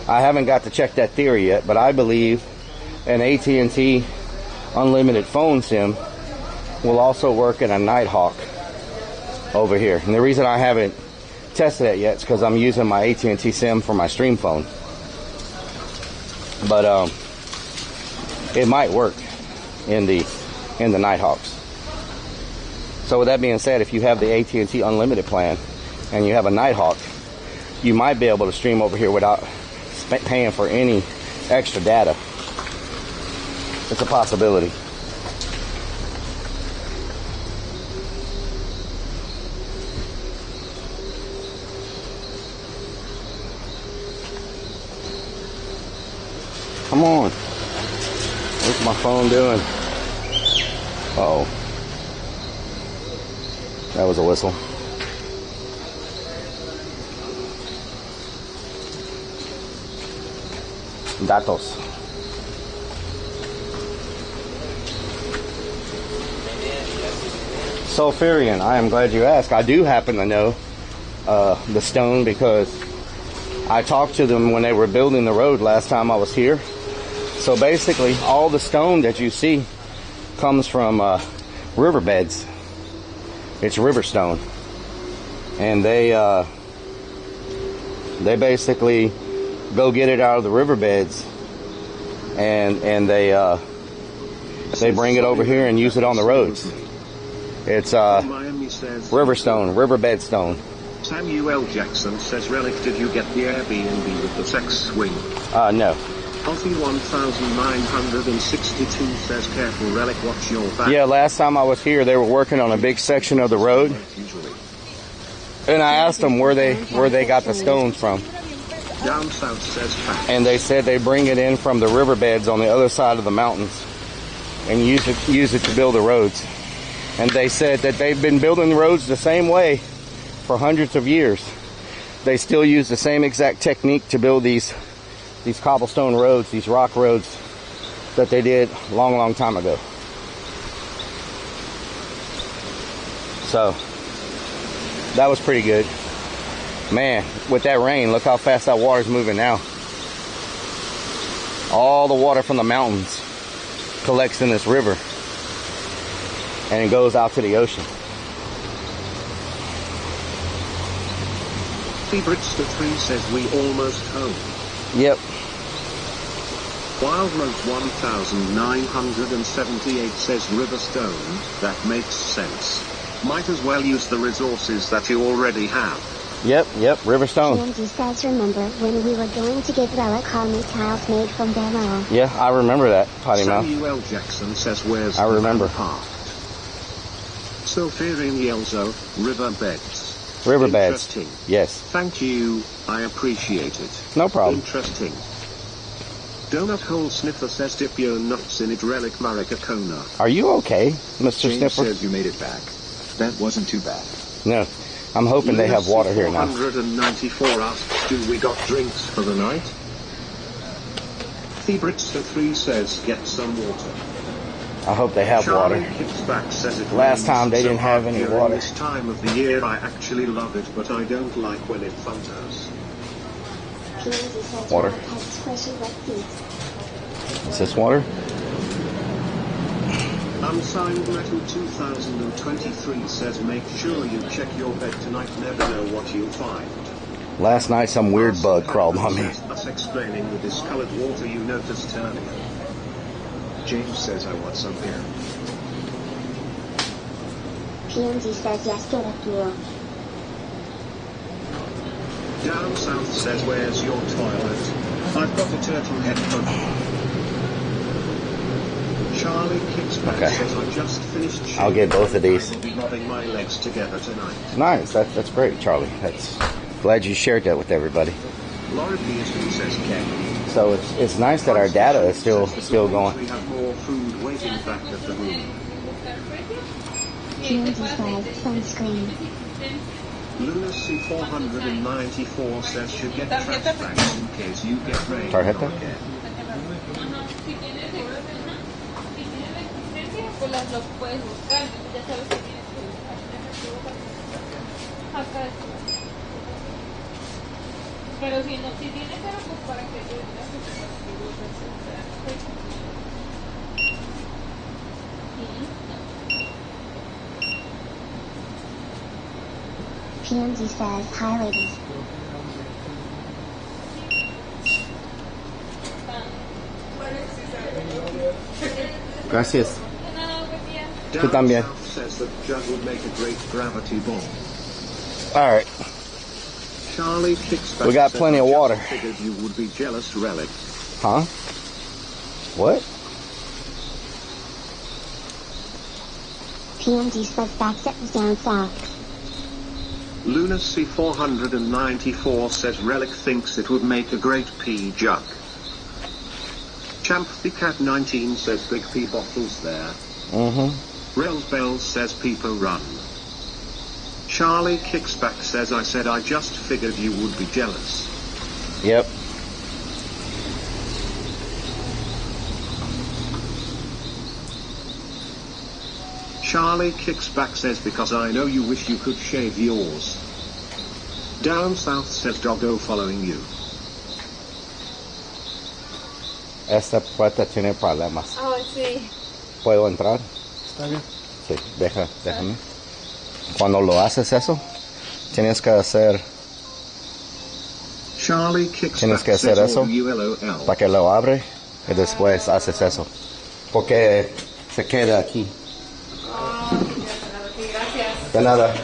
I haven't got to check that theory yet, but I believe an AT&T unlimited phone sim will also work in a Nighthawk over here. And the reason I haven't tested it yet is because I'm using my AT&T sim for my stream phone. But it might work in the Nighthawks. So with that being said, if you have the AT&T unlimited plan and you have a Nighthawk, you might be able to stream over here without paying for any extra data. It's a possibility. Come on. What's my phone doing? Uh-oh. That was a whistle. Datos. Sulfurion, I am glad you asked. I do happen to know the stone because I talked to them when they were building the road last time I was here. So basically, all the stone that you see comes from riverbeds. It's river stone, and they basically go get it out of the riverbeds, and they bring it over here and use it on the roads. It's river stone, riverbed stone. Samuel Jackson says, Relic, did you get the Airbnb with the sex swing? No. Aussie 1962 says, careful Relic, watch your back. Yeah, last time I was here, they were working on a big section of the road, and I asked them where they got the stones from. Down south says fact. And they said they bring it in from the riverbeds on the other side of the mountains and use it to build the roads. And they said that they've been building roads the same way for hundreds of years. They still use the same exact technique to build these cobblestone roads, these rock roads that they did a long, long time ago. So that was pretty good. Man, with that rain, look how fast that water's moving now. All the water from the mountains collects in this river and it goes out to the ocean. Britster 3 says, we almost home. Yep. Wild Road 1978 says Riverstone, that makes sense. Might as well use the resources that you already have. Yep, Riverstone. And you guys remember when we were going to get Relic Harmony tiles made from demo? Yeah, I remember that, Potty Mouth. Samuel Jackson says, where's I remember. the park? Sulfurion Yelzo, riverbeds. Riverbeds. Interesting. Yes. Thank you, I appreciate it. No problem. Interesting. Donut Hole Sniffer says, dip your nuts in it, Relic Maricacona. Are you okay, Mr. James Sniffer? says you made it back. That wasn't too bad. No. I'm hoping they have water here now. 494 asks, do we got drinks for the night? Thebritster 3 says, get some water. I hope they have Charlie water. Kicks back, says it Last time they rains didn't have any during water. This time of the year I actually love it, but I don't like when it thunders. Water. Is this water? Unsigned Metal 2023 says, make sure you check your bed tonight, never know what you'll find. Last night some weird bug crawled on me. Us explaining the discolored water you noticed earlier. James says I want some beer. PMG says yes, get a few. Down south says, where's your toilet? I've got a turtle head potion. Charlie kicks back, says, I just finished shaving. I'll get both of these. I'll be rubbing my legs together tonight. Nice. That's great, Charlie. Glad you shared that with everybody. Laura Pearson says, Ken. So it's nice that our data is still going. We have more food waiting back at the room. PMD says sunscreen. Luna C494 says should get trash bags in case you get rain. Tarjeta? Pero si no, si tiene cero, pues para que yo PMD says hi ladies. Gracias. Tú también. Says that jug would make a great gravity bomb. All right. Charlie kicks back. We got plenty of water. Figured you would be jealous, Relic. Huh? What? PMD says backset was down south. Luna C494 says Relic thinks it would make a great pea jug. Champthy Cat 19 says big pea bottles there. Mm-hmm. Rels Bells says Peeper run. Charlie kicks back says I said I just figured you would be jealous. Yep. Charlie kicks back says because I know you wish you could shave yours. Down south says Doggo following you. Esta puerta tiene problemas. Oh, sí. ¿Puedo entrar? Está bien. Sí, déjame. Cuando lo haces eso, tienes que hacer Charlie kicks tienes back que hacer says eso ULOL. para que lo abre y después haces eso. Porque se queda aquí. Gracias. De nada.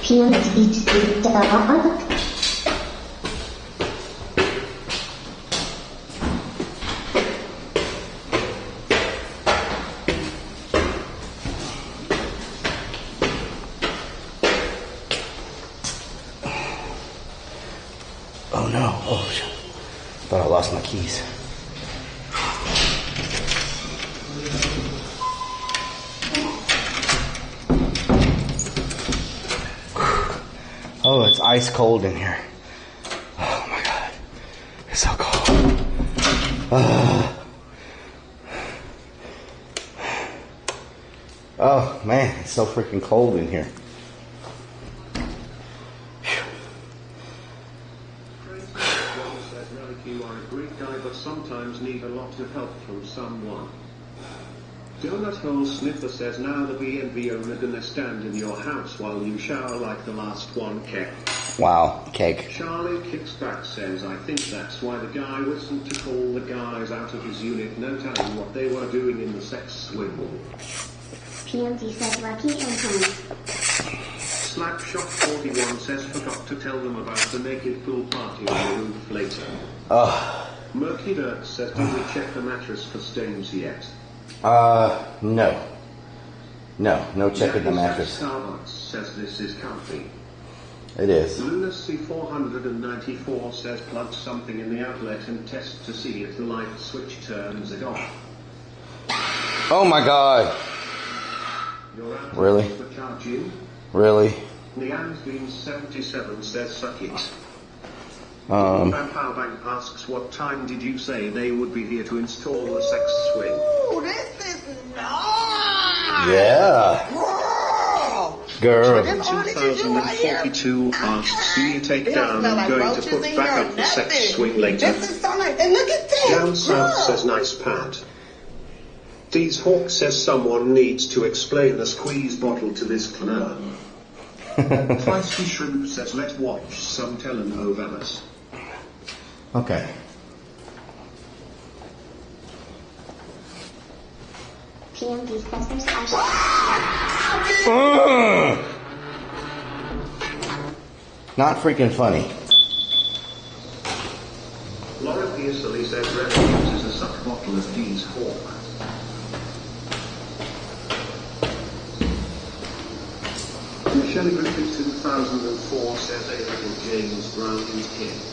PMD dog. Oh no. Oh shit. Thought I lost my keys. Oh, it's ice cold in here. Oh my god. It's so cold. Oh man, it's so freaking cold in here. You are a great guy but sometimes need a lot of help from someone. Donut Hole Sniffer says now the B&B owner gonna stand in your house while you shower like the last one cake. Wow, cake. Charlie kicks back says I think that's why the guy listened to call the guys out of his unit no telling what they were doing in the sex swing. PMD says lucky and honey. Slapshot 41 says forgot to tell them about the naked pool party on the roof later. Murky Dirt says did we check the mattress for stains yet? No. No checking the mattress. Starbucks says this is comfy. It is. Luna C494 says plug something in the outlet and test to see if the light switch turns it off. Oh my god. You're out Really? for charging? Really? Nean's77 says suck it. Um, Bank asks what time did you say they would be here to install the sex swing? Ooh, this is nice. Yeah. Girl. 2042 asks, do you take down and going to put back up the sex swing later? This is so nice. And look at this. Down south says nice pad. Deez Hawk says someone needs to explain the squeeze bottle to this clown. Feisty Shrimp says let's watch some telenovelas. Okay. PMD says there's slash. Not freaking funny. Laura Pearsley says Red uses a suck bottle of Deez Hawk. Shelley Griffith 2004 says a little James Brown is killed.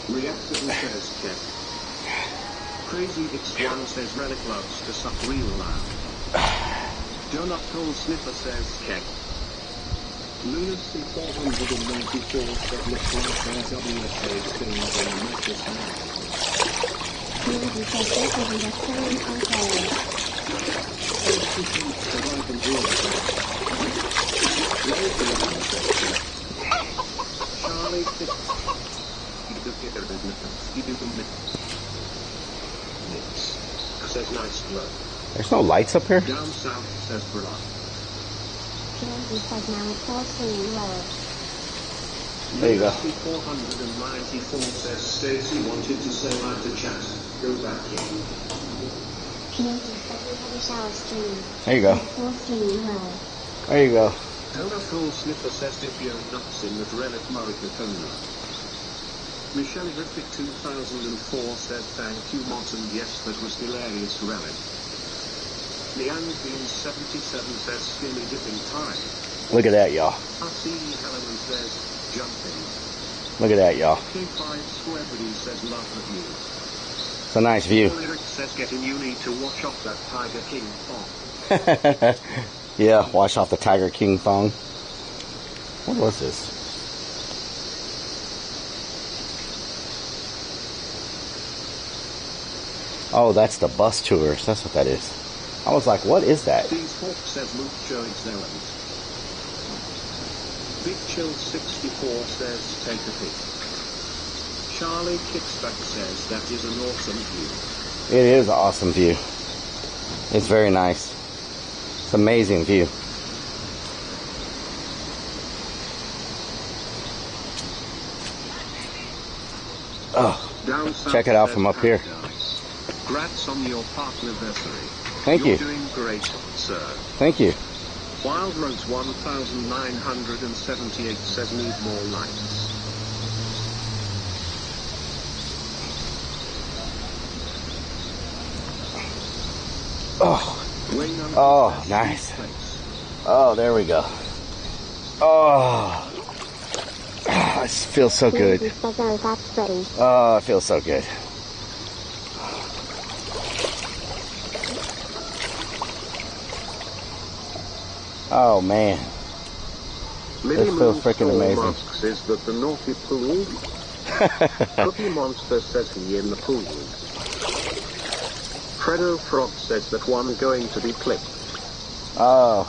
Reactively says Kev. Crazy X1 says Relic loves to suck real loud. Donut Hole Sniffer says Kev. Lunacy 494 said looks like there's WSA things on the mattress now. Community says this is a killing okay. Charlie says nice glow. There's no lights up here? Down south says Bra. Community says now it's all swinging low. There you go. 494 says Stacy wanted to say hi to chat. Go back in. Community says we have a shower stream. There you go. It's all swinging low. There you go. Donut Hole Sniffer says Dipio nuts in the Relic Maricatona. Michelle Griffith 2004 said thank you Martin, yes that was hilarious Relic. Leanne Bean 77 says skinny dipping time. Look at that, y'all. RC Helen says jumping. Look at that, y'all. K5 Squarebody says love the view. It's a nice view. Lyric says getting you need to watch off that Tiger King thong. Yeah, wash off the Tiger King thong. What was this? Oh, that's the bus tours. That's what that is. I was like, what is that? These Hawks says Luke Joe excellent. Big Chill 64 says take a peek. Charlie Kicksback says that is an awesome view. It is an awesome view. It's very nice. It's an amazing view. Oh, check it out from up here. Congrats on your partnerversary. Thank you. You're doing great, sir. Thank you. Wild Rose 1978 says need more lights. Oh, nice. Oh, there we go. Oh, it feels so good. Oh, it feels so good. Oh man, this feels freaking amazing. Says that the naughty pool. Cookie Monster says he in the pool. Fredo Frog says that one going to be clipped. Oh.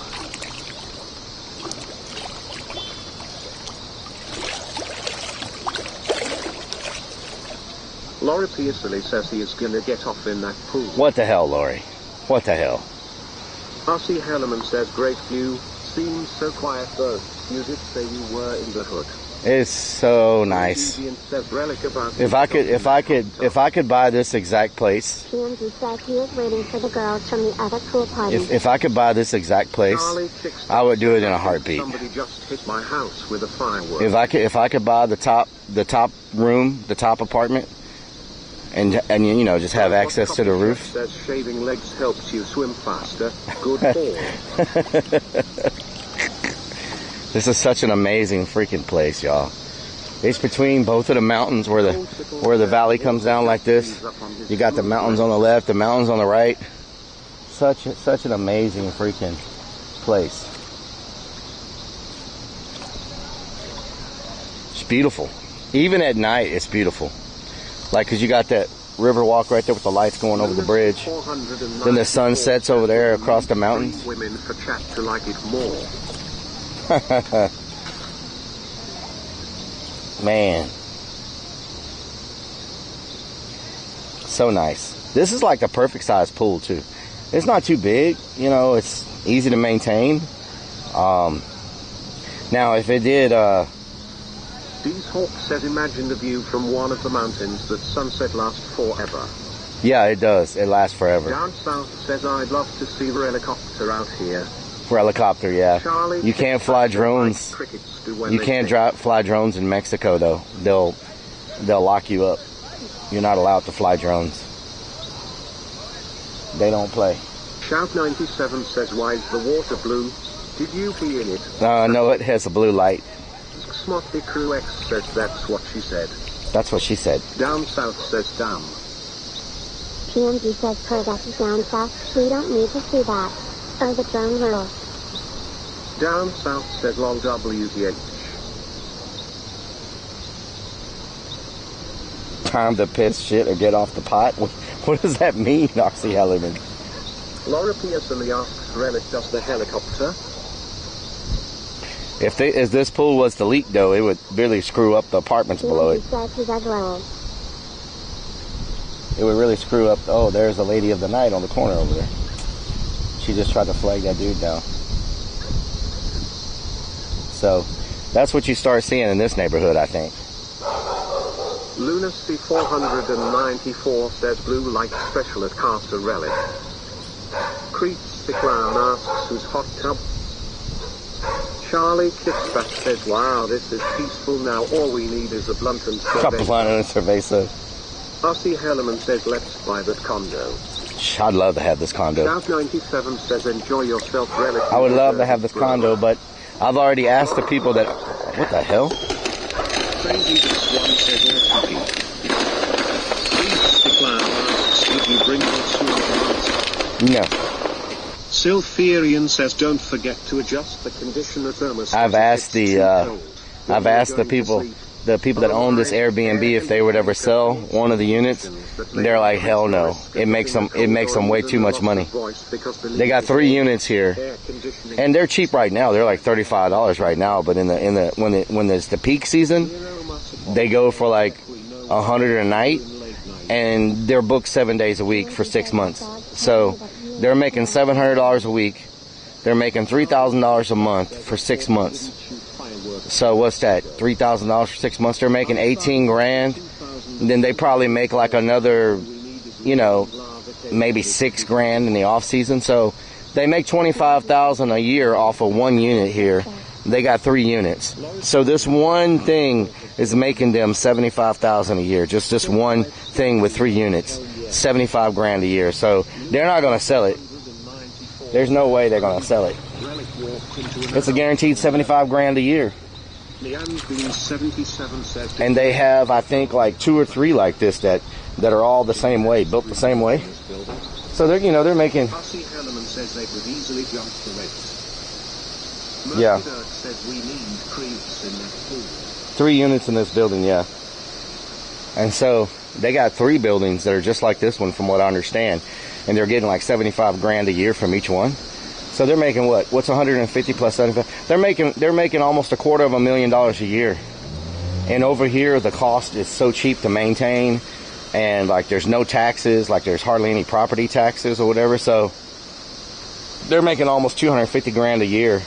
Laurie Pearsley says he is gonna get off in that pool. What the hell, Laurie? What the hell? R.C. Hellerman says great view. Seems so quiet though. You did say you were in the hood. It's so nice. If I could buy this exact place. TMZ says he is waiting for the girls from the other pool party. If I could buy this exact place, I would do it in a heartbeat. Somebody just hit my house with a firework. If I could buy the top room, the top apartment, and you know just have access to the roof. Says shaving legs helps you swim faster. Good for. This is such an amazing freaking place, y'all. It's between both of the mountains where the valley comes down like this. You got the mountains on the left, the mountains on the right. Such an amazing freaking place. It's beautiful. Even at night, it's beautiful. Like, cause you got that river walk right there with the lights going over the bridge. Then the sun sets over there across the mountains. Women for chat to like it more. Man, so nice. This is like the perfect size pool too. It's not too big, you know, it's easy to maintain. Now if it did These Hawk says imagine the view from one of the mountains that sunset lasts forever. Yeah, it does. It lasts forever. Down south says I'd love to see the helicopter out here. Helicopter, yeah. You can't fly drones. You can't fly drones in Mexico though. They'll lock you up. You're not allowed to fly drones. They don't play. Shout 97 says why is the water blue? Did you pee in it? No, it has a blue light. Smotley Crew X says that's what she said. That's what she said. Down south says damn. PMG says Corvette is down south. We don't need to see that. Oh, the drone rules. Down south says lol WDH. Time to piss shit or get off the pot? What does that mean, RC Hellerman? Laura Pearsonly asks Relic, does the helicopter? If this pool was to leak, though, it would really screw up the apartments below it. It would really screw up. Oh, there's the lady of the night on the corner over there. She just tried to flag that dude down. So, that's what you start seeing in this neighborhood, I think. Lunacy 494 says blue light special at Casa Relic. Creeps the clown asks who's hot tub. Charlie Kitsback says, wow, this is peaceful now. All we need is a blunt and Couple line on a cerveza. R.C. Hellerman says, let's buy this condo. I'd love to have this condo. South 97 says, enjoy yourself, Relic. I would love to have this condo, but I've already asked the people that... What the hell? Crazy Swan says, all puppy. Creeps the clown asks, would you bring us to No. Sylpherian says, don't forget to adjust the conditioner thermostat. I've asked the people that own this Airbnb if they would ever sell one of the units. They're like, hell no. It makes them way too much money. They got 3 units here, and they're cheap right now. They're like $35 right now. But when it's the peak season, they go for like $100 a night, and they're booked 7 days a week for 6 months. So they're making $700 a week. They're making $3,000 a month for 6 months. So what's that? $3,000 for 6 months. They're making 18 grand. Then they probably make like another, maybe 6 grand in the off season. So they make $25,000 a year off of 1 unit here. They got 3 units. So this one thing is making them $75,000 a year. Just this one thing with 3 units. 75 grand a year. So they're not going to sell it. There's no way they're going to sell it. It's a guaranteed 75 grand a year. And they have, I think, like 2 or 3 like this that are all the same way, built the same way. So they're, they're making. Yeah. 3 units in this building, yeah. And so they got 3 buildings that are just like this one, from what I understand, and they're getting like 75 grand a year from each one. So they're making what? What's 150 plus 75? They're making almost $250,000 a year. And over here, the cost is so cheap to maintain, and like there's no taxes, like there's hardly any property taxes or whatever. So they're making almost 250 grand a year.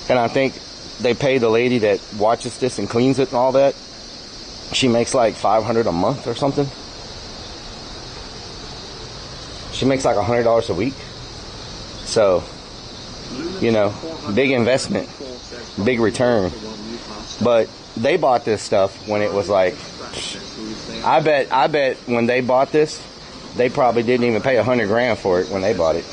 And I think they pay the lady that watches this and cleans it and all that. She makes like $500 a month or something. She makes like $100 a week. So, big investment, big return. But they bought this stuff when it was like, I bet when they bought this, they probably didn't even pay $100 grand for it when they bought it.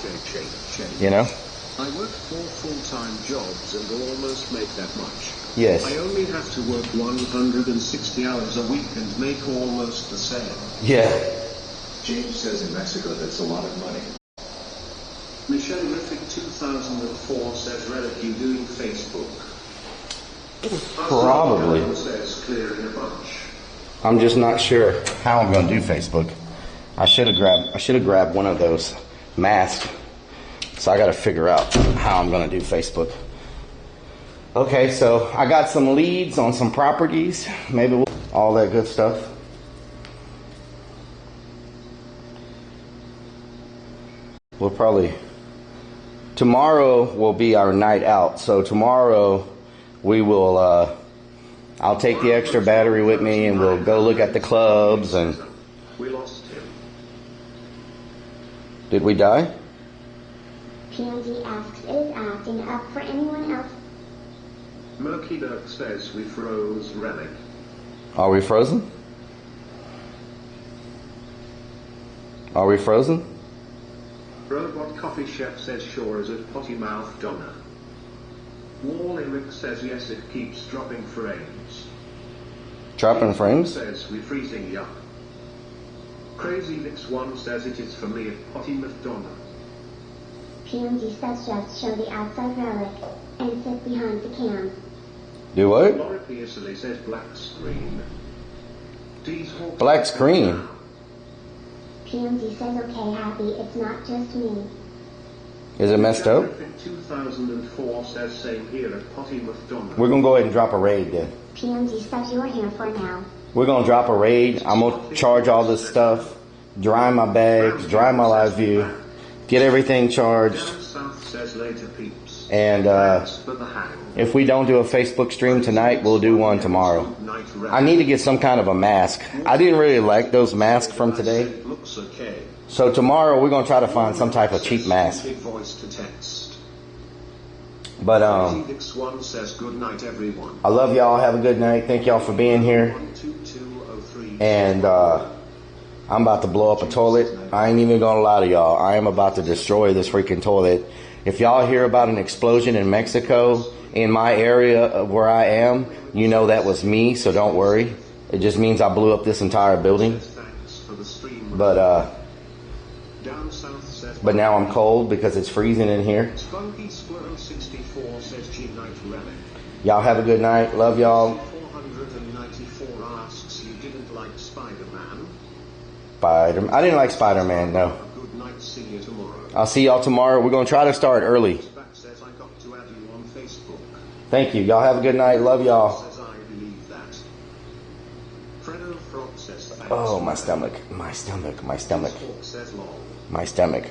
I work 4 full-time jobs and will almost make that much. Yes. I only have to work 160 hours a week and make almost the same. Yeah. James says in Mexico that's a lot of money. Michelle Riffick 2004 says, Relic, you doing Facebook? Probably. Says clearing a bunch. I'm just not sure how I'm going to do Facebook. I should have grabbed one of those masks. So I got to figure out how I'm going to do Facebook. Okay, so I got some leads on some properties. Maybe all that good stuff. We'll probably... Tomorrow will be our night out. So tomorrow we will... I'll take the extra battery with me and we'll go look at the clubs and... We lost him. Did we die? PNG asks, is acting up for anyone else? Murky Dirk says we froze Relic. Are we frozen? Are we frozen? Robot Coffee Chef says sure as a potty mouth Donna. Wall Eric says yes, it keeps dropping frames. Dropping frames? Says we freezing yuck. Crazy Licks 1 says it is for me at Potty Madonna. PMD says just show the outside relic and sit behind the cam. Do what? Laura Pearsley says black screen. D's Hawk Black screen? PMD says okay, happy, it's not just me. Is it messed up? 2004 says same here at Potty Madonna. We're gonna go ahead and drop a raid then. PMD says you're here for now. We're gonna drop a raid. I'm gonna charge all this stuff, dry my bags, dry my live view, get everything charged. And if we don't do a Facebook stream tonight, we'll do one tomorrow. I need to get some kind of a mask. I didn't really like those masks from today. So tomorrow we're gonna try to find some type of cheap mask. But I love y'all. Have a good night. Thank y'all for being here. And I'm about to blow up a toilet. I ain't even gonna lie to y'all. I am about to destroy this freaking toilet. If y'all hear about an explosion in Mexico in my area of where I am, you know that was me, so don't worry. It just means I blew up this entire building. But now I'm cold because it's freezing in here. Y'all have a good night. Love y'all. 494 asks you didn't like Spider-Man. I didn't like Spider-Man, no. Good night, see you tomorrow. I'll see y'all tomorrow. We're going to try to start early. Back says I got to add you on Facebook. Thank you. Y'all have a good night. Love y'all. Says I believe that. Fredo Frog says thanks. Oh, my stomach. My stomach. My stomach. Says lol. My stomach.